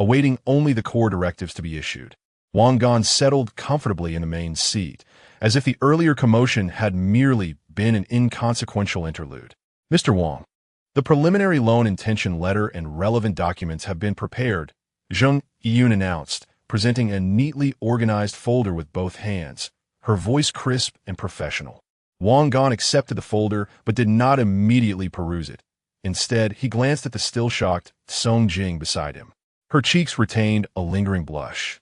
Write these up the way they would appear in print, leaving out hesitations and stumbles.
awaiting only the core directives to be issued. Wang Gan settled comfortably in the main seat, as if the earlier commotion had merely been an inconsequential interlude. Mr. Wang, the preliminary loan intention letter and relevant documents have been prepared, Zheng Yun announced, presenting a neatly organized folder with both hands, her voice crisp and professional. Wang Gan accepted the folder but did not immediately peruse it. Instead, he glanced at the still-shocked Song Jing beside him. Her cheeks retained a lingering blush.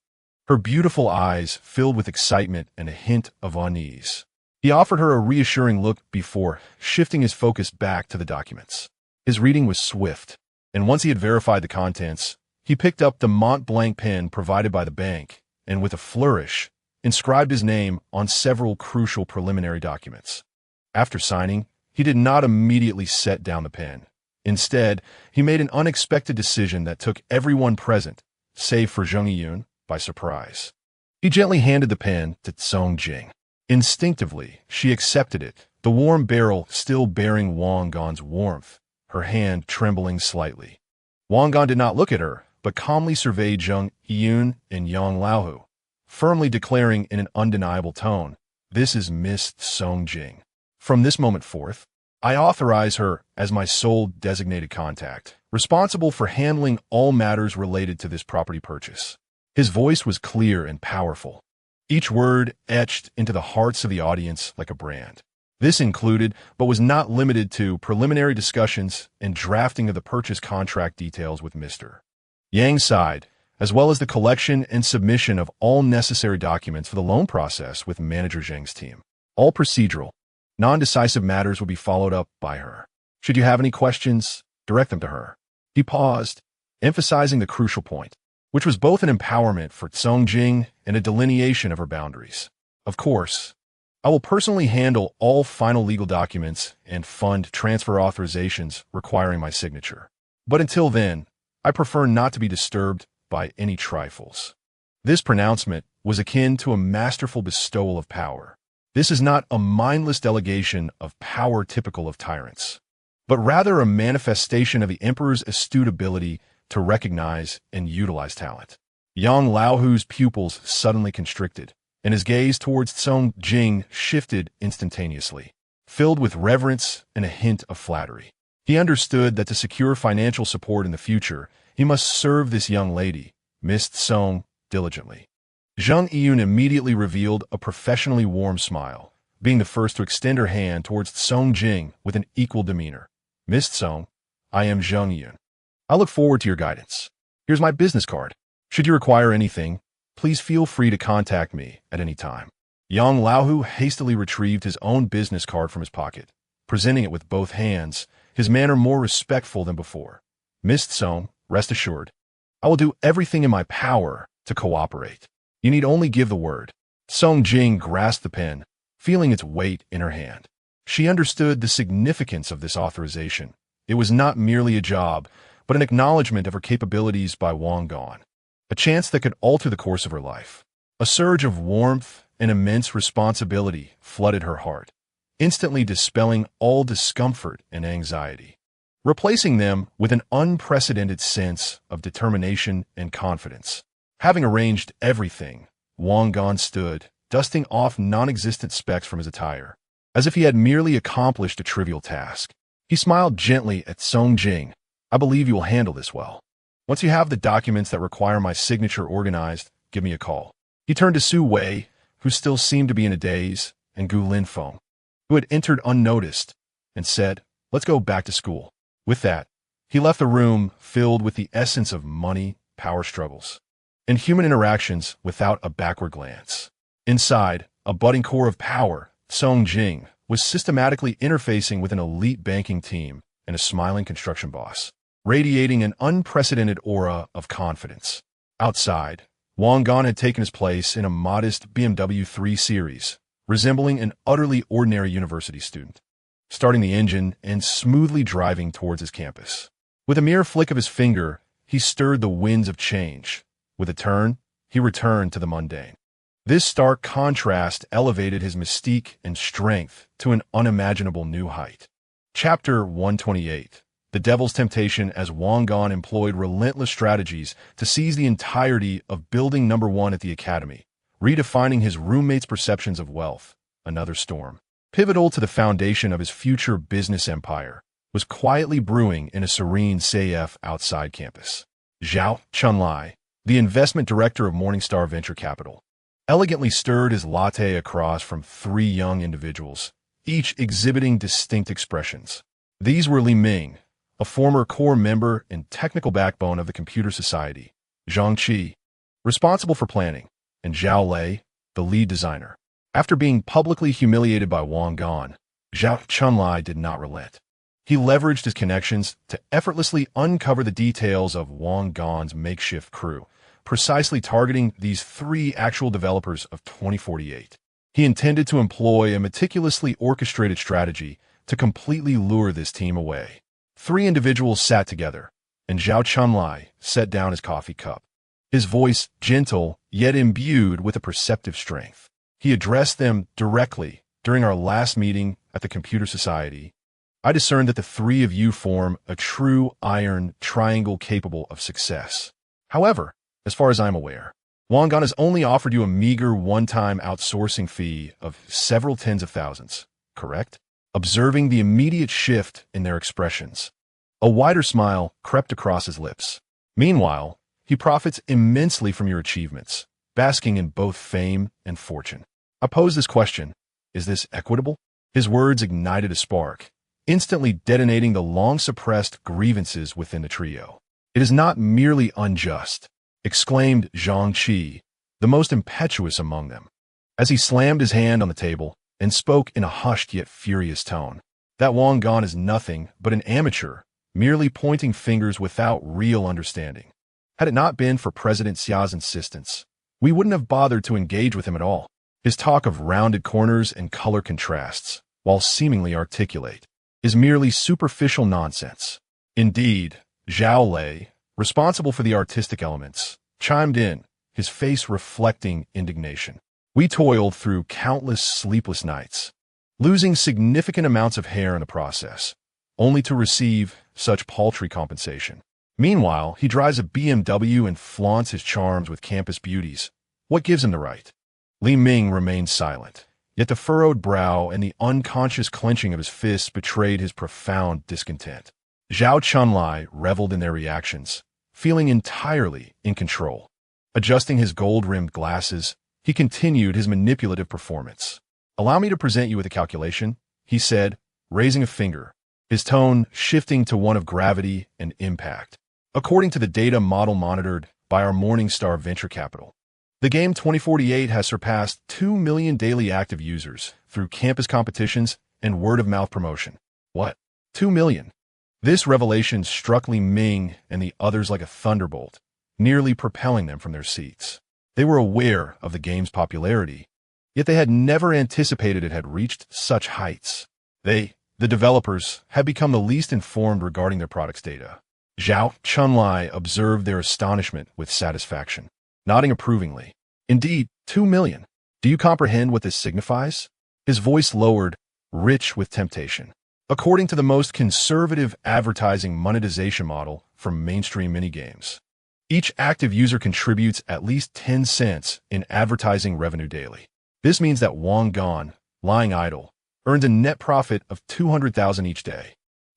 Her beautiful eyes filled with excitement and a hint of unease. He offered her a reassuring look before shifting his focus back to the documents. His reading was swift, and once he had verified the contents, he picked up the Mont Blanc pen provided by the bank and, with a flourish, inscribed his name on several crucial preliminary documents. After signing, he did not immediately set down the pen. Instead, he made an unexpected decision that took everyone present, save for Zheng Yun, by surprise. He gently handed the pen to Song Jing. Instinctively, she accepted it, the warm barrel still bearing Wang Gan's warmth, her hand trembling slightly. Wang Gan did not look at her, but calmly surveyed Zheng Yun and Yang Laohu, firmly declaring in an undeniable tone, "This is Miss Song Jing. From this moment forth, I authorize her as my sole designated contact, responsible for handling all matters related to this property purchase." His voice was clear and powerful, each word etched into the hearts of the audience like a brand. This included, but was not limited to, preliminary discussions and drafting of the purchase contract details with Mr. Yang's side, as well as the collection and submission of all necessary documents for the loan process with Manager Zheng's team. All procedural, non-decisive matters would be followed up by her. Should you have any questions, direct them to her. He paused, emphasizing the crucial point, which was both an empowerment for Song Jing and a delineation of her boundaries. Of course, I will personally handle all final legal documents and fund transfer authorizations requiring my signature. But until then, I prefer not to be disturbed by any trifles. This pronouncement was akin to a masterful bestowal of power. This is not a mindless delegation of power typical of tyrants, but rather a manifestation of the emperor's astute ability to recognize and utilize talent. Yang Laohu's pupils suddenly constricted, and his gaze towards Song Jing shifted instantaneously, filled with reverence and a hint of flattery. He understood that to secure financial support in the future, he must serve this young lady, Miss Song, diligently. Zheng Yun immediately revealed a professionally warm smile, being the first to extend her hand towards Song Jing with an equal demeanor. "Miss Song, I am Zheng Yun. I look forward to your guidance. Here's my business card. Should you require anything, please feel free to contact me at any time." Yang Laohu hastily retrieved his own business card from his pocket, presenting it with both hands, his manner more respectful than before. "Miss Song, rest assured, I will do everything in my power to cooperate. You need only give the word." Song Jing grasped the pen, feeling its weight in her hand. She understood the significance of this authorization. It was not merely a job, but an acknowledgement of her capabilities by Wang Gan, a chance that could alter the course of her life. A surge of warmth and immense responsibility flooded her heart, instantly dispelling all discomfort and anxiety, replacing them with an unprecedented sense of determination and confidence. Having arranged everything, Wang Gan stood, dusting off non-existent specks from his attire, as if he had merely accomplished a trivial task. He smiled gently at Song Jing. "I believe you will handle this well. Once you have the documents that require my signature organized, give me a call." He turned to Su Wei, who still seemed to be in a daze, and Gu Linfeng, who had entered unnoticed, and said, "Let's go back to school." With that, he left the room filled with the essence of money, power struggles, and human interactions without a backward glance. Inside, a budding core of power, Song Jing was systematically interfacing with an elite banking team and a smiling construction boss, radiating an unprecedented aura of confidence. Outside, Wang Gan had taken his place in a modest BMW 3 Series, resembling an utterly ordinary university student, starting the engine and smoothly driving towards his campus. With a mere flick of his finger, he stirred the winds of change. With a turn, he returned to the mundane. This stark contrast elevated his mystique and strength to an unimaginable new height. Chapter 128. the devil's temptation as Wang Gan employed relentless strategies to seize the entirety of building number 1 at the academy, redefining his roommates' perceptions of wealth. Another storm, pivotal to the foundation of his future business empire, was quietly brewing in a serene CF outside campus. Zhao Chunlai, the investment director of Morningstar Venture Capital, elegantly stirred his latte across from 3 young individuals, each exhibiting distinct expressions. These were Li Ming, a former core member and technical backbone of the Computer Society, Zhang Qi, responsible for planning, and Zhao Lei, the lead designer. After being publicly humiliated by Wang Gan, Zhao Chunlai did not relent. He leveraged his connections to effortlessly uncover the details of Wang Gan's makeshift crew, precisely targeting these 3 actual developers of 2048. He intended to employ a meticulously orchestrated strategy to completely lure this team away. 3 individuals sat together, and Zhao Chunlai set down his coffee cup. His voice gentle, yet imbued with a perceptive strength. He addressed them directly. During our last meeting at the Computer Society, I discerned that the 3 of you form a true iron triangle capable of success. However, as far as I'm aware, Wang Gan has only offered you a meager one-time outsourcing fee of several tens of thousands, correct? Observing the immediate shift in their expressions, a wider smile crept across his lips. Meanwhile, he profits immensely from your achievements, basking in both fame and fortune. I pose this question: is this equitable? His words ignited a spark, instantly detonating the long-suppressed grievances within the trio. It is not merely unjust, exclaimed Zhang Qi, the most impetuous among them, as he slammed his hand on the table and spoke in a hushed yet furious tone. That Wang Gan is nothing but an amateur, merely pointing fingers without real understanding. Had it not been for President Xia's insistence, we wouldn't have bothered to engage with him at all. His talk of rounded corners and color contrasts, while seemingly articulate, is merely superficial nonsense. Indeed, Zhao Lei, responsible for the artistic elements, chimed in, his face reflecting indignation. We toiled through countless sleepless nights, losing significant amounts of hair in the process, only to receive such paltry compensation. Meanwhile, he drives a BMW and flaunts his charms with campus beauties. What gives him the right? Li Ming remained silent, yet the furrowed brow and the unconscious clenching of his fists betrayed his profound discontent. Zhao Chunlai reveled in their reactions, feeling entirely in control. Adjusting his gold-rimmed glasses, he continued his manipulative performance. "Allow me to present you with a calculation," he said, raising a finger, his tone shifting to one of gravity and impact. According to the data model monitored by our Morningstar Venture Capital, the game 2048 has surpassed 2 million daily active users through campus competitions and word-of-mouth promotion. What? 2 million? This revelation struck Li Ming and the others like a thunderbolt, nearly propelling them from their seats. They were aware of the game's popularity, yet they had never anticipated it had reached such heights. They, the developers, had become the least informed regarding their product's data. Zhao Chunlai observed their astonishment with satisfaction, nodding approvingly. "Indeed, 2 million. Do you comprehend what this signifies?" His voice lowered, rich with temptation. According to the most conservative advertising monetization model for mainstream minigames, each active user contributes at least 10 cents in advertising revenue daily. This means that Wang Gan, lying idle, earns a net profit of 200,000 each day.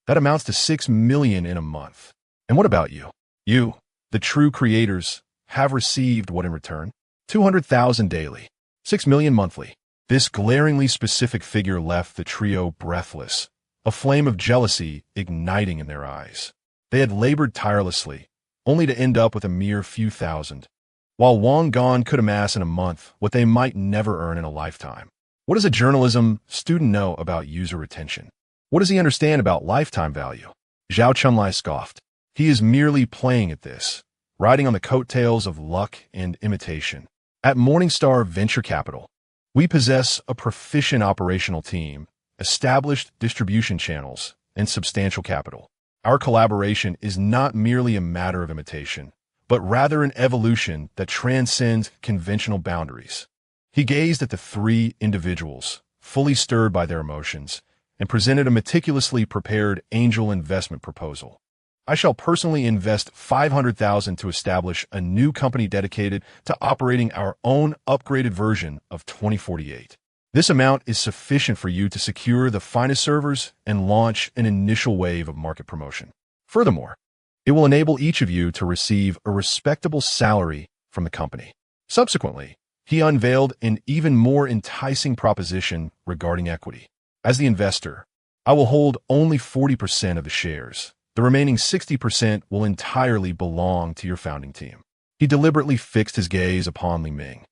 That amounts to 6 million in a month. And what about you? You, the true creators, have received what in return? 200,000 daily, 6 million monthly. This glaringly specific figure left the trio breathless, a flame of jealousy igniting in their eyes. They had labored tirelessly, only to end up with a mere few thousand, while Wang Gan could amass in a month what they might never earn in a lifetime. What does a journalism student know about user retention? What does he understand about lifetime value? Zhao Chunlai scoffed. He is merely playing at this, riding on the coattails of luck and imitation. At Morningstar Venture Capital, we possess a proficient operational team, established distribution channels, and substantial capital. Our collaboration is not merely a matter of imitation, but rather an evolution that transcends conventional boundaries. He gazed at the 3 individuals, fully stirred by their emotions, and presented a meticulously prepared angel investment proposal. I shall personally invest $500,000 to establish a new company dedicated to operating our own upgraded version of 2048. This amount is sufficient for you to secure the finest servers and launch an initial wave of market promotion. Furthermore, it will enable each of you to receive a respectable salary from the company. Subsequently, he unveiled an even more enticing proposition regarding equity. As the investor, I will hold only 40% of the shares. The remaining 60% will entirely belong to your founding team. He deliberately fixed his gaze upon Li Ming.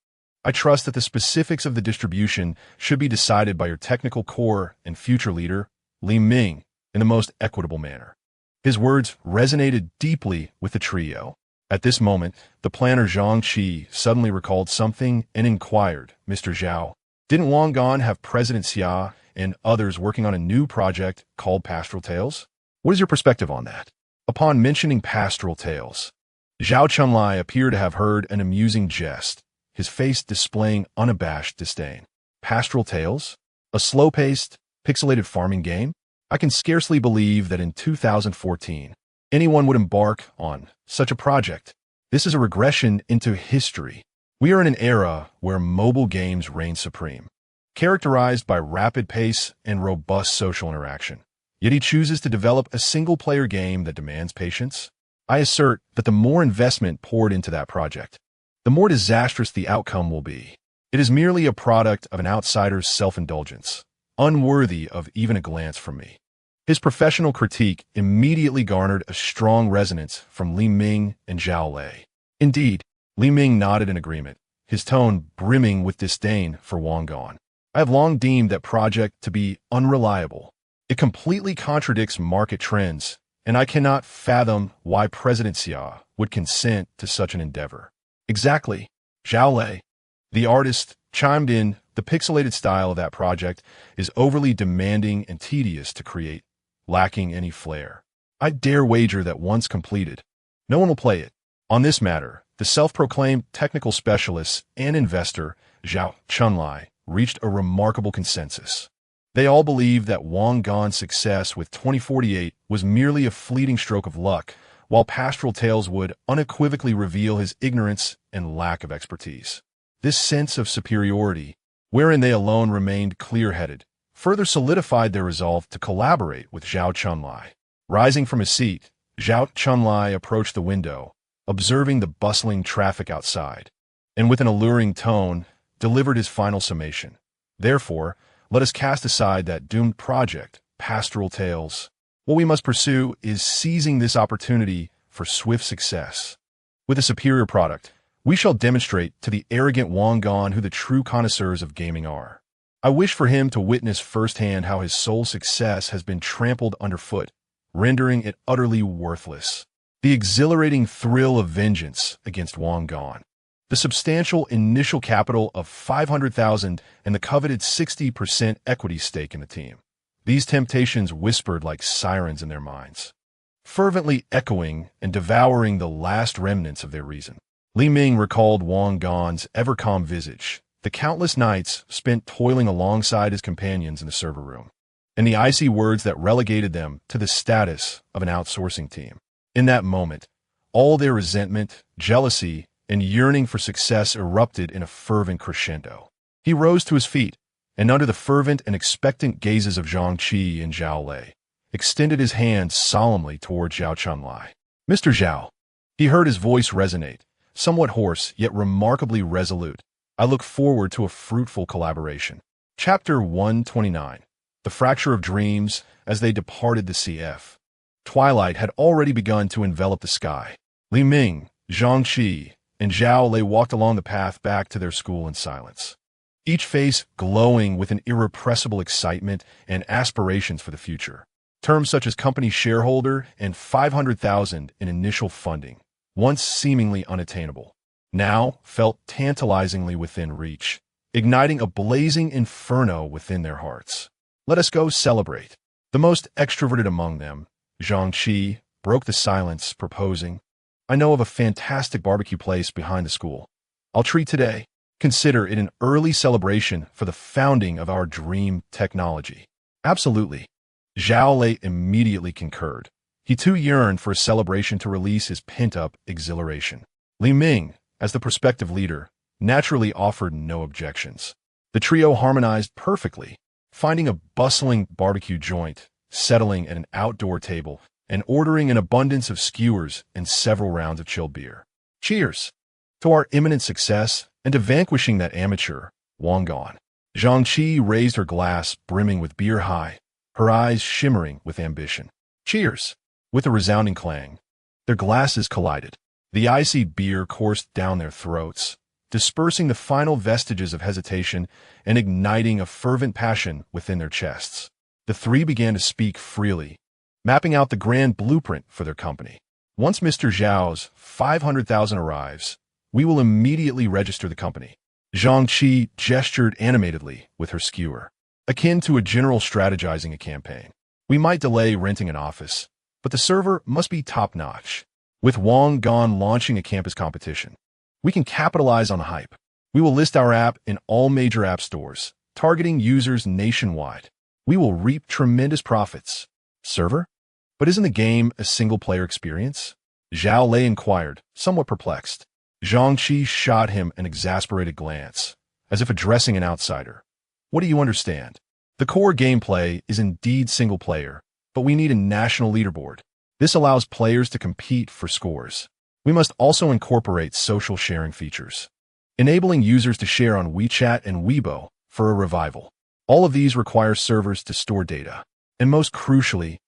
I trust that the specifics of the distribution should be decided by your technical core and future leader, Li Ming, in the most equitable manner. His words resonated deeply with the trio. At this moment, the planner Zhang Qi suddenly recalled something and inquired, "Mr. Zhao, didn't Wang Gan have President Xia and others working on a new project called Pastoral Tales? What is your perspective on that?" Upon mentioning Pastoral Tales, Zhao Chunlai appeared to have heard an amusing jest, his face displaying unabashed disdain. Pastoral Tales? A slow-paced, pixelated farming game? I can scarcely believe that in 2014, anyone would embark on such a project. This is a regression into history. We are in an era where mobile games reign supreme, characterized by rapid pace and robust social interaction. Yet he chooses to develop a single-player game that demands patience. I assert that the more investment poured into that project, the more disastrous the outcome will be. It is merely a product of an outsider's self-indulgence, unworthy of even a glance from me. His professional critique immediately garnered a strong resonance from Li Ming and Zhao Lei. Indeed, Li Ming nodded in agreement, his tone brimming with disdain for Wang Gan. I have long deemed that project to be unreliable. It completely contradicts market trends, and I cannot fathom why President Xia would consent to such an endeavor. Exactly, Zhao Lei, the artist, chimed in. The pixelated style of that project is overly demanding and tedious to create, lacking any flair. I dare wager that once completed, no one will play it. On this matter, the self-proclaimed technical specialist and investor, Zhao Chunlai, reached a remarkable consensus. They all believed that Wang Gan's success with 2048 was merely a fleeting stroke of luck, while Pastoral Tales would unequivocally reveal his ignorance and lack of expertise. This sense of superiority, wherein they alone remained clear-headed, further solidified their resolve to collaborate with Zhao Chunlai. Rising from his seat, Zhao Chunlai approached the window, observing the bustling traffic outside, and with an alluring tone, delivered his final summation. Therefore, let us cast aside that doomed project, Pastoral Tales. What we must pursue is seizing this opportunity for swift success. With a superior product, we shall demonstrate to the arrogant Wang Gan who the true connoisseurs of gaming are. I wish for him to witness firsthand how his sole success has been trampled underfoot, rendering it utterly worthless. The exhilarating thrill of vengeance against Wang Gan, the substantial initial capital of $500,000 and the coveted 60% equity stake in the team. These temptations whispered like sirens in their minds, fervently echoing and devouring the last remnants of their reason. Li Ming recalled Wang Gan's ever-calm visage, the countless nights spent toiling alongside his companions in the server room, and the icy words that relegated them to the status of an outsourcing team. In that moment, all their resentment, jealousy, and yearning for success erupted in a fervent crescendo. He rose to his feet, and under the fervent and expectant gazes of Zhang Qi and Zhao Lei, extended his hand solemnly toward Zhao Chunlai. "Mr. Zhao," he heard his voice resonate, somewhat hoarse yet remarkably resolute. "I look forward to a fruitful collaboration." Chapter 129. The Fracture of Dreams. As they departed the CF, twilight had already begun to envelop the sky. Li Ming, Zhang Qi, and Zhao Lei walked along the path back to their school in silence, each face glowing with an irrepressible excitement and aspirations for the future. Terms such as company shareholder and $500,000 in initial funding, once seemingly unattainable, now felt tantalizingly within reach, igniting a blazing inferno within their hearts. "Let us go celebrate." The most extroverted among them, Zhang Qi, broke the silence, proposing, "I know of a fantastic barbecue place behind the school. I'll treat today. Consider it an early celebration for the founding of our dream technology." Absolutely. Zhao Lei immediately concurred. He too yearned for a celebration to release his pent-up exhilaration. Li Ming, as the prospective leader, naturally offered no objections. The trio harmonized perfectly, finding a bustling barbecue joint, settling at an outdoor table, and ordering an abundance of skewers and several rounds of chilled beer. Cheers! To our imminent success and to vanquishing that amateur, Wang Gan. Zhang Qi raised her glass, brimming with beer high, her eyes shimmering with ambition. Cheers! With a resounding clang, their glasses collided. The icy beer coursed down their throats, dispersing the final vestiges of hesitation and igniting a fervent passion within their chests. The three began to speak freely, mapping out the grand blueprint for their company. Once Mr. Zhao's 500,000 arrives, we will immediately register the company. Zhang Qi gestured animatedly with her skewer, akin to a general strategizing a campaign. We might delay renting an office, but the server must be top-notch. With Wang Gan launching a campus competition, we can capitalize on the hype. We will list our app in all major app stores, targeting users nationwide. We will reap tremendous profits. Server? But isn't the game a single-player experience? Zhao Lei inquired, somewhat perplexed. Zhang Qi shot him an exasperated glance, as if addressing an outsider. What do you understand? The core gameplay is indeed single-player, but we need a national leaderboard. This allows players to compete for scores. We must also incorporate social sharing features, enabling users to share on WeChat and Weibo for a revival. All of these require servers to store data, and most crucially,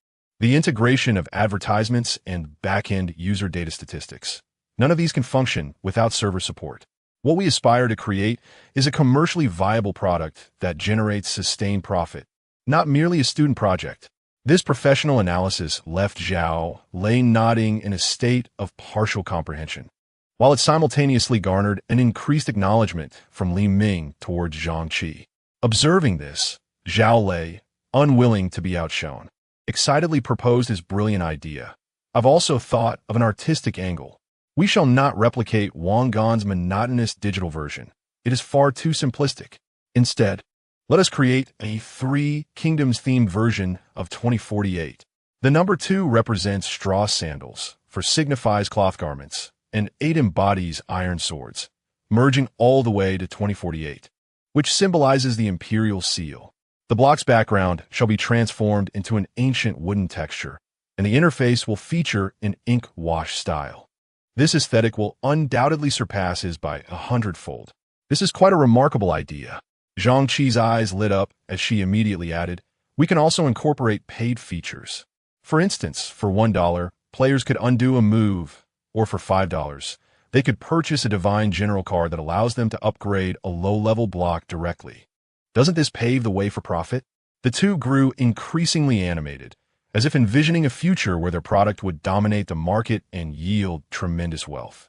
the integration of advertisements and back-end user data statistics. None of these can function without server support. What we aspire to create is a commercially viable product that generates sustained profit, not merely a student project. This professional analysis left Zhao Lei nodding in a state of partial comprehension, while it simultaneously garnered an increased acknowledgement from Li Ming towards Zhang Qi. Observing this, Zhao Lei, unwilling to be outshone, excitedly proposed his brilliant idea. I've also thought of an artistic angle. We shall not replicate Wang Gan's monotonous digital version. It is far too simplistic. Instead, let us create a Three Kingdoms-themed version of 2048. The number 2 represents straw sandals, 4 signifies cloth garments, and 8 embodies iron swords, merging all the way to 2048, which symbolizes the imperial seal. The block's background shall be transformed into an ancient wooden texture, and the interface will feature an ink wash style. This aesthetic will undoubtedly surpass his by 100-fold. This is quite a remarkable idea. Zhang Qi's eyes lit up as she immediately added, we can also incorporate paid features. For instance, for $1, players could undo a move, or for $5, they could purchase a divine general card that allows them to upgrade a low-level block directly. Doesn't this pave the way for profit? The two grew increasingly animated, as if envisioning a future where their product would dominate the market and yield tremendous wealth.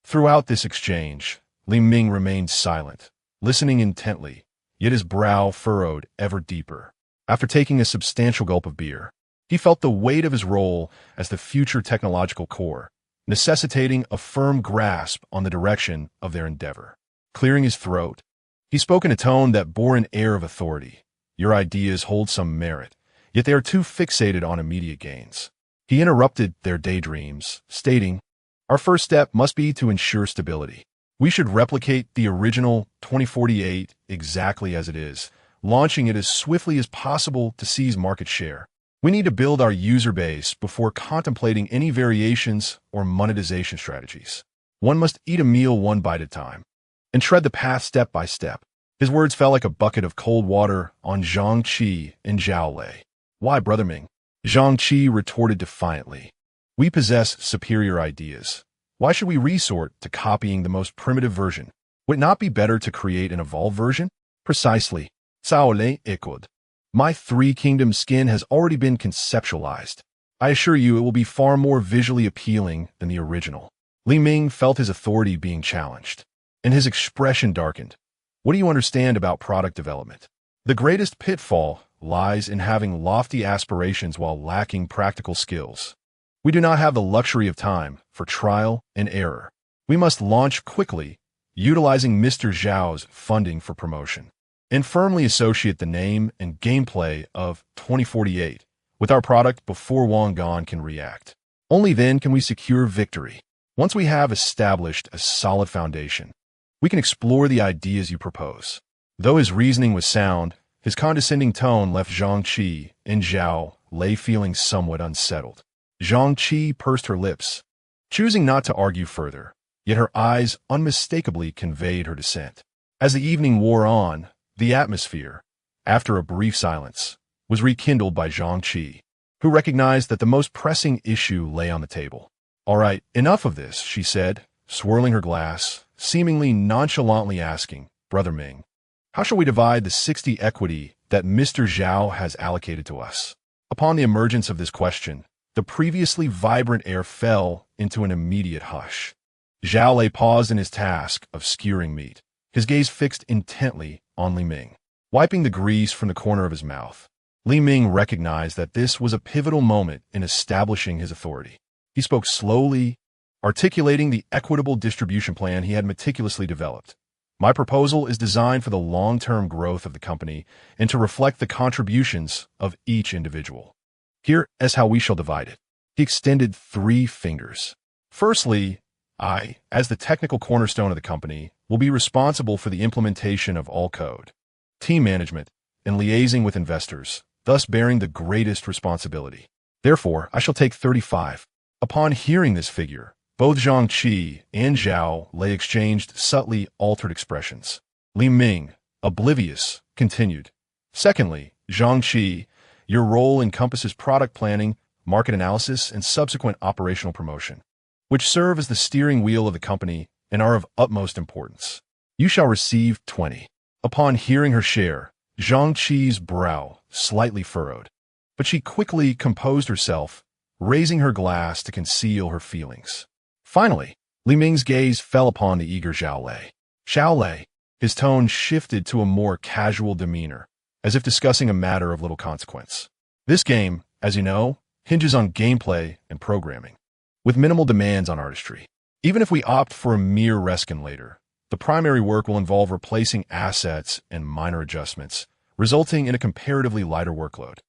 Throughout this exchange, Li Ming remained silent, listening intently, yet his brow furrowed ever deeper. After taking a substantial gulp of beer, he felt the weight of his role as the future technological core, necessitating a firm grasp on the direction of their endeavor. Clearing his throat, he spoke in a tone that bore an air of authority. Your ideas hold some merit, yet they are too fixated on immediate gains. He interrupted their daydreams, stating, our first step must be to ensure stability. We should replicate the original 2048 exactly as it is, launching it as swiftly as possible to seize market share. We need to build our user base before contemplating any variations or monetization strategies. One must eat a meal one bite at a time and tread the path step by step. His words fell like a bucket of cold water on Zhang Qi and Zhao Lei. Why, Brother Ming? Zhang Qi retorted defiantly. We possess superior ideas. Why should we resort to copying the most primitive version? Would it not be better to create an evolved version? Precisely. Cao Lei echoed. My Three Kingdoms skin has already been conceptualized. I assure you it will be far more visually appealing than the original. Li Ming felt his authority being challenged, and his expression darkened. What do you understand about product development? The greatest pitfall lies in having lofty aspirations while lacking practical skills. We do not have the luxury of time for trial and error. We must launch quickly, utilizing Mr. Zhao's funding for promotion. and firmly associate the name and gameplay of 2048 with our product before Wang Gan can react. Only then can we secure victory. Once we have established a solid foundation, we can explore the ideas you propose. Though his reasoning was sound, his condescending tone left Zhang Qi and Zhao Lei feeling somewhat unsettled. Zhang Qi pursed her lips, choosing not to argue further, yet her eyes unmistakably conveyed her dissent. As the evening wore on, the atmosphere, after a brief silence, was rekindled by Zhang Qi, who recognized that the most pressing issue lay on the table. "All right, enough of this," she said, swirling her glass, seemingly nonchalantly asking, "Brother Ming, how shall we divide the 60 equity that Mr. Zhao has allocated to us?" Upon the emergence of this question, the previously vibrant air fell into an immediate hush. Zhao Lei paused in his task of skewering meat, his gaze fixed intently on Li Ming, wiping the grease from the corner of his mouth. Li Ming recognized that this was a pivotal moment in establishing his authority. He spoke slowly, articulating the equitable distribution plan he had meticulously developed. "My proposal is designed for the long-term growth of the company and to reflect the contributions of each individual. Here is how we shall divide it." He extended 3 fingers. "Firstly, I, as the technical cornerstone of the company, will be responsible for the implementation of all code, team management, and liaising with investors, thus bearing the greatest responsibility. Therefore, I shall take 35. Upon hearing this figure, both Zhang Qi and Zhao Lei exchanged subtly altered expressions. Li Ming, oblivious, continued, "Secondly, Zhang Qi, your role encompasses product planning, market analysis, and subsequent operational promotion, which serve as the steering wheel of the company and are of utmost importance. You shall receive 20. Upon hearing her share, Zhang Qi's brow slightly furrowed, but she quickly composed herself, raising her glass to conceal her feelings. Finally, Li Ming's gaze fell upon the eager Zhao Lei. "Zhao Lei," his tone shifted to a more casual demeanor, as if discussing a matter of little consequence. "This game, as you know, hinges on gameplay and programming, with minimal demands on artistry. Even if we opt for a mere reskin later, the primary work will involve replacing assets and minor adjustments, resulting in a comparatively lighter workload.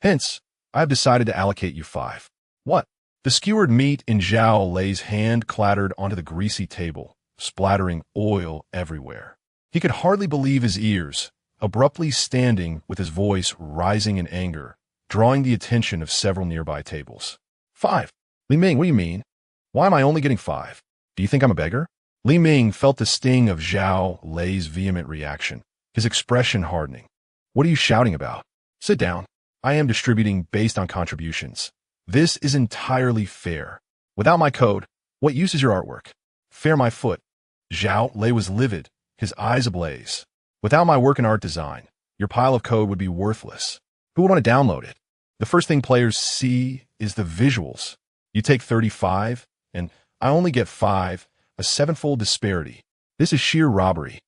Hence, I have decided to allocate you 5. What?" The skewered meat in Zhao Lei's hand clattered onto the greasy table, splattering oil everywhere. He could hardly believe his ears, abruptly standing with his voice rising in anger, drawing the attention of several nearby tables. 5. "Li Ming, what do you mean? Why am I only getting 5? Do you think I'm a beggar?" Li Ming felt the sting of Zhao Lei's vehement reaction, his expression hardening. "What are you shouting about? Sit down. I am distributing based on contributions. This is entirely fair. Without my code, what use is your artwork? Fair my foot." Zhao Lei was livid, his eyes ablaze. "Without my work in art design, your pile of code would be worthless. Who would want to download it? The first thing players see is the visuals. You take 35, and I only get 5, a 7-fold disparity. This is sheer robbery."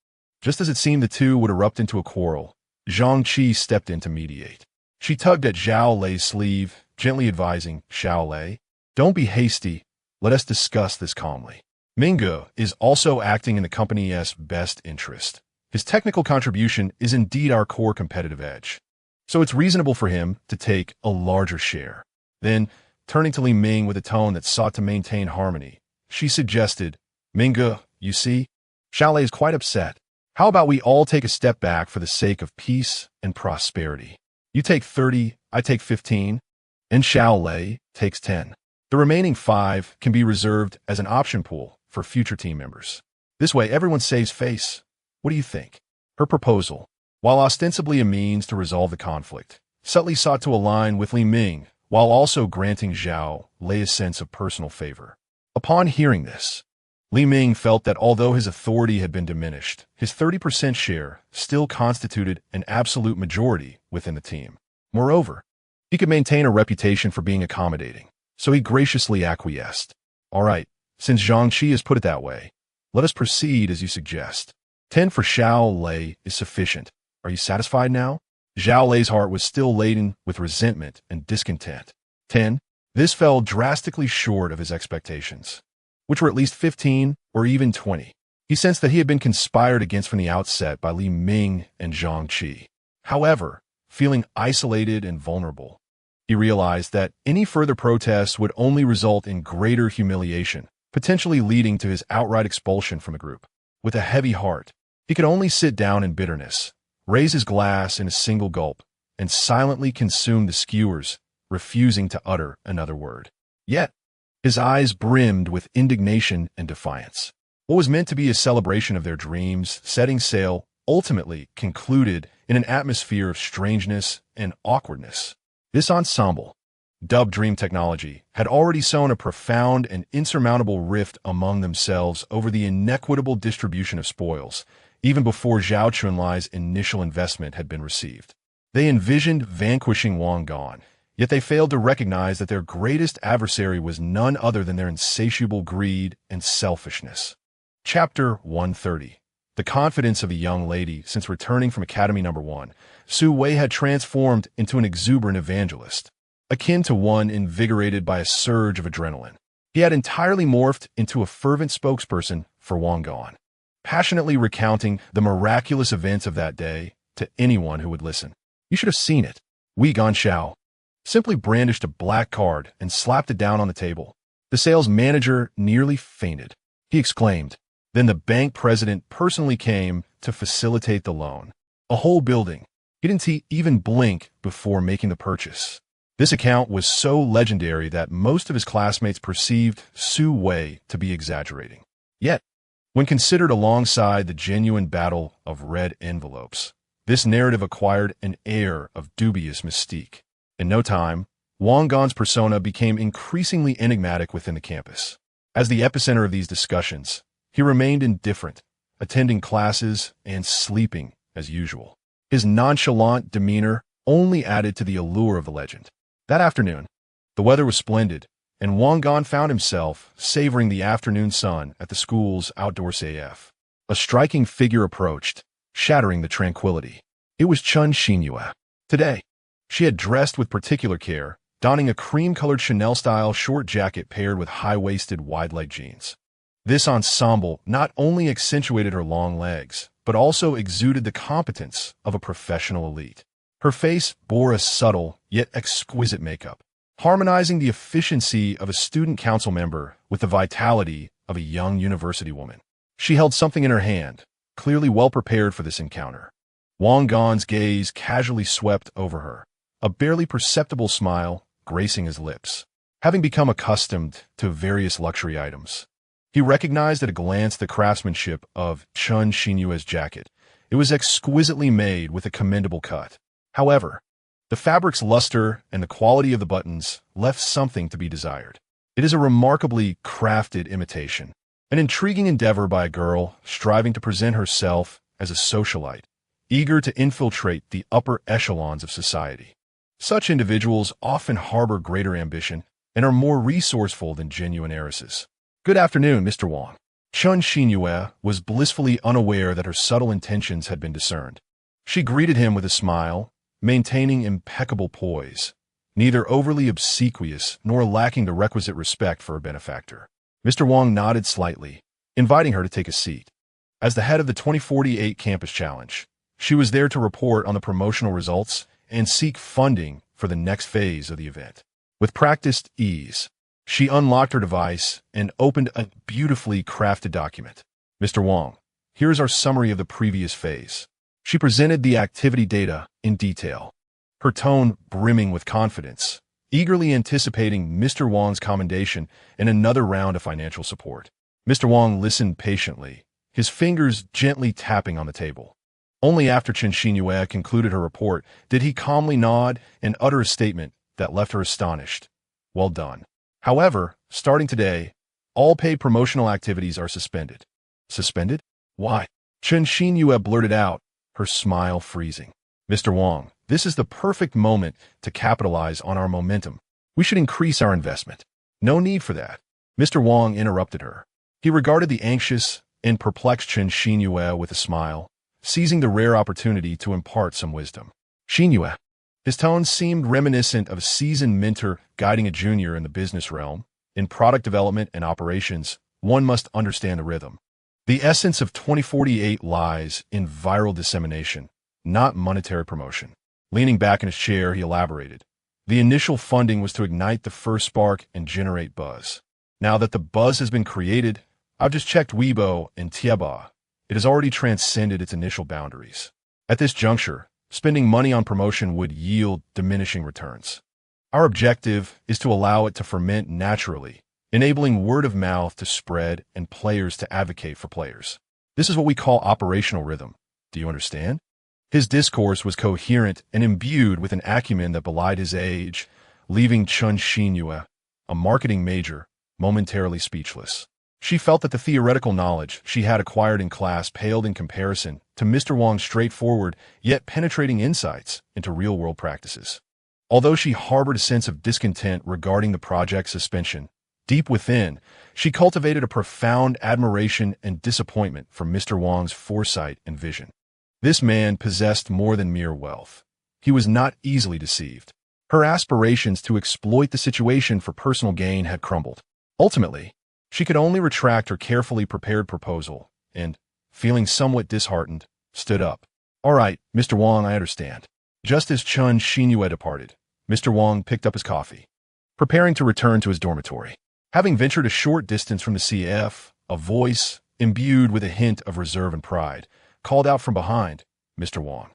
Just as it seemed the two would erupt into a quarrel, Zhang Qi stepped in to mediate. She tugged at Zhao Lei's sleeve, gently advising, "Zhao Lei, don't be hasty. Let us discuss this calmly. Mingo is also acting in the company's best interest. His technical contribution is indeed our core competitive edge, so it's reasonable for him to take a larger share." Then, turning to Li Ming with a tone that sought to maintain harmony, she suggested, "Mingo, you see, Zhao Lei is quite upset. How about we all take a step back for the sake of peace and prosperity? You take 30, I take 15, and Zhao Lei takes 10. The remaining 5 can be reserved as an option pool for future team members. This way, everyone saves face. What do you think?" Her proposal, while ostensibly a means to resolve the conflict, subtly sought to align with Li Ming, while also granting Zhao Lei a sense of personal favor. Upon hearing this, Li Ming felt that although his authority had been diminished, his 30% share still constituted an absolute majority within the team. Moreover, he could maintain a reputation for being accommodating, so he graciously acquiesced. "All right, since Zhang Qi has put it that way, let us proceed as you suggest. 10 for Zhao Lei is sufficient. Are you satisfied now?" Zhao Lei's heart was still laden with resentment and discontent. 10. This fell drastically short of his expectations, which were at least 15 or even 20. He sensed that he had been conspired against from the outset by Li Ming and Zhang Qi. However, feeling isolated and vulnerable, he realized that any further protests would only result in greater humiliation, potentially leading to his outright expulsion from the group. With a heavy heart, he could only sit down in bitterness, raise his glass in a single gulp, and silently consume the skewers, refusing to utter another word. Yet, his eyes brimmed with indignation and defiance. What was meant to be a celebration of their dreams, setting sail, ultimately concluded in an atmosphere of strangeness and awkwardness. This ensemble, dubbed Dream Technology, had already sown a profound and insurmountable rift among themselves over the inequitable distribution of spoils, even before Zhao Chunlai's initial investment had been received. They envisioned vanquishing Wang Gan, yet they failed to recognize that their greatest adversary was none other than their insatiable greed and selfishness. Chapter 130. The confidence of a young lady. Since returning from Academy No. 1, Su Wei had transformed into an exuberant evangelist, akin to one invigorated by a surge of adrenaline. He had entirely morphed into a fervent spokesperson for Wang Gan, passionately recounting the miraculous events of that day to anyone who would listen. You should have seen it. Wei Ganxiao simply brandished a black card and slapped it down on the table. The sales manager nearly fainted. He exclaimed. Then the bank president personally came to facilitate the loan. A whole building. He didn't even blink before making the purchase. This account was so legendary that most of his classmates perceived Su Wei to be exaggerating. Yet, when considered alongside the genuine battle of red envelopes, this narrative acquired an air of dubious mystique. In no time, Wang Gan's persona became increasingly enigmatic within the campus. As the epicenter of these discussions, he remained indifferent, attending classes and sleeping as usual. His nonchalant demeanor only added to the allure of the legend. That afternoon, the weather was splendid, and Wang Gan found himself savoring the afternoon sun at the school's outdoor CAF. A striking figure approached, shattering the tranquility. It was Chen Xinyue. Today, she had dressed with particular care, donning a cream-colored Chanel-style short jacket paired with high-waisted wide-leg jeans. This ensemble not only accentuated her long legs, but also exuded the competence of a professional elite. Her face bore a subtle yet exquisite makeup, harmonizing the efficiency of a student council member with the vitality of a young university woman. She held something in her hand, clearly well prepared for this encounter. Wang Gan's gaze casually swept over her, a barely perceptible smile gracing his lips. Having become accustomed to various luxury items, he recognized at a glance the craftsmanship of Chen Xinyue's jacket. It was exquisitely made with a commendable cut. However, the fabric's luster and the quality of the buttons left something to be desired. It is a remarkably crafted imitation, an intriguing endeavor by a girl striving to present herself as a socialite, eager to infiltrate the upper echelons of society. Such individuals often harbor greater ambition and are more resourceful than genuine heiresses. Good afternoon, Mr. Wang. Chen Xinyue was blissfully unaware that her subtle intentions had been discerned. She greeted him with a smile, maintaining impeccable poise, neither overly obsequious nor lacking the requisite respect for her benefactor. Mr. Wang nodded slightly, inviting her to take a seat. As the head of the 2048 Campus Challenge, she was there to report on the promotional results and seek funding for the next phase of the event. With practiced ease, she unlocked her device and opened a beautifully crafted document. Mr. Wang, here's our summary of the previous phase. She presented the activity data in detail, her tone brimming with confidence, eagerly anticipating Mr. Wang's commendation and another round of financial support. Mr. Wang listened patiently, his fingers gently tapping on the table. Only after Chen Xinyue concluded her report did he calmly nod and utter a statement that left her astonished. Well done. However, starting today, all paid promotional activities are suspended. Suspended? Why? Chen Xinyue blurted out, her smile freezing. Mr. Wang, this is the perfect moment to capitalize on our momentum. We should increase our investment. No need for that. Mr. Wang interrupted her. He regarded the anxious and perplexed Chen Xinyue with a smile, seizing the rare opportunity to impart some wisdom. Xinyue. His tone seemed reminiscent of a seasoned mentor guiding a junior in the business realm. In product development and operations, one must understand the rhythm. The essence of 2048 lies in viral dissemination, not monetary promotion. Leaning back in his chair, he elaborated. The initial funding was to ignite the first spark and generate buzz. Now that the buzz has been created, I've just checked Weibo and Tieba. It has already transcended its initial boundaries. At this juncture, spending money on promotion would yield diminishing returns. Our objective is to allow it to ferment naturally, enabling word of mouth to spread and players to advocate for players. This is what we call operational rhythm. Do you understand? His discourse was coherent and imbued with an acumen that belied his age, leaving Chun Xinyue, a marketing major, momentarily speechless. She felt that the theoretical knowledge she had acquired in class paled in comparison to Mr. Wang's straightforward yet penetrating insights into real-world practices. Although she harbored a sense of discontent regarding the project's suspension, deep within, she cultivated a profound admiration and disappointment for Mr. Wang's foresight and vision. This man possessed more than mere wealth. He was not easily deceived. Her aspirations to exploit the situation for personal gain had crumbled. Ultimately, she could only retract her carefully prepared proposal and, feeling somewhat disheartened, stood up. All right, Mr. Wang, I understand. Just as Chun Xinyue departed, Mr. Wang picked up his coffee, preparing to return to his dormitory. Having ventured a short distance from the CF, a voice, imbued with a hint of reserve and pride, called out from behind, Mr. Wang.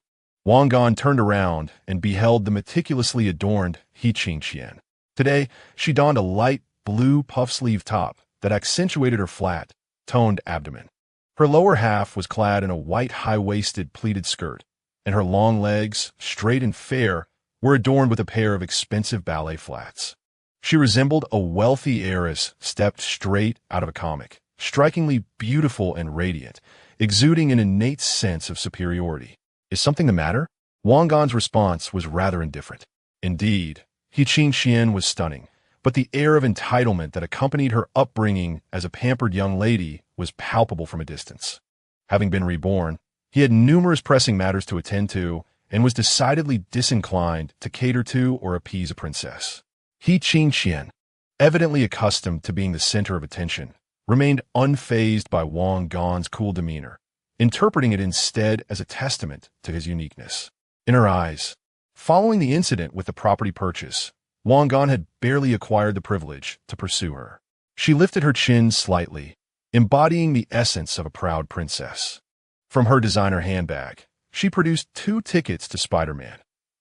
Wang Gan turned around and beheld the meticulously adorned He Qingqian. Today, she donned a light blue puff-sleeve top that accentuated her flat, toned abdomen. Her lower half was clad in a white high-waisted pleated skirt, and her long legs, straight and fair, were adorned with a pair of expensive ballet flats. She resembled a wealthy heiress stepped straight out of a comic, strikingly beautiful and radiant, exuding an innate sense of superiority. Is something the matter? Wang Gan's response was rather indifferent. Indeed, He Qingqian was stunning, but the air of entitlement that accompanied her upbringing as a pampered young lady was palpable from a distance. Having been reborn, he had numerous pressing matters to attend to and was decidedly disinclined to cater to or appease a princess. He Qingqian, evidently accustomed to being the center of attention, remained unfazed by Wang Gan's cool demeanor, interpreting it instead as a testament to his uniqueness. In her eyes, following the incident with the property purchase, Wang Gan had barely acquired the privilege to pursue her. She lifted her chin slightly, embodying the essence of a proud princess. From her designer handbag, she produced 2 tickets to Spider-Man,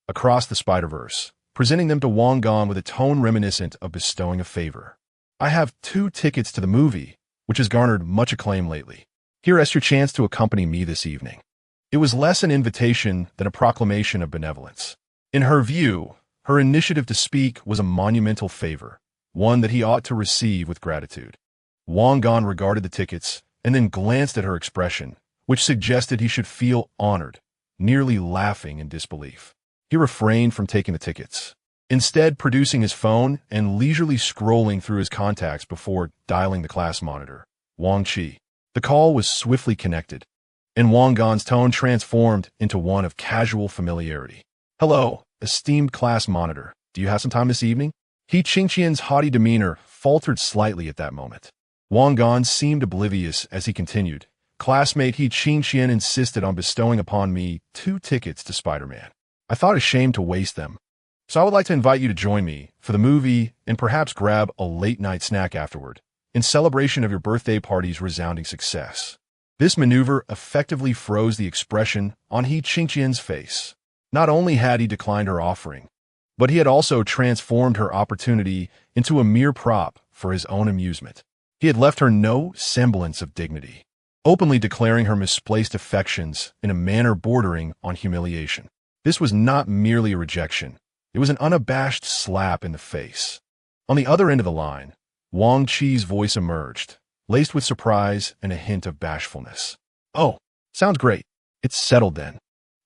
Across the Spider-Verse, presenting them to Wang Gan with a tone reminiscent of bestowing a favor. I have 2 tickets to the movie, which has garnered much acclaim lately. Here is your chance to accompany me this evening. It was less an invitation than a proclamation of benevolence. In her view, her initiative to speak was a monumental favor, one that he ought to receive with gratitude. Wang Gan regarded the tickets and then glanced at her expression, which suggested he should feel honored, nearly laughing in disbelief. He refrained from taking the tickets, instead producing his phone and leisurely scrolling through his contacts before dialing the class monitor. Wang Qi. The call was swiftly connected, and Wang Gan's tone transformed into one of casual familiarity. Hello, esteemed class monitor. Do you have some time this evening? He Qingqian's haughty demeanor faltered slightly at that moment. Wang Gan seemed oblivious as he continued. Classmate He Qingqian insisted on bestowing upon me 2 tickets to Spider-Man. I thought it shame to waste them, so I would like to invite you to join me for the movie and perhaps grab a late-night snack afterward, in celebration of your birthday party's resounding success. This maneuver effectively froze the expression on He Qingqian's face. Not only had he declined her offering, but he had also transformed her opportunity into a mere prop for his own amusement. He had left her no semblance of dignity, openly declaring her misplaced affections in a manner bordering on humiliation. This was not merely a rejection. It was an unabashed slap in the face. On the other end of the line, Wang Qi's voice emerged, laced with surprise and a hint of bashfulness. Oh, sounds great. It's settled then.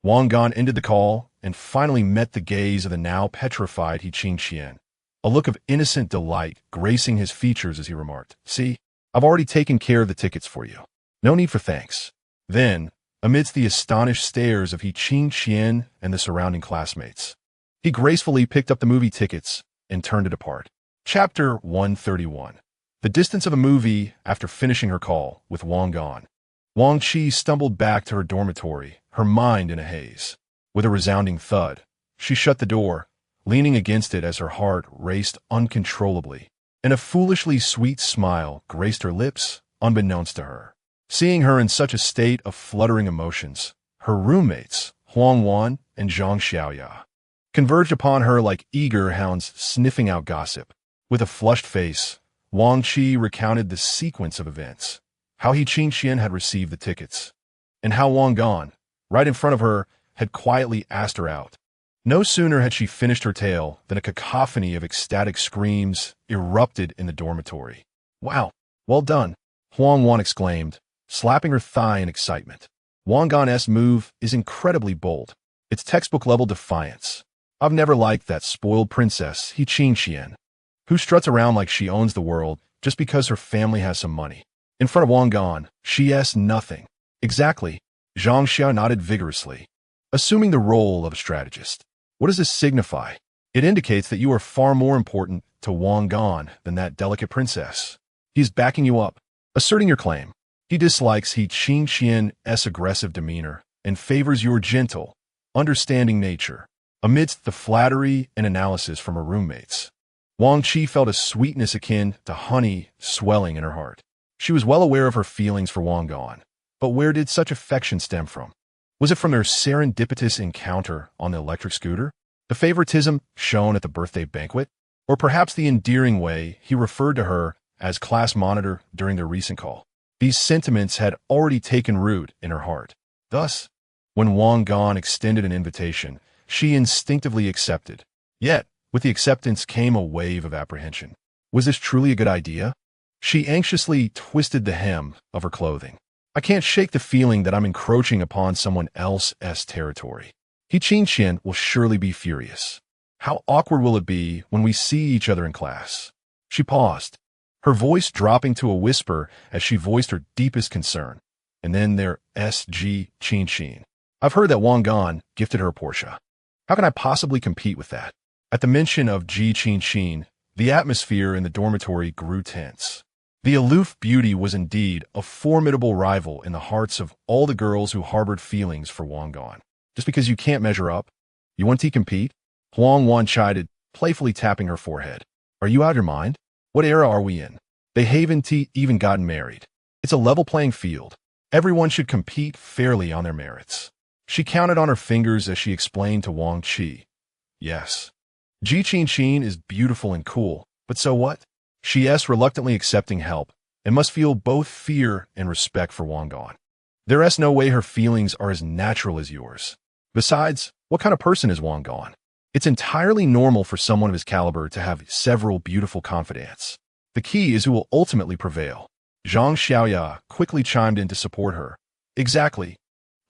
Wang Gan ended the call and finally met the gaze of the now petrified He Qingqian, a look of innocent delight gracing his features as he remarked, See, I've already taken care of the tickets for you. No need for thanks. Then, amidst the astonished stares of He Qingqian and the surrounding classmates, he gracefully picked up the movie tickets and turned to depart. Chapter 131. The distance of a movie after finishing her call with Wang Gan. Wang Qi stumbled back to her dormitory, her mind in a haze. With a resounding thud, she shut the door, leaning against it as her heart raced uncontrollably, and a foolishly sweet smile graced her lips, unbeknownst to her. Seeing her in such a state of fluttering emotions, her roommates, Huang Wan and Zhang Xiaoya, converged upon her like eager hounds sniffing out gossip. With a flushed face, Wang Qi recounted the sequence of events, how He Qingxian had received the tickets, and how Wang Gan, right in front of her, had quietly asked her out. No sooner had she finished her tale than a cacophony of ecstatic screams erupted in the dormitory. "Wow, well done," Huang Wan exclaimed, slapping her thigh in excitement. Wang Gan's move is incredibly bold. It's textbook-level defiance. I've never liked that spoiled princess, He Qingxian, who struts around like she owns the world just because her family has some money. In front of Wang Gan, she asks nothing. Exactly, Zhang Xia nodded vigorously, assuming the role of a strategist. What does this signify? It indicates that you are far more important to Wang Gan than that delicate princess. He is backing you up, asserting your claim. He dislikes He Qingxian's aggressive demeanor and favors your gentle, understanding nature. Amidst the flattery and analysis from her roommates, Wang Qi felt a sweetness akin to honey swelling in her heart. She was well aware of her feelings for Wang Gan, but where did such affection stem from? Was it from their serendipitous encounter on the electric scooter, the favoritism shown at the birthday banquet, or perhaps the endearing way he referred to her as class monitor during their recent call? These sentiments had already taken root in her heart. Thus, when Wang Gan extended an invitation, she instinctively accepted. Yet, with the acceptance came a wave of apprehension. Was this truly a good idea? She anxiously twisted the hem of her clothing. I can't shake the feeling that I'm encroaching upon someone else's territory. He Qingxian will surely be furious. How awkward will it be when we see each other in class? She paused, her voice dropping to a whisper as she voiced her deepest concern. And then there's G Qingxian. I've heard that Wang Gan gifted her a Porsche. How can I possibly compete with that? At the mention of Ji Qingxian, the atmosphere in the dormitory grew tense. The aloof beauty was indeed a formidable rival in the hearts of all the girls who harbored feelings for Wang Gan. Just because you can't measure up, you want to compete? Huang Wan chided, playfully tapping her forehead. Are you out of your mind? What era are we in? They haven't even gotten married. It's a level playing field. Everyone should compete fairly on their merits. She counted on her fingers as she explained to Wang Qi. Yes, Ji Qingxian is beautiful and cool, but so what? She is reluctantly accepting help and must feel both fear and respect for Wang Gan. There is no way her feelings are as natural as yours. Besides, what kind of person is Wang Gan? It's entirely normal for someone of his caliber to have several beautiful confidants. The key is who will ultimately prevail. Zhang Xiaoya quickly chimed in to support her. Exactly.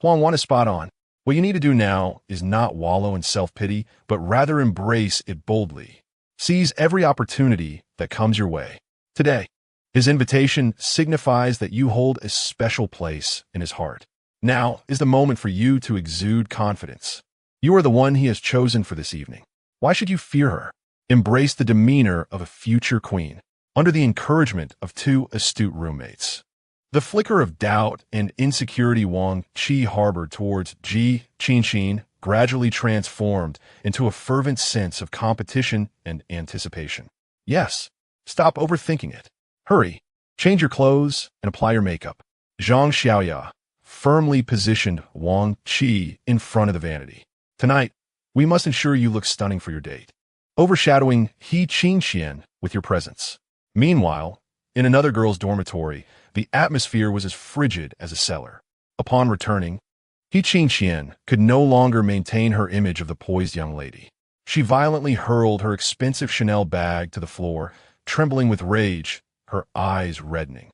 Huang Wan is spot on. What you need to do now is not wallow in self-pity, but rather embrace it boldly. Seize every opportunity that comes your way. Today, his invitation signifies that you hold a special place in his heart. Now is the moment for you to exude confidence. You are the one he has chosen for this evening. Why should you fear her? Embrace the demeanor of a future queen, under the encouragement of two astute roommates. The flicker of doubt and insecurity Wang Qi harbored towards Ji Qingxian gradually transformed into a fervent sense of competition and anticipation. Yes, stop overthinking it. Hurry, change your clothes and apply your makeup. Zhang Xiaoya firmly positioned Wang Qi in front of the vanity. Tonight, we must ensure you look stunning for your date, overshadowing He Qingxian with your presence. Meanwhile, in another girl's dormitory, the atmosphere was as frigid as a cellar. Upon returning, He Qingxian could no longer maintain her image of the poised young lady. She violently hurled her expensive Chanel bag to the floor, trembling with rage, her eyes reddening.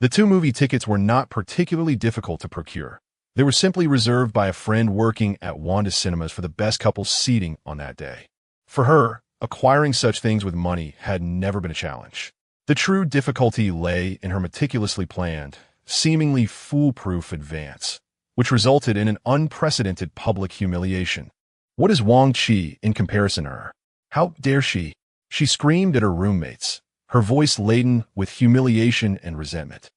The 2 movie tickets were not particularly difficult to procure. They were simply reserved by a friend working at Wanda Cinemas for the best couples seating on that day. For her, acquiring such things with money had never been a challenge. The true difficulty lay in her meticulously planned, seemingly foolproof advance, which resulted in an unprecedented public humiliation. What is Wang Qi in comparison to her? How dare she? She screamed at her roommates, her voice laden with humiliation and resentment.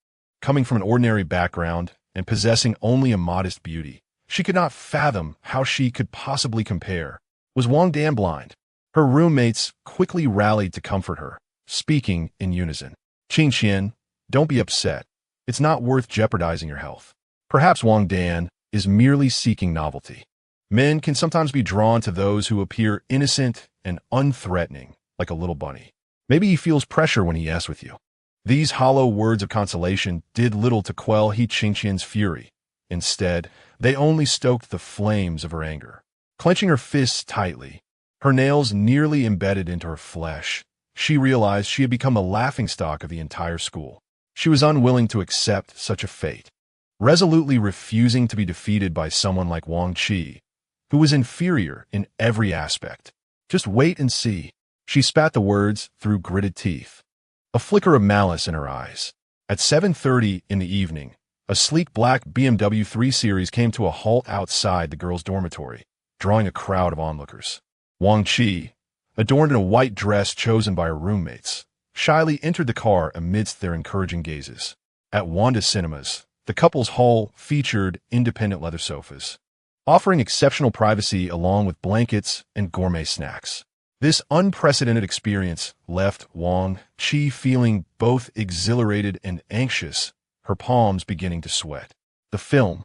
Coming from an ordinary background, and possessing only a modest beauty. She could not fathom how she could possibly compare. Was Wang Dan blind? Her roommates quickly rallied to comfort her, speaking in unison. Qing Qian, don't be upset. It's not worth jeopardizing your health. Perhaps Wang Dan is merely seeking novelty. Men can sometimes be drawn to those who appear innocent and unthreatening, like a little bunny. Maybe he feels pressure when he asks with you. These hollow words of consolation did little to quell He Qingqian's fury. Instead, they only stoked the flames of her anger. Clenching her fists tightly, her nails nearly embedded into her flesh, she realized she had become a laughingstock of the entire school. She was unwilling to accept such a fate, resolutely refusing to be defeated by someone like Wang Qi, who was inferior in every aspect. Just wait and see. She spat the words through gritted teeth, a flicker of malice in her eyes. At 7:30 in the evening, a sleek black BMW 3 Series came to a halt outside the girls' dormitory, drawing a crowd of onlookers. Wang Qi, adorned in a white dress chosen by her roommates, shyly entered the car amidst their encouraging gazes. At Wanda Cinemas, the couple's hall featured independent leather sofas, offering exceptional privacy along with blankets and gourmet snacks. This unprecedented experience left Wang Qi feeling both exhilarated and anxious, her palms beginning to sweat. The film,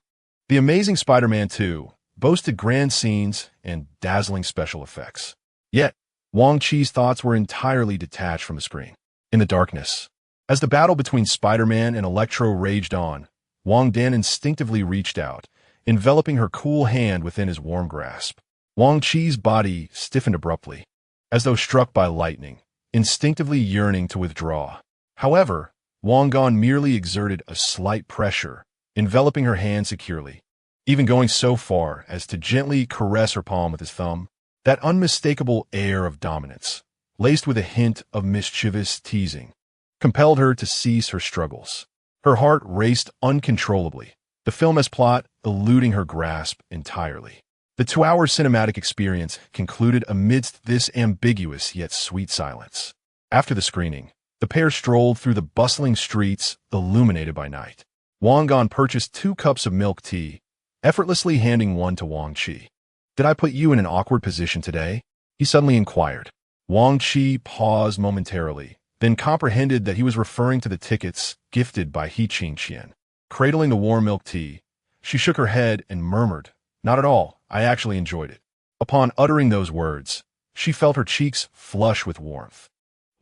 The Amazing Spider-Man 2, boasted grand scenes and dazzling special effects. Yet, Wang Qi's thoughts were entirely detached from the screen. In the darkness, as the battle between Spider-Man and Electro raged on, Wang Dan instinctively reached out, enveloping her cool hand within his warm grasp. Wang Qi's body stiffened abruptly, as though struck by lightning, instinctively yearning to withdraw. However, Wang Gan merely exerted a slight pressure, enveloping her hand securely, even going so far as to gently caress her palm with his thumb. That unmistakable air of dominance, laced with a hint of mischievous teasing, compelled her to cease her struggles. Her heart raced uncontrollably, the film's plot eluding her grasp entirely. The 2-hour cinematic experience concluded amidst this ambiguous yet sweet silence. After the screening, the pair strolled through the bustling streets illuminated by night. Wang Gan purchased 2 cups of milk tea, effortlessly handing one to Wang Qi. "Did I put you in an awkward position today?" he suddenly inquired. Wang Qi paused momentarily, then comprehended that he was referring to the tickets gifted by He Qingqian. Cradling the warm milk tea, she shook her head and murmured, "Not at all. I actually enjoyed it." Upon uttering those words, she felt her cheeks flush with warmth.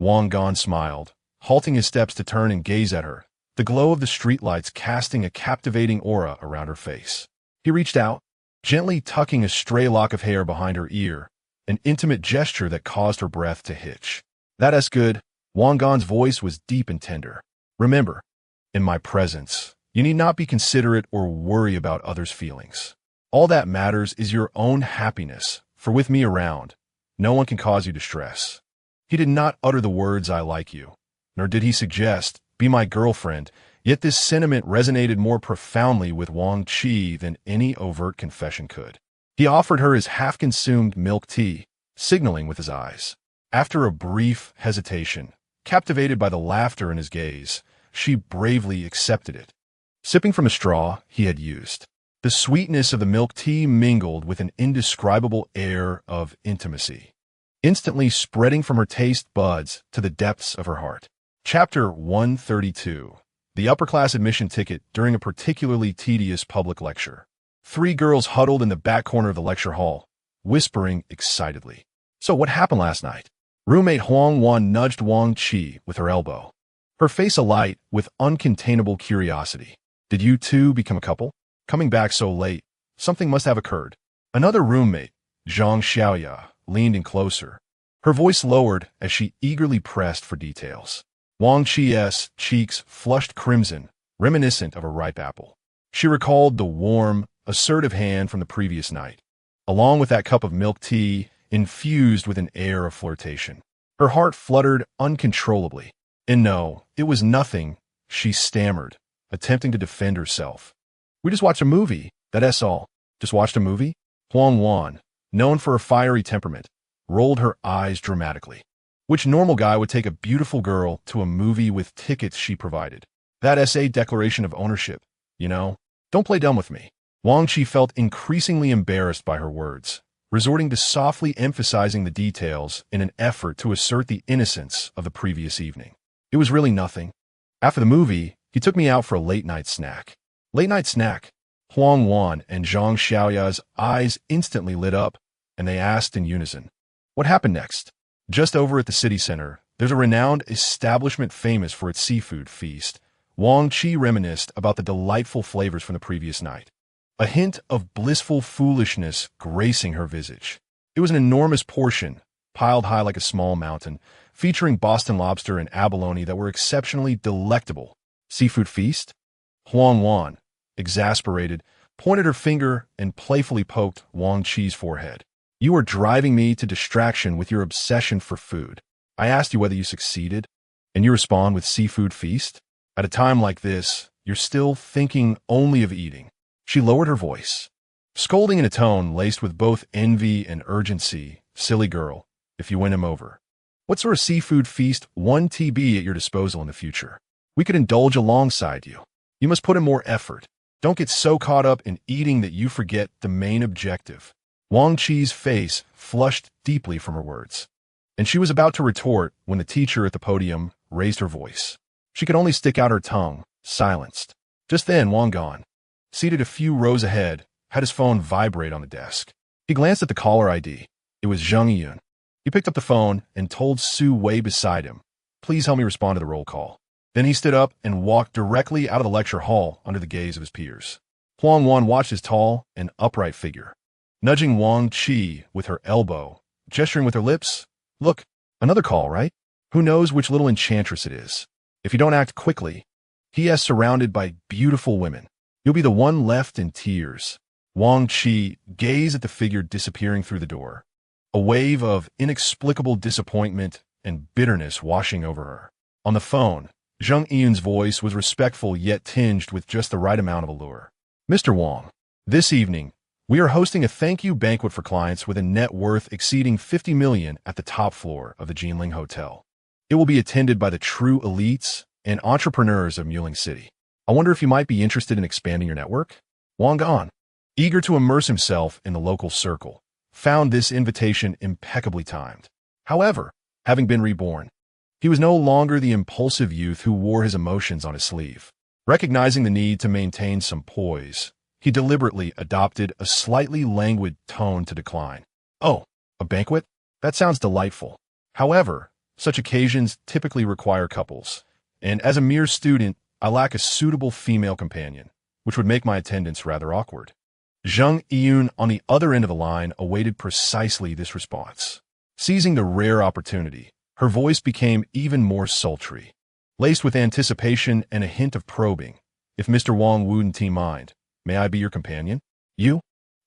Wang Gan smiled, halting his steps to turn and gaze at her, the glow of the streetlights casting a captivating aura around her face. He reached out, gently tucking a stray lock of hair behind her ear, an intimate gesture that caused her breath to hitch. "That's good." Wang Gan's voice was deep and tender. "Remember, in my presence, you need not be considerate or worry about others' feelings. All that matters is your own happiness, for with me around, no one can cause you distress." He did not utter the words, "I like you," nor did he suggest, "Be my girlfriend," yet this sentiment resonated more profoundly with Wang Qi than any overt confession could. He offered her his half-consumed milk tea, signaling with his eyes. After a brief hesitation, captivated by the laughter in his gaze, she bravely accepted it. Sipping from a straw he had used, the sweetness of the milk tea mingled with an indescribable air of intimacy, instantly spreading from her taste buds to the depths of her heart. Chapter 132. The upper-class admission ticket during a particularly tedious public lecture. 3 girls huddled in the back corner of the lecture hall, whispering excitedly. "So what happened last night?" Roommate Huang Wan nudged Wang Qi with her elbow, her face alight with uncontainable curiosity. "Did you two become a couple? Coming back so late, something must have occurred." Another roommate, Zhang Xiaoya, leaned in closer, her voice lowered as she eagerly pressed for details. Wang Qi's cheeks flushed crimson, reminiscent of a ripe apple. She recalled the warm, assertive hand from the previous night, along with that cup of milk tea infused with an air of flirtation. Her heart fluttered uncontrollably. And no, it was nothing, she stammered, attempting to defend herself. "We just watched a movie, that's all." "Just watched a movie?" Huang Wan, known for a fiery temperament, rolled her eyes dramatically. Which normal guy would take a beautiful girl to a movie with tickets she provided? That SA declaration of ownership, you know? Don't play dumb with me. Wang Qi felt increasingly embarrassed by her words, resorting to softly emphasizing the details in an effort to assert the innocence of the previous evening. It was really nothing. After the movie, he took me out for a late-night snack. Late-night snack? Huang Wan and Zhang Xiaoya's eyes instantly lit up, and they asked in unison, "What happened next?" Just over at the city center, there's a renowned establishment famous for its seafood feast. Wang Qi reminisced about the delightful flavors from the previous night, a hint of blissful foolishness gracing her visage. It was an enormous portion, piled high like a small mountain, featuring Boston lobster and abalone that were exceptionally delectable. Seafood feast? Huang Wan, exasperated, pointed her finger and playfully poked Wang Qi's forehead. "You are driving me to distraction with your obsession for food. I asked you whether you succeeded, and you respond with seafood feast? At a time like this, you're still thinking only of eating." She lowered her voice, scolding in a tone laced with both envy and urgency. "Silly girl, if you win him over. What sort of seafood feast 1 TB at your disposal in the future? We could indulge alongside you. You must put in more effort. Don't get so caught up in eating that you forget the main objective." Wang Qi's face flushed deeply from her words, and she was about to retort when the teacher at the podium raised her voice. She could only stick out her tongue, silenced. Just then, Wang Gan, seated a few rows ahead, had his phone vibrate on the desk. He glanced at the caller ID. It was Zhang Yun. He picked up the phone and told Su Wei beside him, "Please help me respond to the roll call." Then he stood up and walked directly out of the lecture hall under the gaze of his peers. Huang Wan watched his tall and upright figure, nudging Wang Qi with her elbow, gesturing with her lips. "Look, another call, right? Who knows which little enchantress it is? If you don't act quickly, he is surrounded by beautiful women. You'll be the one left in tears." Wang Qi gazed at the figure disappearing through the door, a wave of inexplicable disappointment and bitterness washing over her. On the phone, Zhang Yun's voice was respectful yet tinged with just the right amount of allure. "Mr. Wang, this evening, we are hosting a thank-you banquet for clients with a net worth exceeding 50 million at the top floor of the Jinling Hotel. It will be attended by the true elites and entrepreneurs of Muling City. I wonder if you might be interested in expanding your network?" Wang Gan, eager to immerse himself in the local circle, found this invitation impeccably timed. However, having been reborn, he was no longer the impulsive youth who wore his emotions on his sleeve. Recognizing the need to maintain some poise, he deliberately adopted a slightly languid tone to decline. "Oh, a banquet? That sounds delightful. However, such occasions typically require couples, and as a mere student, I lack a suitable female companion, which would make my attendance rather awkward." Zhang Yun on the other end of the line awaited precisely this response. Seizing the rare opportunity, her voice became even more sultry, laced with anticipation and a hint of probing. "If Mr. Wang wouldn't mind, may I be your companion?" "You?"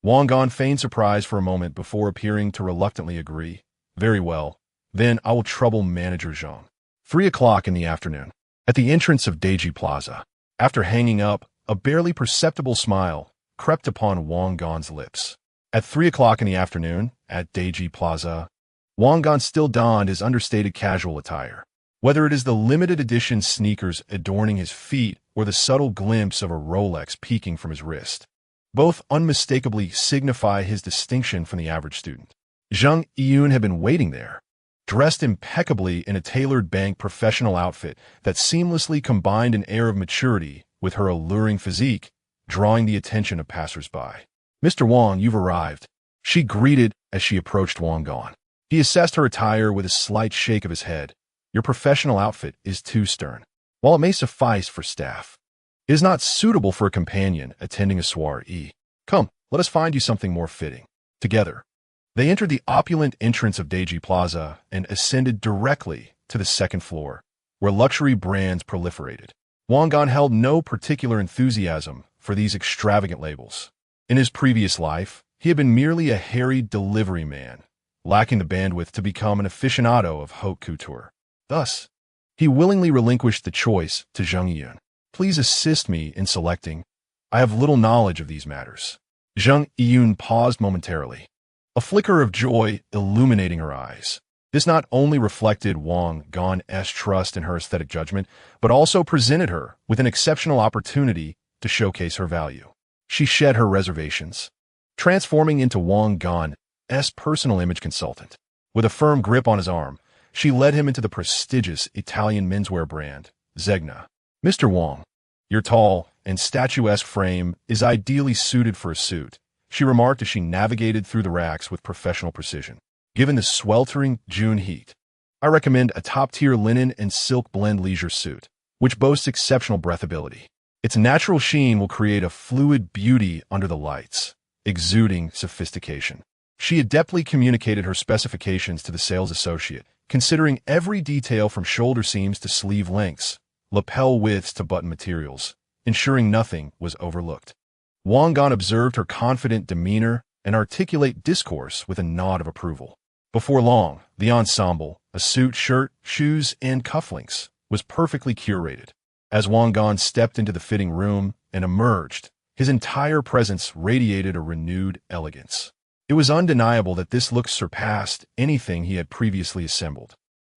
Wang Gan feigned surprise for a moment before appearing to reluctantly agree. "Very well. Then I will trouble Manager Zhang." 3 o'clock in the afternoon. At the entrance of Deji Plaza, after hanging up, a barely perceptible smile crept upon Wang Gan's lips. At 3 o'clock in the afternoon, at Deji Plaza, Wang Gan still donned his understated casual attire. Whether it is the limited edition sneakers adorning his feet or the subtle glimpse of a Rolex peeking from his wrist, both unmistakably signify his distinction from the average student. Zhang Yun had been waiting there, dressed impeccably in a tailored bank professional outfit that seamlessly combined an air of maturity with her alluring physique, drawing the attention of passers-by. "Mr. Wang, you've arrived," she greeted as she approached Wang Gan. He assessed her attire with a slight shake of his head. "Your professional outfit is too stern. While it may suffice for staff, it is not suitable for a companion attending a soiree. Come, let us find you something more fitting." Together, they entered the opulent entrance of Deji Plaza and ascended directly to the second floor, where luxury brands proliferated. Wang Gan held no particular enthusiasm for these extravagant labels. In his previous life, he had been merely a harried delivery man, lacking the bandwidth to become an aficionado of haute couture. Thus, he willingly relinquished the choice to Zhang Yun. "Please assist me in selecting. I have little knowledge of these matters." Zhang Yun paused momentarily, a flicker of joy illuminating her eyes. This not only reflected Wang Gan's trust in her aesthetic judgment, but also presented her with an exceptional opportunity to showcase her value. She shed her reservations, transforming into Wang Gan's personal image consultant. With a firm grip on his arm, she led him into the prestigious Italian menswear brand, Zegna. Mr. Wang, your tall and statuesque frame is ideally suited for a suit, she remarked as she navigated through the racks with professional precision. Given the sweltering June heat, I recommend a top-tier linen and silk blend leisure suit, which boasts exceptional breathability. Its natural sheen will create a fluid beauty under the lights, exuding sophistication. She adeptly communicated her specifications to the sales associate, considering every detail from shoulder seams to sleeve lengths, lapel widths to button materials, ensuring nothing was overlooked. Wang Gan observed her confident demeanor and articulate discourse with a nod of approval. Before long, the ensemble, a suit, shirt, shoes, and cufflinks, was perfectly curated. As Wang Gan stepped into the fitting room and emerged, his entire presence radiated a renewed elegance. It was undeniable that this look surpassed anything he had previously assembled.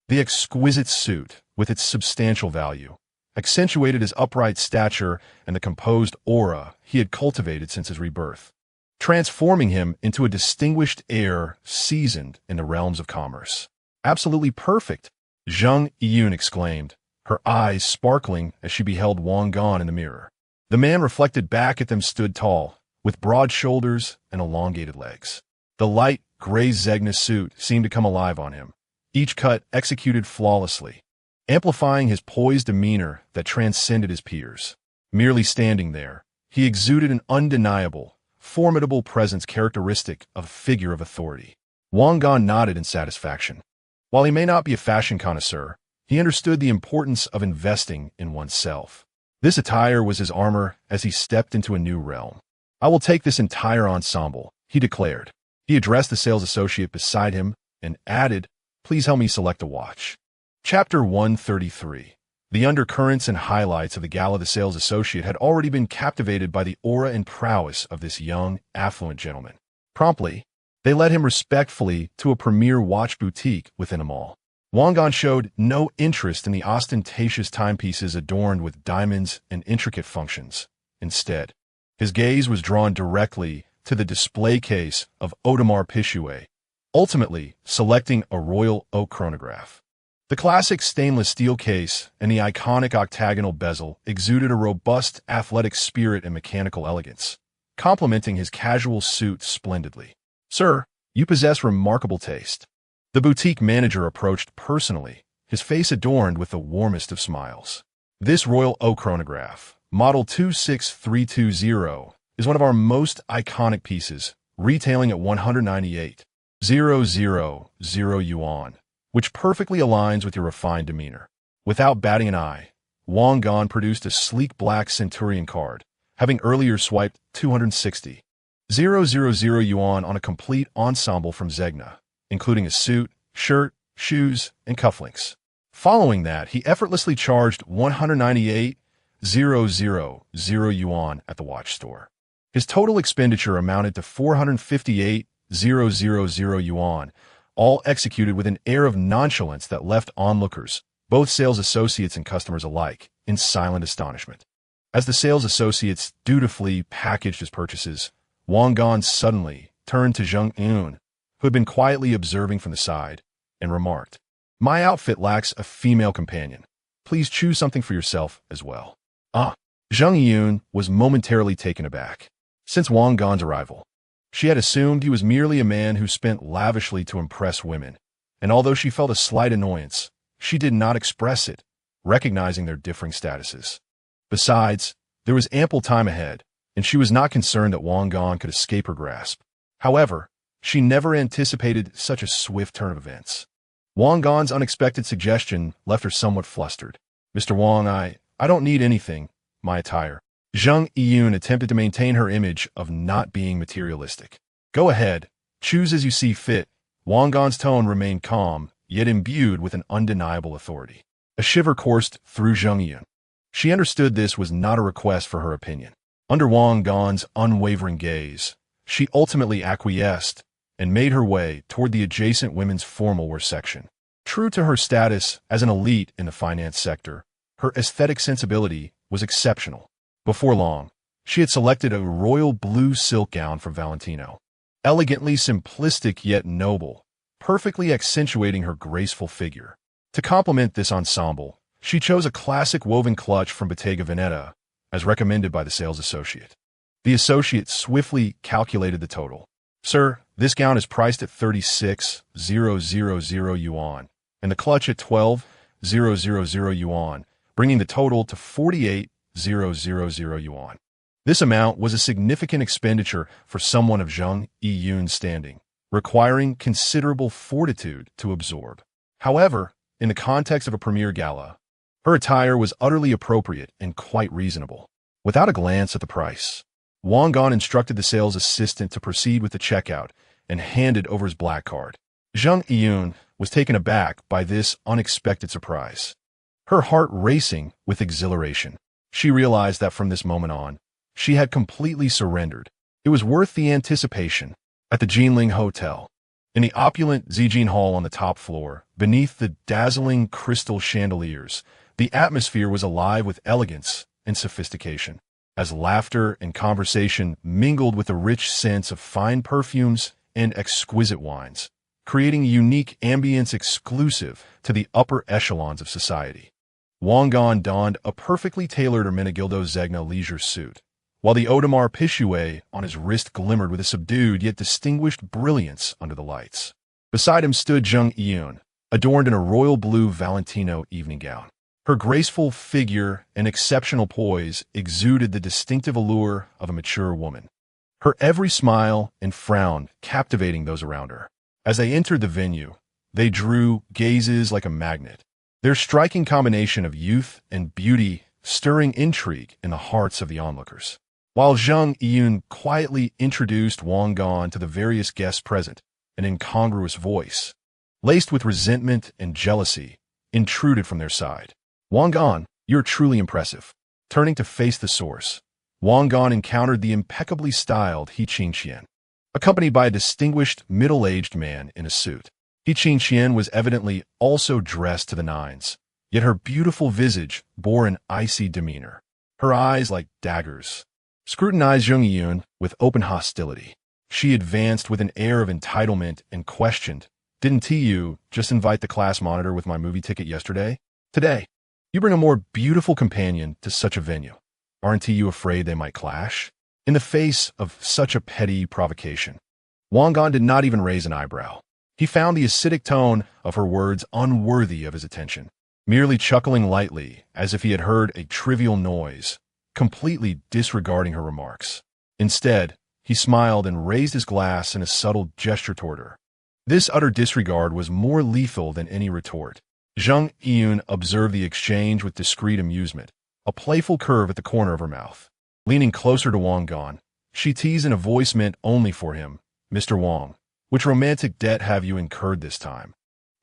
The exquisite suit, with its substantial value, accentuated his upright stature and the composed aura he had cultivated since his rebirth, transforming him into a distinguished heir seasoned in the realms of commerce. Absolutely perfect, Zhang Yun exclaimed, her eyes sparkling as she beheld Wang Gan in the mirror. The man reflected back at them stood tall, with broad shoulders and elongated legs. The light, gray Zegna suit seemed to come alive on him, each cut executed flawlessly, amplifying his poised demeanor that transcended his peers. Merely standing there, he exuded an undeniable, formidable presence characteristic of a figure of authority. Wang Gan nodded in satisfaction. While he may not be a fashion connoisseur, he understood the importance of investing in oneself. This attire was his armor as he stepped into a new realm. I will take this entire ensemble, he declared. He addressed the sales associate beside him and added, please help me select a watch. Chapter 133. The undercurrents and highlights of the gala. The sales associate had already been captivated by the aura and prowess of this young, affluent gentleman. Promptly, they led him respectfully to a premier watch boutique within a mall. Wang Gan showed no interest in the ostentatious timepieces adorned with diamonds and intricate functions. Instead, his gaze was drawn directly to the display case of Audemars Piguet, ultimately selecting a royal oak chronograph. The classic stainless steel case and the iconic octagonal bezel exuded a robust athletic spirit and mechanical elegance, complementing his casual suit splendidly. Sir, you possess remarkable taste. The boutique manager approached personally, his face adorned with the warmest of smiles. This royal oak chronograph, model 26320, is one of our most iconic pieces, retailing at 198,000 yuan, which perfectly aligns with your refined demeanor. Without batting an eye, Wang Gan produced a sleek black centurion card, having earlier swiped 260,000 yuan on a complete ensemble from Zegna, including a suit, shirt, shoes, and cufflinks. Following that, he effortlessly charged 198,000 yuan at the watch store. His total expenditure amounted to 458,000 yuan, all executed with an air of nonchalance that left onlookers, both sales associates and customers alike, in silent astonishment. As the sales associates dutifully packaged his purchases, Wang Gan suddenly turned to Zhang Yun, who had been quietly observing from the side, and remarked, my outfit lacks a female companion. Please choose something for yourself as well. Zhang Yun was momentarily taken aback. Since Wang Gan's arrival, she had assumed he was merely a man who spent lavishly to impress women, and although she felt a slight annoyance, she did not express it, recognizing their differing statuses. Besides, there was ample time ahead, and she was not concerned that Wang Gan could escape her grasp. However, she never anticipated such a swift turn of events. Wang Gan's unexpected suggestion left her somewhat flustered. Mr. Wang, I don't need anything, my attire. Zhang Yun attempted to maintain her image of not being materialistic. Go ahead, choose as you see fit. Wang Gan's tone remained calm, yet imbued with an undeniable authority. A shiver coursed through Zhang Yun. She understood this was not a request for her opinion. Under Wang Gan's unwavering gaze, she ultimately acquiesced and made her way toward the adjacent women's formal wear section. True to her status as an elite in the finance sector, her aesthetic sensibility was exceptional. Before long, She had selected a royal blue silk gown from Valentino. Elegantly simplistic yet noble, perfectly accentuating her graceful figure. To complement this ensemble, she chose a classic woven clutch from Bottega Veneta, as recommended by the sales associate. The associate swiftly calculated the total. "Sir, this gown is priced at 36,000 yuan, and the clutch at 12,000 yuan, bringing the total to 48,000 yuan. This amount was a significant expenditure for someone of Zhang Yiyun's standing, requiring considerable fortitude to absorb. However, in the context of a premier gala, her attire was utterly appropriate and quite reasonable. Without a glance at the price, Wang Gan instructed the sales assistant to proceed with the checkout and handed over his black card. Zhang Yiyun was taken aback by this unexpected surprise, her heart racing with exhilaration. She realized that from this moment on, she had completely surrendered. It was worth the anticipation. At the Jinling Hotel, in the opulent Zijin Hall on the top floor, beneath the dazzling crystal chandeliers, the atmosphere was alive with elegance and sophistication, as laughter and conversation mingled with a rich sense of fine perfumes and exquisite wines, creating a unique ambience exclusive to the upper echelons of society. Wang Gan donned a perfectly tailored Ermenegildo Zegna leisure suit, while the Audemars Piguet on his wrist glimmered with a subdued yet distinguished brilliance under the lights. Beside him stood Zhang Yiyun, adorned in a royal blue Valentino evening gown. Her graceful figure and exceptional poise exuded the distinctive allure of a mature woman, her every smile and frown captivating those around her. As they entered the venue, they drew gazes like a magnet, their striking combination of youth and beauty stirring intrigue in the hearts of the onlookers. While Zhang Yiyun quietly introduced Wang Gan to the various guests present, an incongruous voice, laced with resentment and jealousy, intruded from their side. "Wang Gan, you're truly impressive." Turning to face the source, Wang Gan encountered the impeccably styled He Qingxian, accompanied by a distinguished middle-aged man in a suit. He Qingxian was evidently also dressed to the nines, yet her beautiful visage bore an icy demeanor. Her eyes, like daggers, scrutinized Zhang Yiyun with open hostility. She advanced with an air of entitlement and questioned, "Didn't you just invite the class monitor with my movie ticket yesterday? Today, you bring a more beautiful companion to such a venue. Aren't you afraid they might clash?" In the face of such a petty provocation, Wang Gan did not even raise an eyebrow. He found the acidic tone of her words unworthy of his attention, merely chuckling lightly as if he had heard a trivial noise, completely disregarding her remarks. Instead, he smiled and raised his glass in a subtle gesture toward her. This utter disregard was more lethal than any retort. Zhang Yiyun observed the exchange with discreet amusement, a playful curve at the corner of her mouth. Leaning closer to Wang Gan, she teased in a voice meant only for him, "Mr. Wang, which romantic debt have you incurred this time?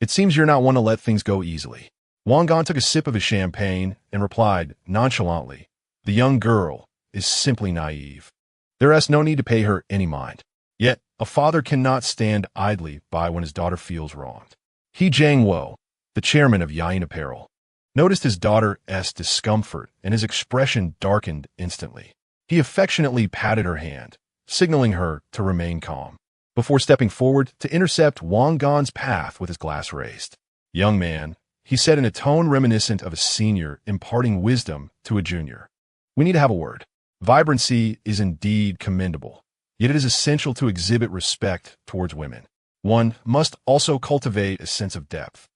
It seems you're not one to let things go easily." Wang Gan took a sip of his champagne and replied nonchalantly, "The young girl is simply naive. There is no need to pay her any mind. Yet, a father cannot stand idly by when his daughter feels wronged." He Jiangwo, the chairman of Yayin Apparel, noticed his daughter's discomfort, and his expression darkened instantly. He affectionately patted her hand, signaling her to remain calm, before stepping forward to intercept Wang Gan's path with his glass raised. "Young man," he said in a tone reminiscent of a senior imparting wisdom to a junior, "we need to have a word. Vibrancy is indeed commendable, yet it is essential to exhibit respect towards women. One must also cultivate a sense of depth,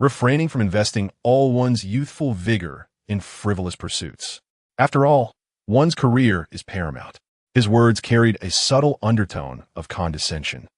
refraining from investing all one's youthful vigor in frivolous pursuits. After all, one's career is paramount." His words carried a subtle undertone of condescension,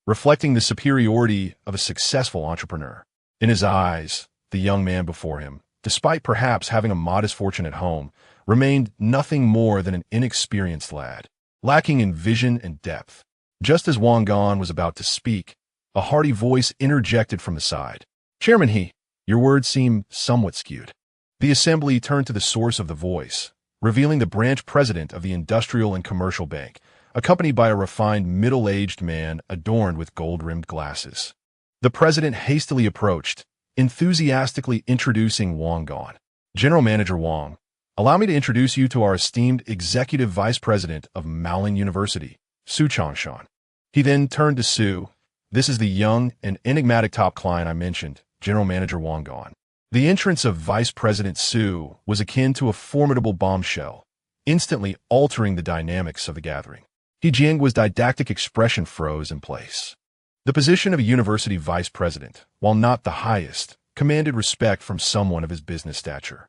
reflecting the superiority of a successful entrepreneur. In his eyes, the young man before him, despite perhaps having a modest fortune at home, remained nothing more than an inexperienced lad, lacking in vision and depth. Just as Wang Gan was about to speak, a hearty voice interjected from the side. "Chairman He, your words seem somewhat skewed." The assembly turned to the source of the voice, revealing the branch president of the Industrial and Commercial Bank, accompanied by a refined middle-aged man adorned with gold-rimmed glasses. The president hastily approached, enthusiastically introducing Wang Gan. "General Manager Wang, Allow me to introduce you to our esteemed Executive Vice President of Maoling University, Su Changshan. He then turned to Su. This is the young and enigmatic top client I mentioned, General Manager Wang Gan. The entrance of Vice President Su was akin to a formidable bombshell, instantly altering the dynamics of the gathering. He Jiang's didactic expression froze in place. The position of a university vice president, while not the highest, commanded respect from someone of his business stature.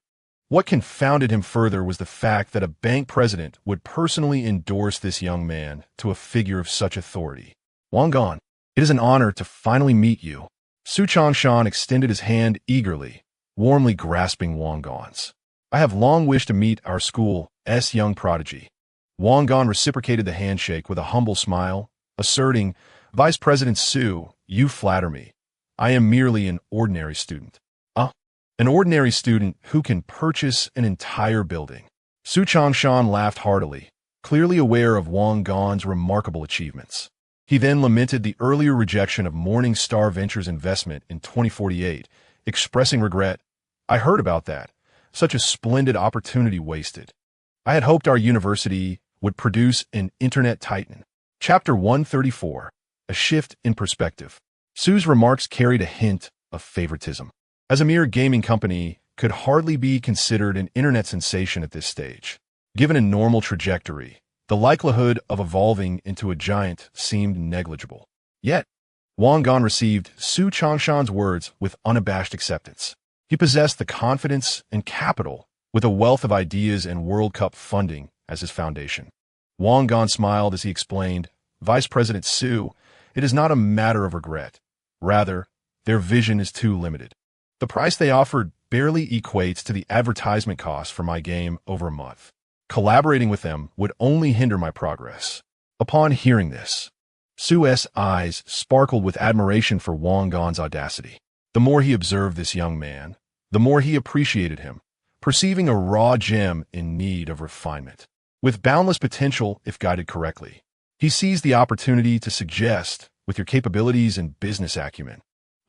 What confounded him further was the fact that a bank president would personally endorse this young man to a figure of such authority. Wang Gan, it is an honor to finally meet you. Su Changshan extended his hand eagerly, warmly grasping Wang Gan's. I have long wished to meet our school's young prodigy. Wang Gan reciprocated the handshake with a humble smile, asserting, Vice President Su, you flatter me. I am merely an ordinary student. An ordinary student who can purchase an entire building. Su Changshan laughed heartily, clearly aware of Wang Gan's remarkable achievements. He then lamented the earlier rejection of Morning Star Ventures investment in 2048, expressing regret. I heard about that. Such a splendid opportunity wasted. I had hoped our university would produce an internet titan. Chapter 134, A Shift in Perspective. Su's remarks carried a hint of favoritism. As a mere gaming company, could hardly be considered an internet sensation at this stage. Given a normal trajectory, the likelihood of evolving into a giant seemed negligible. Yet, Wang Gan received Su Changshan's words with unabashed acceptance. He possessed the confidence and capital, with a wealth of ideas and World Cup funding as his foundation. Wang Gan smiled as he explained, Vice President Su, it is not a matter of regret. Rather, their vision is too limited. The price they offered barely equates to the advertisement cost for my game over a month. Collaborating with them would only hinder my progress. Upon hearing this, Su's eyes sparkled with admiration for Wang Gan's audacity. The more he observed this young man, the more he appreciated him, perceiving a raw gem in need of refinement. With boundless potential if guided correctly, he seized the opportunity to suggest, with your capabilities and business acumen,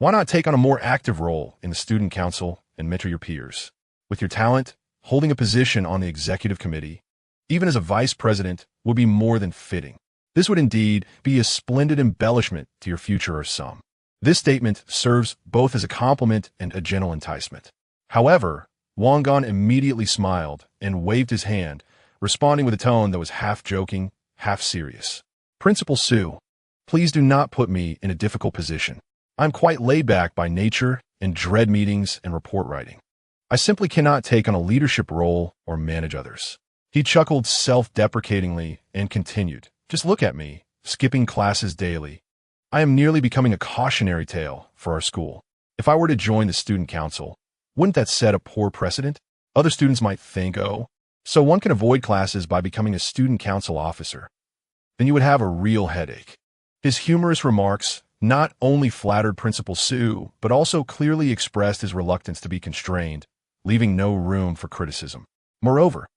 why not take on a more active role in the student council and mentor your peers? With your talent, holding a position on the executive committee, even as a vice president, would be more than fitting. This would indeed be a splendid embellishment to your future or some. This statement serves both as a compliment and a gentle enticement. However, Wang Gan immediately smiled and waved his hand, responding with a tone that was half joking, half serious. Principal Su, please do not put me in a difficult position. I'm quite laid back by nature and dread meetings and report writing. I simply cannot take on a leadership role or manage others. He chuckled self-deprecatingly and continued, just look at me, skipping classes daily. I am nearly becoming a cautionary tale for our school. If I were to join the student council, wouldn't that set a poor precedent? Other students might think, oh, so one can avoid classes by becoming a student council officer. Then you would have a real headache. His humorous remarks not only flattered Principal Su, but also clearly expressed his reluctance to be constrained, leaving no room for criticism. Moreover,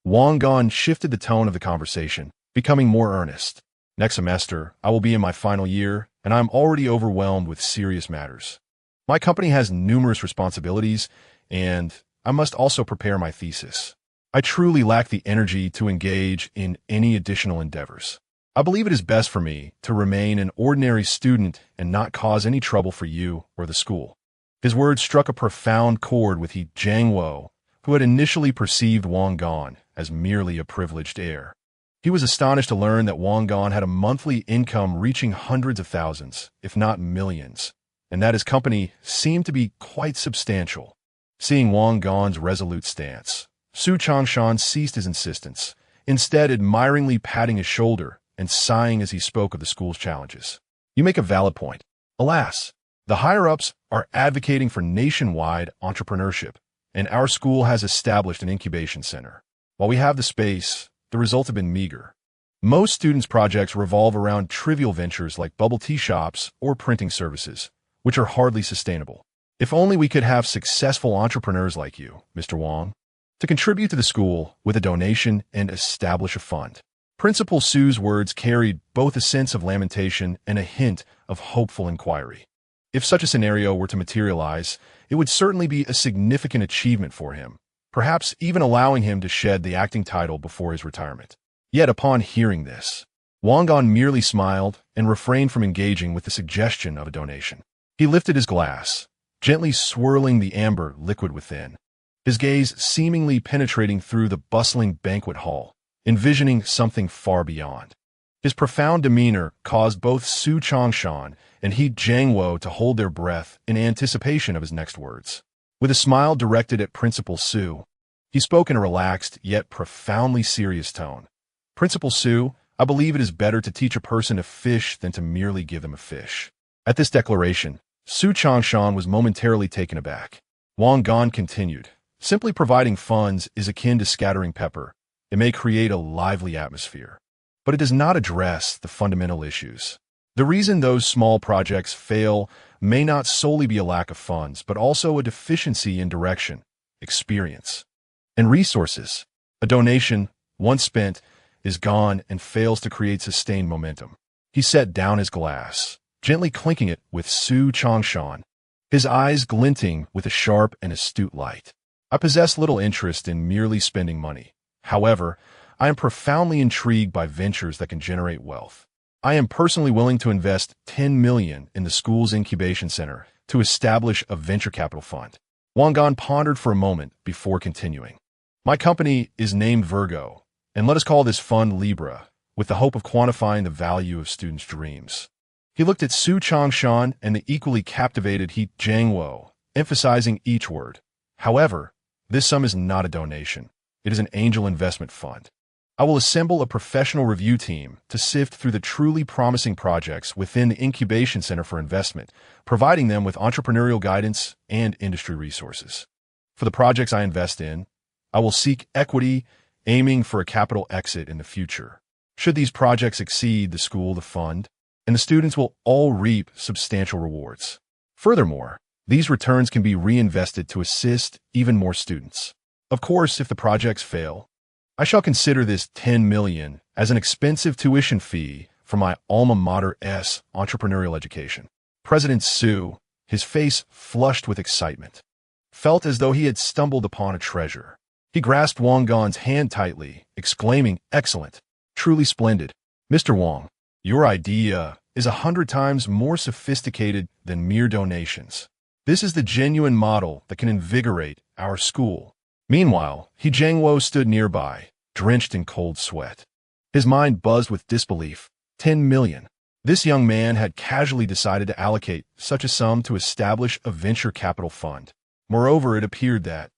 Wang Gan shifted the tone of the conversation, becoming more earnest. Next semester, I will be in my final year, and I am already overwhelmed with serious matters. My company has numerous responsibilities, and I must also prepare my thesis. I truly lack the energy to engage in any additional endeavors. I believe it is best for me to remain an ordinary student and not cause any trouble for you or the school. His words struck a profound chord with He Jiangwo, who had initially perceived Wang Gan as merely a privileged heir. He was astonished to learn that Wang Gan had a monthly income reaching hundreds of thousands, if not millions, and that his company seemed to be quite substantial. Seeing Wang Gan's resolute stance, Su Changshan ceased his insistence, instead admiringly patting his shoulder and sighing as he spoke of the school's challenges. You make a valid point. Alas, the higher-ups are advocating for nationwide entrepreneurship, and our school has established an incubation center. While we have the space, the results have been meager. Most students' projects revolve around trivial ventures like bubble tea shops or printing services, which are hardly sustainable. If only we could have successful entrepreneurs like you, Mr. Wang, to contribute to the school with a donation and establish a fund. Principal Su's words carried both a sense of lamentation and a hint of hopeful inquiry. If such a scenario were to materialize, it would certainly be a significant achievement for him, perhaps even allowing him to shed the acting title before his retirement. Yet upon hearing this, Wang Gan merely smiled and refrained from engaging with the suggestion of a donation. He lifted his glass, gently swirling the amber liquid within, his gaze seemingly penetrating through the bustling banquet hall, envisioning something far beyond. His profound demeanor caused both Su Changshan and He Jiangwo to hold their breath in anticipation of his next words. With a smile directed at Principal Su, he spoke in a relaxed yet profoundly serious tone. Principal Su, I believe it is better to teach a person to fish than to merely give them a fish. At this declaration, Su Changshan was momentarily taken aback. Wang Gan continued, simply providing funds is akin to scattering pepper. It may create a lively atmosphere, but it does not address the fundamental issues. The reason those small projects fail may not solely be a lack of funds, but also a deficiency in direction, experience, and resources. A donation, once spent, is gone and fails to create sustained momentum. He set down his glass, gently clinking it with Su Changshan, his eyes glinting with a sharp and astute light. I possess little interest in merely spending money. However, I am profoundly intrigued by ventures that can generate wealth. I am personally willing to invest $10 million in the school's incubation center to establish a venture capital fund. Wang Gan pondered for a moment before continuing. My company is named Virgo, and let us call this fund Libra, with the hope of quantifying the value of students' dreams. He looked at Su Changshan and the equally captivated He Jiangwo, emphasizing each word. However, this sum is not a donation. It is an angel investment fund. I will assemble a professional review team to sift through the truly promising projects within the incubation center for investment, providing them with entrepreneurial guidance and industry resources. For the projects I invest in, I will seek equity, aiming for a capital exit in the future. Should these projects exceed the school, the fund, and the students will all reap substantial rewards. Furthermore, these returns can be reinvested to assist even more students. Of course, if the projects fail, I shall consider this $10 million as an expensive tuition fee for my alma mater's entrepreneurial education. President Su, his face flushed with excitement, felt as though he had stumbled upon a treasure. He grasped Wang Gan's hand tightly, exclaiming, "Excellent, truly splendid. Mr. Wang, your idea is 100 times more sophisticated than mere donations. This is the genuine model that can invigorate our school." Meanwhile, He Jiangwo stood nearby, drenched in cold sweat. His mind buzzed with disbelief. 10 million. This young man had casually decided to allocate such a sum to establish a venture capital fund. Moreover, it appeared that,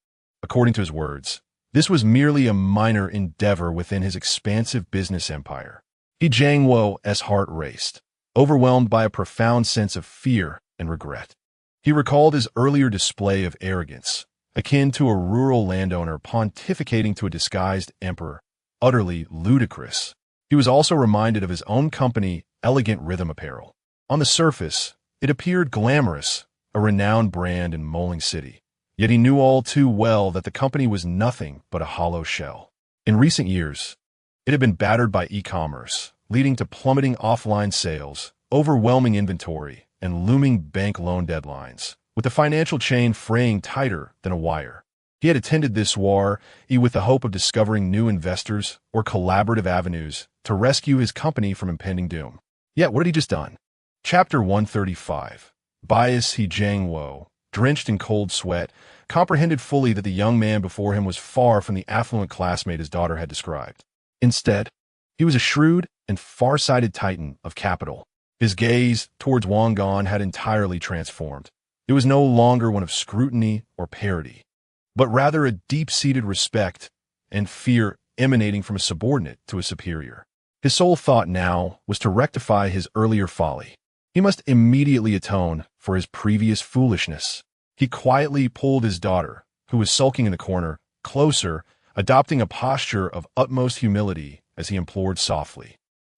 according to his words, this was merely a minor endeavor within his expansive business empire. He Jiangwo's heart raced, overwhelmed by a profound sense of fear and regret. He recalled his earlier display of arrogance, akin to a rural landowner pontificating to a disguised emperor, utterly ludicrous. He was also reminded of his own company, Elegant Rhythm Apparel. On the surface, it appeared glamorous, a renowned brand in Moling City. Yet he knew all too well that the company was nothing but a hollow shell. In recent years, it had been battered by e-commerce, leading to plummeting offline sales, overwhelming inventory, and looming bank loan deadlines, with the financial chain fraying tighter than a wire. He had attended this war with the hope of discovering new investors or collaborative avenues to rescue his company from impending doom. Yet what had he just done? Chapter 135. Bias He Jiangwo, drenched in cold sweat, comprehended fully that the young man before him was far from the affluent classmate his daughter had described. Instead, he was a shrewd and far-sighted titan of capital. His gaze towards Wang Gan had entirely transformed. It was no longer one of scrutiny or parody, but rather a deep-seated respect and fear emanating from a subordinate to a superior. His sole thought now was to rectify his earlier folly. He must immediately atone for his previous foolishness. He quietly pulled his daughter, who was sulking in the corner, closer, adopting a posture of utmost humility as he implored softly,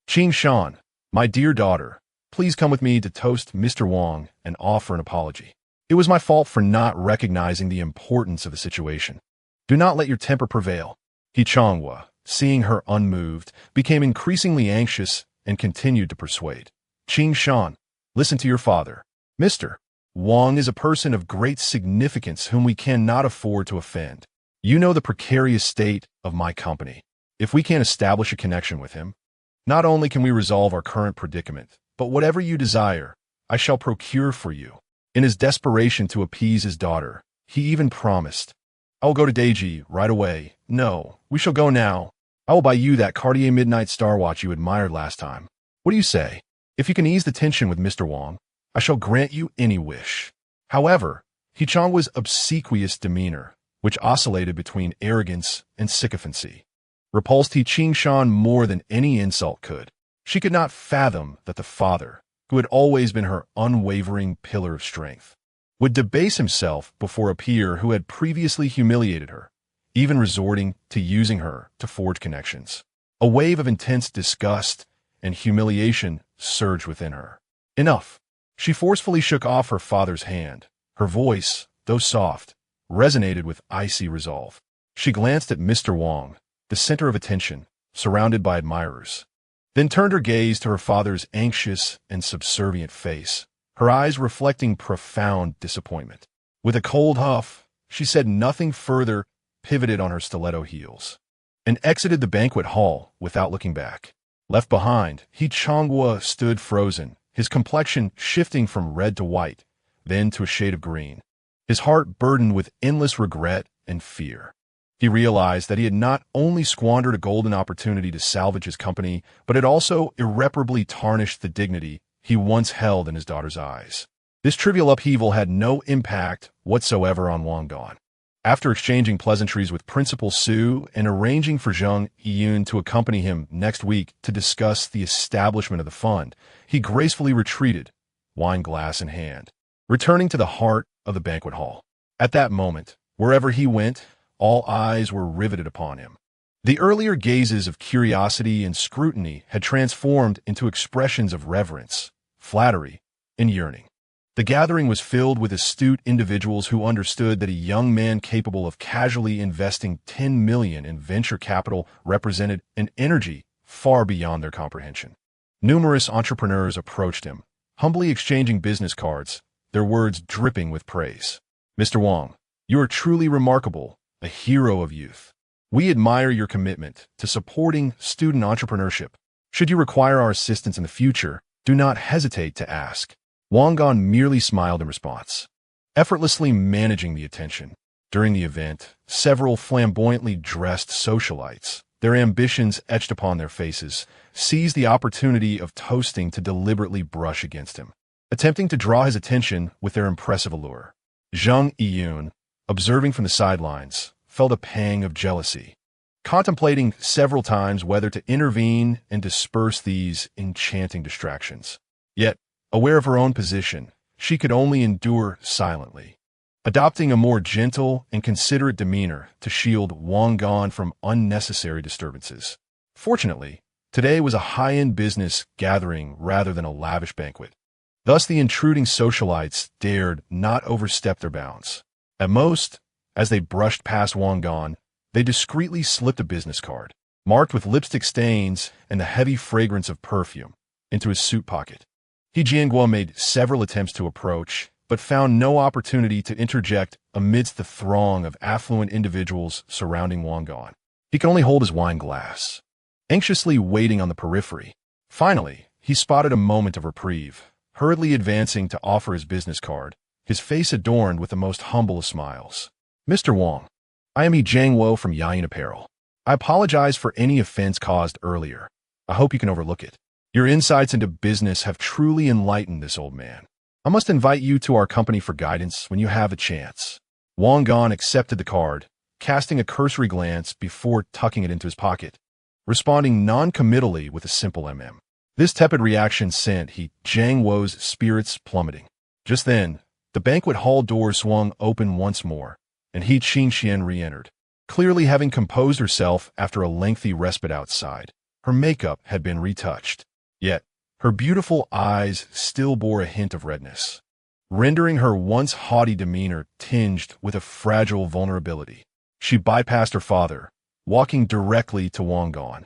"Qing Shan, my dear daughter, please come with me to toast Mr. Wang and offer an apology. It was my fault for not recognizing the importance of the situation. Do not let your temper prevail." He Changwa, seeing her unmoved, became increasingly anxious and continued to persuade. "Qing Shan, listen to your father. Mr. Wang is a person of great significance whom we cannot afford to offend. You know the precarious state of my company. If we can't establish a connection with him, not only can we resolve our current predicament, but whatever you desire, I shall procure for you." In his desperation to appease his daughter, he even promised, "I will go to Deji right away. No, we shall go now. I will buy you that Cartier Midnight Star watch you admired last time. What do you say? If you can ease the tension with Mr. Wang, I shall grant you any wish." However, Hichang's obsequious demeanor, which oscillated between arrogance and sycophancy, repulsed Hichingshan more than any insult could. She could not fathom that the father, who had always been her unwavering pillar of strength, would debase himself before a peer who had previously humiliated her, even resorting to using her to forge connections. A wave of intense disgust and humiliation surged within her. Enough. She forcefully shook off her father's hand. Her voice, though soft, resonated with icy resolve. She glanced at Mr. Wang, the center of attention, surrounded by admirers, then turned her gaze to her father's anxious and subservient face, her eyes reflecting profound disappointment. With a cold huff, she said nothing further, pivoted on her stiletto heels, and exited the banquet hall without looking back. Left behind, He Changhua stood frozen, his complexion shifting from red to white, then to a shade of green, his heart burdened with endless regret and fear. He realized that he had not only squandered a golden opportunity to salvage his company, but had also irreparably tarnished the dignity he once held in his daughter's eyes. This trivial upheaval had no impact whatsoever on Wang Gan. After exchanging pleasantries with Principal Su and arranging for Zhang Yiyun to accompany him next week to discuss the establishment of the fund, he gracefully retreated, wine glass in hand, returning to the heart of the banquet hall. At that moment, wherever he went, all eyes were riveted upon him. The earlier gazes of curiosity and scrutiny had transformed into expressions of reverence, flattery, and yearning. The gathering was filled with astute individuals who understood that a young man capable of casually investing 10 million in venture capital represented an energy far beyond their comprehension. Numerous entrepreneurs approached him, humbly exchanging business cards, their words dripping with praise. "Mr. Wang, you are truly remarkable, a hero of youth. We admire your commitment to supporting student entrepreneurship. Should you require our assistance in the future, do not hesitate to ask." Wang Gan merely smiled in response, effortlessly managing the attention. During the event, several flamboyantly dressed socialites, their ambitions etched upon their faces, seized the opportunity of toasting to deliberately brush against him, attempting to draw his attention with their impressive allure. Zhang Yiyun, observing from the sidelines, felt a pang of jealousy, contemplating several times whether to intervene and disperse these enchanting distractions. Yet, aware of her own position, she could only endure silently, adopting a more gentle and considerate demeanor to shield Wang Gan from unnecessary disturbances. Fortunately, today was a high-end business gathering rather than a lavish banquet. Thus, the intruding socialites dared not overstep their bounds. At most, as they brushed past Wang Gan, they discreetly slipped a business card, marked with lipstick stains and the heavy fragrance of perfume, into his suit pocket. He Jianguo made several attempts to approach, but found no opportunity to interject amidst the throng of affluent individuals surrounding Wang Gan. He could only hold his wine glass, anxiously waiting on the periphery. Finally, he spotted a moment of reprieve, hurriedly advancing to offer his business card, his face adorned with the most humble of smiles. "Mr. Wang, I am Yi Jianguo from Yayin Apparel. I apologize for any offense caused earlier. I hope you can overlook it. Your insights into business have truly enlightened this old man. I must invite you to our company for guidance when you have a chance." Wang Gan accepted the card, casting a cursory glance before tucking it into his pocket, responding non-committally with a simple MM. This tepid reaction sent He Jianguo's spirits plummeting. Just then, the banquet hall door swung open once more, and He Qingxian re-entered, clearly having composed herself after a lengthy respite outside. Her makeup had been retouched. Yet, her beautiful eyes still bore a hint of redness, rendering her once haughty demeanor tinged with a fragile vulnerability. She bypassed her father, walking directly to Wang Gan,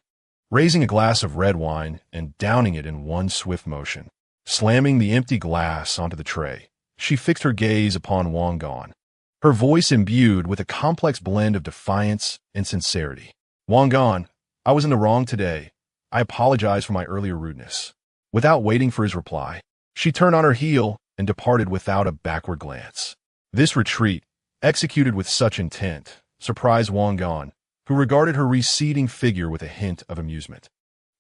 raising a glass of red wine and downing it in one swift motion. Slamming the empty glass onto the tray, she fixed her gaze upon Wang Gan, her voice imbued with a complex blend of defiance and sincerity. "Wang Gan, I was in the wrong today. I apologize for my earlier rudeness." Without waiting for his reply, she turned on her heel and departed without a backward glance. This retreat, executed with such intent, surprised Wang Gan, who regarded her receding figure with a hint of amusement.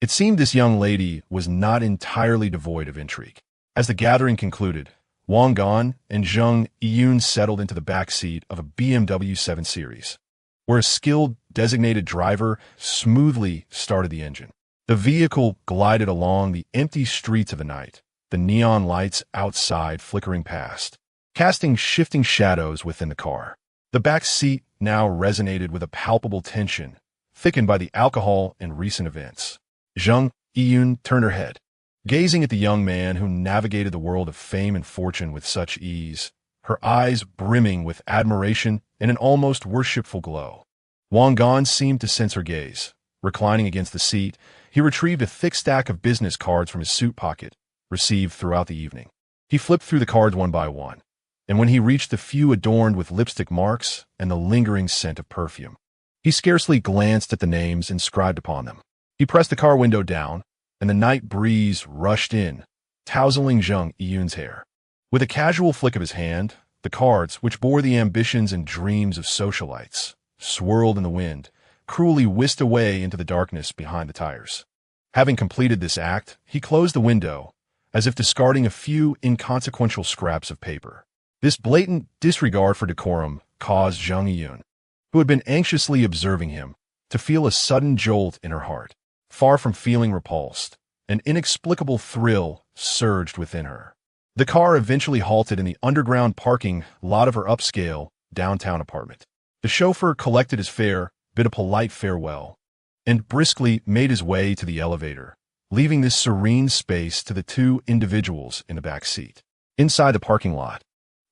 It seemed this young lady was not entirely devoid of intrigue. As the gathering concluded, Wang Gan and Zheng Yiyun settled into the back seat of a BMW 7 Series, where a skilled, designated driver smoothly started the engine. The vehicle glided along the empty streets of the night, the neon lights outside flickering past, casting shifting shadows within the car. The back seat now resonated with a palpable tension, thickened by the alcohol and recent events. Zheng Yiyun turned her head, gazing at the young man who navigated the world of fame and fortune with such ease, her eyes brimming with admiration and an almost worshipful glow. Wang Gan seemed to sense her gaze. Reclining against the seat, he retrieved a thick stack of business cards from his suit pocket, received throughout the evening. He flipped through the cards one by one, and when he reached the few adorned with lipstick marks and the lingering scent of perfume, he scarcely glanced at the names inscribed upon them. He pressed the car window down, and the night breeze rushed in, tousling Zheng Yiyun's hair. With a casual flick of his hand, the cards, which bore the ambitions and dreams of socialites, swirled in the wind, cruelly whisked away into the darkness behind the tires. Having completed this act, he closed the window, as if discarding a few inconsequential scraps of paper. This blatant disregard for decorum caused Zheng Yiyun, who had been anxiously observing him, to feel a sudden jolt in her heart. Far from feeling repulsed, an inexplicable thrill surged within her. The car eventually halted in the underground parking lot of her upscale downtown apartment. The chauffeur collected his fare, bid a polite farewell, and briskly made his way to the elevator, leaving this serene space to the two individuals in the back seat. Inside the parking lot,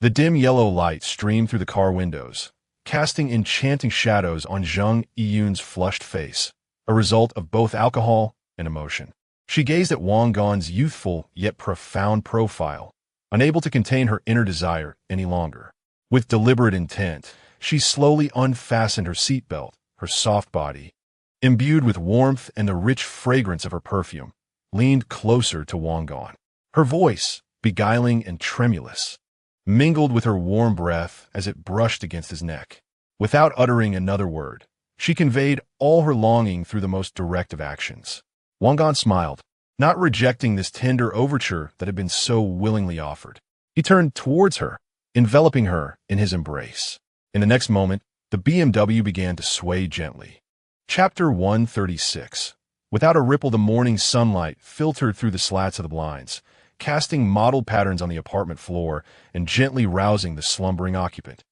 the dim yellow light streamed through the car windows, casting enchanting shadows on Zheng Yiyun's flushed face, a result of both alcohol and emotion. She gazed at Wang Gan's youthful yet profound profile, unable to contain her inner desire any longer. With deliberate intent, she slowly unfastened her seatbelt, her soft body, imbued with warmth and the rich fragrance of her perfume, leaned closer to Wang Gan. Her voice, beguiling and tremulous, mingled with her warm breath as it brushed against his neck. Without uttering another word, she conveyed all her longing through the most direct of actions. Wang Gan smiled, not rejecting this tender overture that had been so willingly offered. He turned towards her, enveloping her in his embrace. In the next moment, the BMW began to sway gently. Chapter 136. Without a ripple, the morning sunlight filtered through the slats of the blinds, casting mottled patterns on the apartment floor and gently rousing the slumbering occupant.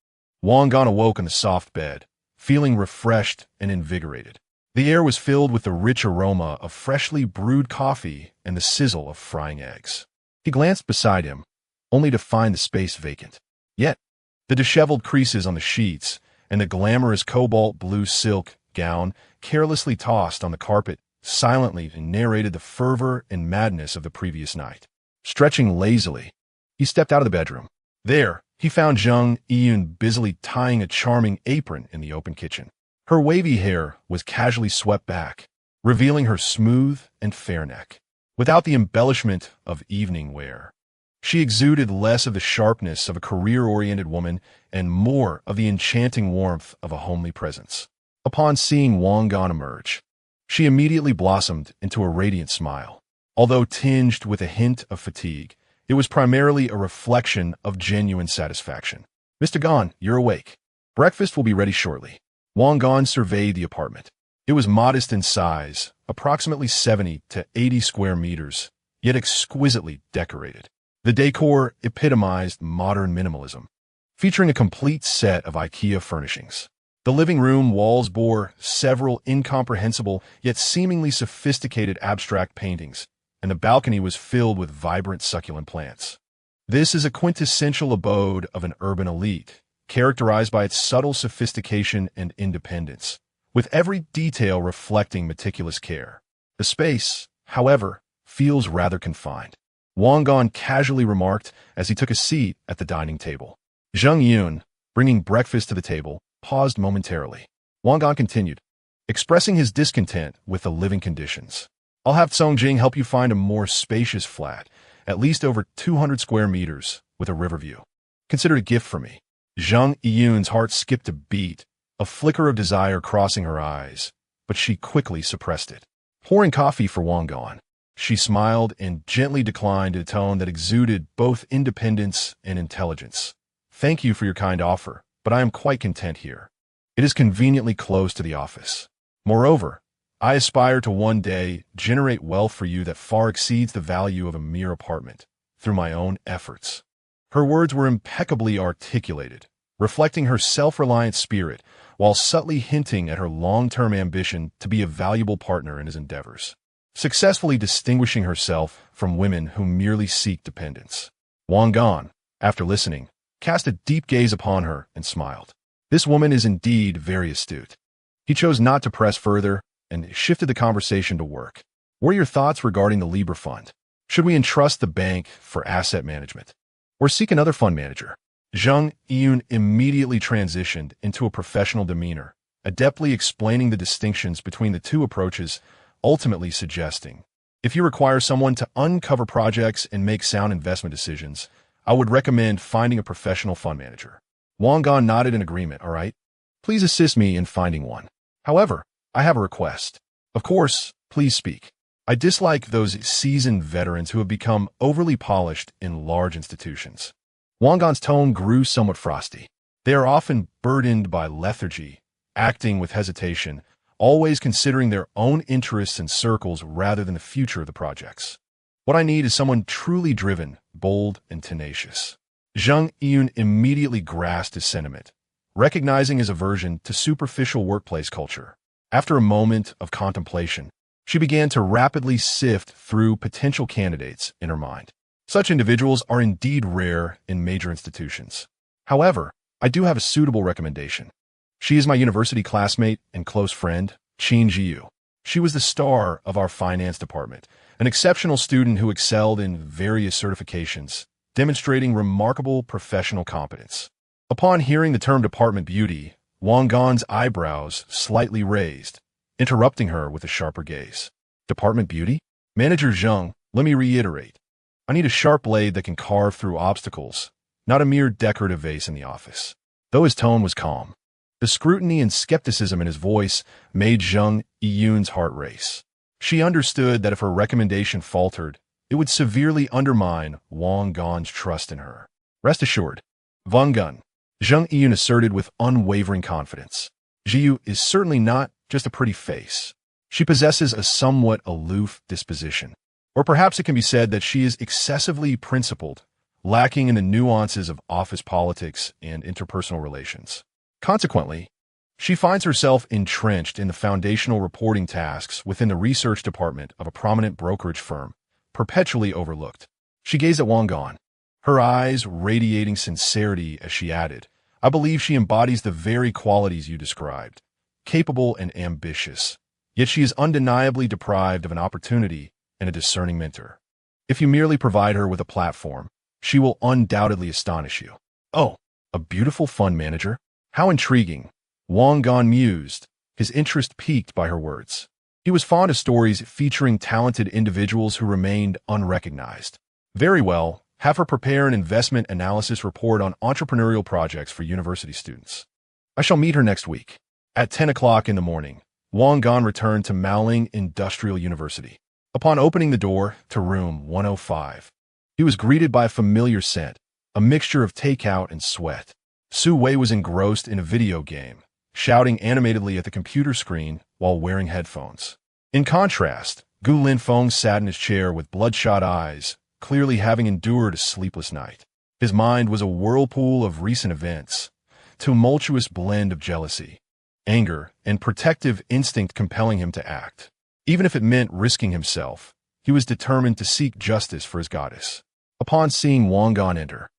Wang Gan awoke on the soft bed, feeling refreshed and invigorated. The air was filled with the rich aroma of freshly brewed coffee and the sizzle of frying eggs. He glanced beside him, only to find the space vacant. Yet, the disheveled creases on the sheets and the glamorous cobalt blue silk gown carelessly tossed on the carpet silently narrated the fervor and madness of the previous night. Stretching lazily, he stepped out of the bedroom. There, he found Zheng Yiyun busily tying a charming apron in the open kitchen. Her wavy hair was casually swept back, revealing her smooth and fair neck. Without the embellishment of evening wear, she exuded less of the sharpness of a career-oriented woman and more of the enchanting warmth of a homely presence. Upon seeing Wang Gan emerge, she immediately blossomed into a radiant smile. Although tinged with a hint of fatigue, it was primarily a reflection of genuine satisfaction. "Mr. Gan, you're awake. Breakfast will be ready shortly." Wang Gan surveyed the apartment. It was modest in size, approximately 70 to 80 square meters, yet exquisitely decorated. The decor epitomized modern minimalism, featuring a complete set of IKEA furnishings. The living room walls bore several incomprehensible yet seemingly sophisticated abstract paintings, and the balcony was filled with vibrant succulent plants. This is a quintessential abode of an urban elite, characterized by its subtle sophistication and independence, with every detail reflecting meticulous care. The space, however, feels rather confined, Wang Gan casually remarked as he took a seat at the dining table. Zheng Yun, bringing breakfast to the table, paused momentarily. Wang Gan continued, expressing his discontent with the living conditions. I'll have Song Jing help you find a more spacious flat, at least over 200 square meters, with a river view. Consider it a gift from me. Zhang Yiyun's heart skipped a beat, a flicker of desire crossing her eyes, but she quickly suppressed it. Pouring coffee for Wang Gan, she smiled and gently declined in a tone that exuded both independence and intelligence. Thank you for your kind offer, but I am quite content here. It is conveniently close to the office. Moreover, I aspire to one day generate wealth for you that far exceeds the value of a mere apartment, through my own efforts. Her words were impeccably articulated, reflecting her self-reliant spirit, while subtly hinting at her long-term ambition to be a valuable partner in his endeavors, successfully distinguishing herself from women who merely seek dependence. Wang Gan, after listening, cast a deep gaze upon her and smiled. This woman is indeed very astute. He chose not to press further and shifted the conversation to work. What are your thoughts regarding the Libra Fund? Should we entrust the bank for asset management, or seek another fund manager? Zhang Yiyun immediately transitioned into a professional demeanor, adeptly explaining the distinctions between the two approaches, ultimately suggesting, if you require someone to uncover projects and make sound investment decisions, I would recommend finding a professional fund manager. Wang Gan nodded in agreement. All right. Please assist me in finding one. However, I have a request. Of course, please speak. I dislike those seasoned veterans who have become overly polished in large institutions. Wang Gan's tone grew somewhat frosty. They are often burdened by lethargy, acting with hesitation, always considering their own interests and circles rather than the future of the projects. What I need is someone truly driven, bold, and tenacious. Zhang Yiyun immediately grasped his sentiment, recognizing his aversion to superficial workplace culture. After a moment of contemplation, she began to rapidly sift through potential candidates in her mind. Such individuals are indeed rare in major institutions. However, I do have a suitable recommendation. She is my university classmate and close friend, Qin Jiyu. She was the star of our finance department, an exceptional student who excelled in various certifications, demonstrating remarkable professional competence. Upon hearing the term department beauty, Wang Gan's eyebrows slightly raised, interrupting her with a sharper gaze. Department beauty? Manager Zhang, let me reiterate. I need a sharp blade that can carve through obstacles, not a mere decorative vase in the office. Though his tone was calm, the scrutiny and skepticism in his voice made Zhang Yiyun's heart race. She understood that if her recommendation faltered, it would severely undermine Wang Gan's trust in her. Rest assured, Wang Gan, Zhang Yiyun asserted with unwavering confidence. Jiyu is certainly not just a pretty face. She possesses a somewhat aloof disposition. Or perhaps it can be said that she is excessively principled, lacking in the nuances of office politics and interpersonal relations. Consequently, she finds herself entrenched in the foundational reporting tasks within the research department of a prominent brokerage firm, perpetually overlooked. She gazed at Wang Gan, her eyes radiating sincerity as she added, I believe she embodies the very qualities you described, capable and ambitious, yet she is undeniably deprived of an opportunity and a discerning mentor. If you merely provide her with a platform, she will undoubtedly astonish you. Oh, a beautiful fund manager? How intriguing. Wang Gan mused, his interest piqued by her words. He was fond of stories featuring talented individuals who remained unrecognized. Very well, have her prepare an investment analysis report on entrepreneurial projects for university students. I shall meet her next week. At 10 o'clock in the morning, Wang Gan returned to Maoling Industrial University. Upon opening the door to room 105, he was greeted by a familiar scent, a mixture of takeout and sweat. Su Wei was engrossed in a video game, shouting animatedly at the computer screen while wearing headphones. In contrast, Gu Linfeng sat in his chair with bloodshot eyes, clearly having endured a sleepless night. His mind was a whirlpool of recent events, tumultuous blend of jealousy, anger, and protective instinct compelling him to act. Even if it meant risking himself, he was determined to seek justice for his goddess. Upon seeing Wang Gan enter,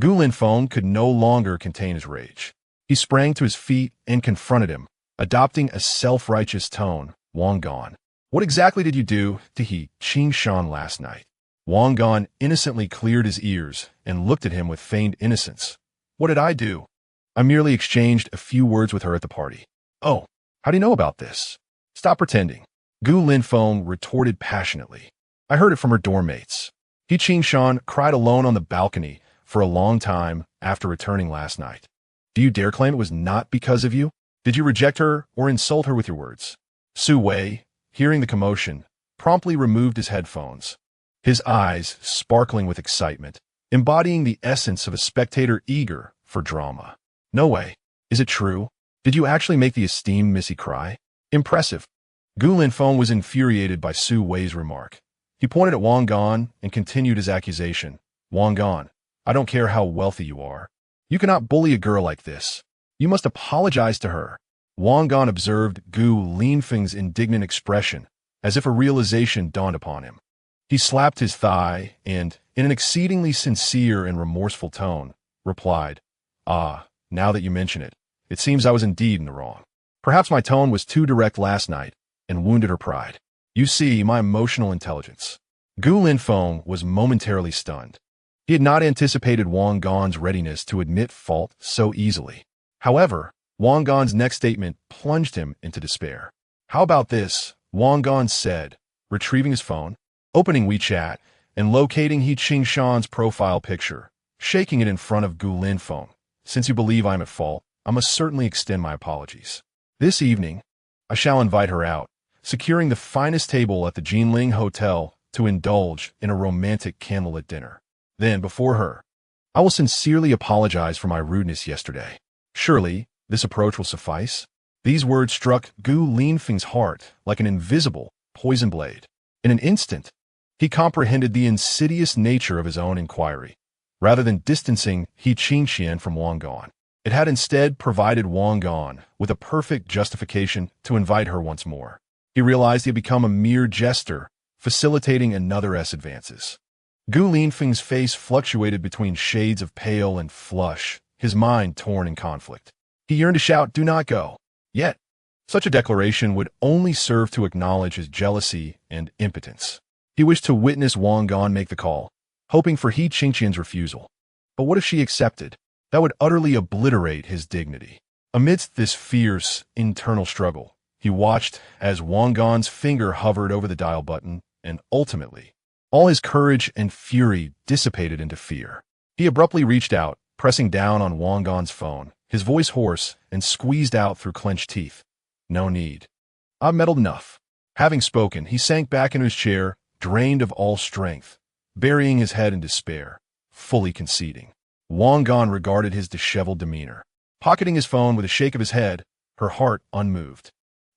Gu Linfeng could no longer contain his rage. He sprang to his feet and confronted him, adopting a self-righteous tone. Wang Gan, what exactly did you do to He Qing Shan last night? Wang Gan innocently cleared his ears and looked at him with feigned innocence. What did I do? I merely exchanged a few words with her at the party. Oh, how do you know about this? Stop pretending. Gu Linfeng retorted passionately. I heard it from her dorm mates. He Qingshan cried alone on the balcony for a long time after returning last night. Do you dare claim it was not because of you? Did you reject her or insult her with your words? Su Wei, hearing the commotion, promptly removed his headphones, his eyes sparkling with excitement, embodying the essence of a spectator eager for drama. No way. Is it true? Did you actually make the esteemed Missy cry? Impressive. Gu Linfeng was infuriated by Su Wei's remark. He pointed at Wang Gan and continued his accusation. Wang Gan, I don't care how wealthy you are. You cannot bully a girl like this. You must apologize to her. Wang Gan observed Gu Linfeng's indignant expression, as if a realization dawned upon him. He slapped his thigh and, in an exceedingly sincere and remorseful tone, replied, Ah, now that you mention it, it seems I was indeed in the wrong. Perhaps my tone was too direct last night and wounded her pride. You see my emotional intelligence. Gu Linfeng was momentarily stunned. He had not anticipated Wang Gan's readiness to admit fault so easily. However, Wang Gan's next statement plunged him into despair. How about this? Wang Gan said, retrieving his phone, opening WeChat, and locating He Qingshan's profile picture, shaking it in front of Gu Linfeng. Since you believe I'm at fault, I must certainly extend my apologies. This evening, I shall invite her out, securing the finest table at the Jinling Hotel to indulge in a romantic candlelit dinner. Then, before her, I will sincerely apologize for my rudeness yesterday. Surely, this approach will suffice? These words struck Gu Linfeng's heart like an invisible poison blade. In an instant, he comprehended the insidious nature of his own inquiry. Rather than distancing He Qingshan from Wang Gan, it had instead provided Wang Gan with a perfect justification to invite her once more. He realized he had become a mere jester, facilitating another's advances. Gu Linfeng's face fluctuated between shades of pale and flush, his mind torn in conflict. He yearned to shout, "Do not go." Yet, such a declaration would only serve to acknowledge his jealousy and impotence. He wished to witness Wang Gan make the call, hoping for He Qingshan's refusal. But what if she accepted? That would utterly obliterate his dignity. Amidst this fierce, internal struggle, he watched as Wang Gan's finger hovered over the dial button, and ultimately, all his courage and fury dissipated into fear. He abruptly reached out, pressing down on Wang Gan's phone, his voice hoarse and squeezed out through clenched teeth. No need. I've meddled enough. Having spoken, he sank back into his chair, drained of all strength, burying his head in despair, fully conceding. Wang Gan regarded his disheveled demeanor, pocketing his phone with a shake of his head, her heart unmoved.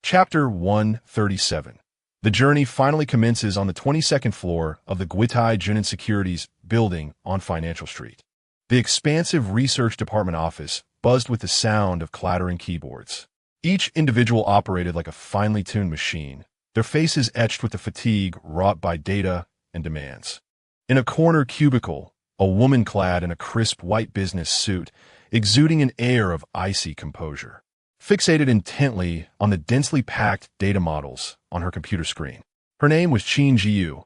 Chapter 137. The journey finally commences on the 22nd floor of the Guitai Junin Securities building on Financial Street. The expansive research department office buzzed with the sound of clattering keyboards. Each individual operated like a finely tuned machine, their faces etched with the fatigue wrought by data and demands. In a corner cubicle, a woman clad in a crisp white business suit, exuding an air of icy composure, fixated intently on the densely packed data models on her computer screen. Her name was Qin Jiyu,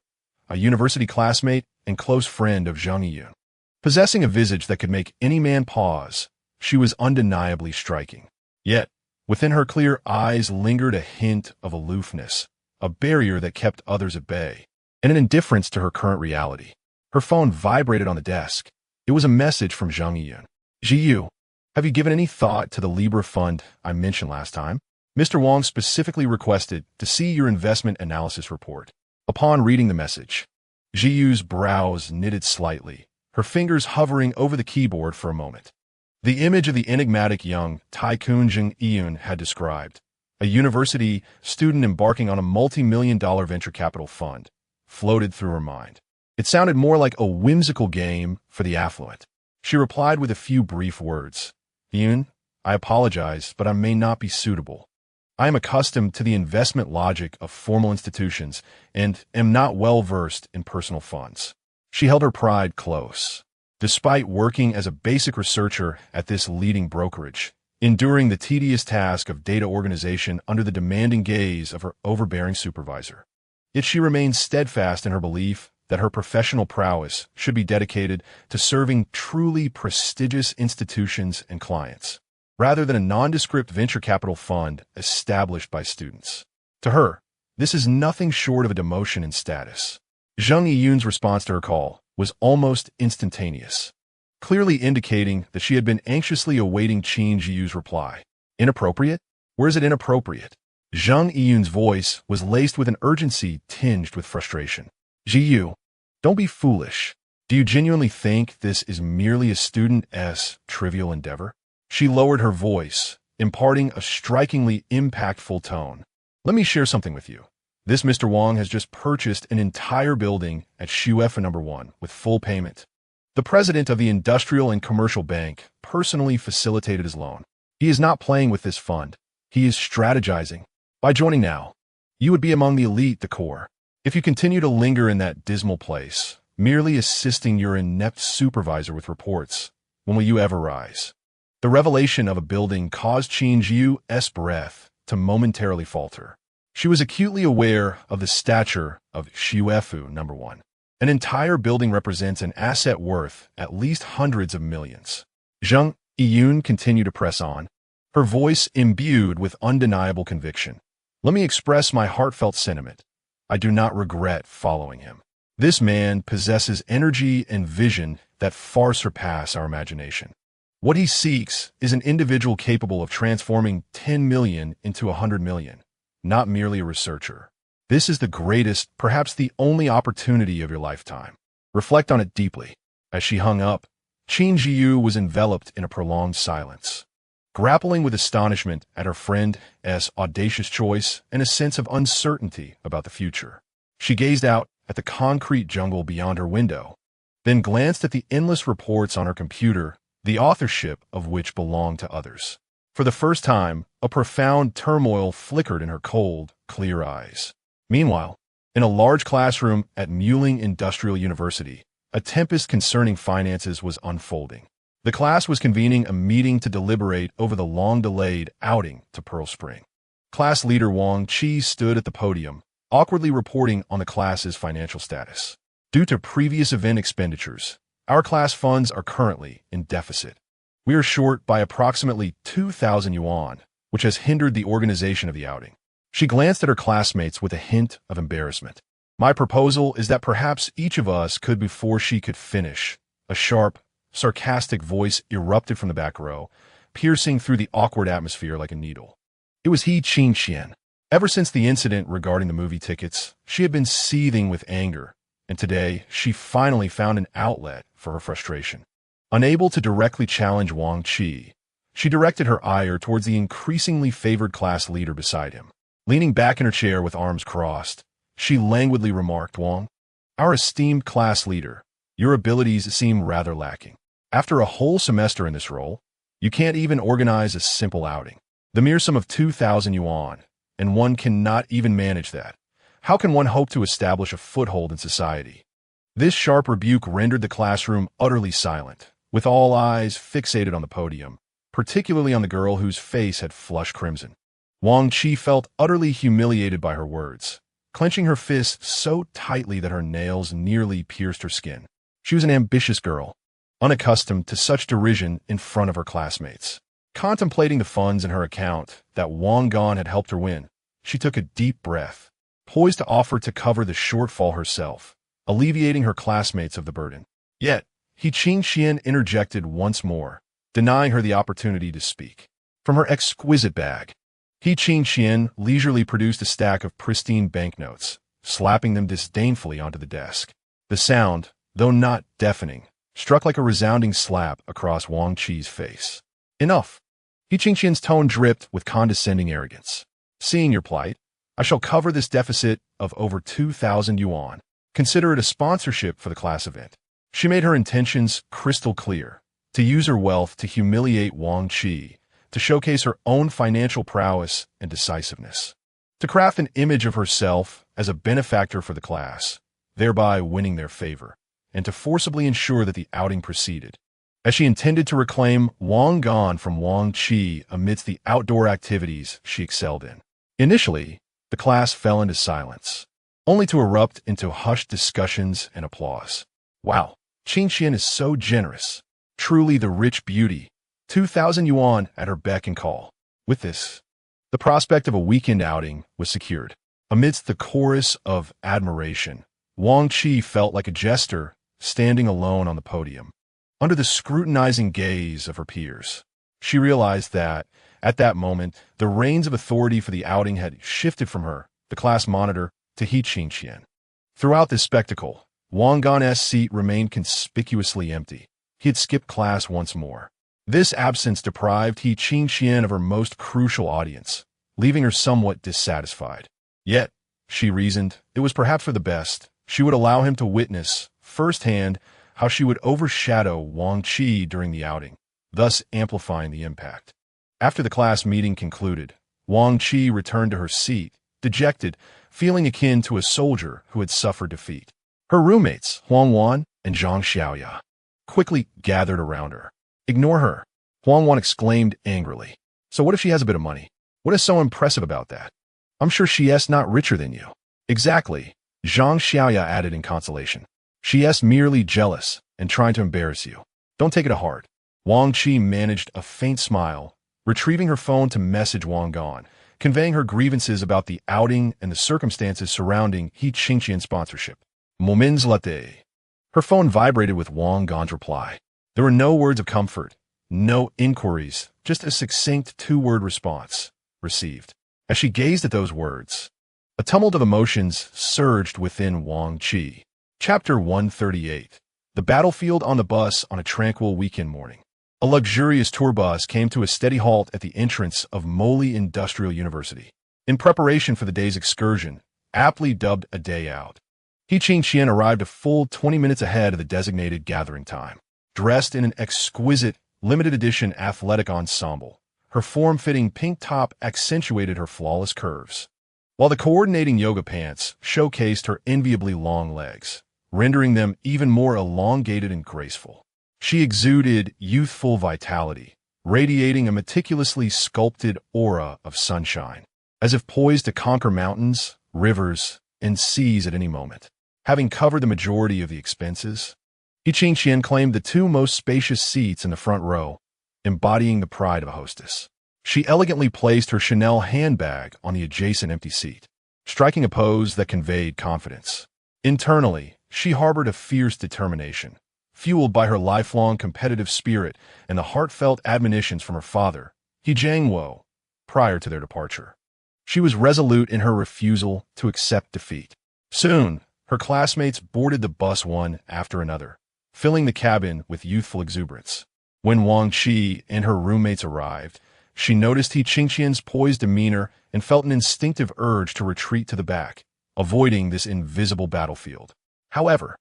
a university classmate and close friend of Zhang Yiyun. Possessing a visage that could make any man pause, she was undeniably striking. Yet, within her clear eyes lingered a hint of aloofness, a barrier that kept others at bay, and an indifference to her current reality. Her phone vibrated on the desk. It was a message from Zhang Yiyun. "Jiyu, have you given any thought to the Libra fund I mentioned last time? Mr. Wang specifically requested to see your investment analysis report." Upon reading the message, Jiyu's brows knitted slightly, her fingers hovering over the keyboard for a moment. The image of the enigmatic young Tycoon Zhang Yiyun had described, a university student embarking on a multi-million-dollar venture capital fund, floated through her mind. It sounded more like a whimsical game for the affluent. She replied with a few brief words. "Yiyun, I apologize, but I may not be suitable. I am accustomed to the investment logic of formal institutions and am not well versed in personal funds." She held her pride close. Despite working as a basic researcher at this leading brokerage, enduring the tedious task of data organization under the demanding gaze of her overbearing supervisor, yet she remained steadfast in her belief that her professional prowess should be dedicated to serving truly prestigious institutions and clients, rather than a nondescript venture capital fund established by students. To her, this is nothing short of a demotion in status. Zhang Yiyun's response to her call was almost instantaneous, clearly indicating that she had been anxiously awaiting Qin Zhiyu's reply. Inappropriate? Where is it inappropriate? Zhang Yiyun's voice was laced with an urgency tinged with frustration. Zhiyu, don't be foolish. Do you genuinely think this is merely a student's trivial endeavor? She lowered her voice, imparting a strikingly impactful tone. Let me share something with you. This Mr. Wang has just purchased an entire building at Xuefa No. 1 with full payment. The president of the Industrial and Commercial Bank personally facilitated his loan. He is not playing with this fund. He is strategizing. By joining now, you would be among the elite, the core. If you continue to linger in that dismal place, merely assisting your inept supervisor with reports, when will you ever rise? The revelation of a building caused Qin Zhiyu's breath to momentarily falter. She was acutely aware of the stature of Xuefa No. 1. An entire building represents an asset worth at least hundreds of millions. Zhang Yiyun continued to press on, her voice imbued with undeniable conviction. Let me express my heartfelt sentiment. I do not regret following him. This man possesses energy and vision that far surpass our imagination. What he seeks is an individual capable of transforming 10 million into 100 million, not merely a researcher. This is the greatest, perhaps the only opportunity of your lifetime. Reflect on it deeply. As she hung up, Qin Zhiyu was enveloped in a prolonged silence, grappling with astonishment at her friend's audacious choice and a sense of uncertainty about the future. She gazed out at the concrete jungle beyond her window, then glanced at the endless reports on her computer, the authorship of which belonged to others. For the first time, a profound turmoil flickered in her cold, clear eyes. Meanwhile, in a large classroom at Muling Industrial University, a tempest concerning finances was unfolding. The class was convening a meeting to deliberate over the long-delayed outing to Pearl Spring. Class leader Wang Qi stood at the podium, awkwardly reporting on the class's financial status. Due to previous event expenditures, our class funds are currently in deficit. We are short by approximately 2,000 yuan, which has hindered the organization of the outing. She glanced at her classmates with a hint of embarrassment. My proposal is that perhaps each of us could before she could finish. A sharp, sarcastic voice erupted from the back row, piercing through the awkward atmosphere like a needle. It was he, Qin Xian. Ever since the incident regarding the movie tickets, she had been seething with anger, and today she finally found an outlet for her frustration. Unable to directly challenge Wang Qi, she directed her ire towards the increasingly favored class leader beside him. Leaning back in her chair with arms crossed, she languidly remarked, Wang, our esteemed class leader, your abilities seem rather lacking. After a whole semester in this role, you can't even organize a simple outing. The mere sum of 2,000 yuan, and one cannot even manage that. How can one hope to establish a foothold in society? This sharp rebuke rendered the classroom utterly silent, with all eyes fixated on the podium, particularly on the girl whose face had flushed crimson. Wang Qi felt utterly humiliated by her words, clenching her fists so tightly that her nails nearly pierced her skin. She was an ambitious girl, unaccustomed to such derision in front of her classmates. Contemplating the funds in her account that Wang Gan had helped her win, she took a deep breath, poised to offer to cover the shortfall herself, alleviating her classmates of the burden. Yet, Qin Xian interjected once more, denying her the opportunity to speak. From her exquisite bag, Qin Xian leisurely produced a stack of pristine banknotes, slapping them disdainfully onto the desk. The sound, though not deafening, struck like a resounding slap across Wang Qi's face. Enough. Qin Xian's tone dripped with condescending arrogance. Seeing your plight, I shall cover this deficit of over 2,000 yuan. Consider it a sponsorship for the class event. She made her intentions crystal clear, to use her wealth to humiliate Wang Qi, to showcase her own financial prowess and decisiveness, to craft an image of herself as a benefactor for the class, thereby winning their favor, and to forcibly ensure that the outing proceeded, as she intended to reclaim Wang Gan from Wang Qi amidst the outdoor activities she excelled in. Initially, the class fell into silence. only to erupt into hushed discussions and applause. Wow, Qin Xian is so generous. Truly the rich beauty. 2,000 yuan at her beck and call. With this, the prospect of a weekend outing was secured. Amidst the chorus of admiration, Wang Qi felt like a jester standing alone on the podium. Under the scrutinizing gaze of her peers, she realized that, at that moment, the reins of authority for the outing had shifted from her, the class monitor, to He Qingqian. Throughout this spectacle, Wang Gan's seat remained conspicuously empty. He had skipped class once more. This absence deprived He Qingqian of her most crucial audience, leaving her somewhat dissatisfied. Yet, she reasoned, it was perhaps for the best. She would allow him to witness, firsthand, how she would overshadow Wang Qi during the outing, thus amplifying the impact. After the class meeting concluded, Wang Qi returned to her seat, dejected, feeling akin to a soldier who had suffered defeat. Her roommates, Huang Wan and Zhang Xiaoya, quickly gathered around her. Ignore her, Huang Wan exclaimed angrily. So what if she has a bit of money? What is so impressive about that? I'm sure she's not richer than you. Exactly, Zhang Xiaoya added in consolation. She's merely jealous and trying to embarrass you. Don't take it to heart. Wang Qi managed a faint smile, retrieving her phone to message Wang Gan, conveying her grievances about the outing and the circumstances surrounding He Qingqian's sponsorship. Moments later, her phone vibrated with Wang Gan's reply. There were no words of comfort, no inquiries, just a succinct two-word response. Received. As she gazed at those words, a tumult of emotions surged within Wang Qi. Chapter 138. The battlefield on the bus on a tranquil weekend morning. A luxurious tour bus came to a steady halt at the entrance of Moli Industrial University. In preparation for the day's excursion, aptly dubbed a day out, He Qingqian arrived a full 20 minutes ahead of the designated gathering time. Dressed in an exquisite, limited-edition athletic ensemble, her form-fitting pink top accentuated her flawless curves, while the coordinating yoga pants showcased her enviably long legs, rendering them even more elongated and graceful. She exuded youthful vitality, radiating a meticulously sculpted aura of sunshine, as if poised to conquer mountains, rivers, and seas at any moment. Having covered the majority of the expenses, He Qingqian claimed the two most spacious seats in the front row, embodying the pride of a hostess. She elegantly placed her Chanel handbag on the adjacent empty seat, striking a pose that conveyed confidence. Internally, she harbored a fierce determination, fueled by her lifelong competitive spirit and the heartfelt admonitions from her father, He Jiangwo, prior to their departure. She was resolute in her refusal to accept defeat. Soon, her classmates boarded the bus one after another, filling the cabin with youthful exuberance. When Wang Qi and her roommates arrived, she noticed He Qingqian's poised demeanor and felt an instinctive urge to retreat to the back, avoiding this invisible battlefield. However,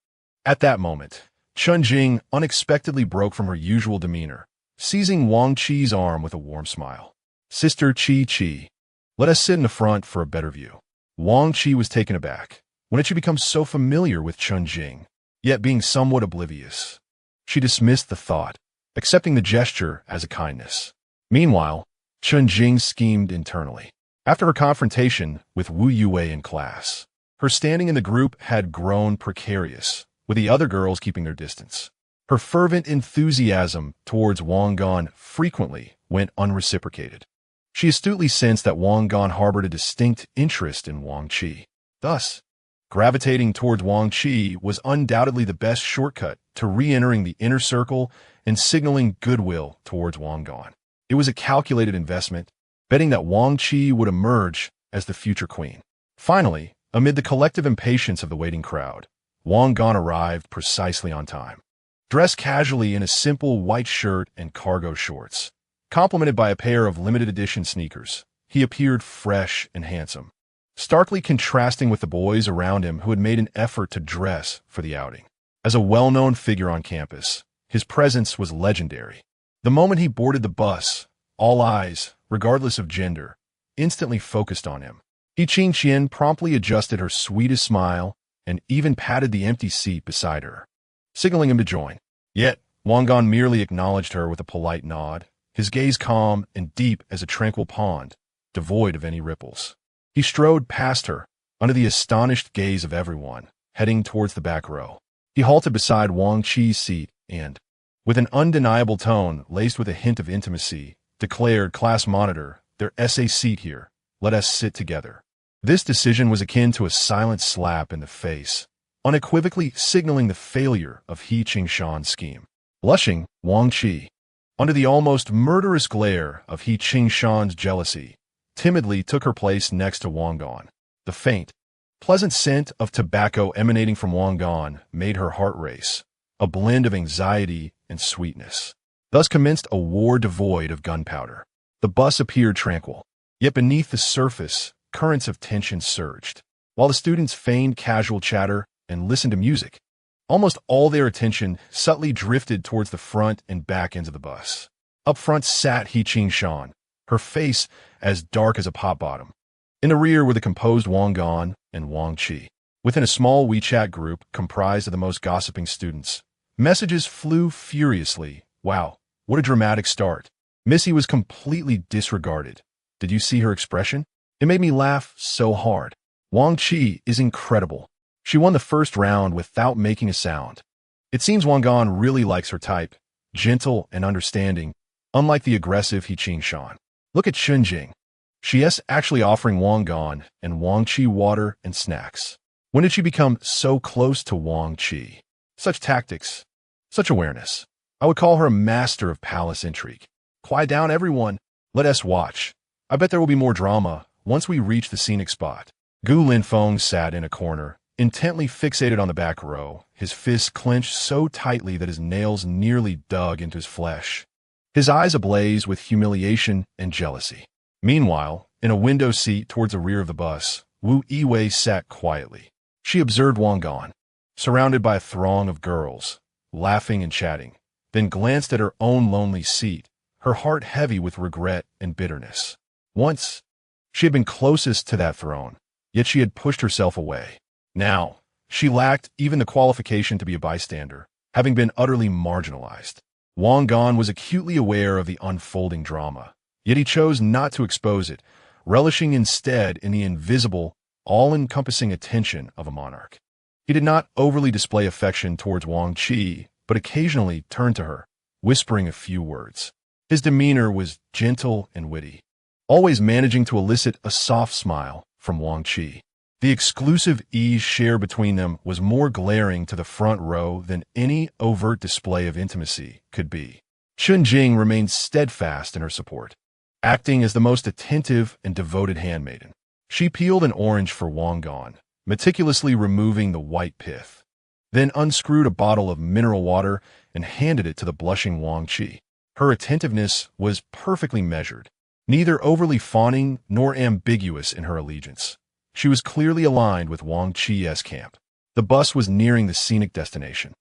at that moment, Chun Jing unexpectedly broke from her usual demeanor, seizing Wang Qi's arm with a warm smile. Sister Qi, let us sit in the front for a better view. Wang Qi was taken aback. When had she become so familiar with Chun Jing, yet being somewhat oblivious? She dismissed the thought, accepting the gesture as a kindness. Meanwhile, Chun Jing schemed internally. After her confrontation with Wu Yue in class, her standing in the group had grown precarious, with the other girls keeping their distance. Her fervent enthusiasm towards Wang Gan frequently went unreciprocated. She astutely sensed that Wang Gan harbored a distinct interest in Wang Qi. Thus, gravitating towards Wang Qi was undoubtedly the best shortcut to re-entering the inner circle and signaling goodwill towards Wang Gan. It was a calculated investment, betting that Wang Qi would emerge as the future queen. Finally, amid the collective impatience of the waiting crowd, Wang Gan arrived precisely on time. Dressed casually in a simple white shirt and cargo shorts, complemented by a pair of limited-edition sneakers, he appeared fresh and handsome, starkly contrasting with the boys around him who had made an effort to dress for the outing. As a well-known figure on campus, his presence was legendary. The moment he boarded the bus, all eyes, regardless of gender, instantly focused on him. He Qingqian promptly adjusted her sweetest smile and even patted the empty seat beside her, signaling him to join. Yet, Wang Gan merely acknowledged her with a polite nod, his gaze calm and deep as a tranquil pond, devoid of any ripples. He strode past her, under the astonished gaze of everyone, heading towards the back row. He halted beside Wang Chi's seat and, with an undeniable tone laced with a hint of intimacy, declared, "Class monitor, their essay seat here. Let us sit together." This decision was akin to a silent slap in the face, unequivocally signaling the failure of He Qingshan's scheme. Blushing, Wang Chi, under the almost murderous glare of He Qingshan's jealousy, timidly took her place next to Wang Gan. The faint, pleasant scent of tobacco emanating from Wang Gan made her heart race, a blend of anxiety and sweetness. Thus commenced a war devoid of gunpowder. The bus appeared tranquil, yet beneath the surface, currents of tension surged. While the students feigned casual chatter and listened to music, almost all their attention subtly drifted towards the front and back ends of the bus. Up front sat He Qingshan, her face as dark as a pot bottom. In the rear were the composed Wang Gan and Wang Chi. Within a small WeChat group comprised of the most gossiping students, messages flew furiously. "Wow, what a dramatic start. Missy was completely disregarded. Did you see her expression? It made me laugh so hard. Wang Chi is incredible. She won the first round without making a sound." It seems Wang Gan really likes her type, gentle and understanding, unlike the aggressive He Qingshan. Look at Chun Jing. She is actually offering Wang Gan and Wang Chi water and snacks. When did she become so close to Wang Chi? Such tactics, such awareness. I would call her a master of palace intrigue. Quiet down, everyone. Let us watch. I bet there will be more drama once we reach the scenic spot. Gu Linfeng sat in a corner, intently fixated on the back row, his fists clenched so tightly that his nails nearly dug into his flesh. His eyes ablaze with humiliation and jealousy. Meanwhile, in a window seat towards the rear of the bus, Wu Yiwei sat quietly. She observed Wang Gan, surrounded by a throng of girls, laughing and chatting, then glanced at her own lonely seat, her heart heavy with regret and bitterness. Once, she had been closest to that throne, yet she had pushed herself away. Now, she lacked even the qualification to be a bystander, having been utterly marginalized. Wang Gan was acutely aware of the unfolding drama, yet he chose not to expose it, relishing instead in the invisible, all-encompassing attention of a monarch. He did not overly display affection towards Wang Chi, but occasionally turned to her, whispering a few words. His demeanor was gentle and witty, always managing to elicit a soft smile from Wang Chi. The exclusive ease shared between them was more glaring to the front row than any overt display of intimacy could be. Chun Jing remained steadfast in her support, acting as the most attentive and devoted handmaiden. She peeled an orange for Wang Gan, meticulously removing the white pith, then unscrewed a bottle of mineral water and handed it to the blushing Wang Chi. Her attentiveness was perfectly measured, neither overly fawning nor ambiguous in her allegiance. She was clearly aligned with Wang Chi's camp. The bus was nearing the scenic destination.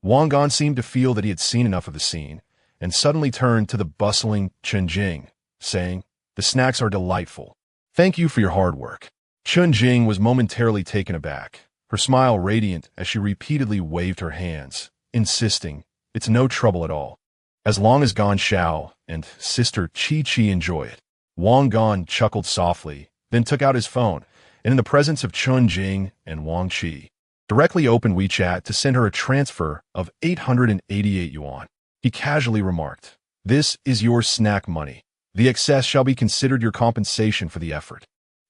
Wang Gan seemed to feel that he had seen enough of the scene, and suddenly turned to the bustling Chun Jing, saying, "The snacks are delightful. Thank you for your hard work." Chun Jing was momentarily taken aback, her smile radiant as she repeatedly waved her hands, insisting, "It's no trouble at all, as long as Gan Shao and Sister Chi Chi enjoy it." Wang Gan chuckled softly, then took out his phone, and in the presence of Chun Jing and Wang Chi, directly opened WeChat to send her a transfer of 888 yuan. He casually remarked, "This is your snack money. The excess shall be considered your compensation for the effort."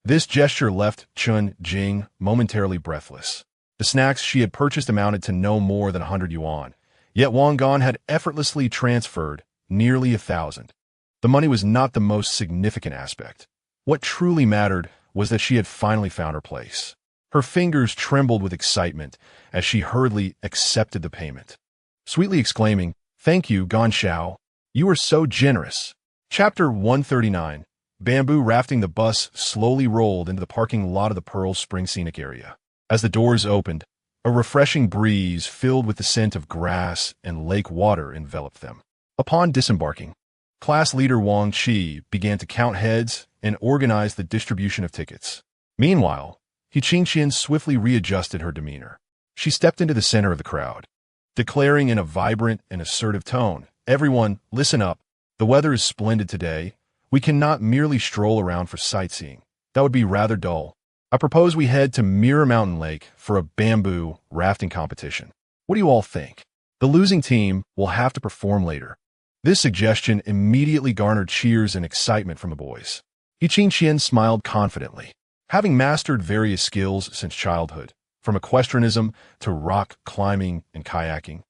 This gesture left Chun Jing momentarily breathless. The snacks she had purchased amounted to no more than 100 yuan, yet Wang Gan had effortlessly transferred nearly 1,000. The money was not the most significant aspect. What truly mattered was that she had finally found her place. Her fingers trembled with excitement as she hurriedly accepted the payment, sweetly exclaiming, "Thank you, Gan Shao. You are so generous." Chapter 139. Bamboo rafting. The bus slowly rolled into the parking lot of the Pearl Spring Scenic Area. As the doors opened, a refreshing breeze filled with the scent of grass and lake water enveloped them. Upon disembarking, class leader Wang Chi began to count heads and organize the distribution of tickets. Meanwhile, He Qingxian swiftly readjusted her demeanor. She stepped into the center of the crowd, declaring in a vibrant and assertive tone, "Everyone, listen up. The weather is splendid today. We cannot merely stroll around for sightseeing. That would be rather dull. I propose we head to Mirror Mountain Lake for a bamboo rafting competition. What do you all think? The losing team will have to perform later. This suggestion immediately garnered cheers and excitement from the boys. Qin smiled confidently. Having mastered various skills since childhood, from equestrianism to rock climbing and kayaking,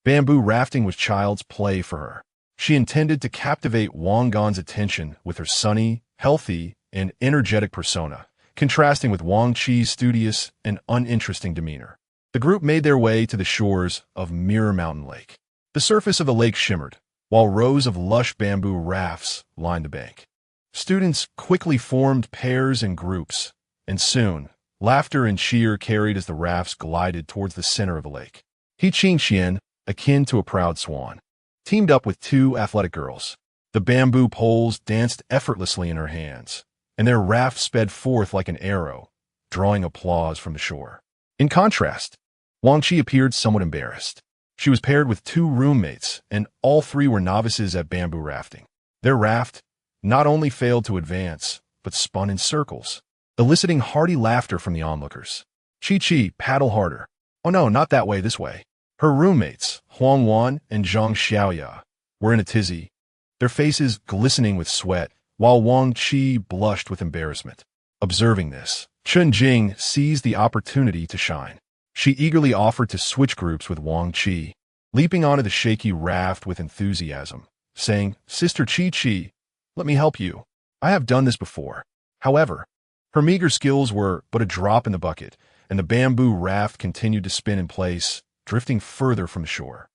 bamboo rafting was child's play for her. She intended to captivate Wang Gan's attention with her sunny, healthy, and energetic persona, contrasting with Wang Qi's studious and uninteresting demeanor. The group made their way to the shores of Mirror Mountain Lake. The surface of the lake shimmered, while rows of lush bamboo rafts lined the bank. Students quickly formed pairs and groups, and soon, laughter and cheer carried as the rafts glided towards the center of the lake. Qin, akin to a proud swan, teamed up with two athletic girls. The bamboo poles danced effortlessly in her hands, and their raft sped forth like an arrow, drawing applause from the shore. In contrast, Wang Qi appeared somewhat embarrassed. She was paired with two roommates, and all three were novices at bamboo rafting. Their raft not only failed to advance, but spun in circles, eliciting hearty laughter from the onlookers. Qi, paddle harder. Oh no, not that way, this way. Her roommates, Huang Wan and Zhang Xiaoya, were in a tizzy, their faces glistening with sweat, while Wang Qi blushed with embarrassment. Observing this, Chun Jing seized the opportunity to shine. She eagerly offered to switch groups with Wang Qi, leaping onto the shaky raft with enthusiasm, saying, "Sister Qi, let me help you. I have done this before." However, her meager skills were but a drop in the bucket, and the bamboo raft continued to spin in place, drifting further from the shore.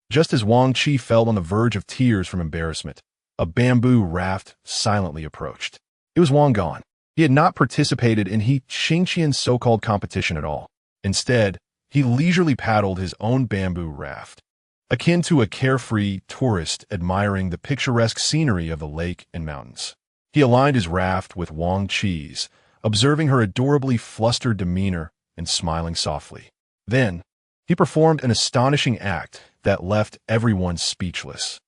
Just as Wang Qi felt on the verge of tears from embarrassment, a bamboo raft silently approached. It was Wang Gan. He had not participated in Qingqian's so-called competition at all. Instead, he leisurely paddled his own bamboo raft, akin to a carefree tourist admiring the picturesque scenery of the lake and mountains. He aligned his raft with Wang Qi's, observing her adorably flustered demeanor and smiling softly. Then, he performed an astonishing act that left everyone speechless.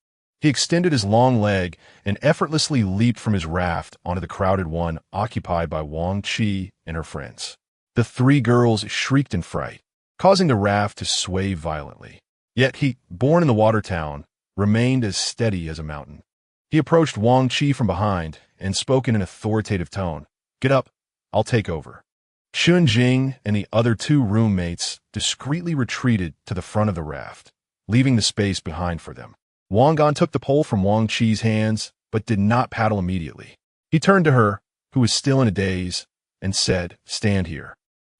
He extended his long leg and effortlessly leaped from his raft onto the crowded one occupied by Wang Qi and her friends. The three girls shrieked in fright, causing the raft to sway violently. Yet he, born in the water town, remained as steady as a mountain. He approached Wang Qi from behind and spoke in an authoritative tone. "Get up, I'll take over." Chun Jing and the other two roommates discreetly retreated to the front of the raft, leaving the space behind for them. Wang Gan took the pole from Wang Qi's hands, but did not paddle immediately. He turned to her, who was still in a daze, and said, "Stand here."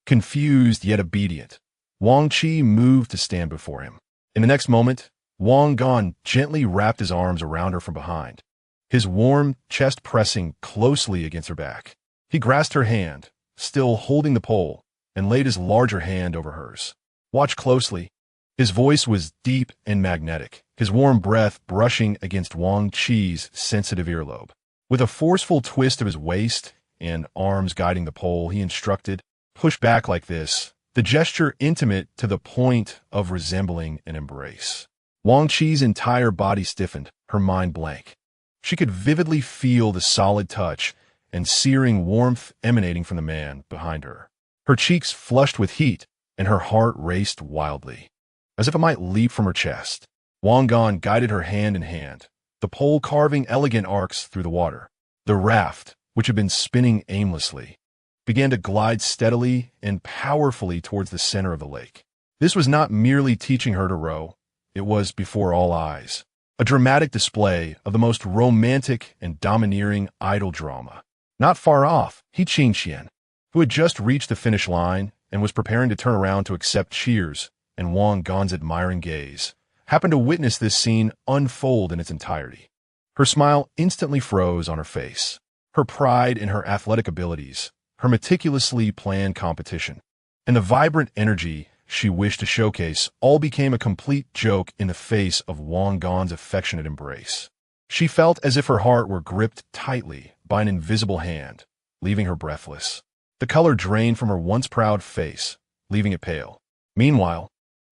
Confused yet obedient, Wang Qi moved to stand before him. In the next moment, Wang Gan gently wrapped his arms around her from behind, his warm chest pressing closely against her back. He grasped her hand, still holding the pole, and laid his larger hand over hers. "Watch closely." His voice was deep and magnetic, his warm breath brushing against Wang Qi's sensitive earlobe. With a forceful twist of his waist and arms guiding the pole, he instructed, "Push back like this," the gesture intimate to the point of resembling an embrace. Wang Qi's entire body stiffened, her mind blank. She could vividly feel the solid touch and searing warmth emanating from the man behind her. Her cheeks flushed with heat, and her heart raced wildly, as if it might leap from her chest. Wang Gan guided her hand in hand, the pole carving elegant arcs through the water. The raft, which had been spinning aimlessly, began to glide steadily and powerfully towards the center of the lake. This was not merely teaching her to row. It was, before all eyes, a dramatic display of the most romantic and domineering idol drama. Not far off, Qingqian, who had just reached the finish line and was preparing to turn around to accept cheers and Wang Gan's admiring gaze, happened to witness this scene unfold in its entirety. Her smile instantly froze on her face. Her pride in her athletic abilities, her meticulously planned competition, and the vibrant energy she wished to showcase all became a complete joke in the face of Wang Gan's affectionate embrace. She felt as if her heart were gripped tightly by an invisible hand, leaving her breathless. The color drained from her once proud face, leaving it pale. Meanwhile,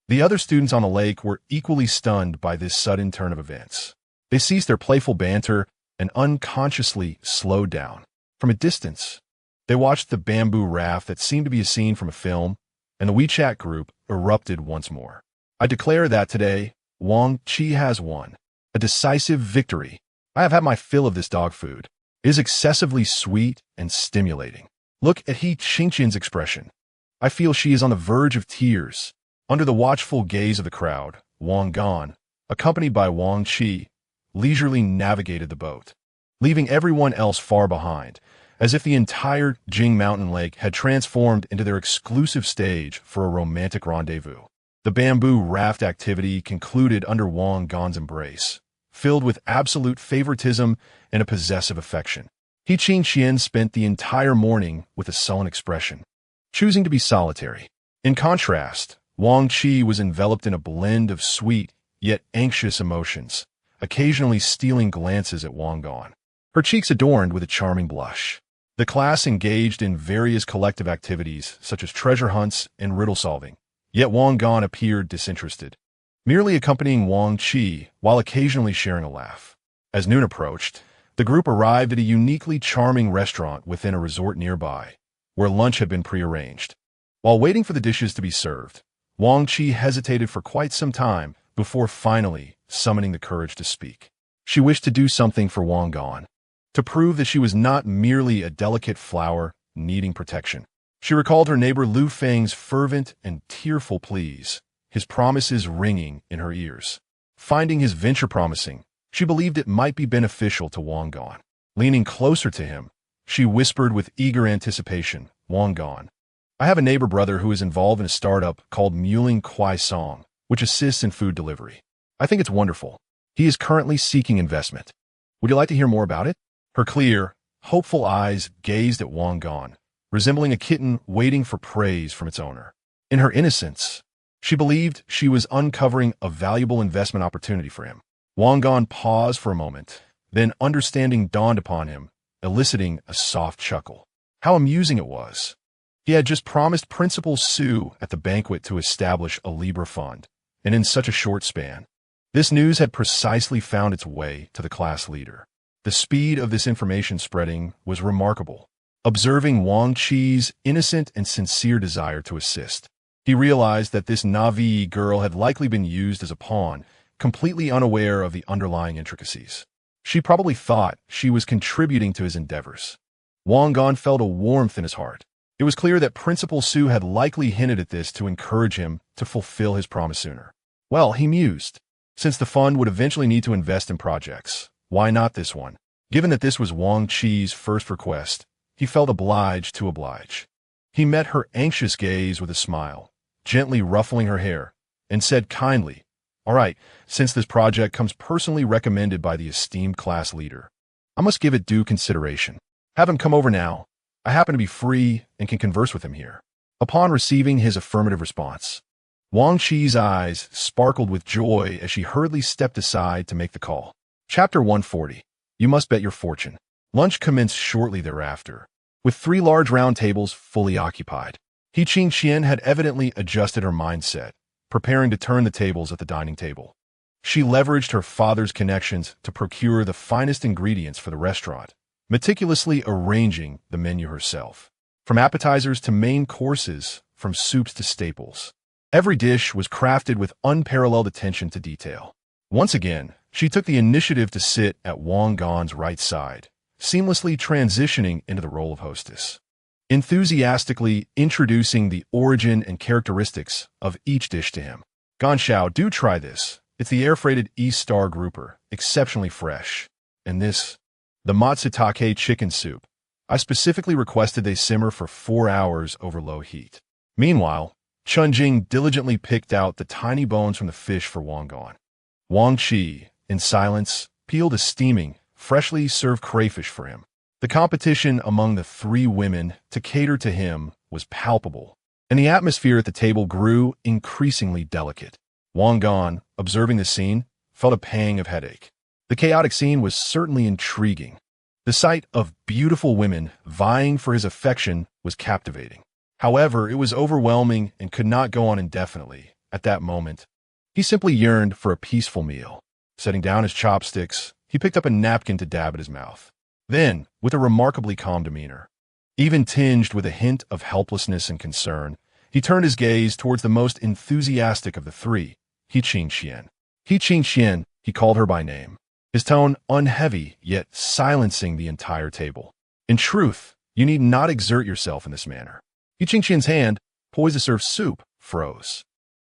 the other students on the lake were equally stunned by this sudden turn of events. They ceased their playful banter and unconsciously slowed down. From a distance, They watched the bamboo raft that seemed to be a scene from a film, and the WeChat group erupted once more. I declare that today, Wang Qi has won. A decisive victory. I have had my fill of this dog food. It is excessively sweet and stimulating. Look at He Qingqian's expression. I feel she is on the verge of tears. Under the watchful gaze of the crowd, Wang Gan, accompanied by Wang Qi, leisurely navigated the boat, leaving everyone else far behind, as if the entire Jing Mountain Lake had transformed into their exclusive stage for a romantic rendezvous. The bamboo raft activity concluded under Wang Gan's embrace, filled with absolute favoritism and a possessive affection. He Qingqian spent the entire morning with a sullen expression, choosing to be solitary. In contrast, Wang Qi was enveloped in a blend of sweet yet anxious emotions, occasionally stealing glances at Wang Gan, her cheeks adorned with a charming blush. The class engaged in various collective activities such as treasure hunts and riddle solving, yet Wang Gan appeared disinterested, merely accompanying Wang Qi while occasionally sharing a laugh. As noon approached, the group arrived at a uniquely charming restaurant within a resort nearby, where lunch had been prearranged. While waiting for the dishes to be served, Wang Qi hesitated for quite some time before finally summoning the courage to speak. She wished to do something for Wang Gan, to prove that she was not merely a delicate flower needing protection. She recalled her neighbor Lu Feng's fervent and tearful pleas, his promises ringing in her ears. Finding his venture promising, she believed it might be beneficial to Wang Gan. Leaning closer to him, she whispered with eager anticipation, "Wang Gan, I have a neighbor brother who is involved in a startup called Muling Kuai Song, which assists in food delivery. I think it's wonderful. He is currently seeking investment. Would you like to hear more about it?" Her clear, hopeful eyes gazed at Wang Gan, resembling a kitten waiting for praise from its owner. In her innocence, she believed she was uncovering a valuable investment opportunity for him. Wang Gan paused for a moment, then understanding dawned upon him, eliciting a soft chuckle. How amusing it was. He had just promised Principal Su at the banquet to establish a Libra fund, and in such a short span. This news had precisely found its way to the class leader. The speed of this information spreading was remarkable. Observing Wang Qi's innocent and sincere desire to assist, he realized that this Navi girl had likely been used as a pawn, completely unaware of the underlying intricacies. She probably thought she was contributing to his endeavors. Wang Gan felt a warmth in his heart. It was clear that Principal Su had likely hinted at this to encourage him to fulfill his promise sooner. Well, he mused, since the fund would eventually need to invest in projects, why not this one? Given that this was Wang Qi's first request, he felt obliged to oblige. He met her anxious gaze with a smile, gently ruffling her hair, and said kindly, "All right, since this project comes personally recommended by the esteemed class leader, I must give it due consideration. Have him come over now. I happen to be free and can converse with him here." Upon receiving his affirmative response, Wang Qi's eyes sparkled with joy as she hurriedly stepped aside to make the call. Chapter 140. You Must Bet Your Fortune. Lunch commenced shortly thereafter, with 3 large round tables fully occupied. He Qingqian had evidently adjusted her mindset, preparing to turn the tables at the dining table. She leveraged her father's connections to procure the finest ingredients for the restaurant, meticulously arranging the menu herself. From appetizers to main courses, from soups to staples, every dish was crafted with unparalleled attention to detail. Once again, she took the initiative to sit at Wang Gan's right side, seamlessly transitioning into the role of hostess, enthusiastically introducing the origin and characteristics of each dish to him. "Ganxiao, do try this. It's the air-freighted East Star grouper, exceptionally fresh. And this, the matsutake chicken soup. I specifically requested they simmer for 4 hours over low heat." Meanwhile, Chunjing diligently picked out the tiny bones from the fish for Wang Gan. Wang Qi, in silence, peeled a steaming, freshly served crayfish for him. The competition among the 3 women to cater to him was palpable, and the atmosphere at the table grew increasingly delicate. Wang Gan, observing the scene, felt a pang of headache. The chaotic scene was certainly intriguing. The sight of beautiful women vying for his affection was captivating. However, it was overwhelming and could not go on indefinitely. At that moment, he simply yearned for a peaceful meal. Setting down his chopsticks, he picked up a napkin to dab at his mouth. Then, with a remarkably calm demeanor, Even tinged with a hint of helplessness and concern, he turned his gaze towards the most enthusiastic of the three, He Qingxian. He Qingxian, he called her by name, his tone unheavy yet silencing the entire table. In truth, you need not exert yourself in this manner. He Qingxian's hand, poised to serve soup, froze.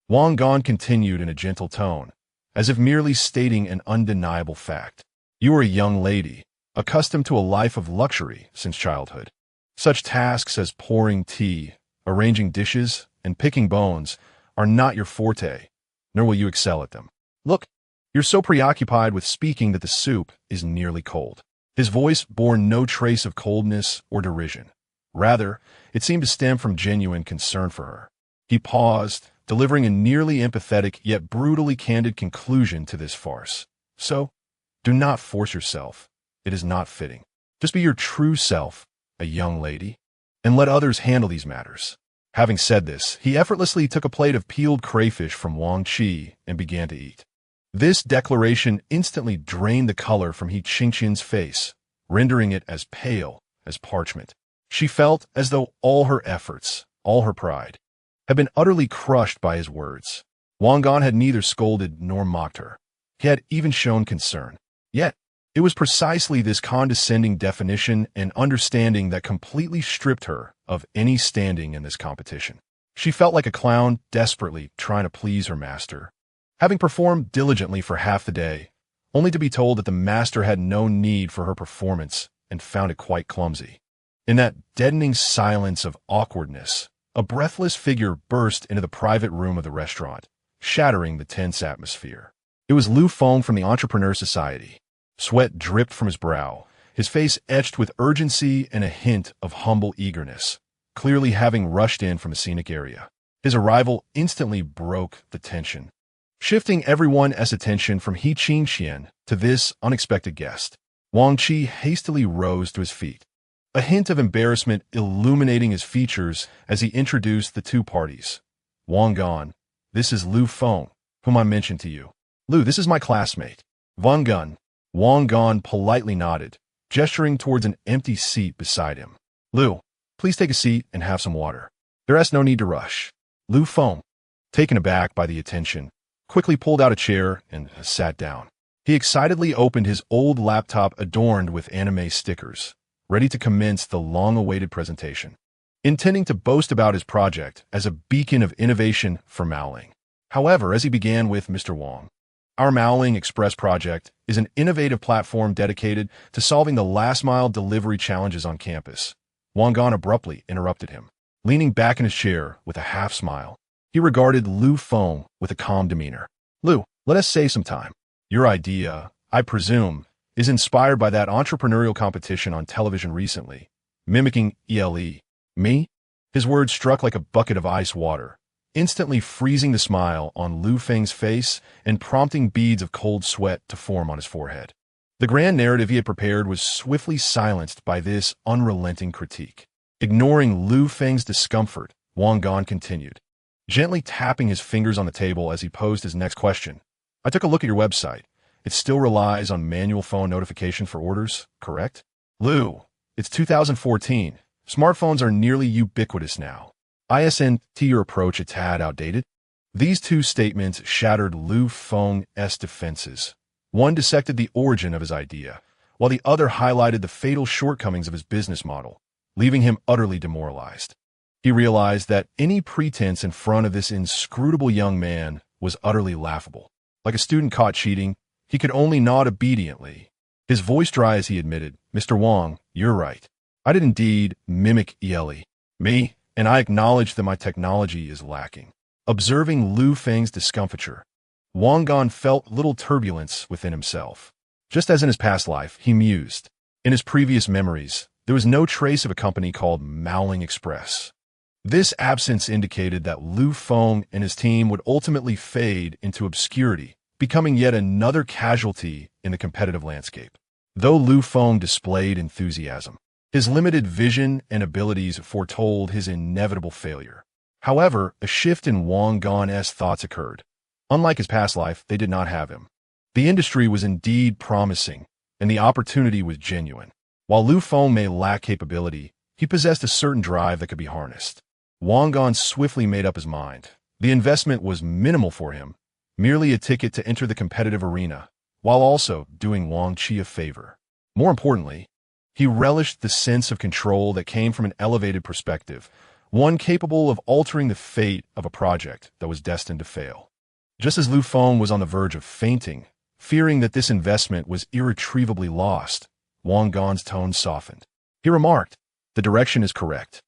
Wang Gan continued in a gentle tone, as if merely stating an undeniable fact. You are a young lady, accustomed to a life of luxury since childhood. Such tasks as pouring tea, arranging dishes, and picking bones are not your forte, nor will you excel at them. Look, you're so preoccupied with speaking that the soup is nearly cold. His voice bore no trace of coldness or derision. Rather, it seemed to stem from genuine concern for her. He paused, delivering a nearly empathetic yet brutally candid conclusion to this farce. So, do not force yourself. It is not fitting. Just be your true self, a young lady, and let others handle these matters. Having said this, he effortlessly took a plate of peeled crayfish from Wang Qi and began to eat. This declaration instantly drained the color from He Qingxian's face, rendering it as pale as parchment. She felt as though all her efforts, all her pride, had been utterly crushed by his words. Wang Gan had neither scolded nor mocked her. He had even shown concern. Yet, it was precisely this condescending definition and understanding that completely stripped her of any standing in this competition. She felt like a clown desperately trying to please her master, having performed diligently for half the day, only to be told that the master had no need for her performance and found it quite clumsy. In that deadening silence of awkwardness, a breathless figure burst into the private room of the restaurant, shattering the tense atmosphere. It was Lu Feng from the Entrepreneur Society. Sweat dripped from his brow, his face etched with urgency and a hint of humble eagerness, clearly having rushed in from a scenic area. His arrival instantly broke the tension, shifting everyone's attention from He Qingxian to this unexpected guest. Wang Qi hastily rose to his feet, a hint of embarrassment illuminating his features as he introduced the two parties. Wang Gan, this is Lu Feng, whom I mentioned to you. Lu, this is my classmate. Wang Gan politely nodded, gesturing towards an empty seat beside him. Lu, please take a seat and have some water. There is no need to rush. Lu Feng, taken aback by the attention, quickly pulled out a chair and sat down. He excitedly opened his old laptop adorned with anime stickers, ready to commence the long-awaited presentation, intending to boast about his project as a beacon of innovation for Maoling. However, as he began with Mr. Wang, our Maoling Express project is an innovative platform dedicated to solving the last-mile delivery challenges on campus. Wang Gan abruptly interrupted him. Leaning back in his chair with a half-smile, he regarded Lu Feng with a calm demeanor. Lu, let us save some time. Your idea, I presume, is inspired by that entrepreneurial competition on television recently, mimicking ELE. Me? His words struck like a bucket of ice water, instantly freezing the smile on Lu Feng's face and prompting beads of cold sweat to form on his forehead. The grand narrative he had prepared was swiftly silenced by this unrelenting critique. Ignoring Lu Feng's discomfort, Wang Gan continued, gently tapping his fingers on the table as he posed his next question. I took a look at your website. It still relies on manual phone notification for orders, correct? Lu, it's 2014. Smartphones are nearly ubiquitous now. ISNT, your approach a tad outdated? These two statements shattered Lu Feng's defenses. One dissected the origin of his idea, while the other highlighted the fatal shortcomings of his business model, leaving him utterly demoralized. He realized that any pretense in front of this inscrutable young man was utterly laughable. Like a student caught cheating, he could only nod obediently. His voice dry as he admitted, Mr. Wang, you're right. I did indeed mimic ELE. Me? And I acknowledge that my technology is lacking. Observing Lu Feng's discomfiture, Wang Gan felt little turbulence within himself. Just as in his past life, he mused. In his previous memories, there was no trace of a company called Maoling Express. This absence indicated that Lu Feng and his team would ultimately fade into obscurity, becoming yet another casualty in the competitive landscape. Though Lu Feng displayed enthusiasm, his limited vision and abilities foretold his inevitable failure. However, a shift in Wang Gan's thoughts occurred. Unlike his past life, they did not have him. The industry was indeed promising, and the opportunity was genuine. While Lu Feng may lack capability, He possessed a certain drive that could be harnessed. Wang Gan swiftly made up his mind. The investment was minimal for him, merely a ticket to enter the competitive arena, while also doing Wang Qi a favor. More importantly, he relished the sense of control that came from an elevated perspective, one capable of altering the fate of a project that was destined to fail. Just as Lu Feng was on the verge of fainting, fearing that this investment was irretrievably lost, Wang Gan's tone softened. He remarked, "The direction is correct,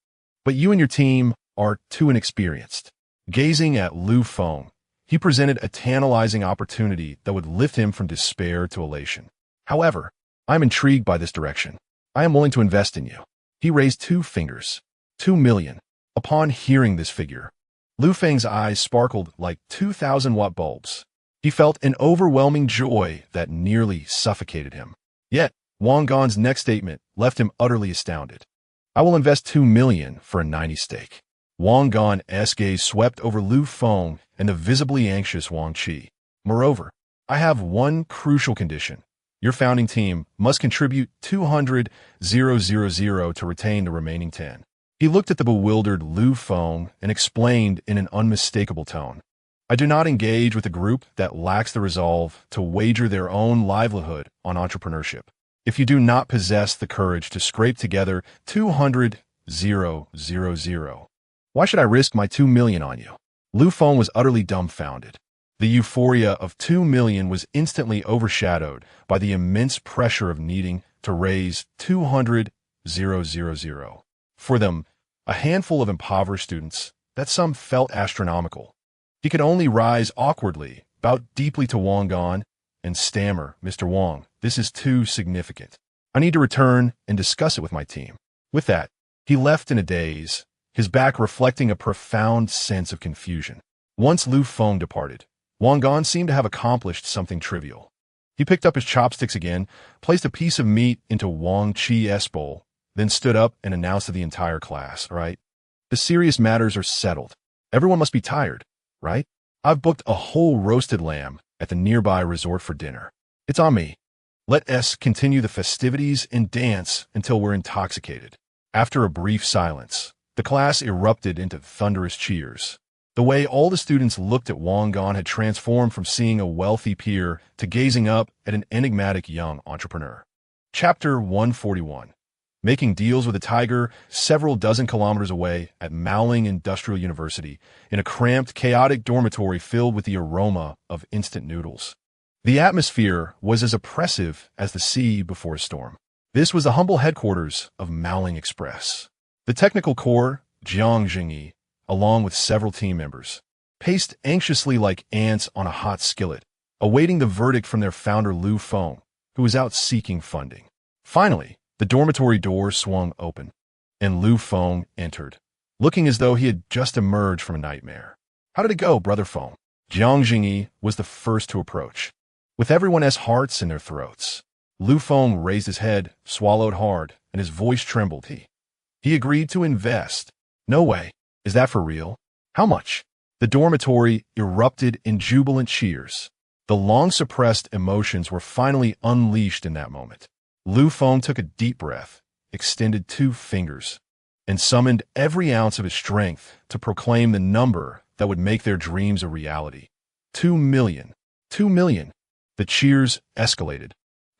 but you and your team are too inexperienced." Gazing at Lu Feng, he presented a tantalizing opportunity that would lift him from despair to elation. "However, I am intrigued by this direction. I am willing to invest in you." He raised 2 fingers. 2 million. Upon hearing this figure, Lu Feng's eyes sparkled like 2,000-watt bulbs. He felt an overwhelming joy that nearly suffocated him. Yet, Wang Gan's next statement left him utterly astounded. "I will invest 2 million for a 90 stake." Wang Gan's gaze swept over Lu Feng and the visibly anxious Wang Qi. "Moreover, I have one crucial condition. Your founding team must contribute 200,000 to retain the remaining 10. He looked at the bewildered Lu Feng and explained in an unmistakable tone, "I do not engage with a group that lacks the resolve to wager their own livelihood on entrepreneurship. If you do not possess the courage to scrape together 200,000, why should I risk my 2 million on you?" Lu Feng was utterly dumbfounded. The euphoria of 2 million was instantly overshadowed by the immense pressure of needing to raise 200,000. For them, a handful of impoverished students, that sum felt astronomical. He could only rise awkwardly, bow deeply to Wang Gan, and stammer, "Mr. Wang, this is too significant. I need to return and discuss it with my team." With that, he left in a daze, his back reflecting a profound sense of confusion. Once Lu Feng departed, Wang Gan seemed to have accomplished something trivial. He picked up his chopsticks again, placed a piece of meat into Wang Qi's bowl, then stood up and announced to the entire class, "All right, the serious matters are settled. Everyone must be tired, right? I've booked a whole roasted lamb at the nearby resort for dinner. It's on me. Let us continue the festivities and dance until we're intoxicated." After a brief silence, the class erupted into thunderous cheers. The way all the students looked at Wang Gan had transformed from seeing a wealthy peer to gazing up at an enigmatic young entrepreneur. Chapter 141. Making deals with a tiger several dozen kilometers away at Maoling Industrial University in a cramped, chaotic dormitory filled with the aroma of instant noodles. The atmosphere was as oppressive as the sea before a storm. This was the humble headquarters of Maoling Express. The technical core, Jiang Jingyi, along with several team members, paced anxiously like ants on a hot skillet, awaiting the verdict from their founder Lu Feng, who was out seeking funding. Finally, the dormitory door swung open, and Lu Feng entered, looking as though he had just emerged from a nightmare. "How did it go, Brother Feng?" Jiang Jingyi was the first to approach. With everyone's hearts in their throats, Lu Feng raised his head, swallowed hard, and his voice trembled. He agreed to invest. "No way. Is that for real? How much?" The dormitory erupted in jubilant cheers. The long-suppressed emotions were finally unleashed in that moment. Lu Feng took a deep breath, extended 2 fingers, and summoned every ounce of his strength to proclaim the number that would make their dreams a reality. 2 million. 2 million. The cheers escalated,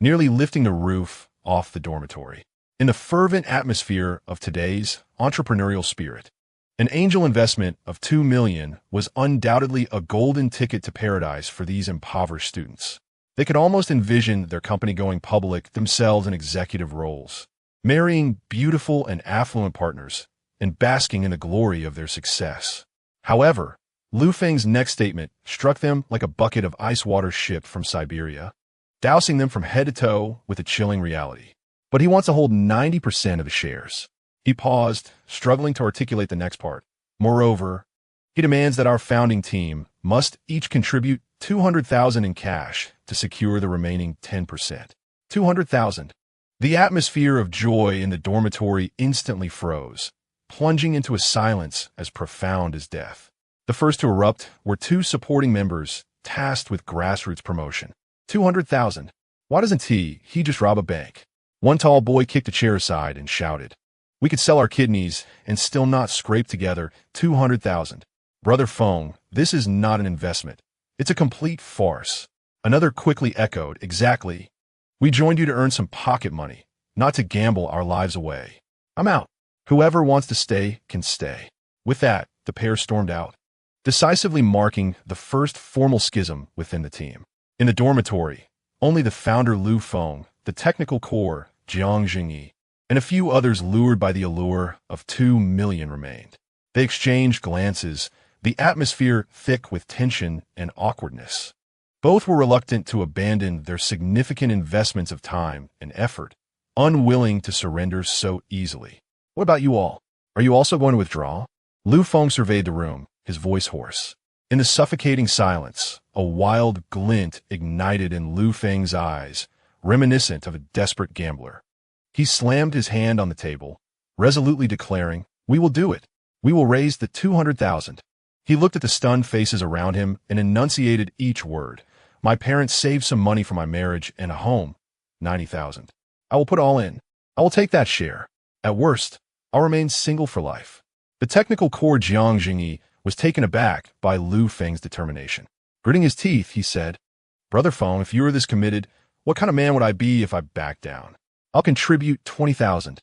nearly lifting the roof off the dormitory. In the fervent atmosphere of today's entrepreneurial spirit, an angel investment of 2 million was undoubtedly a golden ticket to paradise for these impoverished students. They could almost envision their company going public, themselves in executive roles, marrying beautiful and affluent partners, and basking in the glory of their success. However, Lu Feng's next statement struck them like a bucket of ice water shipped from Siberia, dousing them from head to toe with a chilling reality. "But he wants to hold 90% of the shares." He paused, struggling to articulate the next part. "Moreover, he demands that our founding team must each contribute 200,000 in cash to secure the remaining 10%. 200,000. The atmosphere of joy in the dormitory instantly froze, plunging into a silence as profound as death. The first to erupt were 2 supporting members tasked with grassroots promotion. 200,000. Why doesn't he just rob a bank? One tall boy kicked a chair aside and shouted, We could sell our kidneys and still not scrape together 200,000. Brother Feng, this is not an investment. It's a complete farce. Another quickly echoed, exactly. We joined you to earn some pocket money, not to gamble our lives away. I'm out. Whoever wants to stay can stay. With that, the pair stormed out, decisively marking the first formal schism within the team. In the dormitory, only the founder Lu Feng, the technical core Jiang Jingyi, and a few others lured by the allure of 2 million remained. They exchanged glances, the atmosphere thick with tension and awkwardness. Both were reluctant to abandon their significant investments of time and effort, unwilling to surrender so easily. What about you all? Are you also going to withdraw? Lu Feng surveyed the room, his voice hoarse. In the suffocating silence, a wild glint ignited in Lu Feng's eyes, reminiscent of a desperate gambler. He slammed his hand on the table, resolutely declaring, "We will do it. We will raise the 200,000. He looked at the stunned faces around him and enunciated each word. My parents saved some money for my marriage and a home. 90,000. I will put all in. I will take that share. At worst, I'll remain single for life." The technical core Jiang Jingyi was taken aback by Lu Feng's determination. Gritting his teeth, he said, "Brother Feng, if you are this committed, what kind of man would I be if I backed down? I'll contribute 20,000.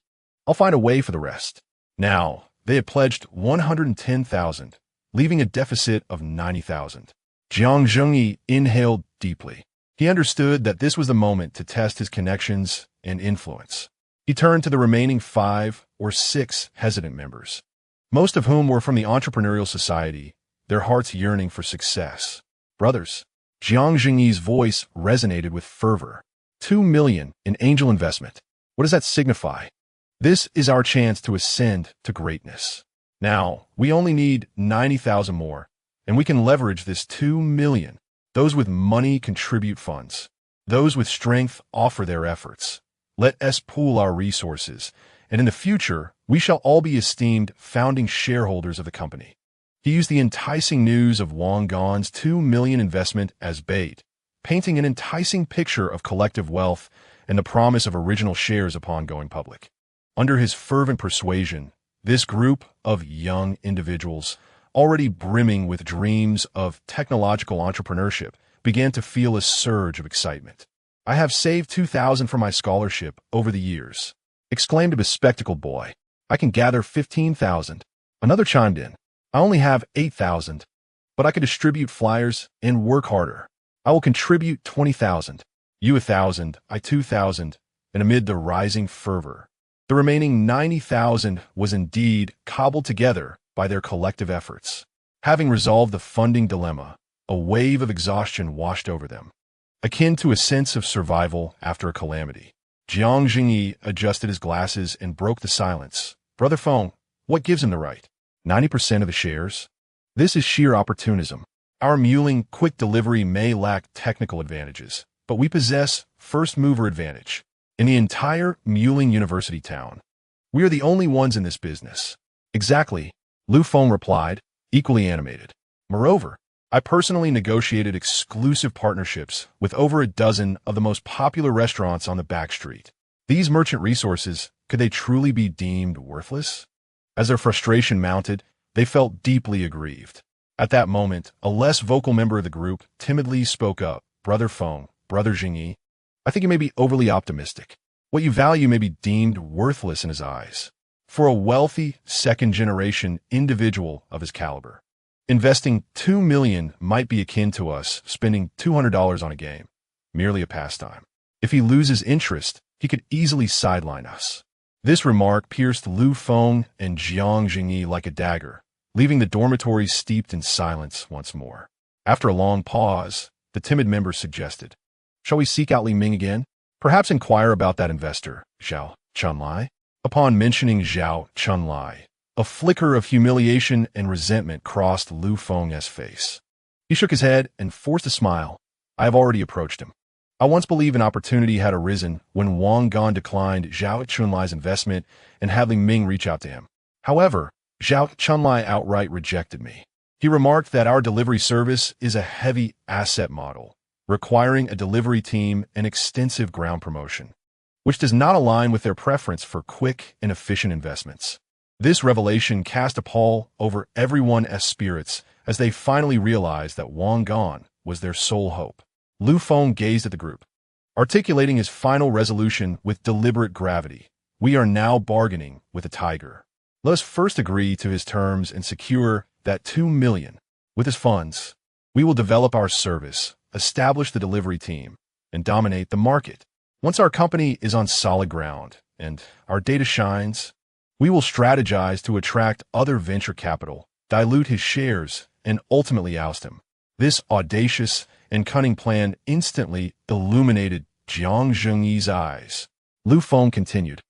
I'll find a way for the rest." Now, they had pledged 110,000, leaving a deficit of 90,000. Jiang Jingyi inhaled deeply. He understood that this was the moment to test his connections and influence. He turned to the remaining 5 or 6 hesitant members, most of whom were from the entrepreneurial society, their hearts yearning for success. "Brothers," Jiang Jingyi's voice resonated with fervor. 2 million in angel investment. What does that signify? This is our chance to ascend to greatness. Now, we only need 90,000 more, and we can leverage this 2 million. Those with money contribute funds. Those with strength offer their efforts. Let us pool our resources, and in the future, we shall all be esteemed founding shareholders of the company. He used the enticing news of Wang Gan's 2 million investment as bait, painting an enticing picture of collective wealth and the promise of original shares upon going public. Under his fervent persuasion, this group of young individuals, already brimming with dreams of technological entrepreneurship, began to feel a surge of excitement. "I have saved 2,000 for my scholarship over the years," exclaimed a bespectacled boy. "I can gather 15,000. Another chimed in. "I only have 8,000, but I could distribute flyers and work harder. I will contribute 20,000. You 1,000, I 2,000, and amid the rising fervor, the remaining 90,000 was indeed cobbled together by their collective efforts. Having resolved the funding dilemma, a wave of exhaustion washed over them, akin to a sense of survival after a calamity. Jiang Jingyi adjusted his glasses and broke the silence. "Brother Feng, what gives him the right? 90% of the shares? This is sheer opportunism. Our muling quick delivery may lack technical advantages, but we possess first-mover advantage. In the entire muling university town, we are the only ones in this business." "Exactly," Lu Feng replied, equally animated. "Moreover, I personally negotiated exclusive partnerships with over a dozen of the most popular restaurants on the back street. These merchant resources, could they truly be deemed worthless?" As their frustration mounted, they felt deeply aggrieved. At that moment, a less vocal member of the group timidly spoke up. "Brother Feng, Brother Jingyi, I think you may be overly optimistic. What you value may be deemed worthless in his eyes. For a wealthy, second-generation individual of his caliber, investing 2 million might be akin to us spending $200 on a game, merely a pastime. If he loses interest, he could easily sideline us." This remark pierced Lu Feng and Jiang Jingyi like a dagger, leaving the dormitory steeped in silence once more. After a long pause, the timid member suggested, "Shall we seek out Li Ming again? Perhaps inquire about that investor, Zhao Chunlai?" Upon mentioning Zhao Chunlai, a flicker of humiliation and resentment crossed Lu Feng's face. He shook his head and forced a smile. "I have already approached him. I once believed an opportunity had arisen when Wang Gan declined Zhao Chunlai's investment and had Li Ming reach out to him. However, Zhao Chunlai outright rejected me. He remarked that our delivery service is a heavy asset model, requiring a delivery team and extensive ground promotion. which does not align with their preference for quick and efficient investments. This revelation cast a pall over everyone's spirits as they finally realized that Wang Gan was their sole hope. Lu Feng gazed at the group, articulating his final resolution with deliberate gravity. We are now bargaining with a tiger. Let us first agree to his terms and secure that 2 million. With his funds, we will develop our service, establish the delivery team, and dominate the market. Once our company is on solid ground and our data shines, we will strategize to attract other venture capital, dilute his shares, and ultimately oust him. This audacious and cunning plan instantly illuminated Jiang Zhengyi's eyes. Lu Feng continued,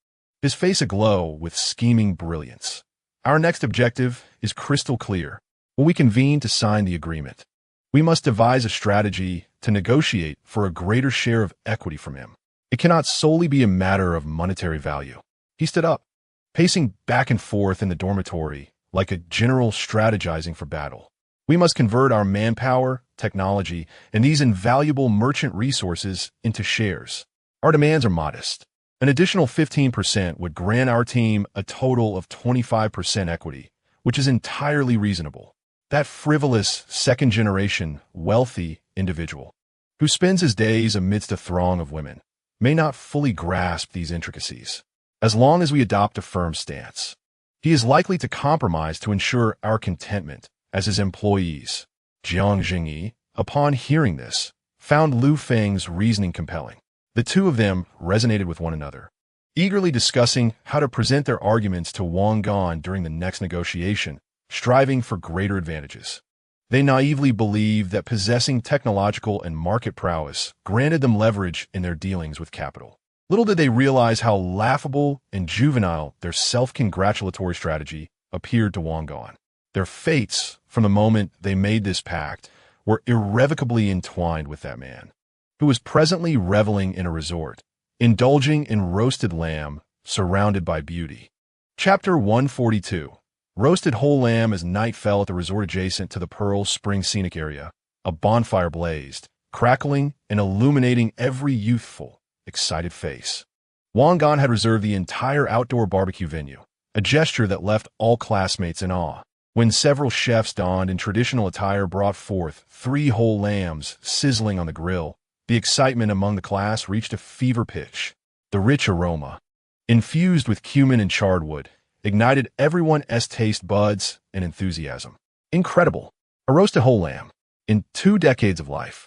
his face aglow with scheming brilliance. Our next objective is crystal clear. When we convene to sign the agreement, we must devise a strategy to negotiate for a greater share of equity from him. It cannot solely be a matter of monetary value. He stood up, pacing back and forth in the dormitory like a general strategizing for battle. We must convert our manpower, technology, and these invaluable merchant resources into shares. Our demands are modest. An additional 15% would grant our team a total of 25% equity, which is entirely reasonable. That frivolous, second-generation, wealthy individual who spends his days amidst a throng of women may not fully grasp these intricacies. As long as we adopt a firm stance, he is likely to compromise to ensure our contentment as his employees. Jiang Zhengyi, upon hearing this, found Lu Feng's reasoning compelling. The two of them resonated with one another, eagerly discussing how to present their arguments to Wang Gan during the next negotiation, striving for greater advantages. They naively believed that possessing technological and market prowess granted them leverage in their dealings with capital. Little did they realize how laughable and juvenile their self-congratulatory strategy appeared to Wang Gan. Their fates, from the moment they made this pact, were irrevocably entwined with that man, who was presently reveling in a resort, indulging in roasted lamb surrounded by beauty. Chapter 142. Roasted whole lamb. As night fell at the resort adjacent to the Pearl Spring scenic area, a bonfire blazed, crackling and illuminating every youthful, excited face. Wang Gan had reserved the entire outdoor barbecue venue, a gesture that left all classmates in awe. When several chefs donned in traditional attire brought forth 3 whole lambs sizzling on the grill, the excitement among the class reached a fever pitch. The rich aroma, infused with cumin and charred wood, ignited everyone's taste buds and enthusiasm. Incredible! A roasted whole lamb. In 2 decades of life,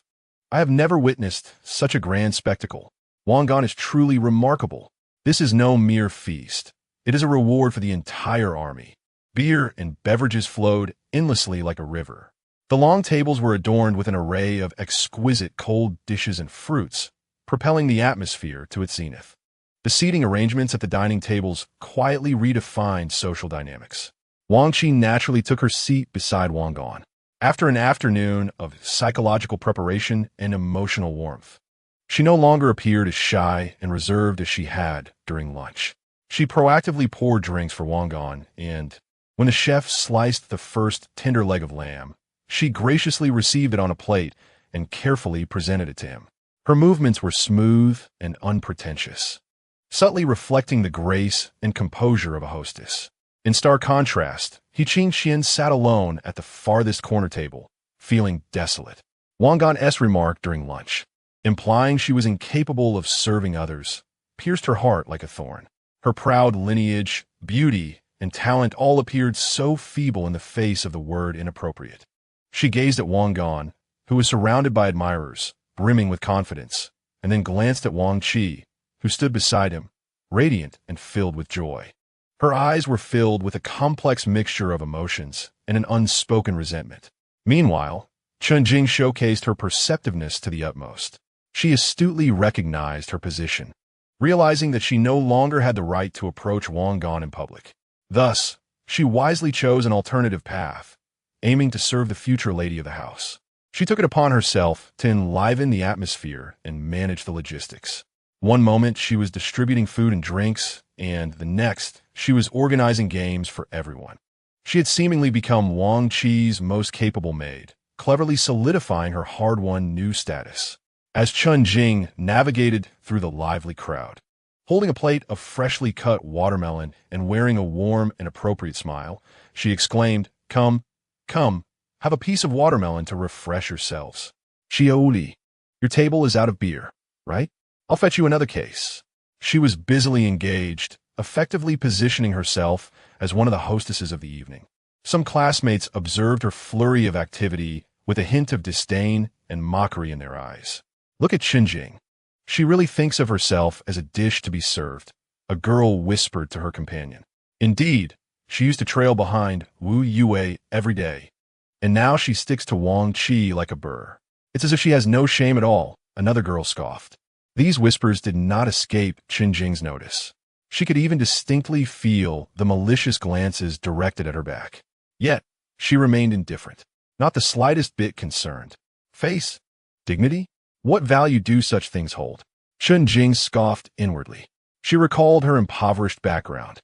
I have never witnessed such a grand spectacle. Wang Gan is truly remarkable. This is no mere feast. It is a reward for the entire army. Beer and beverages flowed endlessly like a river. The long tables were adorned with an array of exquisite cold dishes and fruits, propelling the atmosphere to its zenith. The seating arrangements at the dining tables quietly redefined social dynamics. Wang Qi naturally took her seat beside Wang Gan. After an afternoon of psychological preparation and emotional warmth, she no longer appeared as shy and reserved as she had during lunch. She proactively poured drinks for Wang Gan, and when the chef sliced the first tender leg of lamb, she graciously received it on a plate and carefully presented it to him. Her movements were smooth and unpretentious, subtly reflecting the grace and composure of a hostess. In stark contrast, He Qingxian sat alone at the farthest corner table, feeling desolate. Wang Gan's remark during lunch, implying she was incapable of serving others, pierced her heart like a thorn. Her proud lineage, beauty, and talent all appeared so feeble in the face of the word inappropriate. She gazed at Wang Gan, who was surrounded by admirers, brimming with confidence, and then glanced at Wang Qi, who stood beside him, radiant and filled with joy. Her eyes were filled with a complex mixture of emotions and an unspoken resentment. Meanwhile, Chunjing showcased her perceptiveness to the utmost. She astutely recognized her position, realizing that she no longer had the right to approach Wang Gan in public. Thus, she wisely chose an alternative path, aiming to serve the future lady of the house. She took it upon herself to enliven the atmosphere and manage the logistics. One moment she was distributing food and drinks, and the next she was organizing games for everyone. She had seemingly become Wang Qi's most capable maid, cleverly solidifying her hard-won new status. As Chun Jing navigated through the lively crowd, Holding a plate of freshly cut watermelon and wearing a warm and appropriate smile, she exclaimed, "Come, come, have a piece of watermelon to refresh yourselves. Shioli, your table is out of beer, right? I'll fetch you another case." She was busily engaged, effectively positioning herself as one of the hostesses of the evening. Some classmates observed her flurry of activity with a hint of disdain and mockery in their eyes. "Look at Xinjing. She really thinks of herself as a dish to be served," a girl whispered to her companion. Indeed, she used to trail behind Wu Yue every day, and now she sticks to Wang Qi like a burr. "It's as if she has no shame at all," another girl scoffed. These whispers did not escape Xinjing's notice. She could even distinctly feel the malicious glances directed at her back. Yet, she remained indifferent, not the slightest bit concerned. Face? Dignity? What value do such things hold? Xinjing scoffed inwardly. She recalled her impoverished background.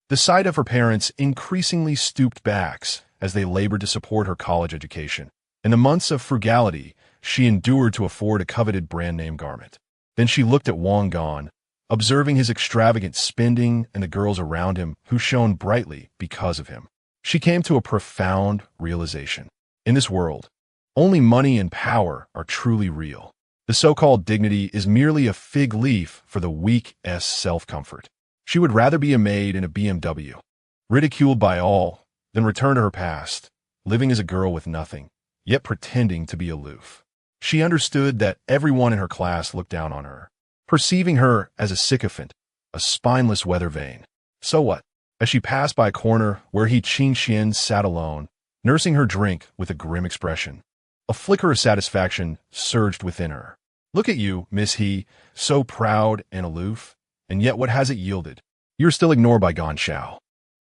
The sight of her parents' increasingly stooped backs as they labored to support her college education. In the months of frugality, she endured to afford a coveted brand-name garment. Then she looked at Wang Gan, observing his extravagant spending and the girls around him who shone brightly because of him. She came to a profound realization. In this world, only money and power are truly real. The so-called dignity is merely a fig leaf for the weak's self-comfort. She would rather be a maid in a BMW, ridiculed by all, than return to her past, living as a girl with nothing, yet pretending to be aloof. She understood that everyone in her class looked down on her, perceiving her as a sycophant, a spineless weather vane. So what? As she passed by a corner where Qingxian sat alone, nursing her drink with a grim expression, a flicker of satisfaction surged within her. "Look at you, Miss He, so proud and aloof, and yet what has it yielded? You're still ignored by Gan Shao.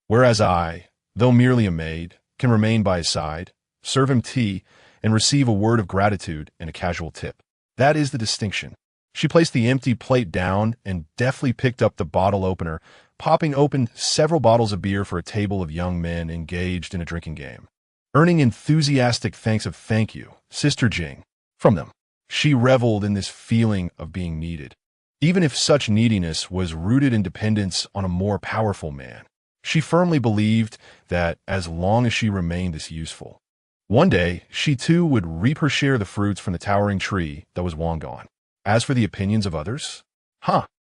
Whereas I, though merely a maid, can remain by his side, serve him tea, and receive a word of gratitude and a casual tip. That is the distinction." She placed the empty plate down and deftly picked up the bottle opener, popping open several bottles of beer for a table of young men engaged in a drinking game. Earning enthusiastic thanks of "Thank you, Sister Jing," from them. She reveled in this feeling of being needed, even if such neediness was rooted in dependence on a more powerful man. She firmly believed that as long as she remained this useful, one day she too would reap her share of the fruits from the towering tree that was Wang Gan. As for the opinions of others,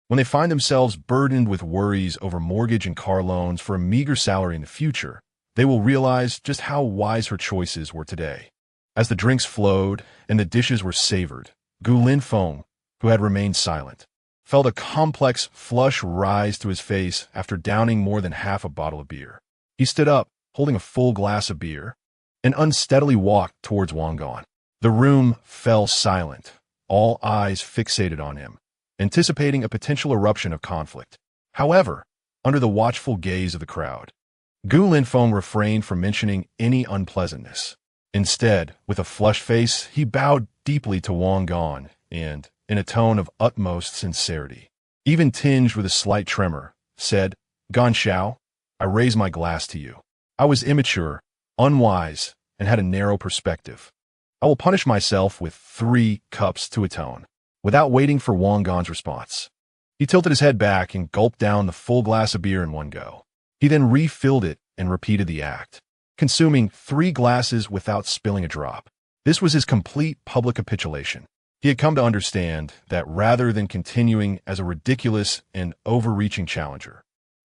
when they find themselves burdened with worries over mortgage and car loans for a meager salary in the future, they will realize just how wise her choices were today. As the drinks flowed and the dishes were savored, Gu Linfeng, who had remained silent, felt a complex flush rise to his face after downing more than half a bottle of beer. He stood up, holding a full glass of beer, and unsteadily walked towards Wang Gan. The room fell silent, all eyes fixated on him, anticipating a potential eruption of conflict. However, under the watchful gaze of the crowd, Gu Linfeng refrained from mentioning any unpleasantness. Instead, with a flushed face, he bowed deeply to Wang Gan and, in a tone of utmost sincerity, even tinged with a slight tremor, said, "Gan Shao, I raise my glass to you. I was immature, unwise, and had a narrow perspective. I will punish myself with 3 cups to atone." Without waiting for Wang Gan's response, he tilted his head back and gulped down the full glass of beer in one go. He then refilled it and repeated the act, consuming 3 glasses without spilling a drop. This was his complete public capitulation. He had come to understand that rather than continuing as a ridiculous and overreaching challenger,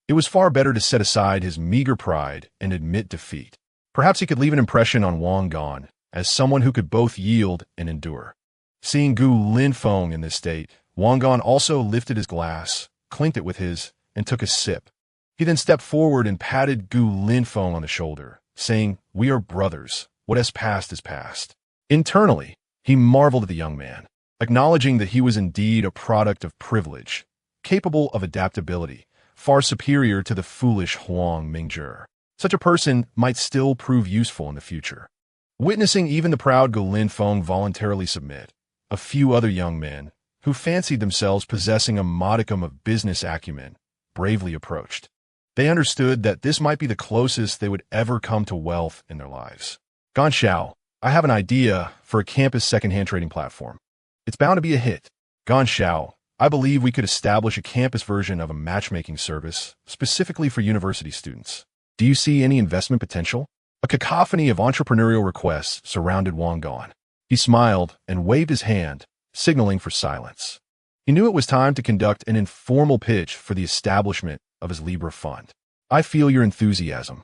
it was far better to set aside his meager pride and admit defeat. Perhaps he could leave an impression on Wang Gan as someone who could both yield and endure. Seeing Gu Linfeng in this state, Wang Gan also lifted his glass, clinked it with his, and took a sip. He then stepped forward and patted Gu Linfeng on the shoulder, saying, "We are brothers. What has passed is past." Internally, he marveled at the young man, acknowledging that he was indeed a product of privilege, capable of adaptability, far superior to the foolish Huang Mingzhi. Such a person might still prove useful in the future. Witnessing even the proud Gu Linfeng voluntarily submit, a few other young men, who fancied themselves possessing a modicum of business acumen, bravely approached. They understood that this might be the closest they would ever come to wealth in their lives. "Gan Shao, I have an idea for a campus secondhand trading platform. It's bound to be a hit." Gan Shao, I believe we could establish a campus version of a matchmaking service specifically for university students. Do you see any investment potential? A cacophony of entrepreneurial requests surrounded Wang Gong. He smiled and waved his hand, signaling for silence. He knew it was time to conduct an informal pitch for the establishment of his Libra Fund. I feel your enthusiasm.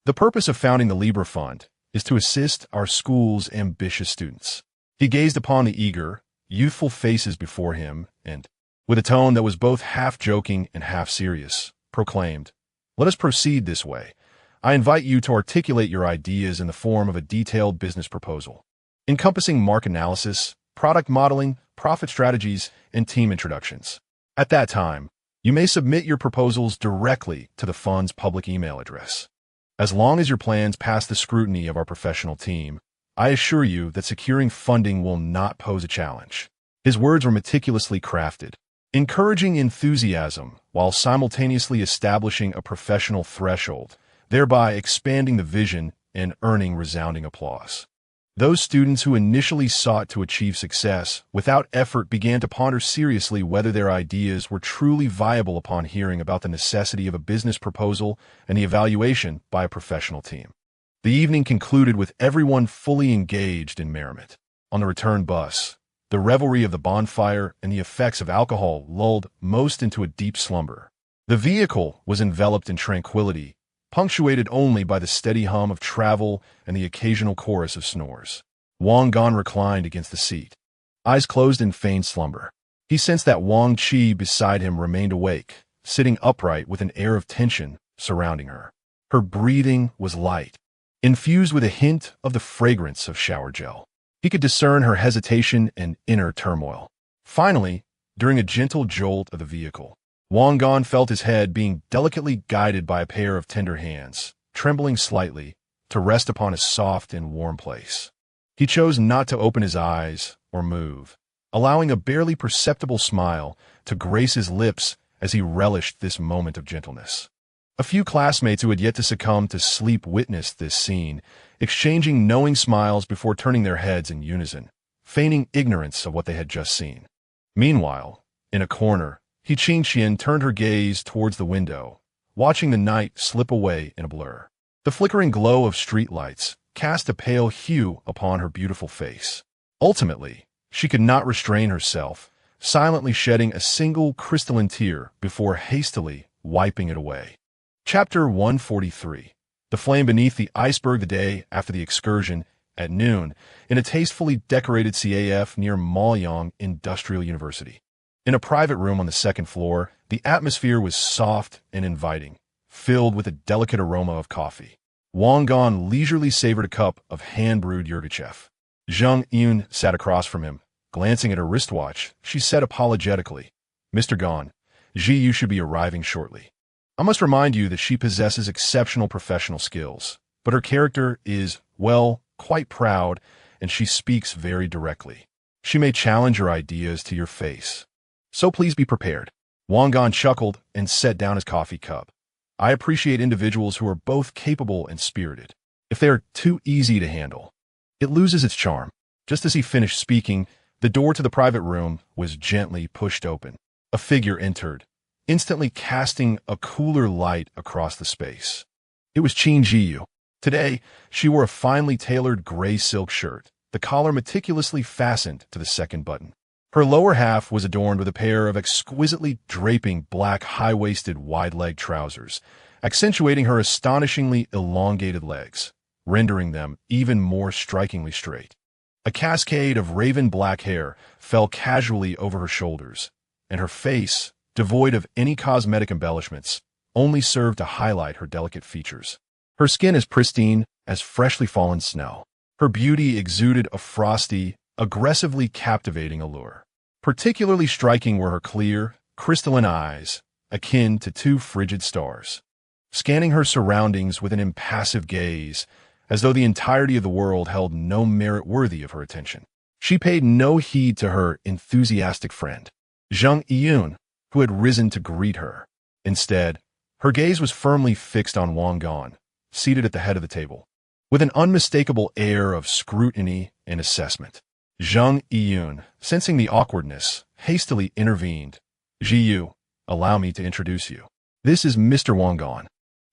The purpose of founding the Libra Fund is to assist our school's ambitious students. He gazed upon the eager, youthful faces before him and, with a tone that was both half joking and half serious, proclaimed, "Let us proceed this way. I invite you to articulate your ideas in the form of a detailed business proposal, encompassing market analysis, product modeling, profit strategies, and team introductions. At that time, you may submit your proposals directly to the fund's public email address. As long as your plans pass the scrutiny of our professional team, I assure you that securing funding will not pose a challenge." His words were meticulously crafted, encouraging enthusiasm while simultaneously establishing a professional threshold, thereby expanding the vision and earning resounding applause. Those students who initially sought to achieve success without effort began to ponder seriously whether their ideas were truly viable upon hearing about the necessity of a business proposal and the evaluation by a professional team. The evening concluded with everyone fully engaged in merriment. On the return bus, the revelry of the bonfire and the effects of alcohol lulled most into a deep slumber. The vehicle was enveloped in tranquility, punctuated only by the steady hum of travel and the occasional chorus of snores. Wang Gong reclined against the seat, eyes closed in feigned slumber. He sensed that Wang Qi beside him remained awake, sitting upright with an air of tension surrounding her. Her breathing was light, infused with a hint of the fragrance of shower gel. He could discern her hesitation and inner turmoil. Finally, during a gentle jolt of the vehicle, Wang Gong felt his head being delicately guided by a pair of tender hands, trembling slightly, to rest upon a soft and warm place. He chose not to open his eyes or move, allowing a barely perceptible smile to grace his lips as he relished this moment of gentleness. A few classmates who had yet to succumb to sleep witnessed this scene, exchanging knowing smiles before turning their heads in unison, feigning ignorance of what they had just seen. Meanwhile, in a corner, He Qingqian turned her gaze towards the window, watching the night slip away in a blur. The flickering glow of streetlights cast a pale hue upon her beautiful face. Ultimately, she could not restrain herself, silently shedding a single crystalline tear before hastily wiping it away. Chapter 143. The flame beneath the iceberg. The day after the excursion, at noon, in a tastefully decorated CAF near Maoyang Industrial University. In a private room on the second floor, the atmosphere was soft and inviting, filled with a delicate aroma of coffee. Wang Gong leisurely savored a cup of hand-brewed Yurgachev. Zhang Yun sat across from him. Glancing at her wristwatch, she said apologetically, "Mr. Gong, Ji Yu should be arriving shortly. I must remind you that she possesses exceptional professional skills, but her character is, well, quite proud, and she speaks very directly. She may challenge your ideas to your face. So please be prepared." Wang Gong chuckled and set down his coffee cup. "I appreciate individuals who are both capable and spirited. If they are too easy to handle, it loses its charm." Just as he finished speaking, the door to the private room was gently pushed open. A figure entered, instantly casting a cooler light across the space. It was Qin Jiyu. Today, she wore a finely tailored gray silk shirt, the collar meticulously fastened to the second button. Her lower half was adorned with a pair of exquisitely draping black high-waisted wide-leg trousers, accentuating her astonishingly elongated legs, rendering them even more strikingly straight. A cascade of raven black hair fell casually over her shoulders, and her face, devoid of any cosmetic embellishments, only served to highlight her delicate features. Her skin as pristine as freshly fallen snow. Her beauty exuded a frosty, aggressively captivating allure. Particularly striking were her clear, crystalline eyes, akin to two frigid stars, scanning her surroundings with an impassive gaze, as though the entirety of the world held no merit worthy of her attention. She paid no heed to her enthusiastic friend, Zhang Yun, who had risen to greet her. Instead, her gaze was firmly fixed on Wang Gong, seated at the head of the table, with an unmistakable air of scrutiny and assessment. Zhang Yun, sensing the awkwardness, hastily intervened. Jiyu, allow me to introduce you. This is Mr. Wang Gan,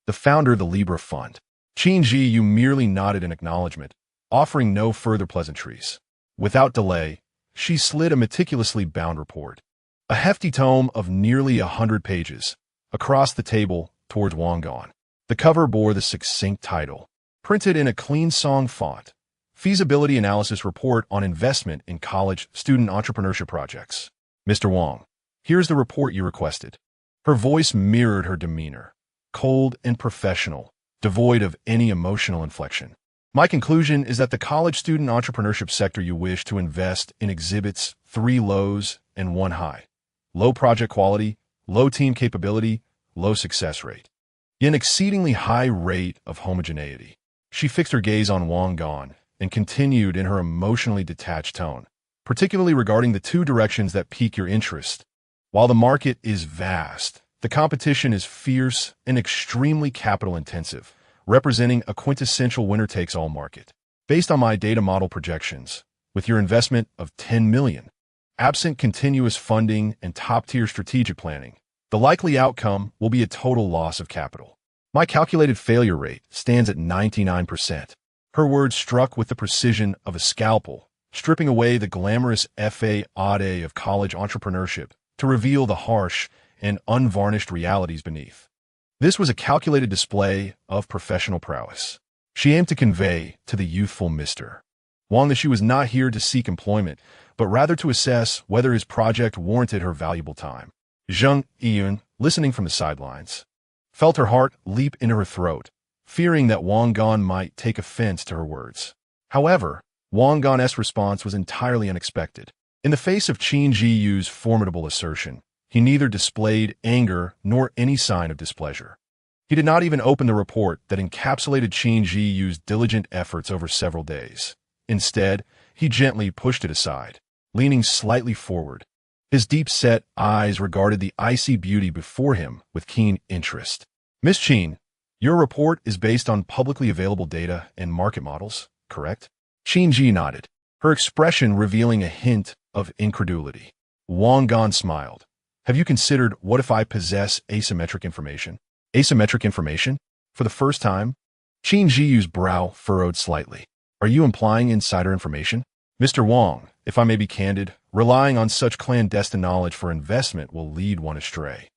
the founder of the Libra Fund. Qin Jiyu merely nodded in acknowledgement, offering no further pleasantries. Without delay, she slid a meticulously bound report, a hefty tome of nearly 100 pages, across the table towards Wang Gan. The cover bore the succinct title, printed in a clean-song font, Feasibility Analysis Report on Investment in College Student Entrepreneurship Projects. Mr. Wang, here's the report you requested. Her voice mirrored her demeanor, cold and professional, devoid of any emotional inflection. My conclusion is that the college student entrepreneurship sector you wish to invest in exhibits 3 lows and 1 high. Low project quality, low team capability, low success rate. Yet an exceedingly high rate of homogeneity. She fixed her gaze on Wang Gan and continued in her emotionally detached tone, particularly regarding the 2 directions that pique your interest. While the market is vast, the competition is fierce and extremely capital-intensive, representing a quintessential winner-takes-all market. Based on my data model projections, with your investment of $10 million, absent continuous funding and top-tier strategic planning, the likely outcome will be a total loss of capital. My calculated failure rate stands at 99%. Her words struck with the precision of a scalpel, stripping away the glamorous facade of college entrepreneurship to reveal the harsh and unvarnished realities beneath. This was a calculated display of professional prowess. She aimed to convey to the youthful Mr. Wang that she was not here to seek employment, but rather to assess whether his project warranted her valuable time. Zheng Yiyun, listening from the sidelines, felt her heart leap into her throat, fearing that Wang Gan might take offense to her words. However, Wang Gan's response was entirely unexpected. In the face of Qin Jiyu's formidable assertion, he neither displayed anger nor any sign of displeasure. He did not even open the report that encapsulated Qin Jiyu's diligent efforts over several days. Instead, he gently pushed it aside, leaning slightly forward. His deep-set eyes regarded the icy beauty before him with keen interest. Miss Qin, your report is based on publicly available data and market models, correct? Qin Ji nodded, her expression revealing a hint of incredulity. Wang Gan smiled. Have you considered what if I possess asymmetric information? Asymmetric information? For the first time? Qin Jiyu's brow furrowed slightly. Are you implying insider information? Mr. Wang, if I may be candid, relying on such clandestine knowledge for investment will lead one astray.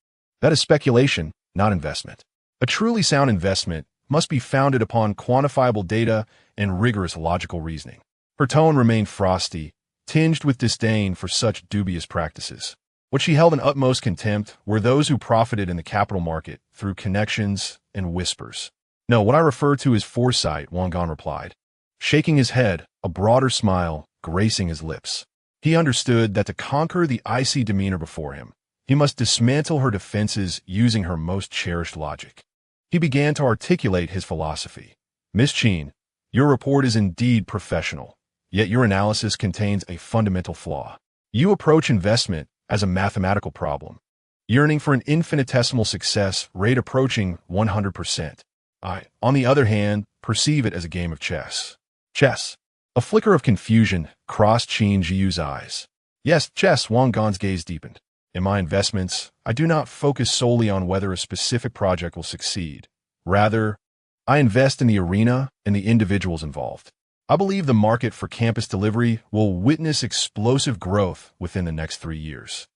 That is speculation, not investment. A truly sound investment must be founded upon quantifiable data and rigorous logical reasoning. Her tone remained frosty, tinged with disdain for such dubious practices. What she held in utmost contempt were those who profited in the capital market through connections and whispers. No, what I refer to is foresight, Wang Gan replied, shaking his head, a broader smile gracing his lips. He understood that to conquer the icy demeanor before him, he must dismantle her defenses using her most cherished logic. He began to articulate his philosophy. Miss Qin, your report is indeed professional, yet your analysis contains a fundamental flaw. You approach investment as a mathematical problem, yearning for an infinitesimal success rate approaching 100%. I, on the other hand, perceive it as a game of chess. Chess. A flicker of confusion crossed Qin Jiyu's eyes. Yes, chess, Wang Gan's gaze deepened. In my investments, I do not focus solely on whether a specific project will succeed. Rather, I invest in the arena and the individuals involved. I believe the market for campus delivery will witness explosive growth within the next 3 years.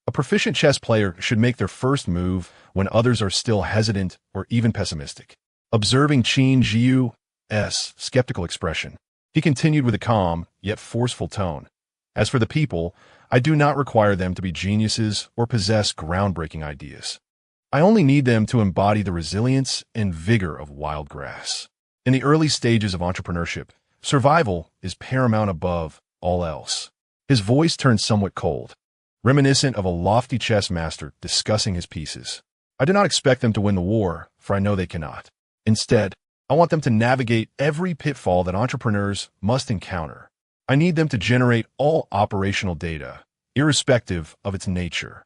A proficient chess player should make their first move when others are still hesitant or even pessimistic. Observing Qin Jiyu's skeptical expression, he continued with a calm, yet forceful tone. As for the people, I do not require them to be geniuses or possess groundbreaking ideas. I only need them to embody the resilience and vigor of wild grass. In the early stages of entrepreneurship, survival is paramount above all else. His voice turned somewhat cold, reminiscent of a lofty chess master discussing his pieces. I do not expect them to win the war, for I know they cannot. Instead, I want them to navigate every pitfall that entrepreneurs must encounter. I need them to generate all operational data, irrespective of its nature.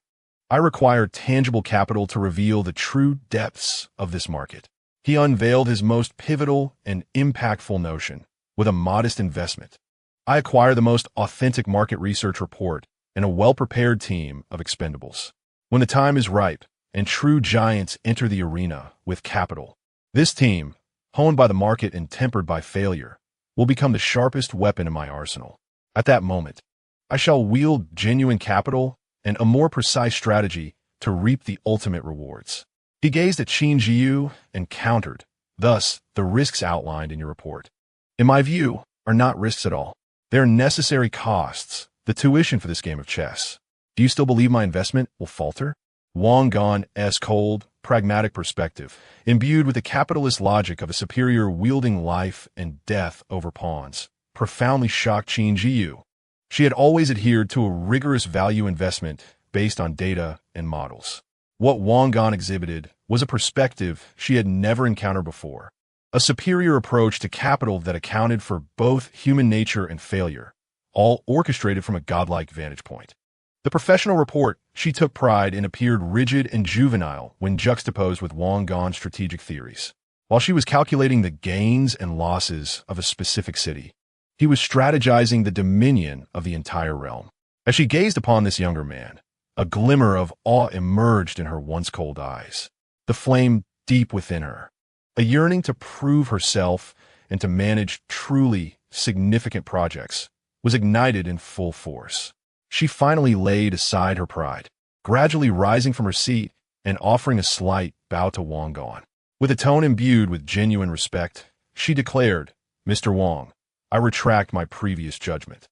I require tangible capital to reveal the true depths of this market. He unveiled his most pivotal and impactful notion. With a modest investment, I acquire the most authentic market research report and a well-prepared team of expendables. When the time is ripe and true giants enter the arena with capital, this team, honed by the market and tempered by failure, will become the sharpest weapon in my arsenal. At that moment, I shall wield genuine capital and a more precise strategy to reap the ultimate rewards. He gazed at Qin Jiu and countered, thus, the risks outlined in your report, in my view, are not risks at all. They're necessary costs, the tuition for this game of chess. Do you still believe my investment will falter? Wang Gan's cold, pragmatic perspective, imbued with the capitalist logic of a superior wielding life and death over pawns, profoundly shocked Qin Jiu. She had always adhered to a rigorous value investment based on data and models. What Wang Gan exhibited was a perspective she had never encountered before, a superior approach to capital that accounted for both human nature and failure, all orchestrated from a godlike vantage point. The professional report she took pride in appeared rigid and juvenile when juxtaposed with Wang Gan's strategic theories. While she was calculating the gains and losses of a specific city, he was strategizing the dominion of the entire realm. As she gazed upon this younger man, a glimmer of awe emerged in her once cold eyes. The flame deep within her, a yearning to prove herself and to manage truly significant projects, was ignited in full force. She finally laid aside her pride, gradually rising from her seat and offering a slight bow to Wang Gan. With a tone imbued with genuine respect, she declared, "Mr. Wang, I retract my previous judgment.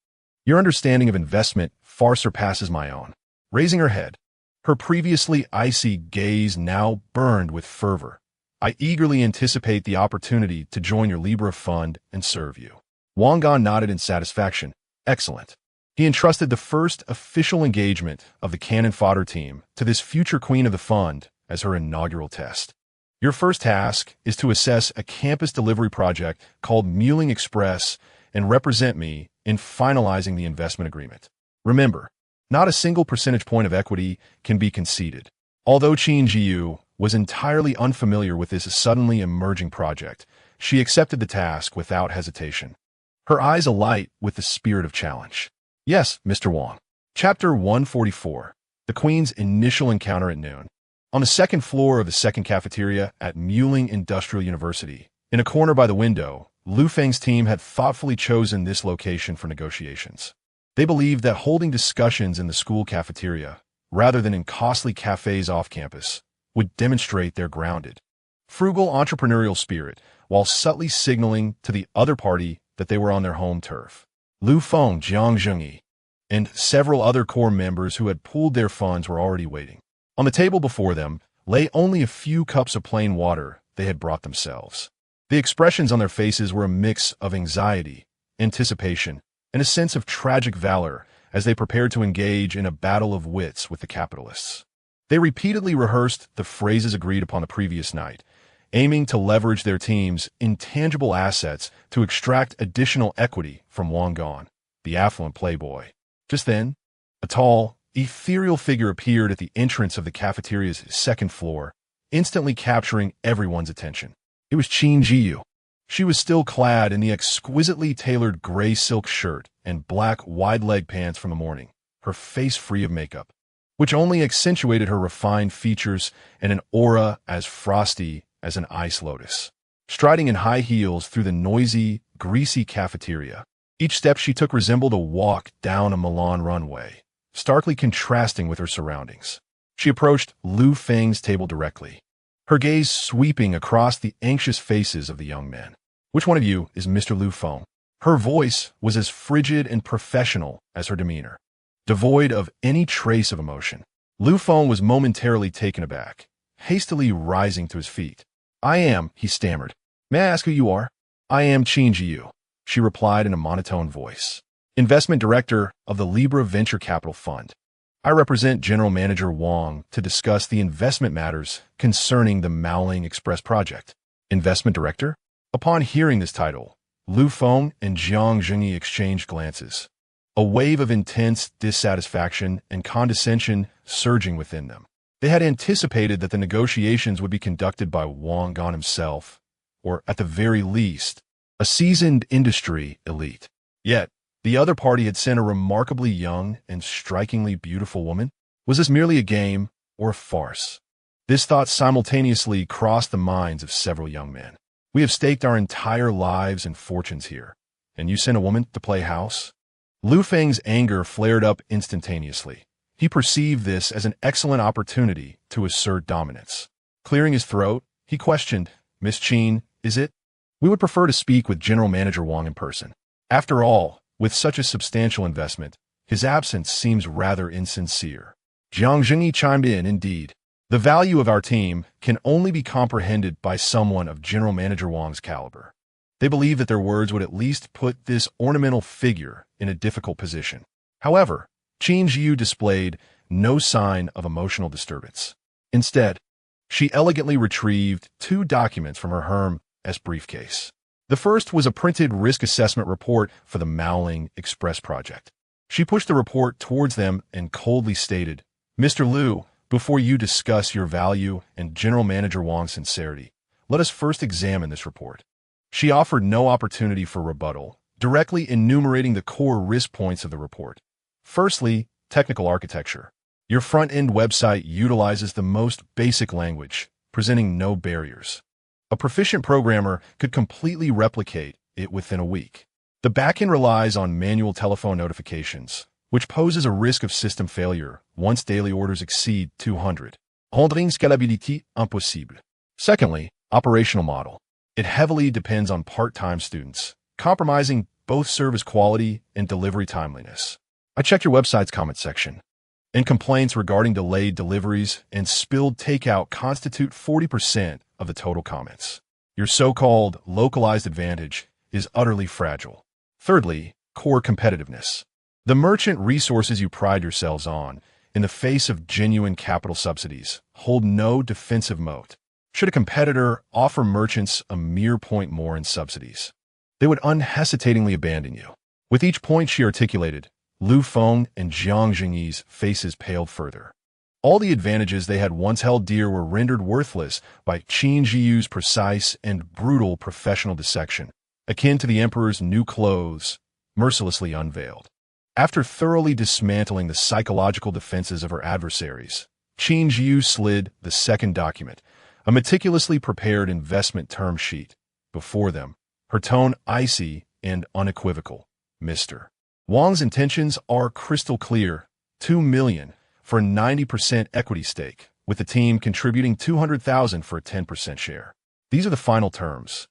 Your understanding of investment far surpasses my own." Raising her head, her previously icy gaze now burned with fervor. "I eagerly anticipate the opportunity to join your Libra fund and serve you." Wang Gan nodded in satisfaction. Excellent. He entrusted the first official engagement of the cannon fodder team to this future queen of the fund as her inaugural test. Your first task is to assess a campus delivery project called Muling Express and represent me in finalizing the investment agreement. Remember, not a single percentage point of equity can be conceded. Although Qin Jiu was entirely unfamiliar with this suddenly emerging project, she accepted the task without hesitation, her eyes alight with the spirit of challenge. Yes, Mr. Wang. Chapter 144. The Queen's Initial Encounter at Noon. On the second floor of the second cafeteria at Muling Industrial University, in a corner by the window, Lu Feng's team had thoughtfully chosen this location for negotiations. They believed that holding discussions in the school cafeteria, rather than in costly cafes off campus, would demonstrate their grounded, frugal entrepreneurial spirit, while subtly signaling to the other party that they were on their home turf. Lu Feng, Jiang Zhengyi, and several other core members who had pooled their funds were already waiting. On the table before them lay only a few cups of plain water they had brought themselves. The expressions on their faces were a mix of anxiety, anticipation, and a sense of tragic valor as they prepared to engage in a battle of wits with the capitalists. They repeatedly rehearsed the phrases agreed upon the previous night, aiming to leverage their team's intangible assets to extract additional equity from Wang Gan, the affluent playboy. Just then, a tall, ethereal figure appeared at the entrance of the cafeteria's second floor, instantly capturing everyone's attention. It was Qin Jiu. She was still clad in the exquisitely tailored gray silk shirt and black wide-leg pants from the morning, her face free of makeup, which only accentuated her refined features and an aura as frosty as an ice lotus. Striding in high heels through the noisy, greasy cafeteria, each step she took resembled a walk down a Milan runway, starkly contrasting with her surroundings. She approached Lu Feng's table directly, her gaze sweeping across the anxious faces of the young men. "Which one of you is Mr. Lu Feng?" Her voice was as frigid and professional as her demeanor, devoid of any trace of emotion. Lu Feng was momentarily taken aback, hastily rising to his feet. "I am," he stammered. "May I ask who you are?" "I am Qin Jiu," she replied in a monotone voice, "investment director of the Libra Venture Capital Fund. I represent General Manager Wang to discuss the investment matters concerning the Muling Express project." Investment director? Upon hearing this title, Lu Feng and Jiang Zhengyi exchanged glances, a wave of intense dissatisfaction and condescension surging within them. They had anticipated that the negotiations would be conducted by Wang Gan himself, or at the very least, a seasoned industry elite. Yet, the other party had sent a remarkably young and strikingly beautiful woman? Was this merely a game or a farce? This thought simultaneously crossed the minds of several young men. We have staked our entire lives and fortunes here, and you send a woman to play house? Lu Feng's anger flared up instantaneously. He perceived this as an excellent opportunity to assert dominance. Clearing his throat, he questioned, "Miss Qin, is it? We would prefer to speak with General Manager Wang in person. After all, with such a substantial investment, his absence seems rather insincere." Jiang Jingyi chimed in, "Indeed. The value of our team can only be comprehended by someone of General Manager Wang's caliber." They believed that their words would at least put this ornamental figure in a difficult position. However, Qin Jiu displayed no sign of emotional disturbance. Instead, she elegantly retrieved 2 documents from her Hermes briefcase. The first was a printed risk assessment report for the Maoling Express project. She pushed the report towards them and coldly stated, "Mr. Liu, before you discuss your value and General Manager Wang's sincerity, let us first examine this report." She offered no opportunity for rebuttal, directly enumerating the core risk points of the report. Firstly, technical architecture. Your front-end website utilizes the most basic language, presenting no barriers. A proficient programmer could completely replicate it within a week. The backend relies on manual telephone notifications, which poses a risk of system failure once daily orders exceed 200. Rendering scalabilité impossible. Secondly, operational model. It heavily depends on part-time students, compromising both service quality and delivery timeliness. I checked your website's comment section, and complaints regarding delayed deliveries and spilled takeout constitute 40% of the total comments. Your so-called localized advantage is utterly fragile. Thirdly, core competitiveness. The merchant resources you pride yourselves on, in the face of genuine capital subsidies, hold no defensive moat. Should a competitor offer merchants a mere point more in subsidies, they would unhesitatingly abandon you. With each point she articulated, Lu Feng and Jiang Jingyi's faces paled further. All the advantages they had once held dear were rendered worthless by Qin Jiu's precise and brutal professional dissection, akin to the emperor's new clothes, mercilessly unveiled. After thoroughly dismantling the psychological defenses of her adversaries, Qin Jiu slid the second document, a meticulously prepared investment term sheet, before them, her tone icy and unequivocal. "Mr. Wang's intentions are crystal clear. 2 million for a 90% equity stake, with the team contributing 200,000 for a 10% share. These are the final terms."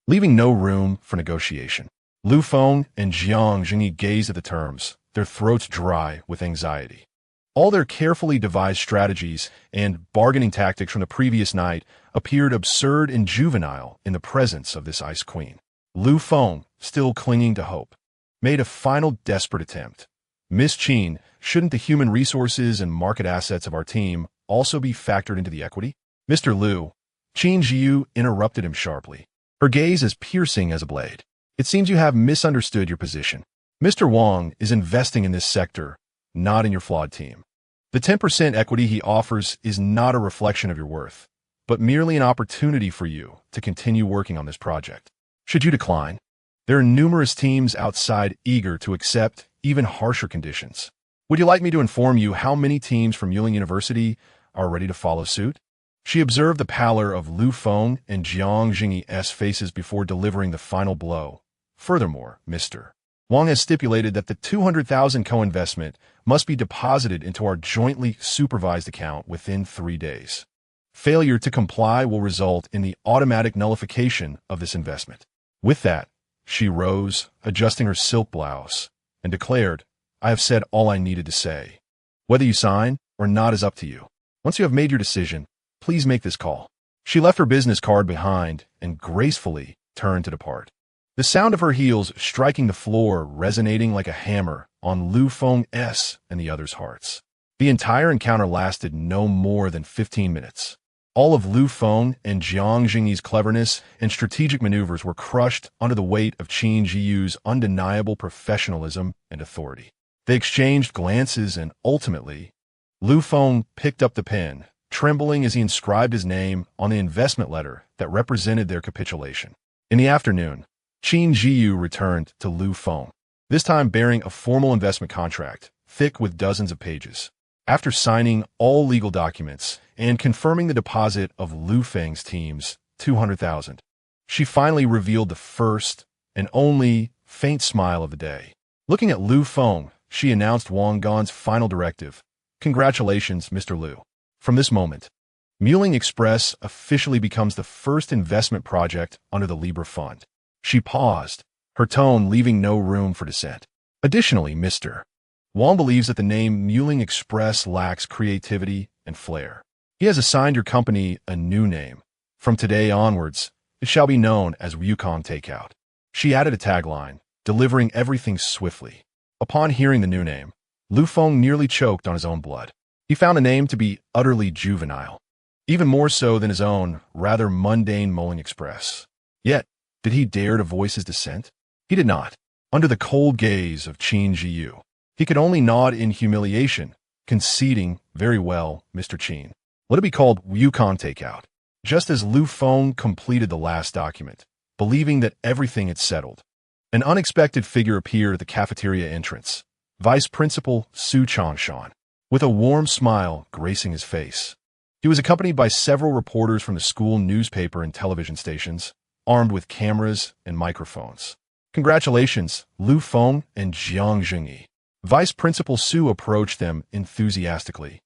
Leaving no room for negotiation, Lu Feng and Jiang Jingyi gazed at the terms, their throats dry with anxiety. All their carefully devised strategies and bargaining tactics from the previous night appeared absurd and juvenile in the presence of this Ice Queen. Lu Feng, still clinging to hope, made a final desperate attempt. "Miss Qin, shouldn't the human resources and market assets of our team also be factored into the equity?" "Mr. Liu," Qin Jiu interrupted him sharply, her gaze as piercing as a blade. "It seems you have misunderstood your position. Mr. Wang is investing in this sector, not in your flawed team. The 10% equity he offers is not a reflection of your worth, but merely an opportunity for you to continue working on this project. Should you decline, there are numerous teams outside eager to accept even harsher conditions. Would you like me to inform you how many teams from Yuling University are ready to follow suit?" She observed the pallor of Lu Feng and Jiang Jingyi's faces before delivering the final blow. "Furthermore, Mr. Wang has stipulated that the 200,000 co-investment must be deposited into our jointly supervised account within 3 days. Failure to comply will result in the automatic nullification of this investment." With that, she rose, adjusting her silk blouse, and declared, "I have said all I needed to say. Whether you sign or not is up to you. Once you have made your decision, please make this call." She left her business card behind and gracefully turned to depart. The sound of her heels striking the floor resonating like a hammer on Lu Feng's and the others' hearts. The entire encounter lasted no more than 15 minutes. All of Lu Feng and Jiang Jingyi's cleverness and strategic maneuvers were crushed under the weight of Qin Jiu's undeniable professionalism and authority. They exchanged glances and ultimately, Lu Feng picked up the pen, trembling as he inscribed his name on the investment letter that represented their capitulation. In the afternoon, Qin Jiu returned to Lu Feng. this time bearing a formal investment contract, thick with dozens of pages. After signing all legal documents and confirming the deposit of Lu Feng's team's $200,000, she finally revealed the first and only faint smile of the day. Looking at Lu Feng, she announced Wang Gan's final directive. Congratulations, Mr. Lu. From this moment, Muling Express officially becomes the first investment project under the Libra Fund. She paused, her tone leaving no room for dissent. Additionally, Mr. Wang believes that the name Muling Express lacks creativity and flair. He has assigned your company a new name. From today onwards, it shall be known as Yukong Takeout. She added a tagline, delivering everything swiftly. Upon hearing the new name, Lu Feng nearly choked on his own blood. He found the name to be utterly juvenile, even more so than his own rather mundane Muling Express. Yet, did he dare to voice his dissent? He did not. Under the cold gaze of Qin Jiyu, he could only nod in humiliation, conceding, very well, Mr. Qin. Let it be called Yukong Takeout. Just as Lu Feng completed the last document, believing that everything had settled, an unexpected figure appeared at the cafeteria entrance, Vice Principal Su Changshan, with a warm smile gracing his face. He was accompanied by several reporters from the school newspaper and television stations, armed with cameras and microphones. Congratulations, Lu Feng and Jiang Zhengyi. Vice Principal Su approached them enthusiastically,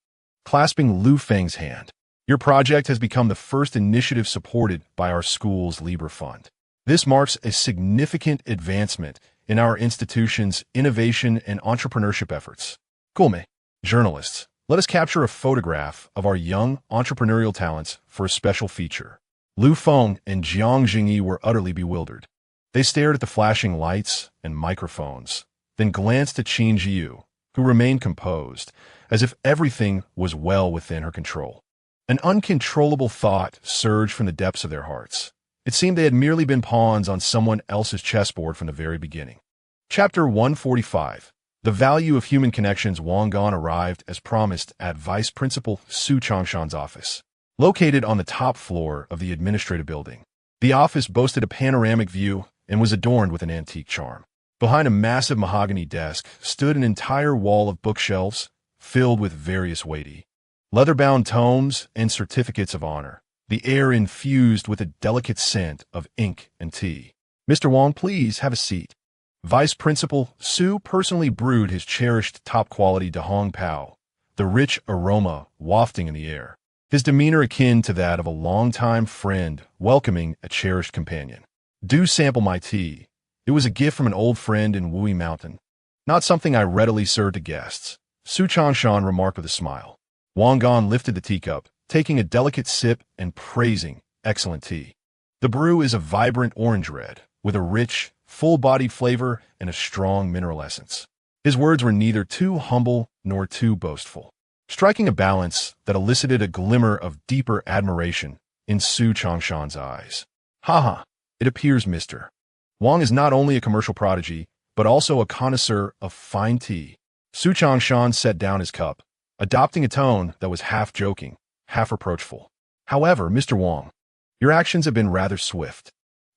clasping Lu Feng's hand. Your project has become the first initiative supported by our school's Libra Fund. This marks a significant advancement in our institution's innovation and entrepreneurship efforts. Gulme, journalists, let us capture a photograph of our young entrepreneurial talents for a special feature. Lu Feng and Jiang Jingyi were utterly bewildered. They stared at the flashing lights and microphones, then glanced at Qin Jiyu, who remained composed, as if everything was well within her control. An uncontrollable thought surged from the depths of their hearts. It seemed they had merely been pawns on someone else's chessboard from the very beginning. Chapter 145. The value of human connections. Wang Gan arrived as promised at Vice Principal Su Changshan's office, located on the top floor of the administrative building. The office boasted a panoramic view and was adorned with an antique charm. Behind a massive mahogany desk stood an entire wall of bookshelves filled with various weighty, leather-bound tomes and certificates of honor, the air infused with a delicate scent of ink and tea. Mr. Wang, please have a seat. Vice Principal Su personally brewed his cherished top-quality Dahong Pao, the rich aroma wafting in the air, his demeanor akin to that of a longtime friend welcoming a cherished companion. Do sample my tea. It was a gift from an old friend in Wui Mountain. Not something I readily serve to guests, Su Changshan remarked with a smile. Wang Gan lifted the teacup, taking a delicate sip and praising excellent tea. The brew is a vibrant orange red, with a rich, full-bodied flavor and a strong mineral essence. His words were neither too humble nor too boastful, striking a balance that elicited a glimmer of deeper admiration in Su Changshan's eyes. Haha, it appears Mr. Wang is not only a commercial prodigy, but also a connoisseur of fine tea. Su Changshan set down his cup, adopting a tone that was half joking, half reproachful. However, Mr. Wang, your actions have been rather swift.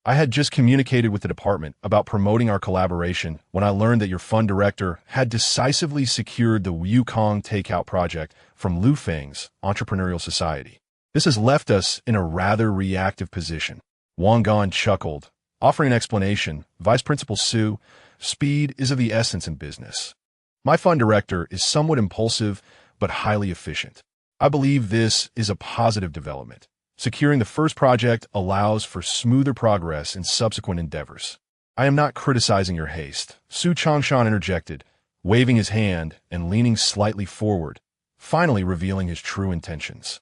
I had just communicated with the department about promoting our collaboration when I learned that your fund director had decisively secured the Yukong Takeout project from Lu Feng's Entrepreneurial Society. This has left us in a rather reactive position. Wang Gan chuckled, offering an explanation. Vice Principal Su, speed is of the essence in business. My fund director is somewhat impulsive but highly efficient. I believe this is a positive development. Securing the first project allows for smoother progress in subsequent endeavors. I am not criticizing your haste, Su Changshan interjected, waving his hand and leaning slightly forward, finally revealing his true intentions.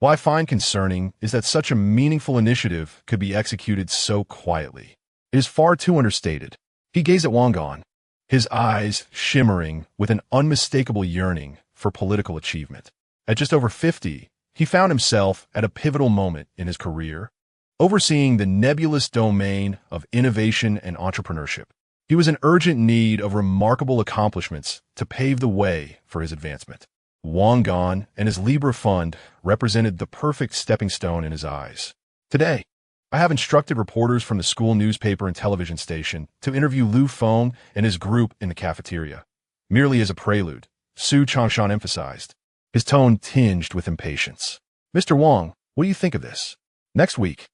What I find concerning is that such a meaningful initiative could be executed so quietly. It is far too understated. He gazed at Wang Gan, his eyes shimmering with an unmistakable yearning for political achievement. At just over 50, he found himself at a pivotal moment in his career, overseeing the nebulous domain of innovation and entrepreneurship. He was in urgent need of remarkable accomplishments to pave the way for his advancement. Wang Gan and his Libra Fund represented the perfect stepping stone in his eyes. Today, I have instructed reporters from the school newspaper and television station to interview Lu Feng and his group in the cafeteria. Merely as a prelude, Su Changshan emphasized, his tone tinged with impatience. Mr. Wang, what do you think of this? Next week,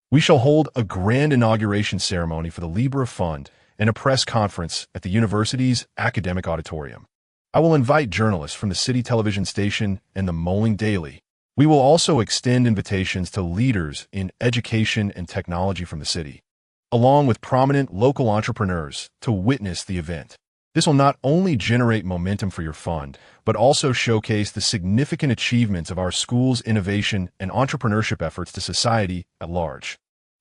we shall hold a grand inauguration ceremony for the Libra Fund and a press conference at the university's academic auditorium. I will invite journalists from the city television station and the Moling Daily. We will also extend invitations to leaders in education and technology from the city, along with prominent local entrepreneurs to witness the event. This will not only generate momentum for your fund, but also showcase the significant achievements of our school's innovation and entrepreneurship efforts to society at large.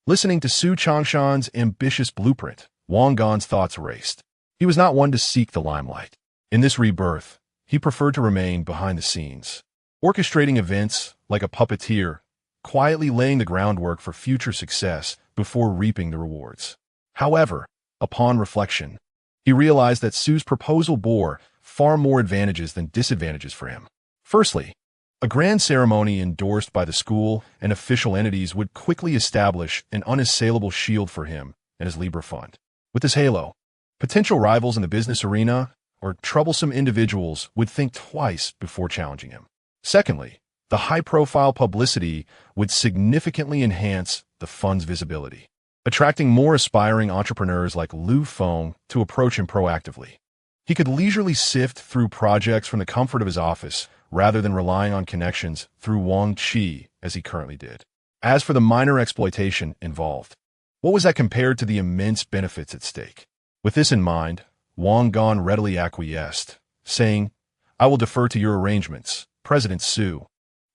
Listening to Su Changshan's ambitious blueprint, Wang Gan's thoughts raced. He was not one to seek the limelight. In this rebirth, he preferred to remain behind the scenes, orchestrating events like a puppeteer, quietly laying the groundwork for future success before reaping the rewards. However, upon reflection, he realized that Su's proposal bore far more advantages than disadvantages for him. Firstly, a grand ceremony endorsed by the school and official entities would quickly establish an unassailable shield for him and his Libra Fund. With this halo, potential rivals in the business arena or troublesome individuals would think twice before challenging him. Secondly, the high-profile publicity would significantly enhance the fund's visibility, attracting more aspiring entrepreneurs like Lu Feng to approach him proactively. He could leisurely sift through projects from the comfort of his office rather than relying on connections through Wang Qi as he currently did. As for the minor exploitation involved, what was that compared to the immense benefits at stake? With this in mind, Wang Gan readily acquiesced, saying, "I will defer to your arrangements, President Su,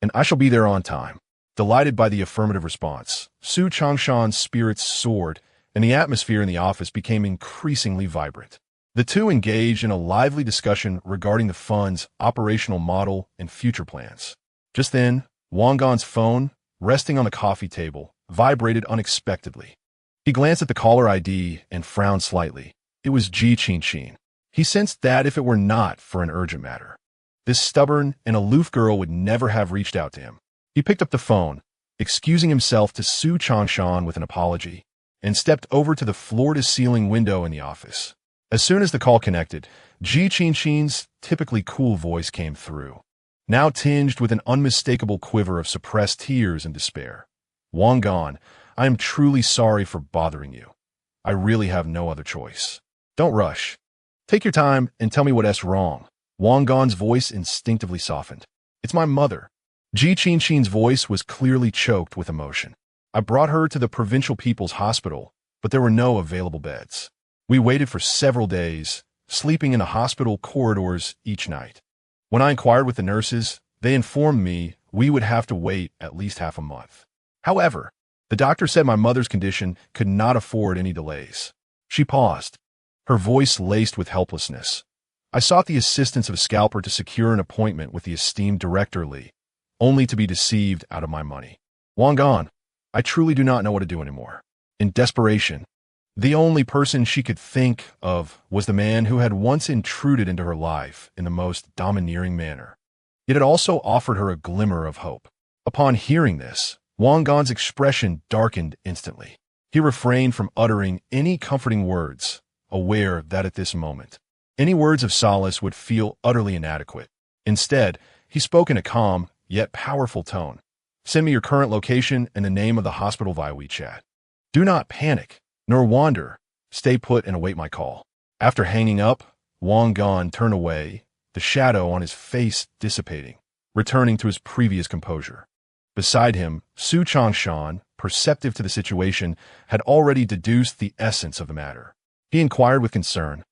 and I shall be there on time." Delighted by the affirmative response, Su Changshan's spirits soared, and the atmosphere in the office became increasingly vibrant. The two engaged in a lively discussion regarding the fund's operational model and future plans. Just then, Wang Gan's phone, resting on the coffee table, vibrated unexpectedly. He glanced at the caller ID and frowned slightly. It was Ji Qinqin. He sensed that if it were not for an urgent matter, this stubborn and aloof girl would never have reached out to him. He picked up the phone, excusing himself to Su Changshan with an apology, and stepped over to the floor-to-ceiling window in the office. As soon as the call connected, Ji Qinqin's typically cool voice came through, now tinged with an unmistakable quiver of suppressed tears and despair. "Wang Gan, I am truly sorry for bothering you. I really have no other choice. Don't rush. Take your time and tell me what's wrong." Wang Gan's voice instinctively softened. "It's my mother." Ji Qinqin's voice was clearly choked with emotion. "I brought her to the Provincial People's Hospital, but there were no available beds. We waited for several days, sleeping in the hospital corridors each night. When I inquired with the nurses, they informed me we would have to wait at least half a month. However, the doctor said my mother's condition could not afford any delays." She paused, her voice laced with helplessness. "I sought the assistance of a scalper to secure an appointment with the esteemed Director Li, only to be deceived out of my money. Wang Gan, I truly do not know what to do anymore." In desperation, the only person she could think of was the man who had once intruded into her life in the most domineering manner, yet had also offered her a glimmer of hope. Upon hearing this, Wang Gan's expression darkened instantly. He refrained from uttering any comforting words, aware that at this moment, any words of solace would feel utterly inadequate. Instead, he spoke in a calm, yet powerful tone. "Send me your current location and the name of the hospital via WeChat. Do not panic, nor wander. Stay put and await my call." After hanging up, Wang Gan turned away, the shadow on his face dissipating, returning to his previous composure. Beside him, Su Changshan, perceptive to the situation, had already deduced the essence of the matter. He inquired with concern,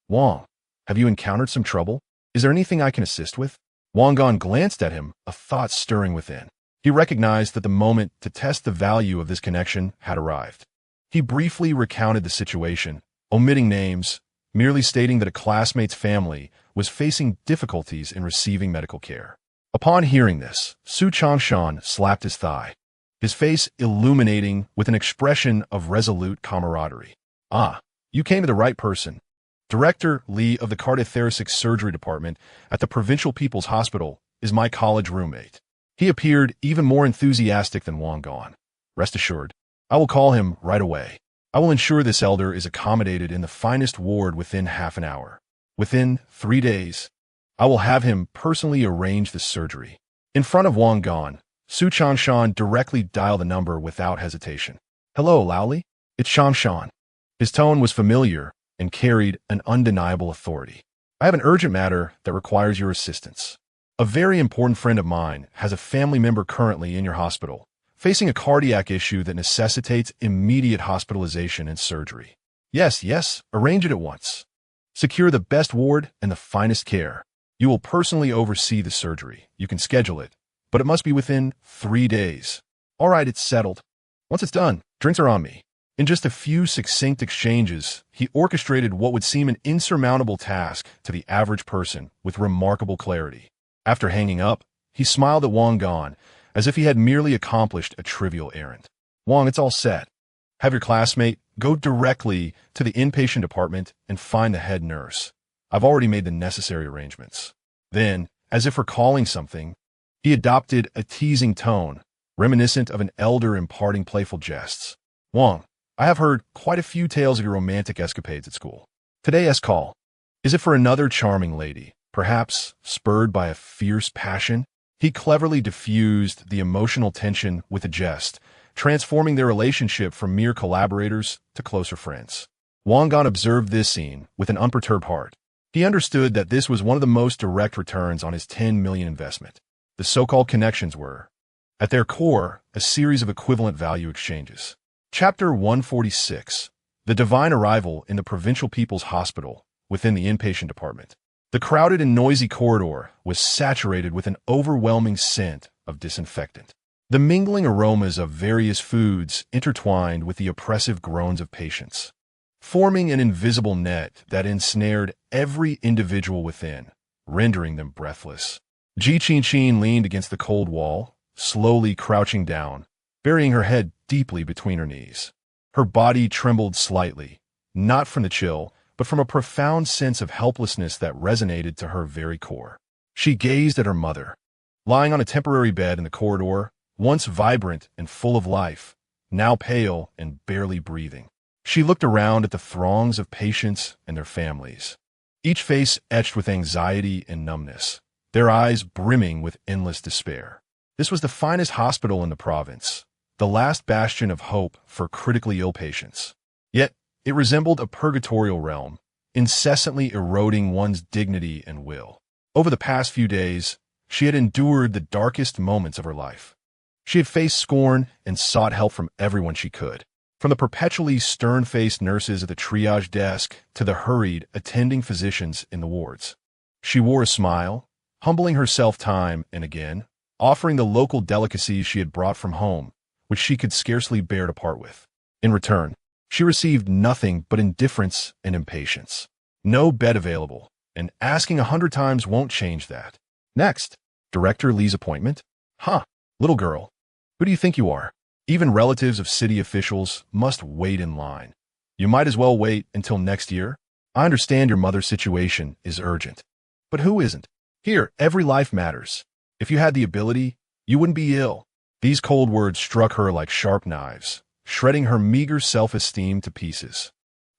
"Wang, have you encountered some trouble? Is there anything I can assist with?" Wang Gan glanced at him, a thought stirring within. He recognized that the moment to test the value of this connection had arrived. He briefly recounted the situation, omitting names, merely stating that a classmate's family was facing difficulties in receiving medical care. Upon hearing this, Su Changshan slapped his thigh, his face illuminating with an expression of resolute camaraderie. "Ah, you came to the right person. Director Li of the Cardiothoracic Surgery Department at the Provincial People's Hospital is my college roommate." He appeared even more enthusiastic than Wang Gan. "Rest assured, I will call him right away. I will ensure this elder is accommodated in the finest ward within half an hour. Within 3 days, I will have him personally arrange the surgery. In front of Wang Gan, Su Chanshan directly dialed the number without hesitation. Hello, Laoli? It's Shanshan. His tone was familiar and carried an undeniable authority. I have an urgent matter that requires your assistance. A very important friend of mine has a family member currently in your hospital, facing a cardiac issue that necessitates immediate hospitalization and surgery. Yes, arrange it at once. Secure the best ward and the finest care. You will personally oversee the surgery. You can schedule it, but it must be within 3 days. All right, it's settled. Once it's done, drinks are on me. In just a few succinct exchanges, he orchestrated what would seem an insurmountable task to the average person with remarkable clarity. After hanging up, he smiled at Wang Gan, as if he had merely accomplished a trivial errand. Wang, it's all set. Have your classmate go directly to the inpatient department and find the head nurse. I've already made the necessary arrangements. Then, as if recalling something, he adopted a teasing tone, reminiscent of an elder imparting playful jests. Wang, I have heard quite a few tales of your romantic escapades at school. Today's call, is it for another charming lady, perhaps spurred by a fierce passion? He cleverly diffused the emotional tension with a jest, transforming their relationship from mere collaborators to closer friends. Wang Gan observed this scene with an unperturbed heart. He understood that this was one of the most direct returns on his 10 million investment. The so-called connections were, at their core, a series of equivalent value exchanges. Chapter 146. The Divine Arrival in the Provincial People's Hospital within the inpatient department. The crowded and noisy corridor was saturated with an overwhelming scent of disinfectant. The mingling aromas of various foods intertwined with the oppressive groans of patients, forming an invisible net that ensnared every individual within, rendering them breathless. Ji Qin leaned against the cold wall, slowly crouching down, burying her head deeply between her knees. Her body trembled slightly, not from the chill, but from a profound sense of helplessness that resonated to her very core. She gazed at her mother, lying on a temporary bed in the corridor, once vibrant and full of life, now pale and barely breathing. She looked around at the throngs of patients and their families, each face etched with anxiety and numbness, their eyes brimming with endless despair. This was the finest hospital in the province, the last bastion of hope for critically ill patients. Yet, it resembled a purgatorial realm, incessantly eroding one's dignity and will. Over the past few days, she had endured the darkest moments of her life. She had faced scorn and sought help from everyone she could, from the perpetually stern-faced nurses at the triage desk to the hurried, attending physicians in the wards. She wore a smile, humbling herself time and again, offering the local delicacies she had brought from home, which she could scarcely bear to part with. In return, she received nothing but indifference and impatience. No bed available, and asking 100 times won't change that. Next, Director Lee's appointment? Little girl, who do you think you are? Even relatives of city officials must wait in line. You might as well wait until next year. I understand your mother's situation is urgent. But who isn't? Here, every life matters. If you had the ability, you wouldn't be ill. These cold words struck her like sharp knives, shredding her meager self-esteem to pieces.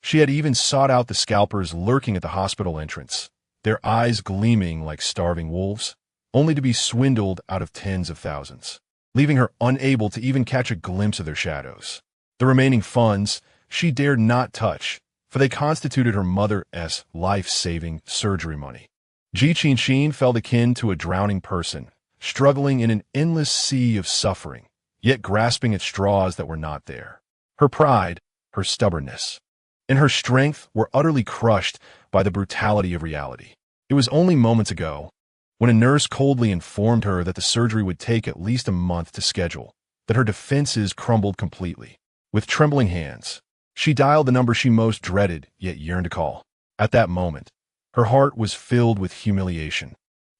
She had even sought out the scalpers lurking at the hospital entrance, their eyes gleaming like starving wolves, only to be swindled out of tens of thousands, leaving her unable to even catch a glimpse of their shadows. The remaining funds she dared not touch, for they constituted her mother's life-saving surgery money. Ji Qin felt akin to a drowning person, struggling in an endless sea of suffering, yet grasping at straws that were not there. Her pride, her stubbornness, and her strength were utterly crushed by the brutality of reality. It was only moments ago, when a nurse coldly informed her that the surgery would take at least a month to schedule, that her defenses crumbled completely. With trembling hands, she dialed the number she most dreaded yet yearned to call. At that moment, her heart was filled with humiliation.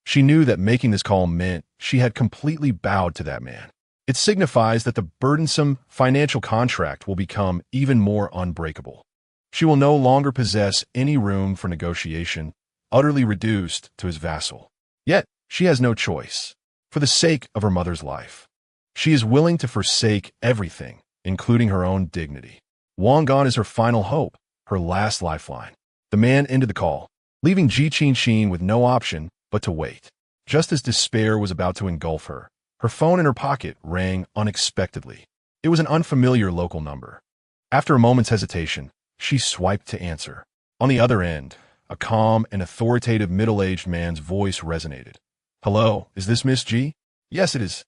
She knew that making this call meant she had completely bowed to that man. It signifies that the burdensome financial contract will become even more unbreakable. She will no longer possess any room for negotiation, utterly reduced to his vassal. Yet, she has no choice. For the sake of her mother's life, she is willing to forsake everything, including her own dignity. Wang Gan is her final hope, her last lifeline. The man ended the call, leaving Ji Qinxin with no option but to wait. Just as despair was about to engulf her, her phone in her pocket rang unexpectedly. It was an unfamiliar local number. After a moment's hesitation, she swiped to answer. On the other end, a calm and authoritative middle-aged man's voice resonated. "Hello, is this Miss G?" "Yes, it is.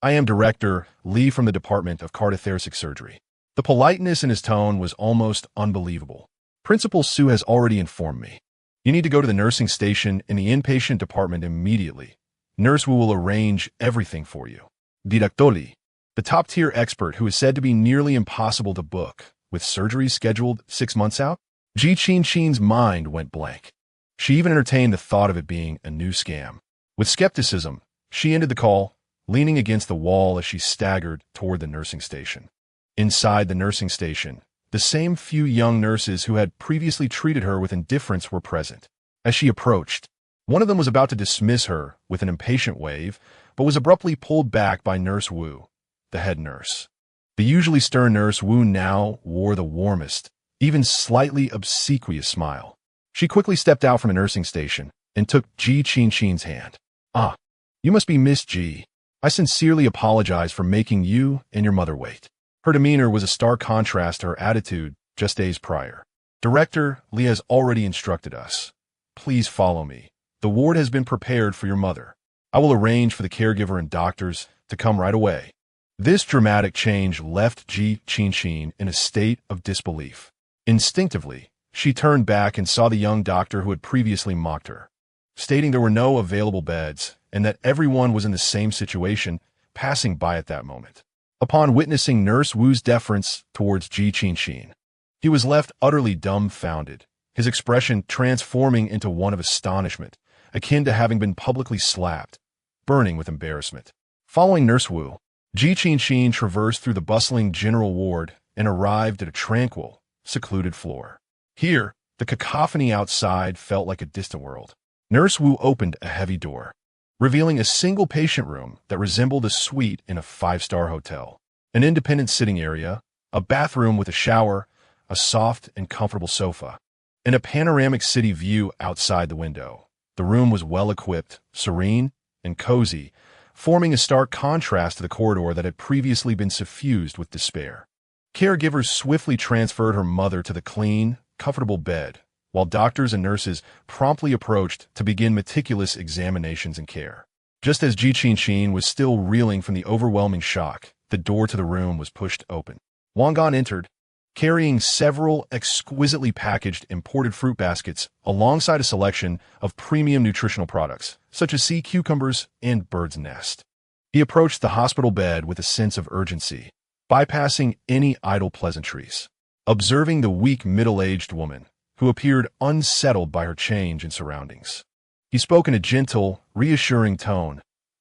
I am Director Lee from the Department of Cardiothoracic Surgery." The politeness in his tone was almost unbelievable. "Principal Su has already informed me. You need to go to the nursing station in the inpatient department immediately. Nurse Wu will arrange everything for you." Director Lee, the top-tier expert who is said to be nearly impossible to book, with surgery scheduled 6 months out? Ji Qinxin's mind went blank. She even entertained the thought of it being a new scam. With skepticism, she ended the call, leaning against the wall as she staggered toward the nursing station. Inside the nursing station, the same few young nurses who had previously treated her with indifference were present. As she approached, one of them was about to dismiss her with an impatient wave, but was abruptly pulled back by Nurse Wu, the head nurse. The usually stern Nurse Wu now wore the warmest, even slightly obsequious smile. She quickly stepped out from the nursing station and took Ji Qinxin's hand. "Ah, you must be Miss Ji. I sincerely apologize for making you and your mother wait." Her demeanor was a stark contrast to her attitude just days prior. "Director Lee has already instructed us. Please follow me. The ward has been prepared for your mother. I will arrange for the caregiver and doctors to come right away." This dramatic change left Ji Qinxin in a state of disbelief. Instinctively, she turned back and saw the young doctor who had previously mocked her, stating there were no available beds and that everyone was in the same situation, passing by at that moment. Upon witnessing Nurse Wu's deference towards Ji Qinxin, he was left utterly dumbfounded, his expression transforming into one of astonishment, akin to having been publicly slapped, burning with embarrassment. Following Nurse Wu, Ji Qinxin traversed through the bustling general ward and arrived at a tranquil, secluded floor. Here, the cacophony outside felt like a distant world. Nurse Wu opened a heavy door, revealing a single patient room that resembled a suite in a 5-star hotel. An independent sitting area, a bathroom with a shower, a soft and comfortable sofa, and a panoramic city view outside the window. The room was well-equipped, serene, and cozy, forming a stark contrast to the corridor that had previously been suffused with despair. Caregivers swiftly transferred her mother to the clean, comfortable bed, while doctors and nurses promptly approached to begin meticulous examinations and care. Just as Ji Qinxin was still reeling from the overwhelming shock, the door to the room was pushed open. Wang Gan entered, carrying several exquisitely packaged imported fruit baskets alongside a selection of premium nutritional products, such as sea cucumbers and bird's nest. He approached the hospital bed with a sense of urgency, bypassing any idle pleasantries. Observing the weak middle-aged woman, who appeared unsettled by her change in surroundings, he spoke in a gentle, reassuring tone.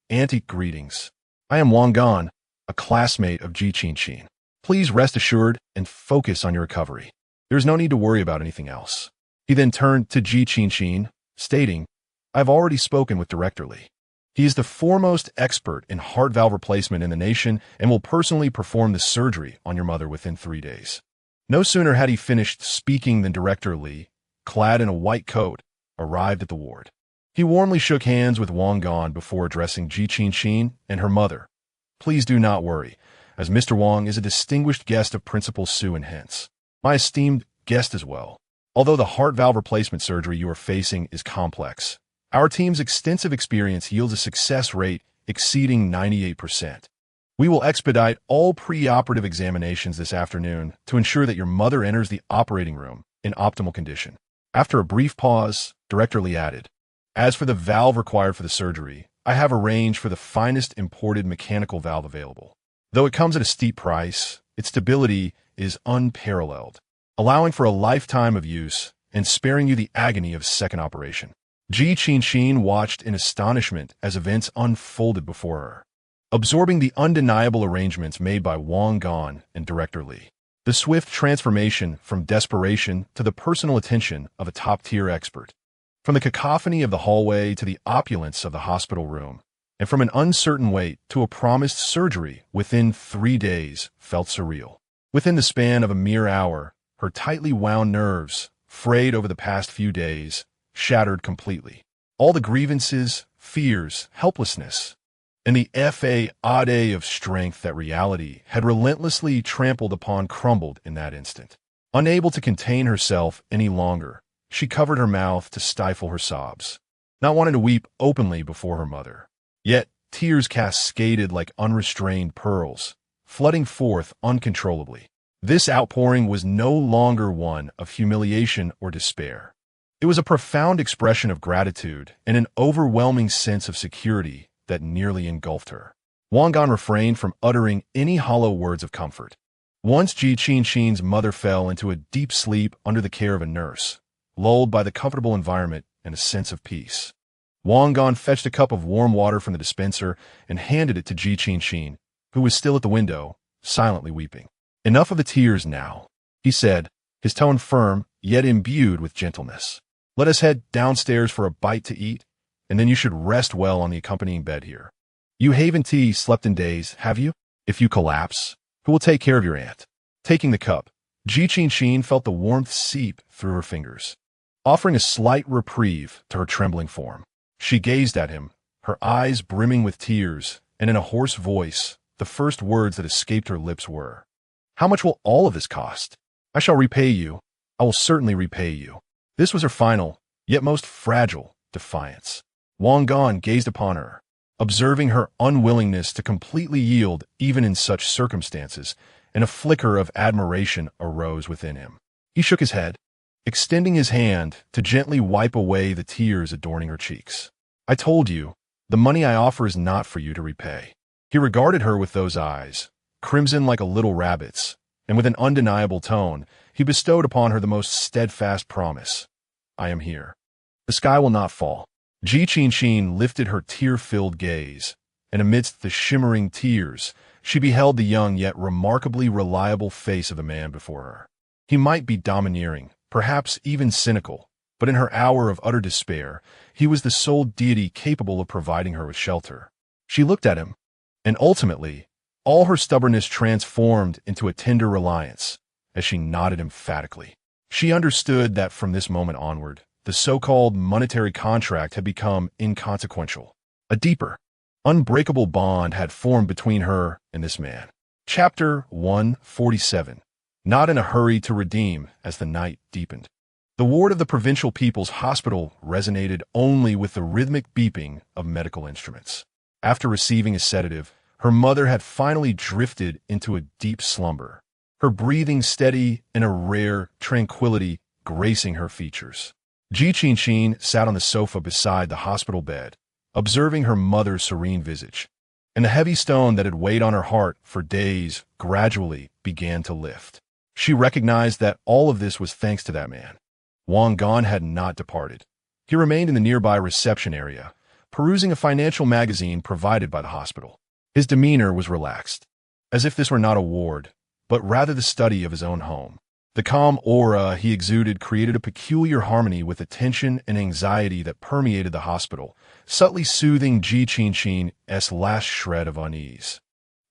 "Auntie, greetings. I am Wang Gan, a classmate of Ji Qinxin. Please rest assured and focus on your recovery. There is no need to worry about anything else." He then turned to Ji Qinxin, stating, "I've already spoken with Director Lee. He is the foremost expert in heart valve replacement in the nation and will personally perform the surgery on your mother within 3 days." No sooner had he finished speaking than Director Lee, clad in a white coat, arrived at the ward. He warmly shook hands with Wang Gan before addressing Ji Qinxin and her mother. "Please do not worry, as Mr. Wang is a distinguished guest of Principal Su and hence my esteemed guest as well. Although the heart valve replacement surgery you are facing is complex, our team's extensive experience yields a success rate exceeding 98%. We will expedite all preoperative examinations this afternoon to ensure that your mother enters the operating room in optimal condition." After a brief pause, Director Lee added, "As for the valve required for the surgery, I have arranged for the finest imported mechanical valve available. Though it comes at a steep price, its stability is unparalleled, allowing for a lifetime of use and sparing you the agony of a second operation." Ji Qinxin watched in astonishment as events unfolded before her, absorbing the undeniable arrangements made by Wang Gan and Director Lee. The swift transformation from desperation to the personal attention of a top-tier expert, from the cacophony of the hallway to the opulence of the hospital room, and from an uncertain wait to a promised surgery within 3 days felt surreal. Within the span of a mere hour, her tightly wound nerves, frayed over the past few days, shattered completely. All the grievances, fears, helplessness, and the fa-ade of strength that reality had relentlessly trampled upon crumbled in that instant. Unable to contain herself any longer, she covered her mouth to stifle her sobs, not wanting to weep openly before her mother. Yet tears cascaded like unrestrained pearls, flooding forth uncontrollably. This outpouring was no longer one of humiliation or despair. It was a profound expression of gratitude and an overwhelming sense of security that nearly engulfed her. Wang Gan refrained from uttering any hollow words of comfort. Once Ji Qinxin's mother fell into a deep sleep under the care of a nurse, lulled by the comfortable environment and a sense of peace. Wang Gan fetched a cup of warm water from the dispenser and handed it to Ji Qinxin, who was still at the window, silently weeping. "Enough of the tears now," he said, his tone firm, yet imbued with gentleness. "Let us head downstairs for a bite to eat, and then you should rest well on the accompanying bed here. You haven't slept in days, have you? If you collapse, who will take care of your aunt?" Taking the cup, Ji Qinxin felt the warmth seep through her fingers, offering a slight reprieve to her trembling form. She gazed at him, her eyes brimming with tears, and in a hoarse voice, the first words that escaped her lips were, "How much will all of this cost? I shall repay you. I will certainly repay you." This was her final, yet most fragile, defiance. Wang Gan gazed upon her, observing her unwillingness to completely yield even in such circumstances, and a flicker of admiration arose within him. He shook his head, extending his hand to gently wipe away the tears adorning her cheeks. "I told you, the money I offer is not for you to repay." He regarded her with those eyes, crimson like a little rabbit's, and with an undeniable tone, he bestowed upon her the most steadfast promise. "I am here. The sky will not fall." Ji Qinxin lifted her tear-filled gaze, and amidst the shimmering tears, she beheld the young yet remarkably reliable face of the man before her. He might be domineering, perhaps even cynical, but in her hour of utter despair, he was the sole deity capable of providing her with shelter. She looked at him, and ultimately, all her stubbornness transformed into a tender reliance, as she nodded emphatically. She understood that from this moment onward, the so-called monetary contract had become inconsequential. A deeper, unbreakable bond had formed between her and this man. Chapter 147. Not in a hurry to redeem as the night deepened. The ward of the Provincial People's Hospital resonated only with the rhythmic beeping of medical instruments. After receiving a sedative, her mother had finally drifted into a deep slumber, her breathing steady and a rare tranquility gracing her features. Ji Qinxin sat on the sofa beside the hospital bed, observing her mother's serene visage, and the heavy stone that had weighed on her heart for days gradually began to lift. She recognized that all of this was thanks to that man. Wang Gan had not departed. He remained in the nearby reception area, perusing a financial magazine provided by the hospital. His demeanor was relaxed, as if this were not a ward, but rather the study of his own home. The calm aura he exuded created a peculiar harmony with the tension and anxiety that permeated the hospital, subtly soothing Ji Qinxin's last shred of unease.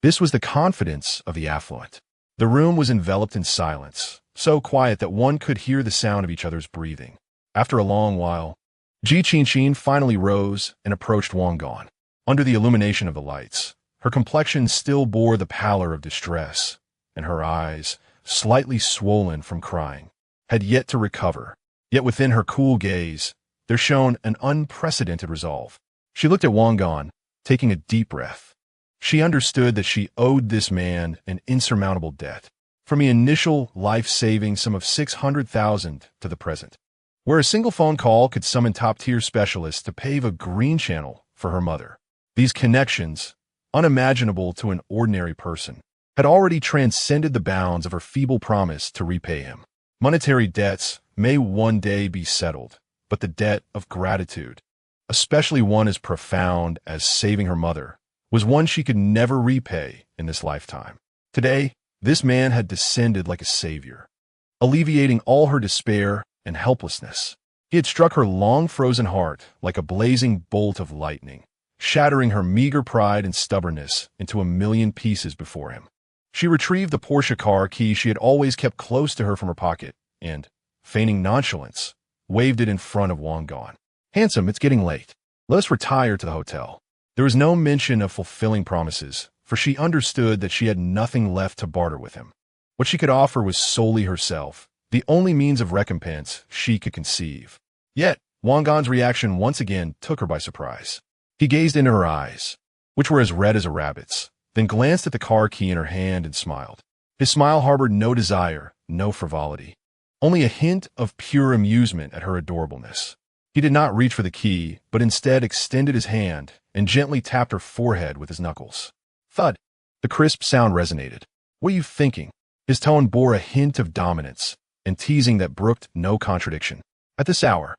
This was the confidence of the affluent. The room was enveloped in silence, so quiet that one could hear the sound of each other's breathing. After a long while, Ji Qinxin finally rose and approached Wang Gan. Under the illumination of the lights, her complexion still bore the pallor of distress, and her eyes, slightly swollen from crying, had yet to recover. Yet within her cool gaze, there shone an unprecedented resolve. She looked at Wang Gan, taking a deep breath. She understood that she owed this man an insurmountable debt, from the initial life-saving sum of 600,000 to the present, where a single phone call could summon top-tier specialists to pave a green channel for her mother. These connections, unimaginable to an ordinary person, had already transcended the bounds of her feeble promise to repay him. Monetary debts may one day be settled, but the debt of gratitude, especially one as profound as saving her mother, was one she could never repay in this lifetime. Today, this man had descended like a savior, alleviating all her despair and helplessness. He had struck her long-frozen heart like a blazing bolt of lightning, shattering her meager pride and stubbornness into a million pieces before him. She retrieved the Porsche car key she had always kept close to her from her pocket and, feigning nonchalance, waved it in front of Wang Gong. "Handsome, it's getting late. Let us retire to the hotel." There was no mention of fulfilling promises, for she understood that she had nothing left to barter with him. What she could offer was solely herself, the only means of recompense she could conceive. Yet, Wang Gong's reaction once again took her by surprise. He gazed into her eyes, which were as red as a rabbit's, then glanced at the car key in her hand and smiled. His smile harbored no desire, no frivolity, only a hint of pure amusement at her adorableness. He did not reach for the key, but instead extended his hand and gently tapped her forehead with his knuckles. Thud! The crisp sound resonated. "What are you thinking?" His tone bore a hint of dominance and teasing that brooked no contradiction. "At this hour,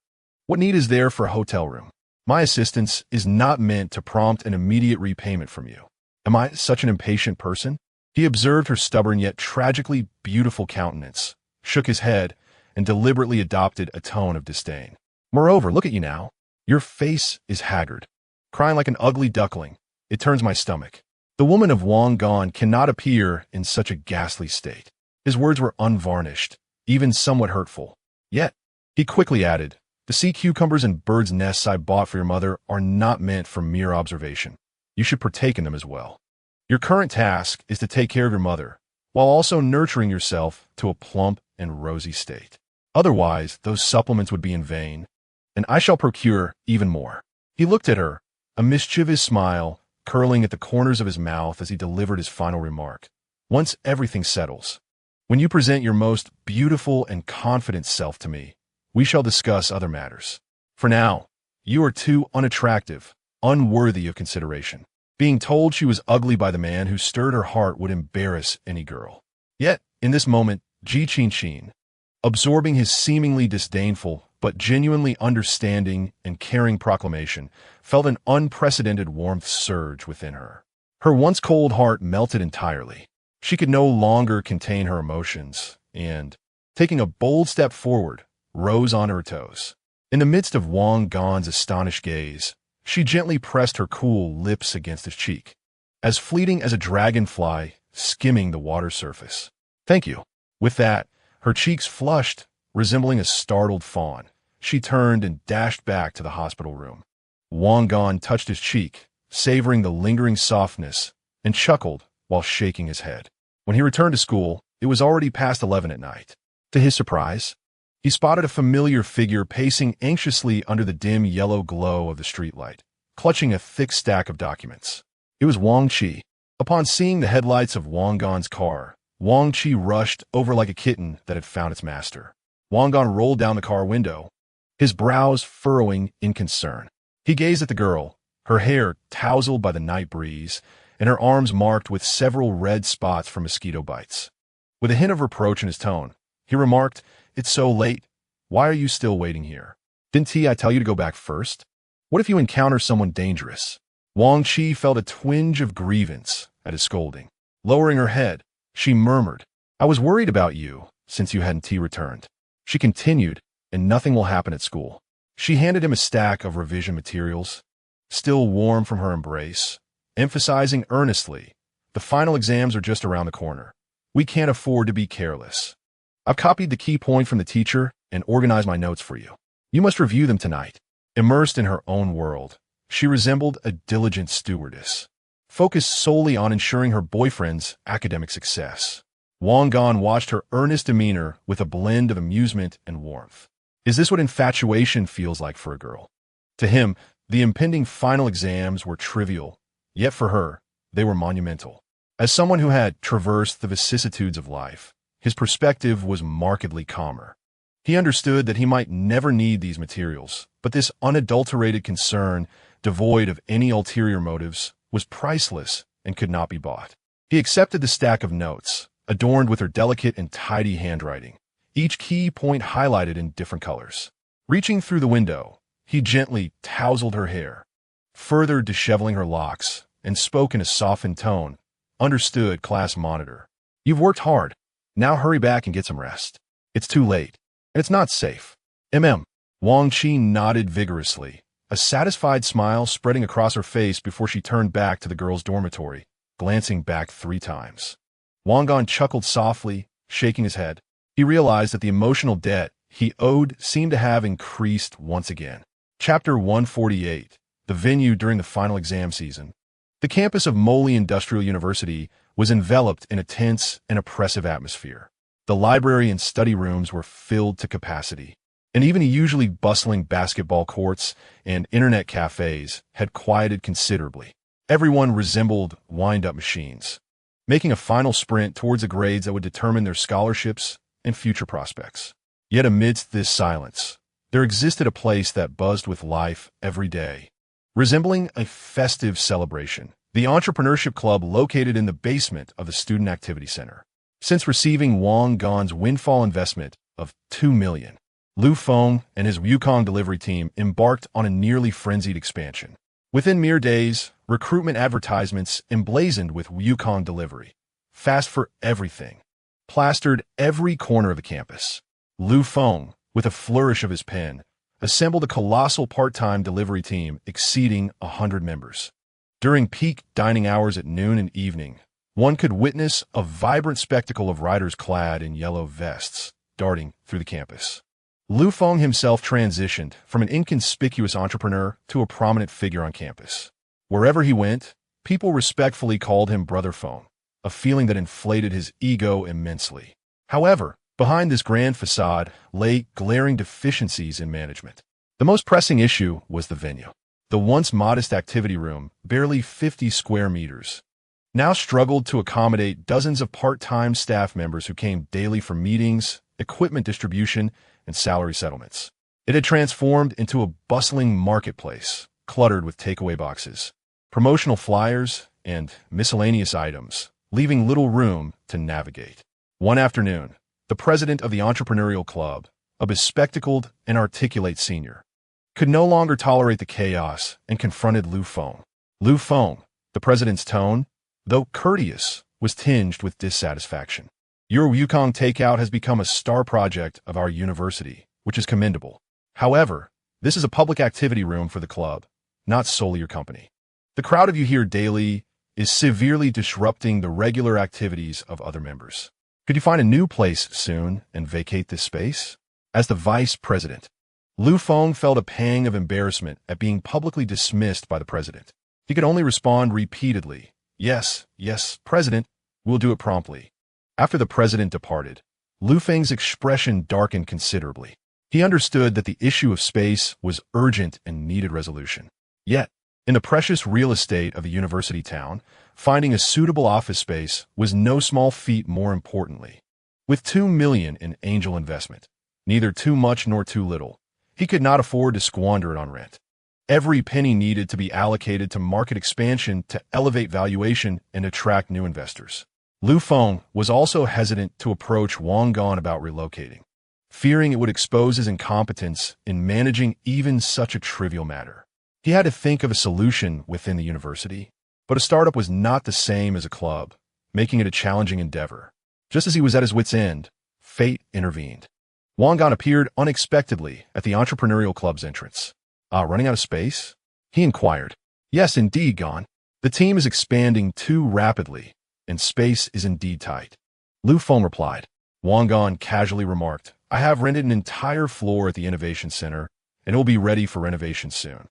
what need is there for a hotel room? My assistance is not meant to prompt an immediate repayment from you. Am I such an impatient person?" He observed her stubborn yet tragically beautiful countenance, shook his head, and deliberately adopted a tone of disdain. "Moreover, look at you now. Your face is haggard, crying like an ugly duckling. It turns my stomach. The woman of Wang Gong cannot appear in such a ghastly state." His words were unvarnished, even somewhat hurtful. Yet, he quickly added, "The sea cucumbers and birds' nests I bought for your mother are not meant for mere observation. You should partake in them as well. Your current task is to take care of your mother, while also nurturing yourself to a plump and rosy state. Otherwise, those supplements would be in vain, and I shall procure even more." He looked at her, a mischievous smile curling at the corners of his mouth as he delivered his final remark. "Once everything settles, when you present your most beautiful and confident self to me, we shall discuss other matters. For now, you are too unattractive, unworthy of consideration." Being told she was ugly by the man who stirred her heart would embarrass any girl. Yet, in this moment, Ji Qin, absorbing his seemingly disdainful but genuinely understanding and caring proclamation, felt an unprecedented warmth surge within her. Her once cold heart melted entirely. She could no longer contain her emotions, and, taking a bold step forward, rose on her toes. In the midst of Wang Gong's astonished gaze, she gently pressed her cool lips against his cheek, as fleeting as a dragonfly skimming the water surface. "Thank you." With that, her cheeks flushed, resembling a startled fawn. She turned and dashed back to the hospital room. Wang Gong touched his cheek, savoring the lingering softness, and chuckled while shaking his head. When he returned to school, it was already past 11 at night. To his surprise, he spotted a familiar figure pacing anxiously under the dim yellow glow of the streetlight, clutching a thick stack of documents. It was Wang Qi. Upon seeing the headlights of Wang Gong's car, Wang Qi rushed over like a kitten that had found its master. Wang Gong rolled down the car window, his brows furrowing in concern. He gazed at the girl, her hair tousled by the night breeze, and her arms marked with several red spots from mosquito bites. With a hint of reproach in his tone, he remarked, "It's so late. Why are you still waiting here? Didn't I tell you to go back first? What if you encounter someone dangerous?" Wang Qi felt a twinge of grievance at his scolding. Lowering her head, she murmured, "I was worried about you since you hadn't returned." She continued, "And nothing will happen at school." She handed him a stack of revision materials, still warm from her embrace, emphasizing earnestly, "The final exams are just around the corner. We can't afford to be careless. I've copied the key points from the teacher and organized my notes for you. You must review them tonight." Immersed in her own world, she resembled a diligent stewardess, focused solely on ensuring her boyfriend's academic success. Wang Gong watched her earnest demeanor with a blend of amusement and warmth. Is this what infatuation feels like for a girl? To him, the impending final exams were trivial, yet for her, they were monumental. As someone who had traversed the vicissitudes of life, his perspective was markedly calmer. He understood that he might never need these materials, but this unadulterated concern, devoid of any ulterior motives, was priceless and could not be bought. He accepted the stack of notes, adorned with her delicate and tidy handwriting, each key point highlighted in different colors. Reaching through the window, he gently tousled her hair, further disheveling her locks, and spoke in a softened tone. "Understood, class monitor. You've worked hard. Now hurry back and get some rest. It's too late, and it's not safe." Wang Qi nodded vigorously, a satisfied smile spreading across her face before she turned back to the girls' dormitory, glancing back 3 times. Wang Gan chuckled softly, shaking his head. He realized that the emotional debt he owed seemed to have increased once again. Chapter 148. The venue during the final exam season. The campus of Moly Industrial University was enveloped in a tense and oppressive atmosphere. The library and study rooms were filled to capacity, and even the usually bustling basketball courts and internet cafes had quieted considerably. Everyone resembled wind-up machines, making a final sprint towards the grades that would determine their scholarships and future prospects. Yet amidst this silence, there existed a place that buzzed with life every day. Resembling a festive celebration, the Entrepreneurship Club located in the basement of the Student Activity Center. Since receiving Wang Gan's windfall investment of $2 million, Lu Feng and his Yukong delivery team embarked on a nearly frenzied expansion. Within mere days, recruitment advertisements emblazoned with Yukong delivery, fast for everything, plastered every corner of the campus. Lu Feng, with a flourish of his pen, assembled a colossal part-time delivery team exceeding 100 members. During peak dining hours at noon and evening, one could witness a vibrant spectacle of riders clad in yellow vests darting through the campus. Lu Feng himself transitioned from an inconspicuous entrepreneur to a prominent figure on campus. Wherever he went, people respectfully called him Brother Feng, a feeling that inflated his ego immensely. However, behind this grand facade lay glaring deficiencies in management. The most pressing issue was the venue. The once modest activity room, barely 50 square meters, now struggled to accommodate dozens of part-time staff members who came daily for meetings, equipment distribution, and salary settlements. It had transformed into a bustling marketplace, cluttered with takeaway boxes, promotional flyers, and miscellaneous items, leaving little room to navigate. One afternoon, the president of the Entrepreneurial Club, a bespectacled and articulate senior, could no longer tolerate the chaos and confronted Lu Feng. Lu Feng, the president's tone, though courteous, was tinged with dissatisfaction. Your Yukong takeout has become a star project of our university, which is commendable. However, this is a public activity room for the club, not solely your company. The crowd of you here daily is severely disrupting the regular activities of other members. Could you find a new place soon and vacate this space? As the vice president, Lu Feng felt a pang of embarrassment at being publicly dismissed by the president. He could only respond repeatedly, "Yes, yes, President, we'll do it promptly." After the president departed, Lu Feng's expression darkened considerably. He understood that the issue of space was urgent and needed resolution. Yet, in the precious real estate of a university town, finding a suitable office space was no small feat. More importantly, with $2 million in angel investment, neither too much nor too little, he could not afford to squander it on rent. Every penny needed to be allocated to market expansion to elevate valuation and attract new investors. Lu Feng was also hesitant to approach Wang Gan about relocating, fearing it would expose his incompetence in managing even such a trivial matter. He had to think of a solution within the university, but a startup was not the same as a club, making it a challenging endeavor. Just as he was at his wit's end, fate intervened. Wang Gan appeared unexpectedly at the Entrepreneurial Club's entrance. Running out of space? He inquired. Yes, indeed, Gan. The team is expanding too rapidly, and space is indeed tight. Lu Feng replied. Wang Gan casually remarked, I have rented an entire floor at the Innovation Center, and it will be ready for renovation soon.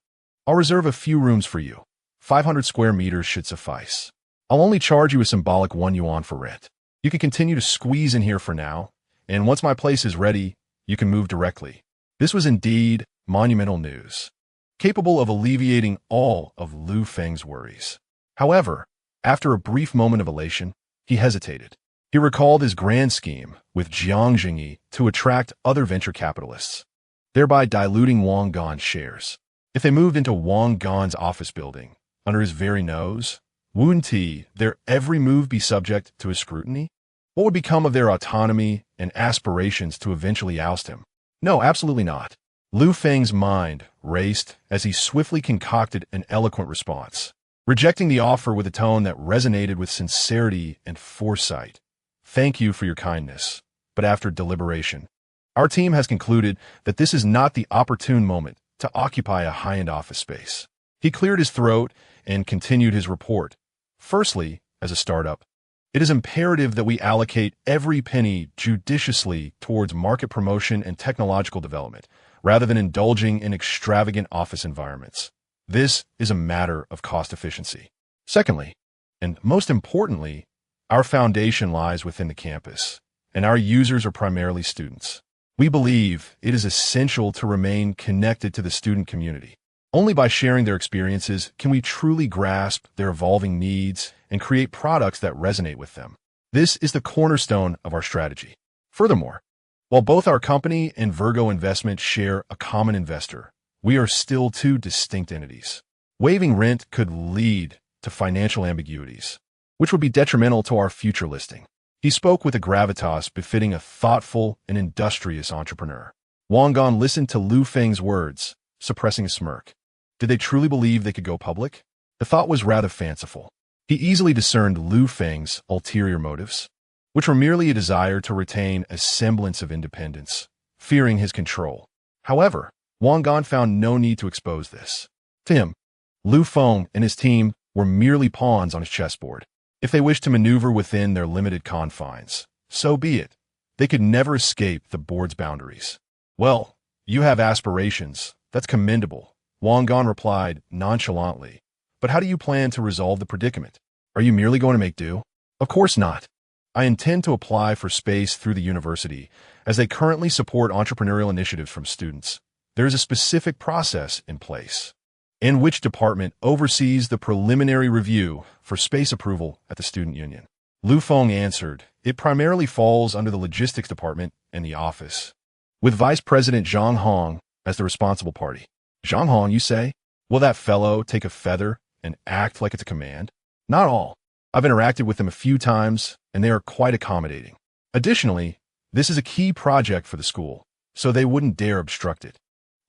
I'll reserve a few rooms for you. 500 square meters should suffice. I'll only charge you a symbolic 1 yuan for rent. You can continue to squeeze in here for now, and once my place is ready, you can move directly. This was indeed monumental news, capable of alleviating all of Lu Feng's worries. However, after a brief moment of elation, he hesitated. He recalled his grand scheme with Jiang Jingyi to attract other venture capitalists, thereby diluting Wang Gan's shares. If they moved into Wang Gan's office building, under his very nose, wouldn't their every move be subject to his scrutiny? What would become of their autonomy and aspirations to eventually oust him? No, absolutely not. Lu Feng's mind raced as he swiftly concocted an eloquent response, rejecting the offer with a tone that resonated with sincerity and foresight. Thank you for your kindness, but after deliberation, our team has concluded that this is not the opportune moment to occupy a high-end office space. He cleared his throat and continued his report. Firstly, as a startup, It is imperative that we allocate every penny judiciously towards market promotion and technological development, rather than indulging in extravagant office environments. This is a matter of cost efficiency. Secondly, and most importantly, our foundation lies within the campus, and our users are primarily students. We believe it is essential to remain connected to the student community. Only by sharing their experiences can we truly grasp their evolving needs and create products that resonate with them. This is the cornerstone of our strategy. Furthermore, while both our company and Virgo Investment share a common investor, we are still two distinct entities. Waiving rent could lead to financial ambiguities, which would be detrimental to our future listing. He spoke with a gravitas befitting a thoughtful and industrious entrepreneur. Wang Gong listened to Lu Feng's words, suppressing a smirk. Did they truly believe they could go public? The thought was rather fanciful. He easily discerned Lu Feng's ulterior motives, which were merely a desire to retain a semblance of independence, fearing his control. However, Wang Gong found no need to expose this. To him, Lu Feng and his team were merely pawns on his chessboard. If they wished to maneuver within their limited confines, so be it. They could never escape the board's boundaries. Well, you have aspirations. That's commendable, Wang Gong replied nonchalantly. But how do you plan to resolve the predicament? Are you merely going to make do? Of course not. I intend to apply for space through the university, as they currently support entrepreneurial initiatives from students. There is a specific process in place. In which department oversees the preliminary review for space approval at the student union? Lu Feng answered, it primarily falls under the logistics department and the office, with Vice President Zhang Hong as the responsible party. Zhang Hong, you say? Will that fellow take a feather and act like it's a command? Not all. I've interacted with them a few times, and they are quite accommodating. Additionally, this is a key project for the school, so they wouldn't dare obstruct it.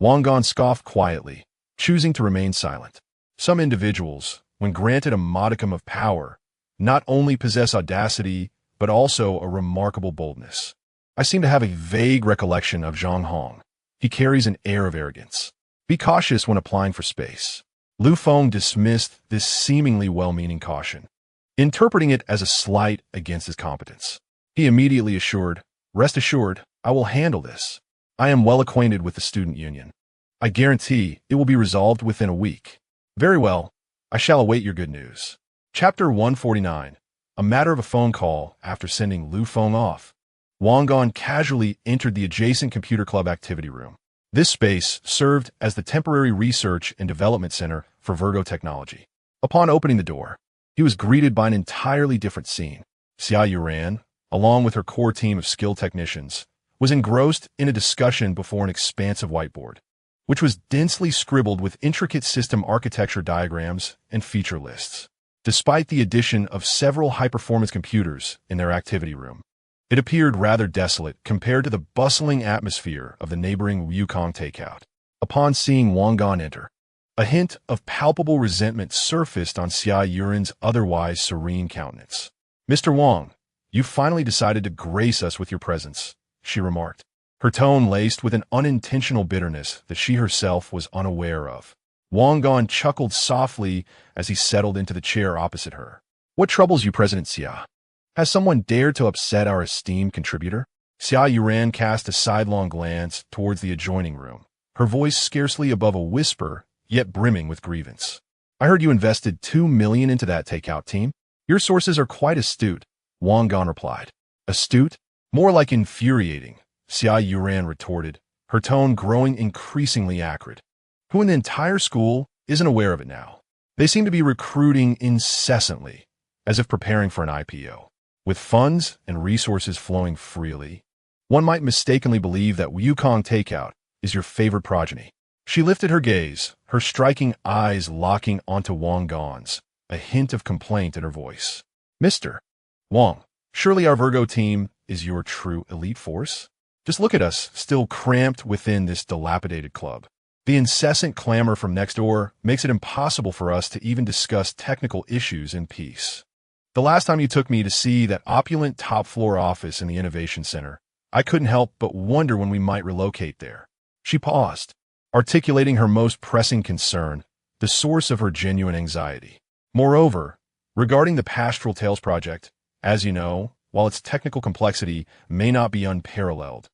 Wang Gong scoffed quietly, choosing to remain silent. Some individuals, when granted a modicum of power, not only possess audacity, but also a remarkable boldness. I seem to have a vague recollection of Zhang Hong. He carries an air of arrogance. Be cautious when applying for space. Lu Feng dismissed this seemingly well-meaning caution, interpreting it as a slight against his competence. He immediately assured, rest assured, I will handle this. I am well acquainted with the student union. I guarantee it will be resolved within a week. Very well, I shall await your good news. Chapter 149, a matter of a phone call after sending Lu Feng off. Wang Gong casually entered the adjacent computer club activity room. This space served as the temporary research and development center for Virgo technology. Upon opening the door, he was greeted by an entirely different scene. Xia Yuran, along with her core team of skilled technicians, was engrossed in a discussion before an expansive whiteboard, which was densely scribbled with intricate system architecture diagrams and feature lists. Despite the addition of several high-performance computers in their activity room, it appeared rather desolate compared to the bustling atmosphere of the neighboring Yukong takeout. Upon seeing Wang Gong enter, a hint of palpable resentment surfaced on Xia Yuran's otherwise serene countenance. Mr. Wang, you finally decided to grace us with your presence, she remarked, her tone laced with an unintentional bitterness that she herself was unaware of. Wang Gong chuckled softly as he settled into the chair opposite her. What troubles you, President Xia? Has someone dared to upset our esteemed contributor? Xia Yuran cast a sidelong glance towards the adjoining room, her voice scarcely above a whisper, yet brimming with grievance. I heard you invested $2 million into that takeout team. Your sources are quite astute, Wang Gong replied. Astute? More like infuriating, Xia Yuran retorted, her tone growing increasingly acrid. Who in the entire school isn't aware of it now? They seem to be recruiting incessantly, as if preparing for an IPO. With funds and resources flowing freely, one might mistakenly believe that Yukong Takeout is your favorite progeny. She lifted her gaze, her striking eyes locking onto Wang Gong's, a hint of complaint in her voice. Mr. Wang, surely our Virgo team is your true elite force? Just look at us, still cramped within this dilapidated club. The incessant clamor from next door makes it impossible for us to even discuss technical issues in peace. The last time you took me to see that opulent top-floor office in the Innovation Center, I couldn't help but wonder when we might relocate there. She paused, articulating her most pressing concern, the source of her genuine anxiety. Moreover, regarding the Pastoral Tales project, As you know, while its technical complexity may not be unparalleled,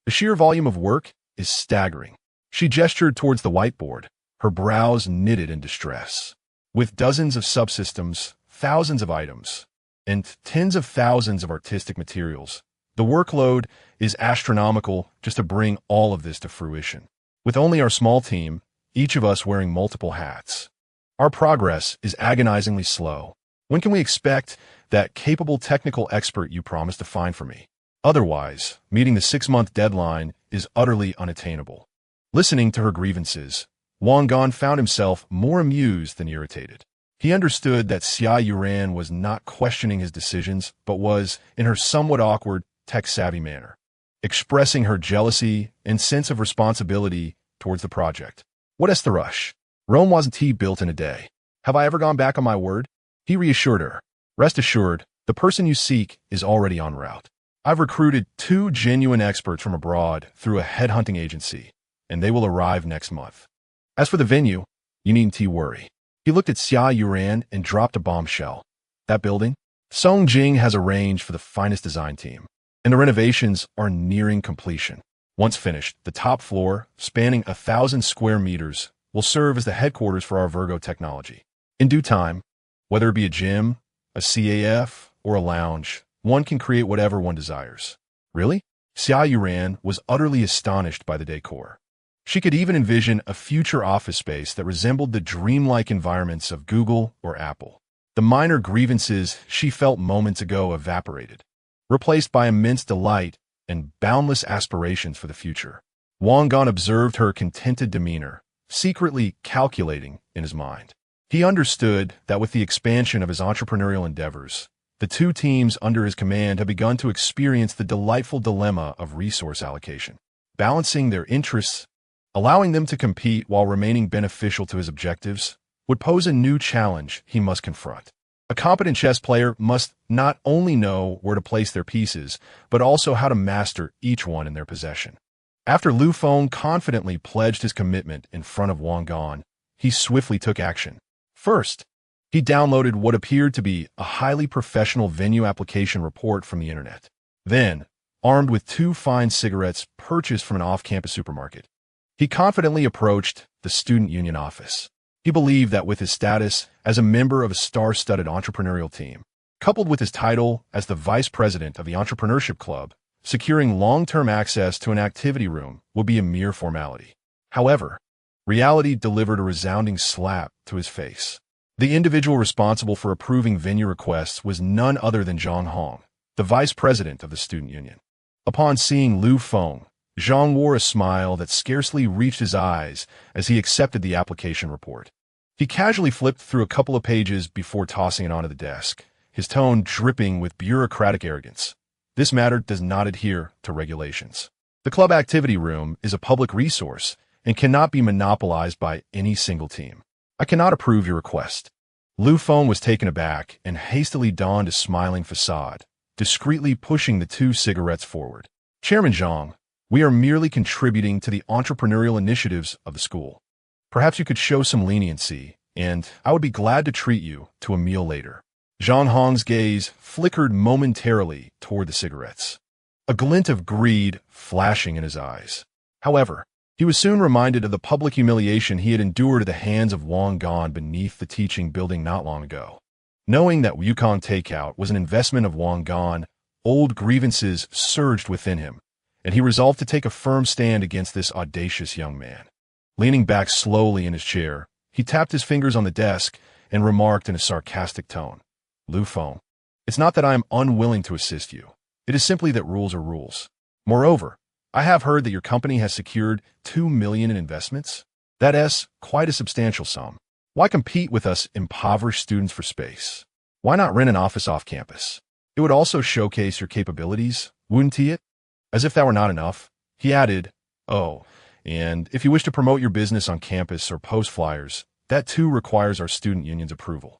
the sheer volume of work is staggering. She gestured towards the whiteboard, her brows knitted in distress. With dozens of subsystems, thousands of items, and tens of thousands of artistic materials, the workload is astronomical just to bring all of this to fruition. With only our small team, each of us wearing multiple hats, our progress is agonizingly slow. When can we expect that capable technical expert you promised to find for me? Otherwise, meeting the 6-month deadline is utterly unattainable. Listening to her grievances, Wang Gan found himself more amused than irritated. He understood that Xia Yuran was not questioning his decisions, but was, in her somewhat awkward, tech-savvy manner, expressing her jealousy and sense of responsibility towards the project. What's the rush? Rome wasn't built in a day. Have I ever gone back on my word? He reassured her. Rest assured, the person you seek is already en route. I've recruited 2 genuine experts from abroad through a headhunting agency, and they will arrive next month. As for the venue, you needn't worry. He looked at Xia Yuran and dropped a bombshell. That building? Song Jing has arranged for the finest design team, and the renovations are nearing completion. Once finished, the top floor, spanning 1,000 square meters, will serve as the headquarters for our Virgo technology. In due time, whether it be a gym, a CAF, or a lounge, one can create whatever one desires. Really? Xia Yuran was utterly astonished by the decor. She could even envision a future office space that resembled the dreamlike environments of Google or Apple. The minor grievances she felt moments ago evaporated, replaced by immense delight and boundless aspirations for the future. Wang Gan observed her contented demeanor, secretly calculating in his mind. He understood that with the expansion of his entrepreneurial endeavors, the 2 teams under his command have begun to experience the delightful dilemma of resource allocation. Balancing their interests, allowing them to compete while remaining beneficial to his objectives, would pose a new challenge he must confront. A competent chess player must not only know where to place their pieces, but also how to master each one in their possession. After Lu Feng confidently pledged his commitment in front of Wang Gan, he swiftly took action. First, he downloaded what appeared to be a highly professional venue application report from the internet. Then, armed with 2 fine cigarettes purchased from an off-campus supermarket, he confidently approached the student union office. He believed that with his status as a member of a star-studded entrepreneurial team, coupled with his title as the vice president of the entrepreneurship club, securing long-term access to an activity room would be a mere formality. However, reality delivered a resounding slap to his face. The individual responsible for approving venue requests was none other than Zhang Hong, the vice president of the student union. Upon seeing Lu Feng, Zhang wore a smile that scarcely reached his eyes as he accepted the application report. He casually flipped through a couple of pages before tossing it onto the desk, his tone dripping with bureaucratic arrogance. This matter does not adhere to regulations. The club activity room is a public resource and cannot be monopolized by any single team. I cannot approve your request. Lu Feng was taken aback and hastily donned a smiling facade, discreetly pushing the 2 cigarettes forward. Chairman Zhang, we are merely contributing to the entrepreneurial initiatives of the school. Perhaps you could show some leniency, and I would be glad to treat you to a meal later. Zhang Hong's gaze flickered momentarily toward the cigarettes, a glint of greed flashing in his eyes. However, he was soon reminded of the public humiliation he had endured at the hands of Wang Gan beneath the teaching building not long ago. Knowing that Yukon Takeout was an investment of Wang Gan, old grievances surged within him, and he resolved to take a firm stand against this audacious young man. Leaning back slowly in his chair, he tapped his fingers on the desk and remarked in a sarcastic tone, Lu Feng, it's not that I am unwilling to assist you. It is simply that rules are rules. Moreover, I have heard that your company has secured $2 million in investments. That is quite a substantial sum. Why compete with us impoverished students for space? Why not rent an office off campus? It would also showcase your capabilities, wouldn't it? As if that were not enough, he added, oh, and if you wish to promote your business on campus or post flyers, that too requires our student union's approval.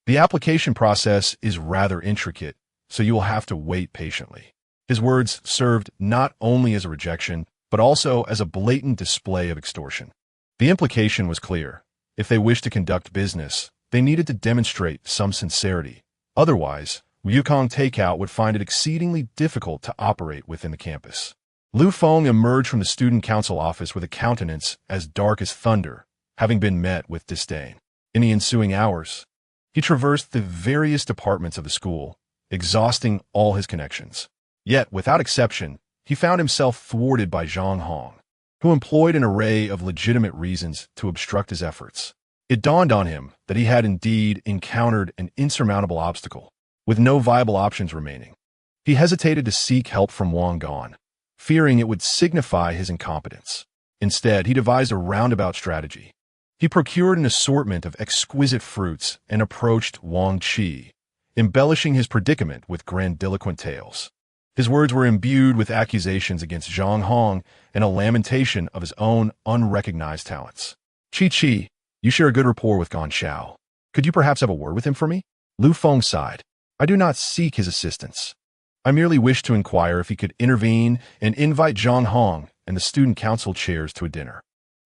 The application process is rather intricate, so you will have to wait patiently. His words served not only as a rejection, but also as a blatant display of extortion. The implication was clear. If they wished to conduct business, they needed to demonstrate some sincerity. Otherwise, Yukong Takeout would find it exceedingly difficult to operate within the campus. Lu Feng emerged from the student council office with a countenance as dark as thunder, having been met with disdain. In the ensuing hours, he traversed the various departments of the school, exhausting all his connections. Yet, without exception, he found himself thwarted by Zhang Hong, who employed an array of legitimate reasons to obstruct his efforts. It dawned on him that he had indeed encountered an insurmountable obstacle, with no viable options remaining. He hesitated to seek help from Wang Gan, fearing it would signify his incompetence. Instead, he devised a roundabout strategy. He procured an assortment of exquisite fruits and approached Wang Qi, embellishing his predicament with grandiloquent tales. His words were imbued with accusations against Zhang Hong and a lamentation of his own unrecognized talents. Qi, you share a good rapport with Gan Xiao. Could you perhaps have a word with him for me? Lu Feng sighed. I do not seek his assistance. I merely wish to inquire if he could intervene and invite Zhang Hong and the student council chairs to a dinner.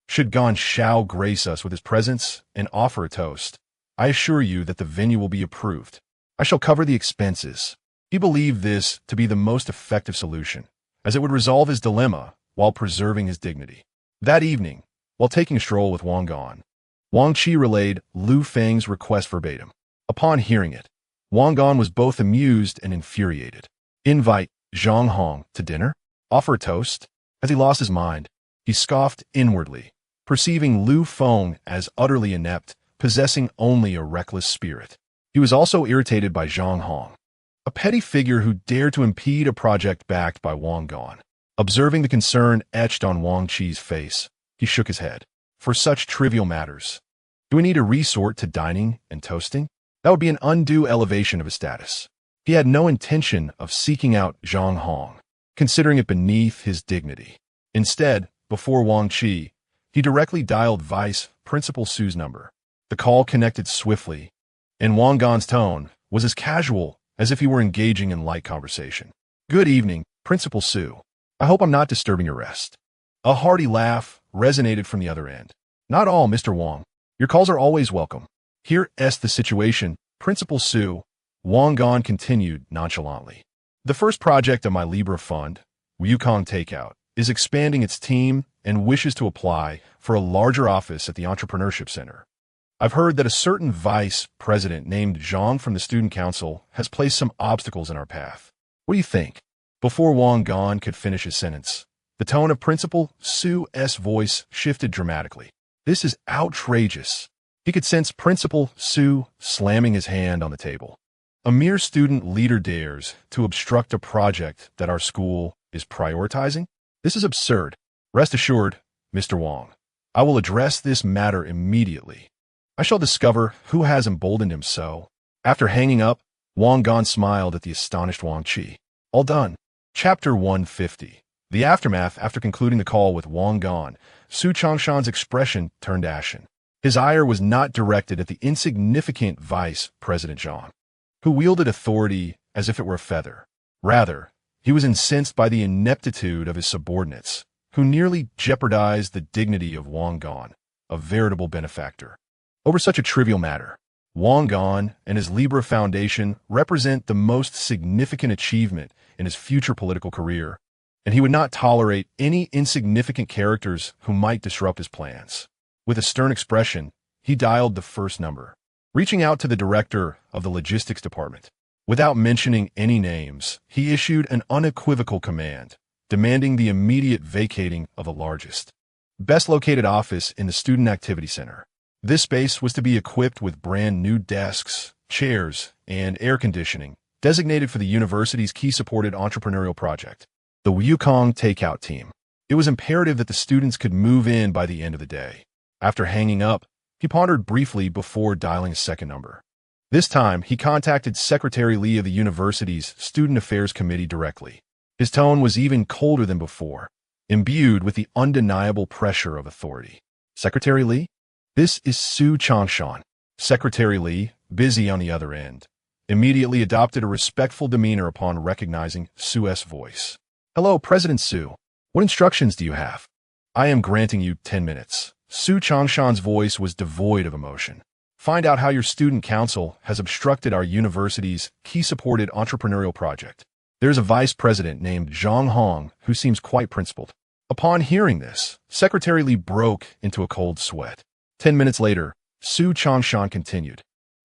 Should Gan Xiao grace us with his presence and offer a toast, I assure you that the venue will be approved. I shall cover the expenses. He believed this to be the most effective solution, as it would resolve his dilemma while preserving his dignity. That evening, while taking a stroll with Wang Gan, Wang Qi relayed Lu Feng's request verbatim. Upon hearing it, Wang Gan was both amused and infuriated. Invite Zhang Hong to dinner? Offer a toast? As he lost his mind, he scoffed inwardly, perceiving Lu Feng as utterly inept, possessing only a reckless spirit. He was also irritated by Zhang Hong, a petty figure who dared to impede a project backed by Wang Gan. Observing the concern etched on Wang Qi's face, he shook his head. For such trivial matters, do we need to resort to dining and toasting? That would be an undue elevation of his status. He had no intention of seeking out Zhang Hong, considering it beneath his dignity. Instead, before Wang Qi, he directly dialed Vice Principal Su's number. The call connected swiftly, and Wang Gan's tone was as casual as if he were engaging in light conversation. Good evening, Principal Su. I hope I'm not disturbing your rest. A hearty laugh resonated from the other end. Not all, Mr. Wang. Your calls are always welcome. Here's the situation, Principal Su, Wang Gan continued nonchalantly. The first project of my Libra fund, Yukong Takeout, is expanding its team and wishes to apply for a larger office at the Entrepreneurship Center. I've heard that a certain vice president named Zhang from the student council has placed some obstacles in our path. What do you think? Before Wang Gan could finish his sentence, the tone of Principal Su's voice shifted dramatically. This is outrageous. He could sense Principal Su slamming his hand on the table. A mere student leader dares to obstruct a project that our school is prioritizing? This is absurd. Rest assured, Mr. Wang, I will address this matter immediately. I shall discover who has emboldened him so. After hanging up, Wang Gan smiled at the astonished Wang Qi. All done. Chapter 150. The aftermath after concluding the call with Wang Gan, Su Changshan's expression turned ashen. His ire was not directed at the insignificant Vice President Zhang, who wielded authority as if it were a feather. Rather, he was incensed by the ineptitude of his subordinates, who nearly jeopardized the dignity of Wang Gan, a veritable benefactor. Over such a trivial matter, Wang Gan and his Libra Foundation represent the most significant achievement in his future political career, and he would not tolerate any insignificant characters who might disrupt his plans. With a stern expression, he dialed the first number, reaching out to the director of the logistics department. Without mentioning any names, he issued an unequivocal command, demanding the immediate vacating of the largest, best-located office in the Student Activity Center. This space was to be equipped with brand new desks, chairs, and air conditioning, designated for the university's key-supported entrepreneurial project, the Yukong Takeout team. It was imperative that the students could move in by the end of the day. After hanging up, he pondered briefly before dialing a second number. This time, he contacted Secretary Li of the university's Student Affairs Committee directly. His tone was even colder than before, imbued with the undeniable pressure of authority. Secretary Li? This is Su Changshan. Secretary Li, busy on the other end, immediately adopted a respectful demeanor upon recognizing Su's voice. Hello, President Su. What instructions do you have? I am granting you 10 minutes. Su Changshan's voice was devoid of emotion. Find out how your student council has obstructed our university's key-supported entrepreneurial project. There's a vice president named Zhang Hong who seems quite principled. Upon hearing this, Secretary Li broke into a cold sweat. 10 minutes later, Su Changshan continued,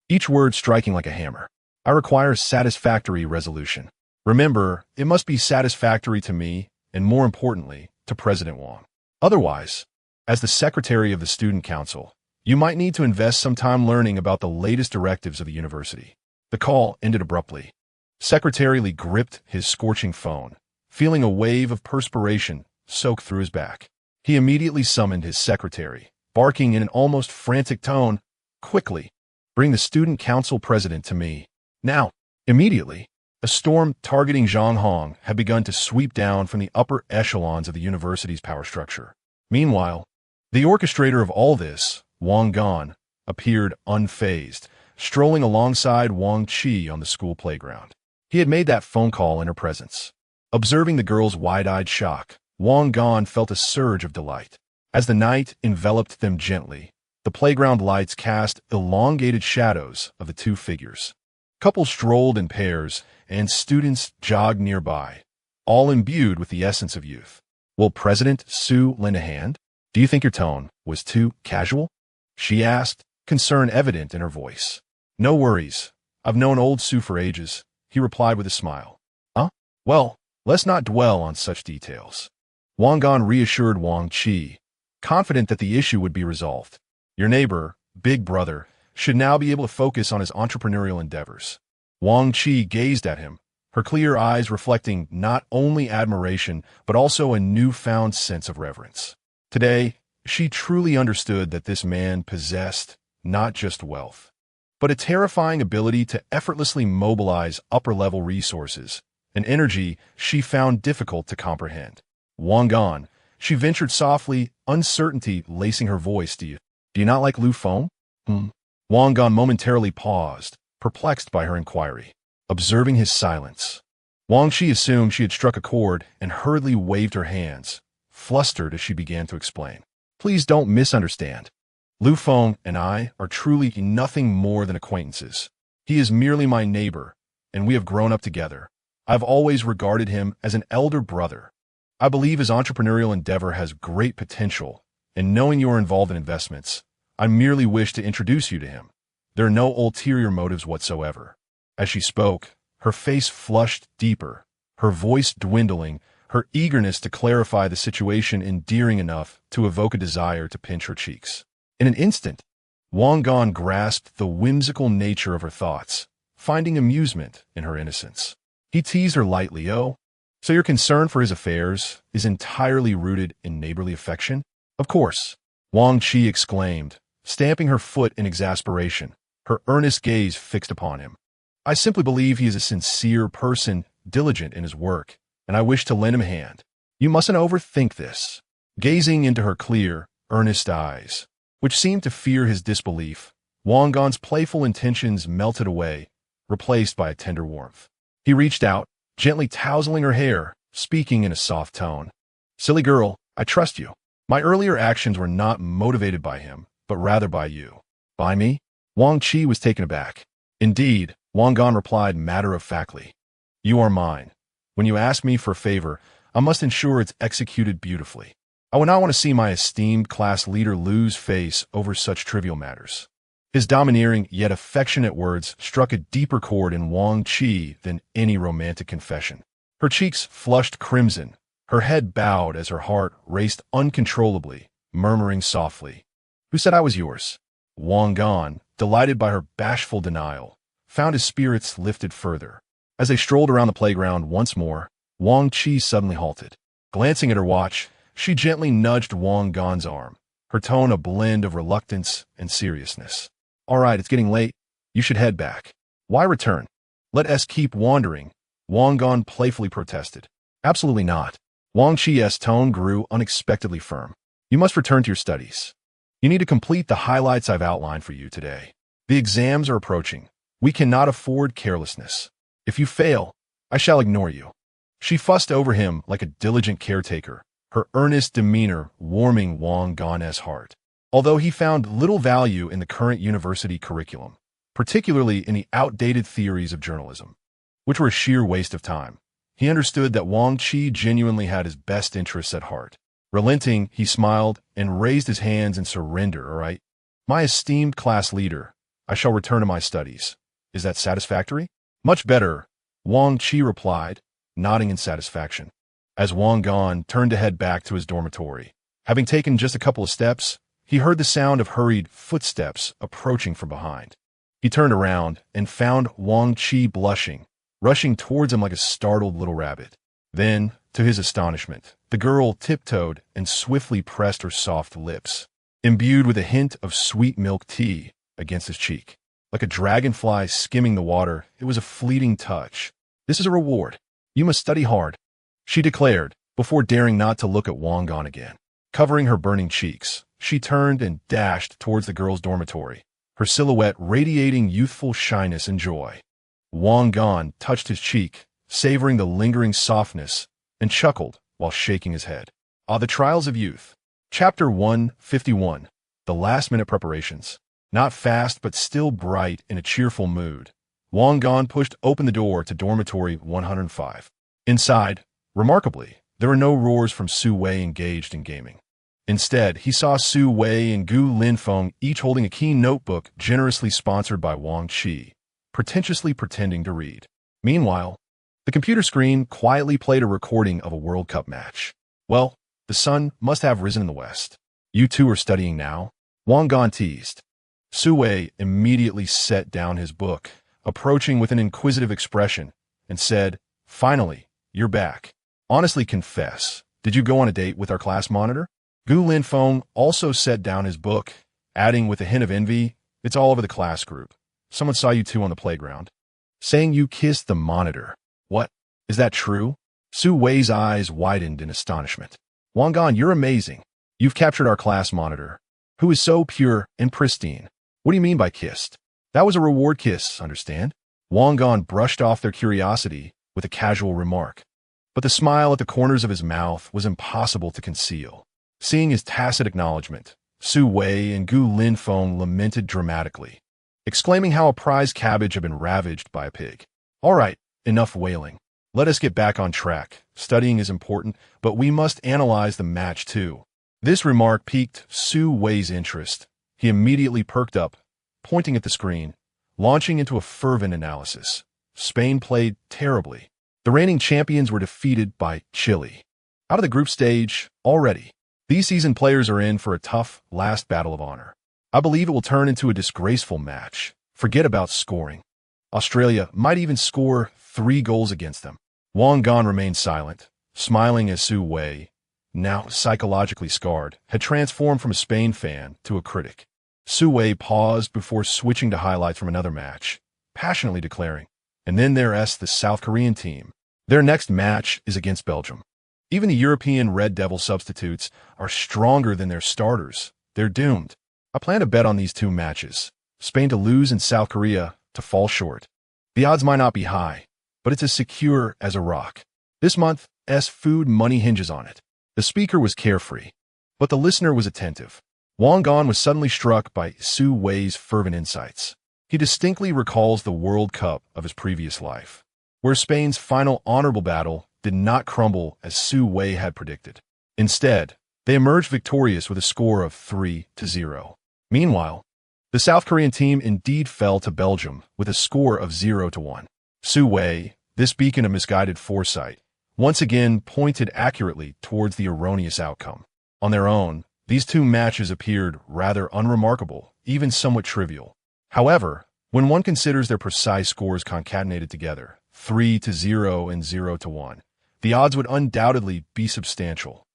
each word striking like a hammer. I require satisfactory resolution. Remember, it must be satisfactory to me, and more importantly, to President Wang. Otherwise, as the secretary of the student council, you might need to invest some time learning about the latest directives of the university. The call ended abruptly. Secretary Li gripped his scorching phone, feeling a wave of perspiration soak through his back. He immediately summoned his secretary, barking in an almost frantic tone, quickly, bring the student council president to me. Now, immediately, a storm targeting Zhang Hong had begun to sweep down from the upper echelons of the university's power structure. Meanwhile, the orchestrator of all this, Wang Gan, appeared unfazed, strolling alongside Wang Qi on the school playground. He had made that phone call in her presence. Observing the girl's wide-eyed shock, Wang Gan felt a surge of delight. As the night enveloped them gently, the playground lights cast elongated shadows of the two figures. Couples strolled in pairs, and students jogged nearby, all imbued with the essence of youth. Will President Su lend a hand? Do you think your tone was too casual? She asked, concern evident in her voice. No worries. I've known old Su for ages, he replied with a smile. Huh? Well, let's not dwell on such details. Wang Gan reassured Wang Qi, confident that the issue would be resolved. Your neighbor, Big Brother, should now be able to focus on his entrepreneurial endeavors. Wang Qi gazed at him, her clear eyes reflecting not only admiration but also a newfound sense of reverence. Today, she truly understood that this man possessed not just wealth, but a terrifying ability to effortlessly mobilize upper-level resources, an energy she found difficult to comprehend. Wang Gan, she ventured softly, uncertainty lacing her voice. Do you not like Lu Feng? Wang Gan momentarily paused, perplexed by her inquiry. Observing his silence, Wang Qi assumed she had struck a chord and hurriedly waved her hands, flustered as she began to explain. Please don't misunderstand. Lu Feng and I are truly nothing more than acquaintances. He is merely my neighbor, and we have grown up together. I've always regarded him as an elder brother. I believe his entrepreneurial endeavor has great potential, and knowing you are involved in investments, I merely wish to introduce you to him. There are no ulterior motives whatsoever. As she spoke, her face flushed deeper, her voice dwindling, her eagerness to clarify the situation endearing enough to evoke a desire to pinch her cheeks. In an instant, Wang Gan grasped the whimsical nature of her thoughts, finding amusement in her innocence. He teased her lightly. Oh, so your concern for his affairs is entirely rooted in neighborly affection? Of course, Wang Qi exclaimed, stamping her foot in exasperation, her earnest gaze fixed upon him. I simply believe he is a sincere person, diligent in his work, and I wish to lend him a hand. You mustn't overthink this. Gazing into her clear, earnest eyes, which seemed to fear his disbelief, Wang Gan's playful intentions melted away, replaced by a tender warmth. He reached out, gently tousling her hair, speaking in a soft tone. Silly girl, I trust you. My earlier actions were not motivated by him, but rather by you. By me? Wang Qi was taken aback. Indeed, Wang Gan replied matter-of-factly. You are mine. When you ask me for a favor, I must ensure it's executed beautifully. I would not want to see my esteemed class leader lose face over such trivial matters. His domineering yet affectionate words struck a deeper chord in Wang Qi than any romantic confession. Her cheeks flushed crimson, her head bowed as her heart raced uncontrollably, murmuring softly, Who said I was yours? Wang Gan, delighted by her bashful denial, found his spirits lifted further. As they strolled around the playground once more, Wang Qi suddenly halted. Glancing at her watch, she gently nudged Wang Gan's arm, her tone a blend of reluctance and seriousness. All right, it's getting late. You should head back. Why return? Let us keep wandering, Wang Gan playfully protested. Absolutely not. Wang Qi's tone grew unexpectedly firm. You must return to your studies. You need to complete the highlights I've outlined for you today. The exams are approaching. We cannot afford carelessness. If you fail, I shall ignore you. She fussed over him like a diligent caretaker, her earnest demeanor warming Wang Gan's heart. although he found little value in the current university curriculum, particularly in the outdated theories of journalism, which were a sheer waste of time. He understood that Wang Qi genuinely had his best interests at heart. Relenting, he smiled and raised his hands in surrender. All right, my esteemed class leader, I shall return to my studies. Is that satisfactory? Much better, Wang Qi replied, nodding in satisfaction. As Wang Gan turned to head back to his dormitory, having taken just a couple of steps, he heard the sound of hurried footsteps approaching from behind. He turned around and found Wang Qi blushing, rushing towards him like a startled little rabbit. Then, to his astonishment, the girl tiptoed and swiftly pressed her soft lips, imbued with a hint of sweet milk tea, against his cheek. Like a dragonfly skimming the water, it was a fleeting touch. This is a reward. You must study hard, she declared, before daring not to look at Wang Gan again. Covering her burning cheeks, she turned and dashed towards the girl's dormitory, her silhouette radiating youthful shyness and joy. Wang Gan touched his cheek, savoring the lingering softness, and chuckled while shaking his head. The Trials of Youth. Chapter 151. The Last-Minute Preparations. Not fast but still bright in a cheerful mood, Wang Gan pushed open the door to dormitory 105. Inside, remarkably, there were no roars from Su Wei engaged in gaming. Instead, he saw Su Wei and Gu Linfeng each holding a keen notebook generously sponsored by Wang Qi, pretentiously pretending to read. Meanwhile, the computer screen quietly played a recording of a World Cup match. Well, the sun must have risen in the west. You two are studying now? Wang Gan teased. Su Wei immediately set down his book, approaching with an inquisitive expression, and said, "Finally, you're back. Honestly confess, did you go on a date with our class monitor?" Gu Linfeng also set down his book, adding with a hint of envy, "It's all over the class group. Someone saw you two on the playground. Saying you kissed the monitor. What? Is that true?" Su Wei's eyes widened in astonishment. "Wang Gan, you're amazing. You've captured our class monitor, who is so pure and pristine. What do you mean by kissed? That was a reward kiss, understand?" Wang Gan brushed off their curiosity with a casual remark. But the smile at the corners of his mouth was impossible to conceal. Seeing his tacit acknowledgement, Su Wei and Gu Linfeng lamented dramatically, exclaiming how a prize cabbage had been ravaged by a pig. "All right, enough wailing. Let us get back on track. Studying is important, but we must analyze the match too." This remark piqued Su Wei's interest. He immediately perked up, pointing at the screen, launching into a fervent analysis. Spain played terribly. The reigning champions were defeated by Chile. Out of the group stage already. These seasoned players are in for a tough last battle of honor. I believe it will turn into a disgraceful match. Forget about scoring. Australia might even score 3 goals against them. Wang Gan remained silent, smiling as Su Wei, now psychologically scarred, had transformed from a Spain fan to a critic. Su Wei paused before switching to highlights from another match, passionately declaring, "And then there's the South Korean team. Their next match is against Belgium. Even the European Red Devil substitutes are stronger than their starters. They're doomed. I plan to bet on these 2 matches. Spain to lose and South Korea to fall short. The odds might not be high, but it's as secure as a rock. This month's food money hinges on it." The speaker was carefree, but the listener was attentive. Wang Gan was suddenly struck by Su Wei's fervent insights. He distinctly recalls the World Cup of his previous life, where Spain's final honorable battle did not crumble as Su Wei had predicted. Instead, they emerged victorious with a score of 3-0. Meanwhile, the South Korean team indeed fell to Belgium with a score of 0-1. Su Wei, this beacon of misguided foresight, once again pointed accurately towards the erroneous outcome. On their own, these 2 matches appeared rather unremarkable, even somewhat trivial. However, when one considers their precise scores concatenated together, 3-0 and 0-1, the odds would undoubtedly be substantial.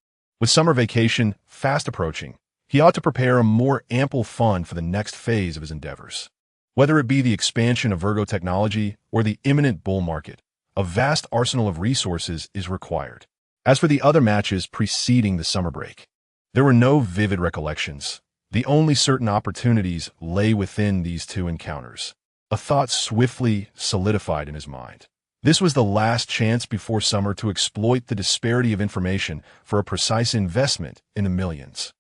With summer vacation fast approaching, he ought to prepare a more ample fund for the next phase of his endeavors. Whether it be the expansion of Virgo technology or the imminent bull market, a vast arsenal of resources is required. As for the other matches preceding the summer break, there were no vivid recollections. The only certain opportunities lay within these 2 encounters. A thought swiftly solidified in his mind. This was the last chance before summer to exploit the disparity of information for a precise investment in the millions.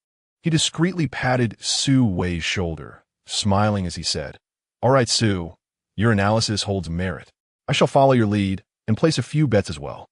He discreetly patted Su Wei's shoulder, smiling as he said, "All right, Su, your analysis holds merit. I shall follow your lead and place a few bets as well."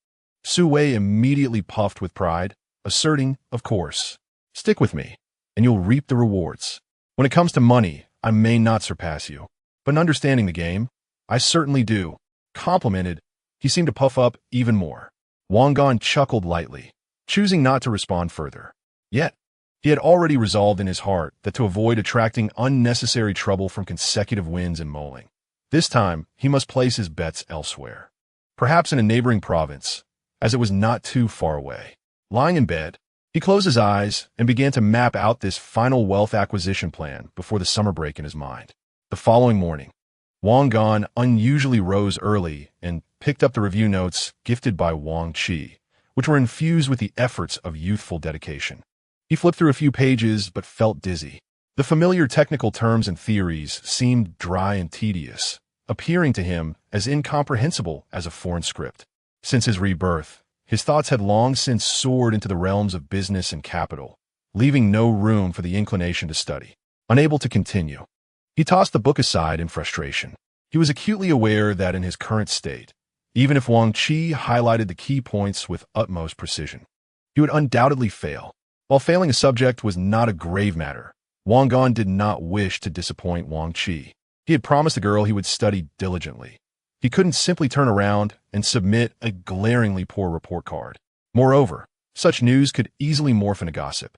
Su Wei immediately puffed with pride, asserting, "Of course. Stick with me, and you'll reap the rewards. When it comes to money, I may not surpass you, but in understanding the game, I certainly do." Complimented, he seemed to puff up even more. Wang Gan chuckled lightly, choosing not to respond further. Yet, he had already resolved in his heart that to avoid attracting unnecessary trouble from consecutive wins and mulling, this time he must place his bets elsewhere. Perhaps in a neighboring province, as it was not too far away. Lying in bed, he closed his eyes and began to map out this final wealth acquisition plan before the summer break in his mind. The following morning, Wang Gan unusually rose early and picked up the review notes gifted by Wang Qi, which were infused with the efforts of youthful dedication. He flipped through a few pages but felt dizzy. The familiar technical terms and theories seemed dry and tedious, appearing to him as incomprehensible as a foreign script. Since his rebirth, his thoughts had long since soared into the realms of business and capital, leaving no room for the inclination to study. Unable to continue, he tossed the book aside in frustration. He was acutely aware that in his current state, even if Wang Qi highlighted the key points with utmost precision, he would undoubtedly fail. While failing a subject was not a grave matter, Wang Gan did not wish to disappoint Wang Qi. He had promised the girl he would study diligently. He couldn't simply turn around and submit a glaringly poor report card. Moreover, such news could easily morph into gossip,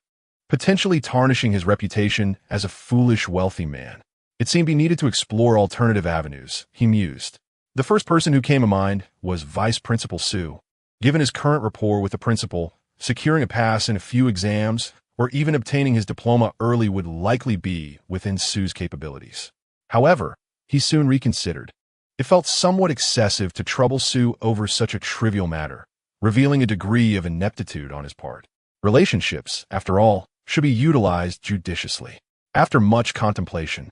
potentially tarnishing his reputation as a foolish wealthy man. It seemed he needed to explore alternative avenues, he mused. The first person who came to mind was Vice Principal Su. Given his current rapport with the principal, securing a pass in a few exams or even obtaining his diploma early would likely be within Su's capabilities. However, he soon reconsidered. It felt somewhat excessive to trouble Su over such a trivial matter, revealing a degree of ineptitude on his part. Relationships, after all, should be utilized judiciously. After much contemplation,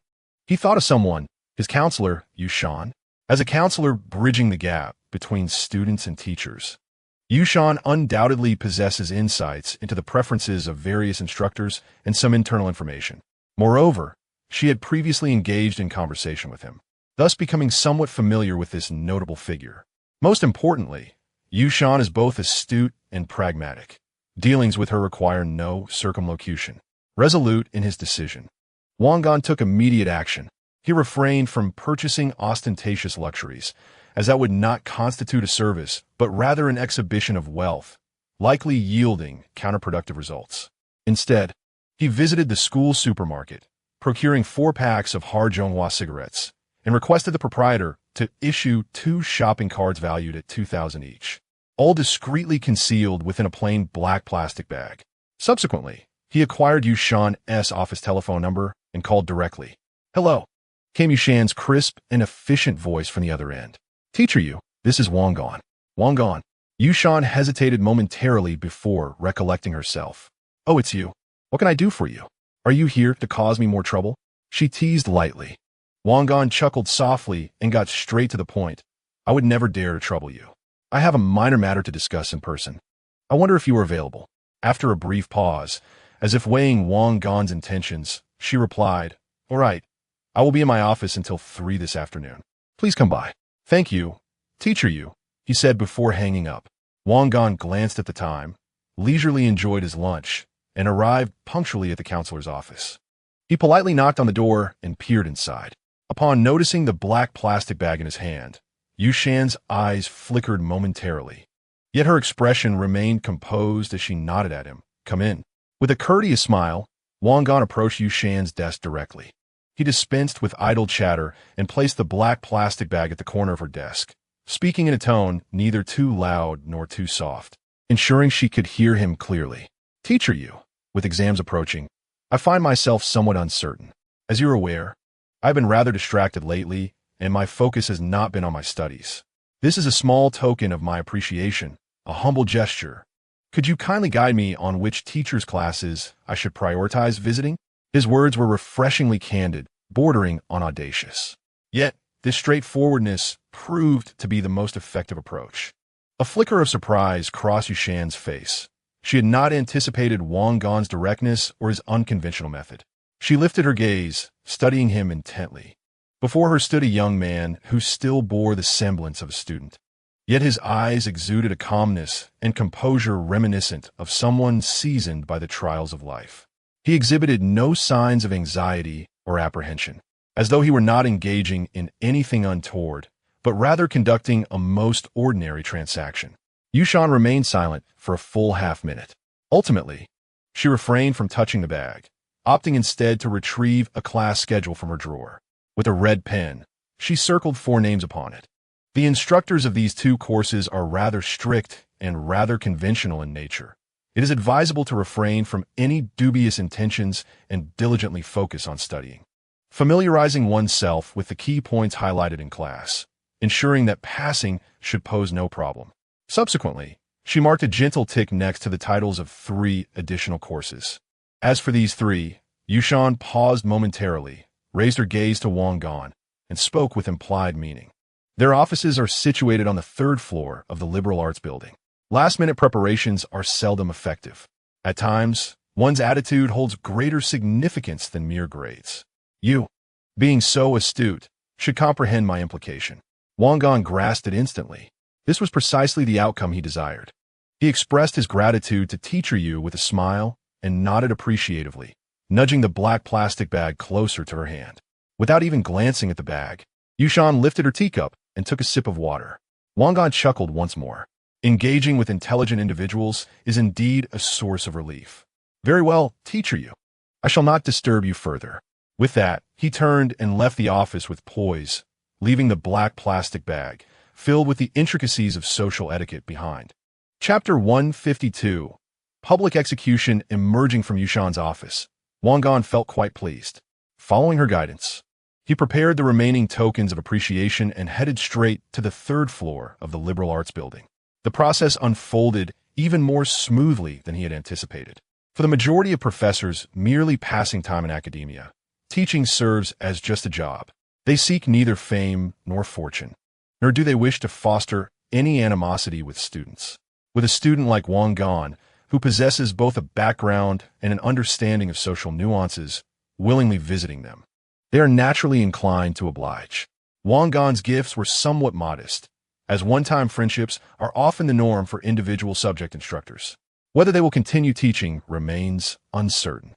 he thought of someone, his counselor, Yushan. As a counselor bridging the gap between students and teachers, Yushan undoubtedly possesses insights into the preferences of various instructors and some internal information. Moreover, she had previously engaged in conversation with him, thus becoming somewhat familiar with this notable figure. Most importantly, Yushan is both astute and pragmatic. Dealings with her require no circumlocution. Resolute in his decision, Wang Gan took immediate action. He refrained from purchasing ostentatious luxuries, as that would not constitute a service, but rather an exhibition of wealth, likely yielding counterproductive results. Instead, he visited the school supermarket, procuring 4 packs of Har-Zhonghua cigarettes, and requested the proprietor to issue 2 shopping cards valued at 2,000 each, all discreetly concealed within a plain black plastic bag. Subsequently, he acquired Yushan's office telephone number and called directly. "Hello," came Yushan's crisp and efficient voice from the other end. "Teacher Yu, this is Wang Gan." Wang Gan. Yushan hesitated momentarily before recollecting herself. "Oh, it's you. What can I do for you? Are you here to cause me more trouble?" She teased lightly. Wang Gan chuckled softly and got straight to the point. "I would never dare to trouble you. I have a minor matter to discuss in person. I wonder if you are available." After a brief pause, as if weighing Wang Gan's intentions, she replied, "All right. I will be in my office until 3 this afternoon. Please come by." "Thank you, Teacher Yu," he said before hanging up. Wang Gan glanced at the time, leisurely enjoyed his lunch, and arrived punctually at the counselor's office. He politely knocked on the door and peered inside. Upon noticing the black plastic bag in his hand, Yushan's eyes flickered momentarily. Yet her expression remained composed as she nodded at him. "Come in." With a courteous smile, Wang Gan approached Yushan's desk directly. He dispensed with idle chatter and placed the black plastic bag at the corner of her desk, speaking in a tone neither too loud nor too soft, ensuring she could hear him clearly. "Teacher Yu, with exams approaching, I find myself somewhat uncertain. As you're aware, I've been rather distracted lately, and my focus has not been on my studies. This is a small token of my appreciation, a humble gesture. Could you kindly guide me on which teachers' classes I should prioritize visiting?" His words were refreshingly candid, bordering on audacious. Yet, this straightforwardness proved to be the most effective approach. A flicker of surprise crossed Yushan's face. She had not anticipated Wang Gan's directness or his unconventional method. She lifted her gaze, studying him intently. Before her stood a young man who still bore the semblance of a student. Yet his eyes exuded a calmness and composure reminiscent of someone seasoned by the trials of life. He exhibited no signs of anxiety or apprehension, as though he were not engaging in anything untoward, but rather conducting a most ordinary transaction. Yushan remained silent for a full half-minute. Ultimately, she refrained from touching the bag, opting instead to retrieve a class schedule from her drawer. With a red pen, she circled 4 names upon it. The instructors of these 2 courses are rather strict and rather conventional in nature. It is advisable to refrain from any dubious intentions and diligently focus on studying. Familiarizing oneself with the key points highlighted in class, ensuring that passing should pose no problem. Subsequently, she marked a gentle tick next to the titles of 3 additional courses. As for these 3, Yushan paused momentarily, raised her gaze to Wang Gan, and spoke with implied meaning. Their offices are situated on the 3rd floor of the liberal arts building. Last-minute preparations are seldom effective. At times, one's attitude holds greater significance than mere grades. You, being so astute, should comprehend my implication. Wang Gan grasped it instantly. This was precisely the outcome he desired. He expressed his gratitude to Teacher Yu with a smile and nodded appreciatively, nudging the black plastic bag closer to her hand. Without even glancing at the bag, Yushan lifted her teacup and took a sip of water. Wang Gan chuckled once more. Engaging with intelligent individuals is indeed a source of relief. Very well, Teacher Yu. I shall not disturb you further. With that, he turned and left the office with poise, leaving the black plastic bag, filled with the intricacies of social etiquette behind. Chapter 152. Public execution emerging from Yushan's office. Wang Gan felt quite pleased. Following her guidance, he prepared the remaining tokens of appreciation and headed straight to the 3rd floor of the liberal arts building. The process unfolded even more smoothly than he had anticipated. For the majority of professors merely passing time in academia, teaching serves as just a job. They seek neither fame nor fortune, nor do they wish to foster any animosity with students. With a student like Wang Gan, who possesses both a background and an understanding of social nuances, willingly visiting them, they are naturally inclined to oblige. Wang Gan's gifts were somewhat modest, as one-time friendships are often the norm for individual subject instructors. Whether they will continue teaching remains uncertain.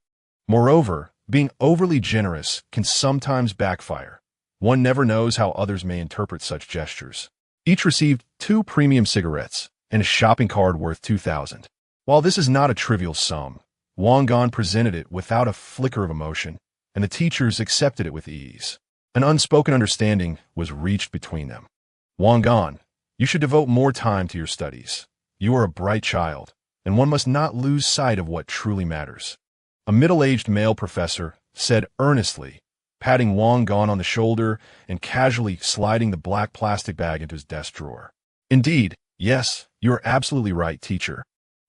Moreover, being overly generous can sometimes backfire. One never knows how others may interpret such gestures. Each received 2 premium cigarettes and a shopping card worth 2,000. While this is not a trivial sum, Wang Gan presented it without a flicker of emotion, and the teachers accepted it with ease. An unspoken understanding was reached between them. Wang Gan, you should devote more time to your studies. You are a bright child, and one must not lose sight of what truly matters. A middle-aged male professor said earnestly, patting Wang Gan on the shoulder and casually sliding the black plastic bag into his desk drawer. Indeed, yes, you are absolutely right, teacher.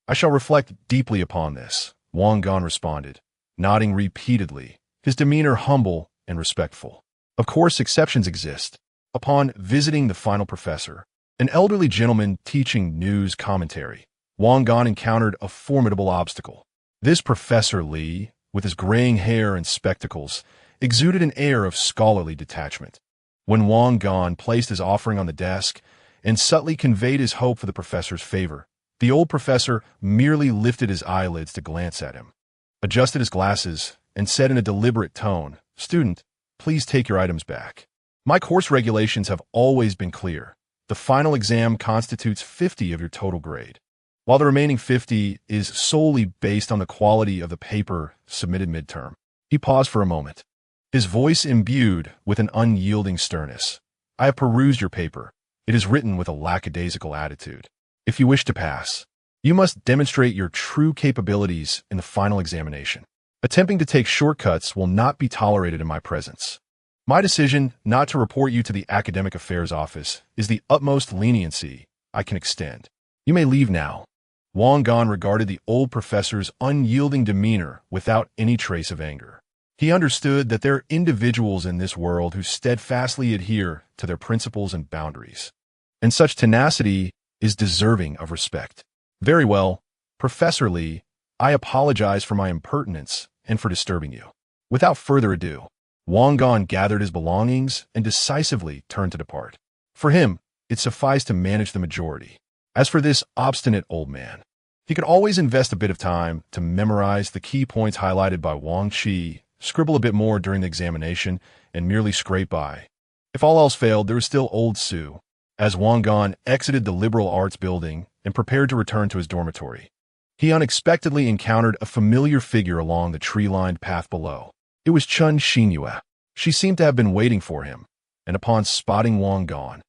I shall reflect deeply upon this, Wang Gan responded, nodding repeatedly, his demeanor humble and respectful. Of course, exceptions exist. Upon visiting the final professor, an elderly gentleman teaching news commentary, Wang Gan encountered a formidable obstacle. This Professor Li, with his graying hair and spectacles, exuded an air of scholarly detachment. When Wang Gan placed his offering on the desk and subtly conveyed his hope for the professor's favor, the old professor merely lifted his eyelids to glance at him, adjusted his glasses, and said in a deliberate tone, "Student, please take your items back. My course regulations have always been clear. The final exam constitutes 50 of your total grade, while the remaining 50 is solely based on the quality of the paper submitted midterm." He paused for a moment, his voice imbued with an unyielding sternness. "I have perused your paper. It is written with a lackadaisical attitude. If you wish to pass, you must demonstrate your true capabilities in the final examination. Attempting to take shortcuts will not be tolerated in my presence. My decision not to report you to the Academic Affairs Office is the utmost leniency I can extend. You may leave now." Wang Gan regarded the old professor's unyielding demeanor without any trace of anger. He understood that there are individuals in this world who steadfastly adhere to their principles and boundaries, and such tenacity is deserving of respect. "Very well, Professor Li, I apologize for my impertinence and for disturbing you. Without further ado, Wang Gan gathered his belongings and decisively turned to depart. For him, it sufficed to manage the majority. As for this obstinate old man, he could always invest a bit of time to memorize the key points highlighted by Wang Qi, scribble a bit more during the examination, and merely scrape by. If all else failed, there was still old Su. As Wang Gan exited the liberal arts building and prepared to return to his dormitory, he unexpectedly encountered a familiar figure along the tree-lined path below. It was Chun Xinyue. She seemed to have been waiting for him, and upon spotting Wang Gan,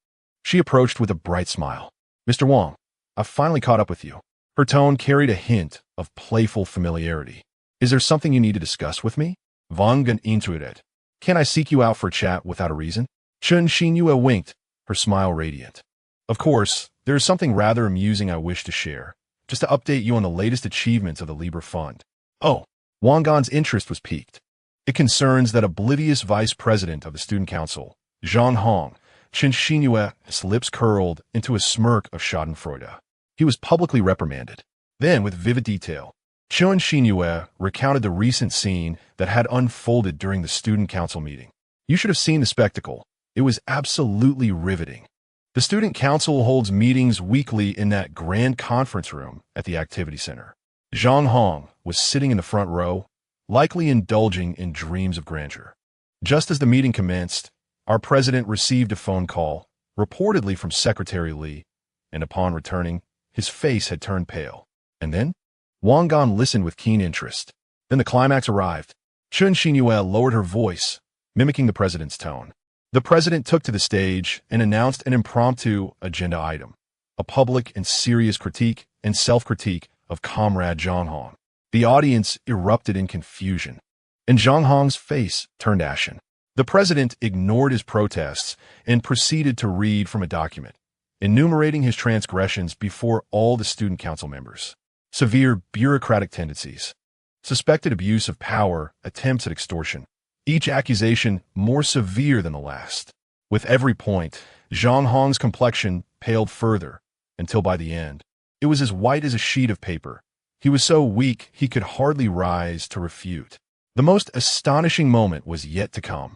she approached with a bright smile. Mr. Wang, I've finally caught up with you. Her tone carried a hint of playful familiarity. Is there something you need to discuss with me? Wang Gan intuited. Can I seek you out for a chat without a reason? Chun Xinyue winked, her smile radiant. Of course, there is something rather amusing I wish to share, just to update you on the latest achievements of the Libre Fund. Oh, Wang Gan's interest was piqued. It concerns that oblivious vice president of the student council, Zhang Hong. Chun Xinyue's lips curled into a smirk of schadenfreude. He was publicly reprimanded. Then, with vivid detail, Chun Xinyue recounted the recent scene that had unfolded during the student council meeting. You should have seen the spectacle. It was absolutely riveting. The student council holds meetings weekly in that grand conference room at the activity center. Zhang Hong was sitting in the front row, likely indulging in dreams of grandeur. Just as the meeting commenced, our president received a phone call, reportedly from Secretary Li, and upon returning, his face had turned pale. And then? Wang Gan listened with keen interest. Then the climax arrived. Chun Xinyue lowered her voice, mimicking the president's tone. The president took to the stage and announced an impromptu agenda item, a public and serious critique and self-critique of Comrade Zhang Hong. The audience erupted in confusion, and Zhang Hong's face turned ashen. The president ignored his protests and proceeded to read from a document, enumerating his transgressions before all the student council members. Severe bureaucratic tendencies, suspected abuse of power, attempts at extortion, each accusation more severe than the last. With every point, Zhang Hong's complexion paled further, until by the end, it was as white as a sheet of paper. He was so weak he could hardly rise to refute. The most astonishing moment was yet to come.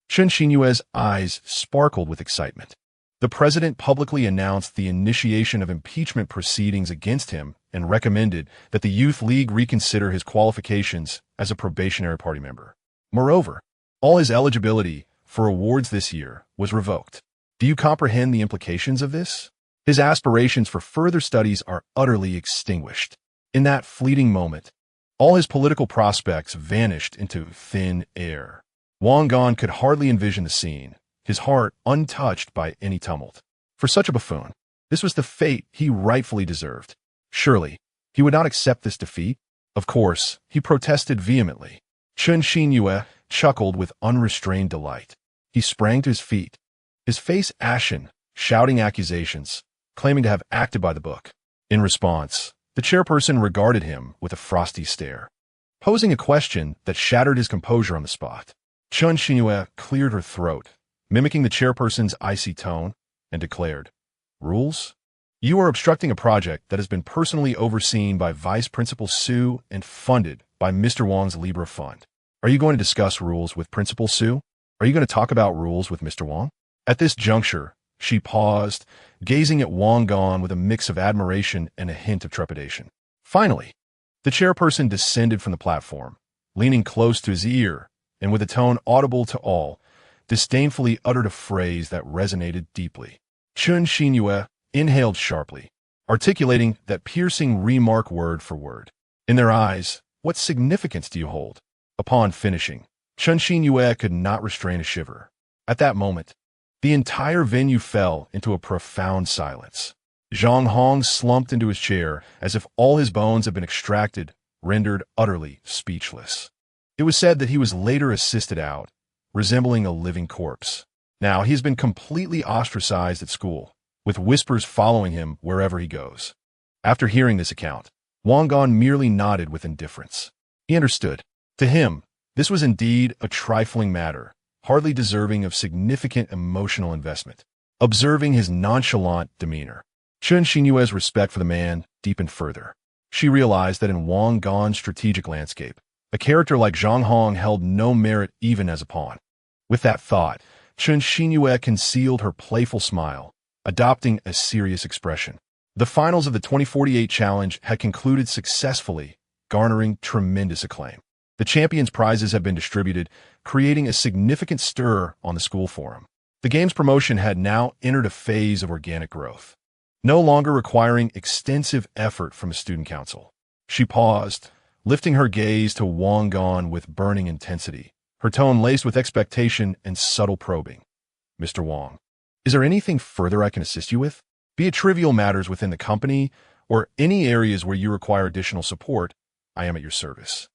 Chun Xinyue's eyes sparkled with excitement. The president publicly announced the initiation of impeachment proceedings against him and recommended that the Youth League reconsider his qualifications as a probationary party member. Moreover, all his eligibility for awards this year was revoked. Do you comprehend the implications of this? His aspirations for further studies are utterly extinguished. In that fleeting moment, all his political prospects vanished into thin air. Wang Gan could hardly envision the scene, his heart untouched by any tumult. For such a buffoon, this was the fate he rightfully deserved. Surely, he would not accept this defeat? Of course, he protested vehemently. Chun Xinyue chuckled with unrestrained delight. He sprang to his feet, his face ashen, shouting accusations, claiming to have acted by the book. In response, the chairperson regarded him with a frosty stare, posing a question that shattered his composure on the spot. Chun Xinyue cleared her throat, mimicking the chairperson's icy tone, and declared, "Rules? You are obstructing a project that has been personally overseen by Vice Principal Su and funded by Mr. Wang's Libre Fund. Are you going to discuss rules with Principal Su? Are you going to talk about rules with Mr. Wang?" At this juncture, she paused, gazing at Wang Gan with a mix of admiration and a hint of trepidation. Finally, the chairperson descended from the platform, leaning close to his ear, and with a tone audible to all, disdainfully uttered a phrase that resonated deeply. Chun Xinyue inhaled sharply, articulating that piercing remark word for word. In their eyes, what significance do you hold? Upon finishing, Chun Xinyue could not restrain a shiver. At that moment, the entire venue fell into a profound silence. Zhang Hong slumped into his chair as if all his bones had been extracted, rendered utterly speechless. It was said that he was later assisted out, resembling a living corpse. Now he has been completely ostracized at school, with whispers following him wherever he goes. After hearing this account, Wang Gan merely nodded with indifference. He understood. To him, this was indeed a trifling matter, hardly deserving of significant emotional investment. Observing his nonchalant demeanor, Chun Xinyue's respect for the man deepened further. She realized that in Wang Gan's strategic landscape, a character like Zhang Hong held no merit even as a pawn. With that thought, Chen Xinyue concealed her playful smile, adopting a serious expression. The finals of the 2048 challenge had concluded successfully, garnering tremendous acclaim. The champions' prizes had been distributed, creating a significant stir on the school forum. The game's promotion had now entered a phase of organic growth, no longer requiring extensive effort from a student council. She paused, lifting her gaze to Wang Gan with burning intensity, her tone laced with expectation and subtle probing. "Mr. Wang, is there anything further I can assist you with? Be it trivial matters within the company or any areas where you require additional support, I am at your service.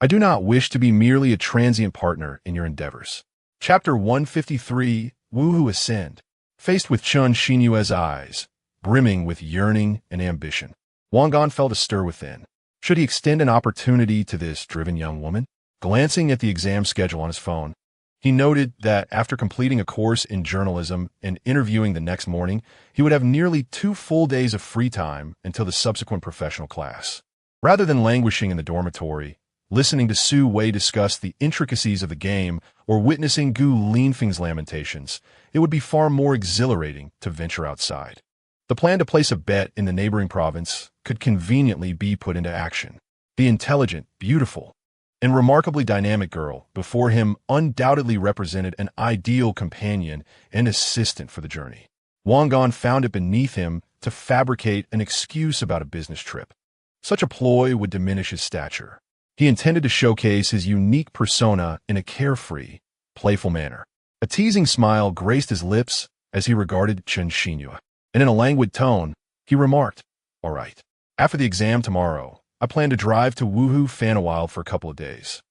I do not wish to be merely a transient partner in your endeavors." Chapter 153, Woohoo Ascend. Faced with Chen Xinyue's eyes, brimming with yearning and ambition, Wang Gan felt a stir within. Should he extend an opportunity to this driven young woman? Glancing at the exam schedule on his phone, he noted that after completing a course in journalism and interviewing the next morning, he would have nearly 2 full days of free time until the subsequent professional class. Rather than languishing in the dormitory, listening to Su Wei discuss the intricacies of the game or witnessing Gu Linfeng's lamentations, it would be far more exhilarating to venture outside. The plan to place a bet in the neighboring province could conveniently be put into action. The intelligent, beautiful, and remarkably dynamic girl before him undoubtedly represented an ideal companion and assistant for the journey. Wang Gan found it beneath him to fabricate an excuse about a business trip. Such a ploy would diminish his stature. He intended to showcase his unique persona in a carefree, playful manner. A teasing smile graced his lips as he regarded Chen Xinyue, and in a languid tone, he remarked, "All right. After the exam tomorrow, I plan to drive to Woohoo Fanawild for a couple of days.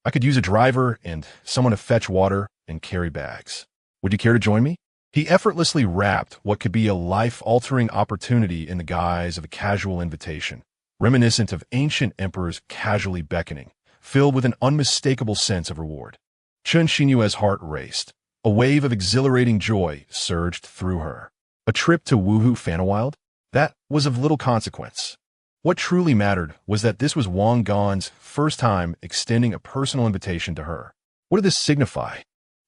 I could use a driver and someone to fetch water and carry bags. Would you care to join me?" He effortlessly wrapped what could be a life-altering opportunity in the guise of a casual invitation, reminiscent of ancient emperors casually beckoning, filled with an unmistakable sense of reward. Chen Xinyue's heart raced. A wave of exhilarating joy surged through her. A trip to Woohoo Fanawild? That was of little consequence. What truly mattered was that this was Wang Gan's first time extending a personal invitation to her. What did this signify?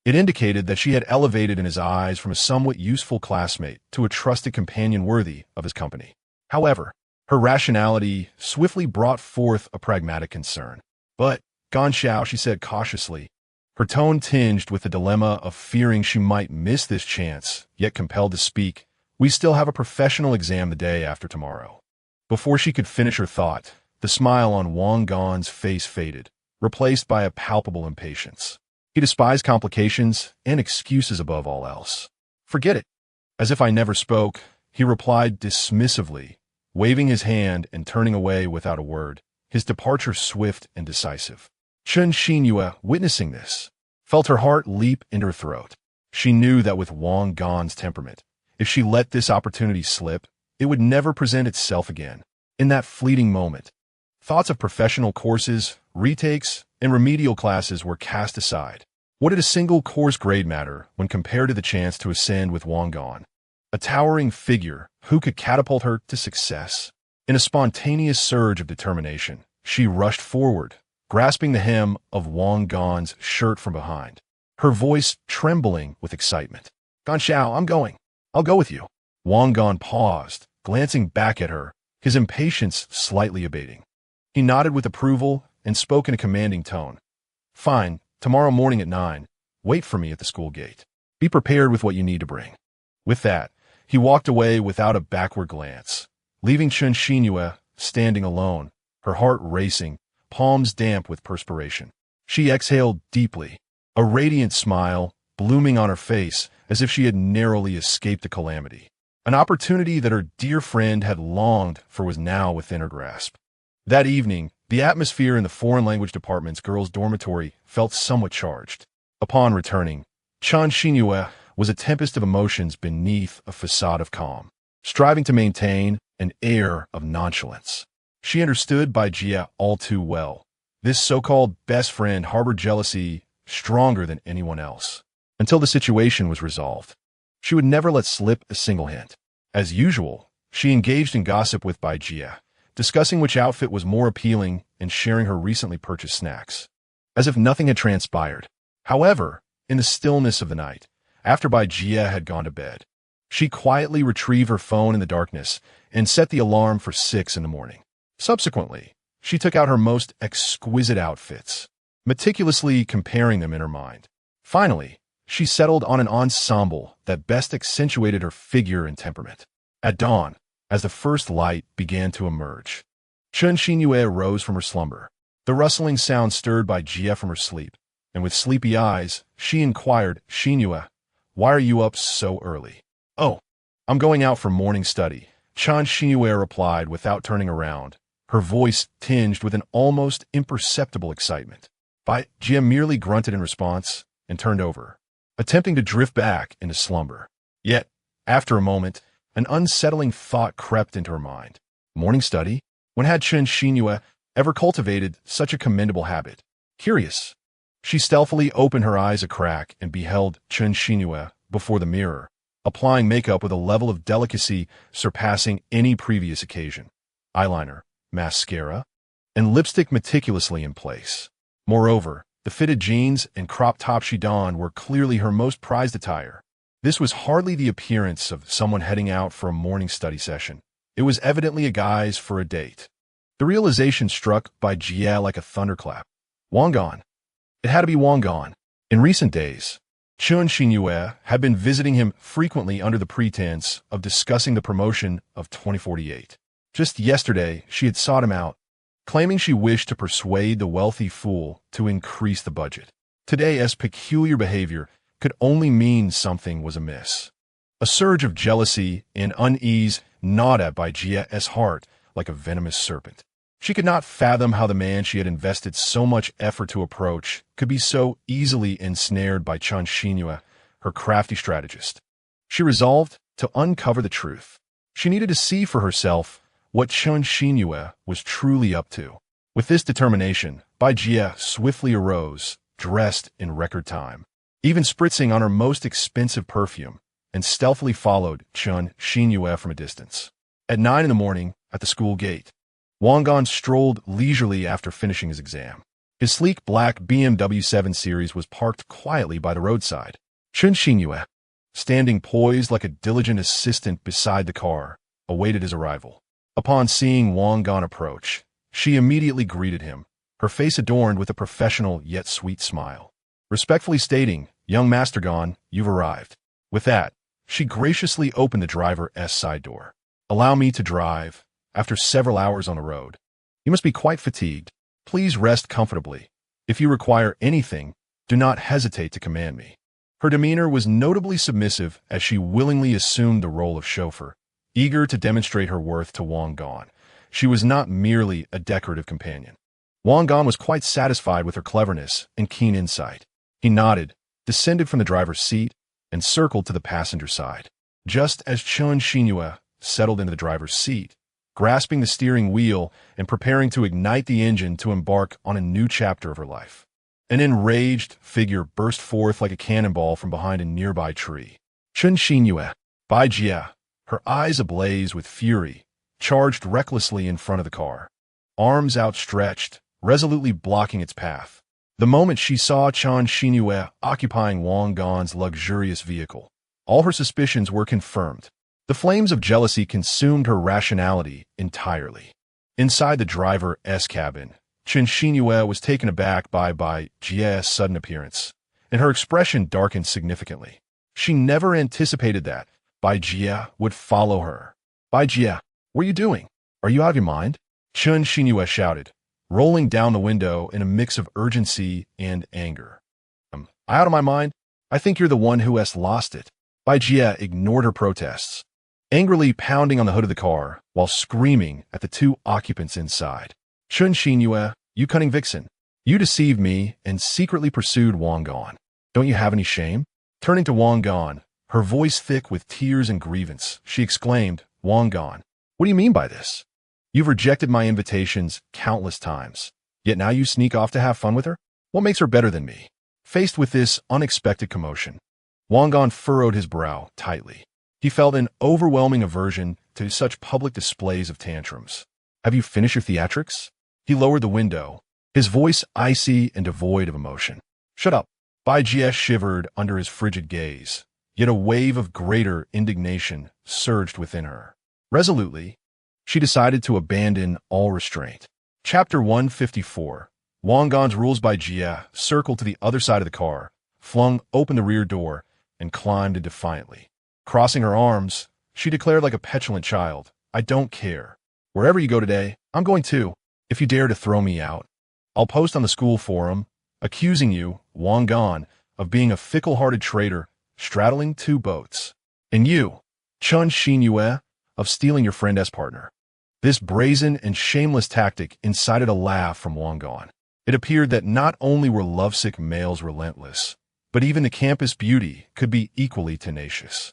It indicated that she had elevated in his eyes from a somewhat useful classmate to a trusted companion worthy of his company. However, her rationality swiftly brought forth a pragmatic concern. "But, Gan Xiao," she said cautiously, her tone tinged with the dilemma of fearing she might miss this chance, yet compelled to speak, "we still have a professional exam the day after tomorrow." Before she could finish her thought, the smile on Wang Gan's face faded, replaced by a palpable impatience. He despised complications and excuses above all else. "Forget it." As if I never spoke, he replied dismissively, waving his hand and turning away without a word, his departure swift and decisive. Chen Xinyue, witnessing this, felt her heart leap into her throat. She knew that with Wang Gan's temperament, if she let this opportunity slip, it would never present itself again. In that fleeting moment, thoughts of professional courses, retakes, and remedial classes were cast aside. What did a single course grade matter when compared to the chance to ascend with Wang Gan? A towering figure who could catapult her to success. In a spontaneous surge of determination, she rushed forward, grasping the hem of Wang Gan's shirt from behind, her voice trembling with excitement. "Gan Xiao, I'm going. I'll go with you." Wang Gan paused, glancing back at her, his impatience slightly abating. He nodded with approval and spoke in a commanding tone. "Fine, tomorrow morning at 9, wait for me at the school gate. Be prepared with what you need to bring." With that, he walked away without a backward glance, leaving Chen Xinyue standing alone, her heart racing, palms damp with perspiration. She exhaled deeply, a radiant smile blooming on her face as if she had narrowly escaped a calamity. An opportunity that her dear friend had longed for was now within her grasp. That evening, the atmosphere in the foreign language department's girls' dormitory felt somewhat charged. Upon returning, Chen Xinyue was a tempest of emotions beneath a facade of calm, striving to maintain an air of nonchalance. She understood Bai Jie all too well. This so-called best friend harbored jealousy stronger than anyone else. Until the situation was resolved, she would never let slip a single hint. As usual, she engaged in gossip with Bai Jie, discussing which outfit was more appealing and sharing her recently purchased snacks, as if nothing had transpired. However, in the stillness of the night, after Bai Jia had gone to bed, she quietly retrieved her phone in the darkness and set the alarm for 6 in the morning. Subsequently, she took out her most exquisite outfits, meticulously comparing them in her mind. Finally, she settled on an ensemble that best accentuated her figure and temperament. At dawn, as the first light began to emerge, Chen Xinyue rose from her slumber. The rustling sound stirred Bai Jia from her sleep, and with sleepy eyes, she inquired, "Xinyue, why are you up so early?" "Oh, I'm going out for morning study," Chen Xinyue replied without turning around, her voice tinged with an almost imperceptible excitement. Bai Jia merely grunted in response and turned over, attempting to drift back into slumber. Yet, after a moment, an unsettling thought crept into her mind. Morning study? When had Chen Xinyue ever cultivated such a commendable habit? Curious, she stealthily opened her eyes a crack and beheld Chen Xinyue before the mirror, applying makeup with a level of delicacy surpassing any previous occasion. Eyeliner, mascara, and lipstick meticulously in place. Moreover, the fitted jeans and crop top she donned were clearly her most prized attire. This was hardly the appearance of someone heading out for a morning study session. It was evidently a guise for a date. The realization struck Bai Jia like a thunderclap. Wang Gan. It had to be Wang Gan. In recent days, Chen Xinyue had been visiting him frequently under the pretense of discussing the promotion of 2048. Just yesterday, she had sought him out, claiming she wished to persuade the wealthy fool to increase the budget. Today's peculiar behavior could only mean something was amiss. A surge of jealousy and unease gnawed at Bai Jia's heart like a venomous serpent. She could not fathom how the man she had invested so much effort to approach could be so easily ensnared by Chen Xinyue, her crafty strategist. She resolved to uncover the truth. She needed to see for herself what Chen Xinyue was truly up to. With this determination, Bai Jia swiftly arose, dressed in record time, even spritzing on her most expensive perfume, and stealthily followed Chen Xinyue from a distance. At 9 in the morning, at the school gate, Wang Gan strolled leisurely after finishing his exam. His sleek black BMW 7 Series was parked quietly by the roadside. Chen Xinyue, standing poised like a diligent assistant beside the car, awaited his arrival. Upon seeing Wang Gan approach, she immediately greeted him, her face adorned with a professional yet sweet smile. Respectfully stating, "Young Master Gan, you've arrived." With that, she graciously opened the driver's side door. "Allow me to drive. After several hours on the road, you must be quite fatigued. Please rest comfortably. If you require anything, do not hesitate to command me." Her demeanor was notably submissive as she willingly assumed the role of chauffeur, eager to demonstrate her worth to Wang Gan. She was not merely a decorative companion. Wang Gan was quite satisfied with her cleverness and keen insight. He nodded, descended from the driver's seat, and circled to the passenger side. Just as Chen Xinyue settled into the driver's seat, grasping the steering wheel and preparing to ignite the engine to embark on a new chapter of her life, an enraged figure burst forth like a cannonball from behind a nearby tree. Chen Xinyue, Bai Jia, her eyes ablaze with fury, charged recklessly in front of the car, arms outstretched, resolutely blocking its path. The moment she saw Chen Xinyue occupying Wang Gan's luxurious vehicle, all her suspicions were confirmed. The flames of jealousy consumed her rationality entirely. Inside the driver's cabin, Chen Xinyue was taken aback by Bai Jia's sudden appearance, and her expression darkened significantly. She never anticipated that Bai Jia would follow her. "Bai Jia, what are you doing? Are you out of your mind?" Chen Xinyue shouted, rolling down the window in a mix of urgency and anger. "I out of my mind? I think you're the one who has lost it." Bai Jia ignored her protests, angrily pounding on the hood of the car while screaming at the two occupants inside. "Chen Xinyue, you cunning vixen, you deceived me and secretly pursued Wang Gan. Don't you have any shame?" Turning to Wang Gan, her voice thick with tears and grievance, she exclaimed, "Wang Gan, what do you mean by this? You've rejected my invitations countless times, yet now you sneak off to have fun with her? What makes her better than me?" Faced with this unexpected commotion, Wang Gan furrowed his brow tightly. He felt an overwhelming aversion to such public displays of tantrums. Have you finished your theatrics? He lowered the window, his voice icy and devoid of emotion. Shut up. Bai Jie shivered under his frigid gaze, yet a wave of greater indignation surged within her. Resolutely, she decided to abandon all restraint. Chapter 154. Wang Gan's rules. Bai Jie circled to the other side of the car, flung open the rear door, and climbed in defiantly. Crossing her arms, she declared like a petulant child, I don't care. Wherever you go today, I'm going too. If you dare to throw me out, I'll post on the school forum, accusing you, Wang Gan, of being a fickle-hearted traitor straddling two boats. And you, Chun Xinyue, of stealing your friend as partner. This brazen and shameless tactic incited a laugh from Wang Gan. It appeared that not only were lovesick males relentless, but even the campus beauty could be equally tenacious.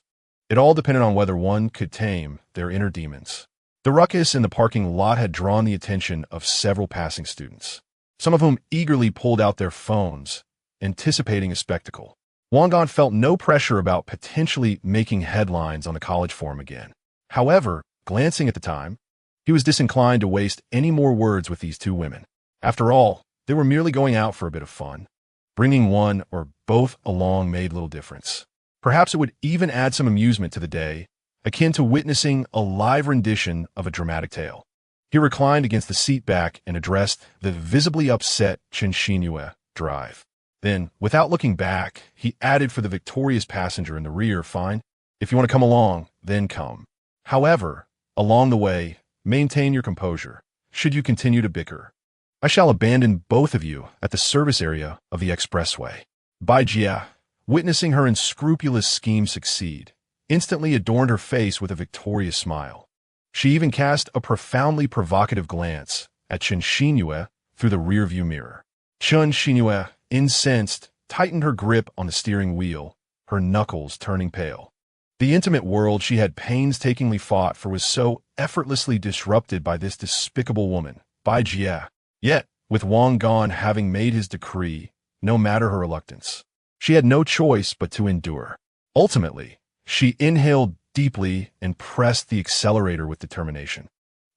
It all depended on whether one could tame their inner demons. The ruckus in the parking lot had drawn the attention of several passing students, some of whom eagerly pulled out their phones, anticipating a spectacle. Wang Gan felt no pressure about potentially making headlines on the college forum again. However, glancing at the time, he was disinclined to waste any more words with these two women. After all, they were merely going out for a bit of fun. Bringing one or both along made little difference. Perhaps it would even add some amusement to the day, akin to witnessing a live rendition of a dramatic tale. He reclined against the seat back and addressed the visibly upset Chen Xinyu drive. Then, without looking back, he added for the victorious passenger in the rear, fine, if you want to come along, then come. However, along the way, maintain your composure, should you continue to bicker. I shall abandon both of you at the service area of the expressway. Bai Jie, witnessing her unscrupulous scheme succeed, instantly adorned her face with a victorious smile. She even cast a profoundly provocative glance at Chen Xinyu through the rearview mirror. Chen Xinyu, incensed, tightened her grip on the steering wheel, her knuckles turning pale. The intimate world she had painstakingly fought for was so effortlessly disrupted by this despicable woman, Bai Jie. Yet, with Wang Gan having made his decree, no matter her reluctance, she had no choice but to endure. Ultimately, she inhaled deeply and pressed the accelerator with determination.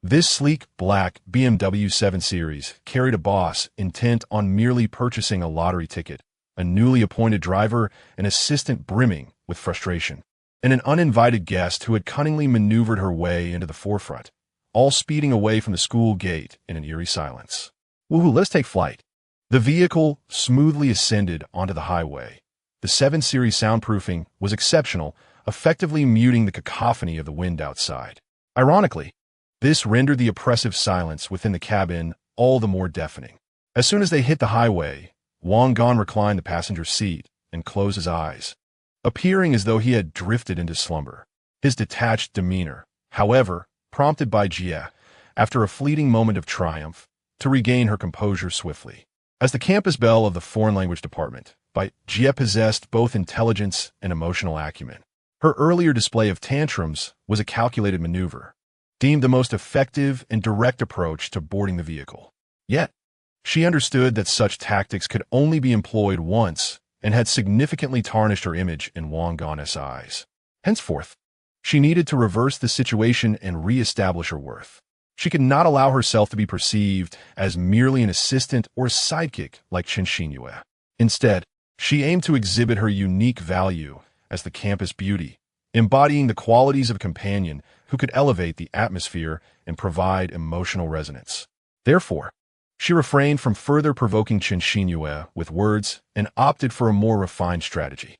This sleek black BMW 7 Series carried a boss intent on merely purchasing a lottery ticket, a newly appointed driver, an assistant brimming with frustration, and an uninvited guest who had cunningly maneuvered her way into the forefront, all speeding away from the school gate in an eerie silence. Woohoo, let's take flight. The vehicle smoothly ascended onto the highway. The 7 Series soundproofing was exceptional, effectively muting the cacophony of the wind outside. Ironically, this rendered the oppressive silence within the cabin all the more deafening. As soon as they hit the highway, Wang Gan reclined the passenger seat and closed his eyes, appearing as though he had drifted into slumber. His detached demeanor, however, prompted Bai Jie, after a fleeting moment of triumph, to regain her composure swiftly. As the campus belle of the foreign language department, Bai Jie possessed both intelligence and emotional acumen. Her earlier display of tantrums was a calculated maneuver, deemed the most effective and direct approach to boarding the vehicle. Yet, she understood that such tactics could only be employed once and had significantly tarnished her image in Wang Gan's eyes. Henceforth, she needed to reverse the situation and re-establish her worth. She could not allow herself to be perceived as merely an assistant or sidekick like Chen Xinyu. Instead, she aimed to exhibit her unique value as the campus beauty, embodying the qualities of a companion who could elevate the atmosphere and provide emotional resonance. Therefore, she refrained from further provoking Chen Xinyu with words and opted for a more refined strategy.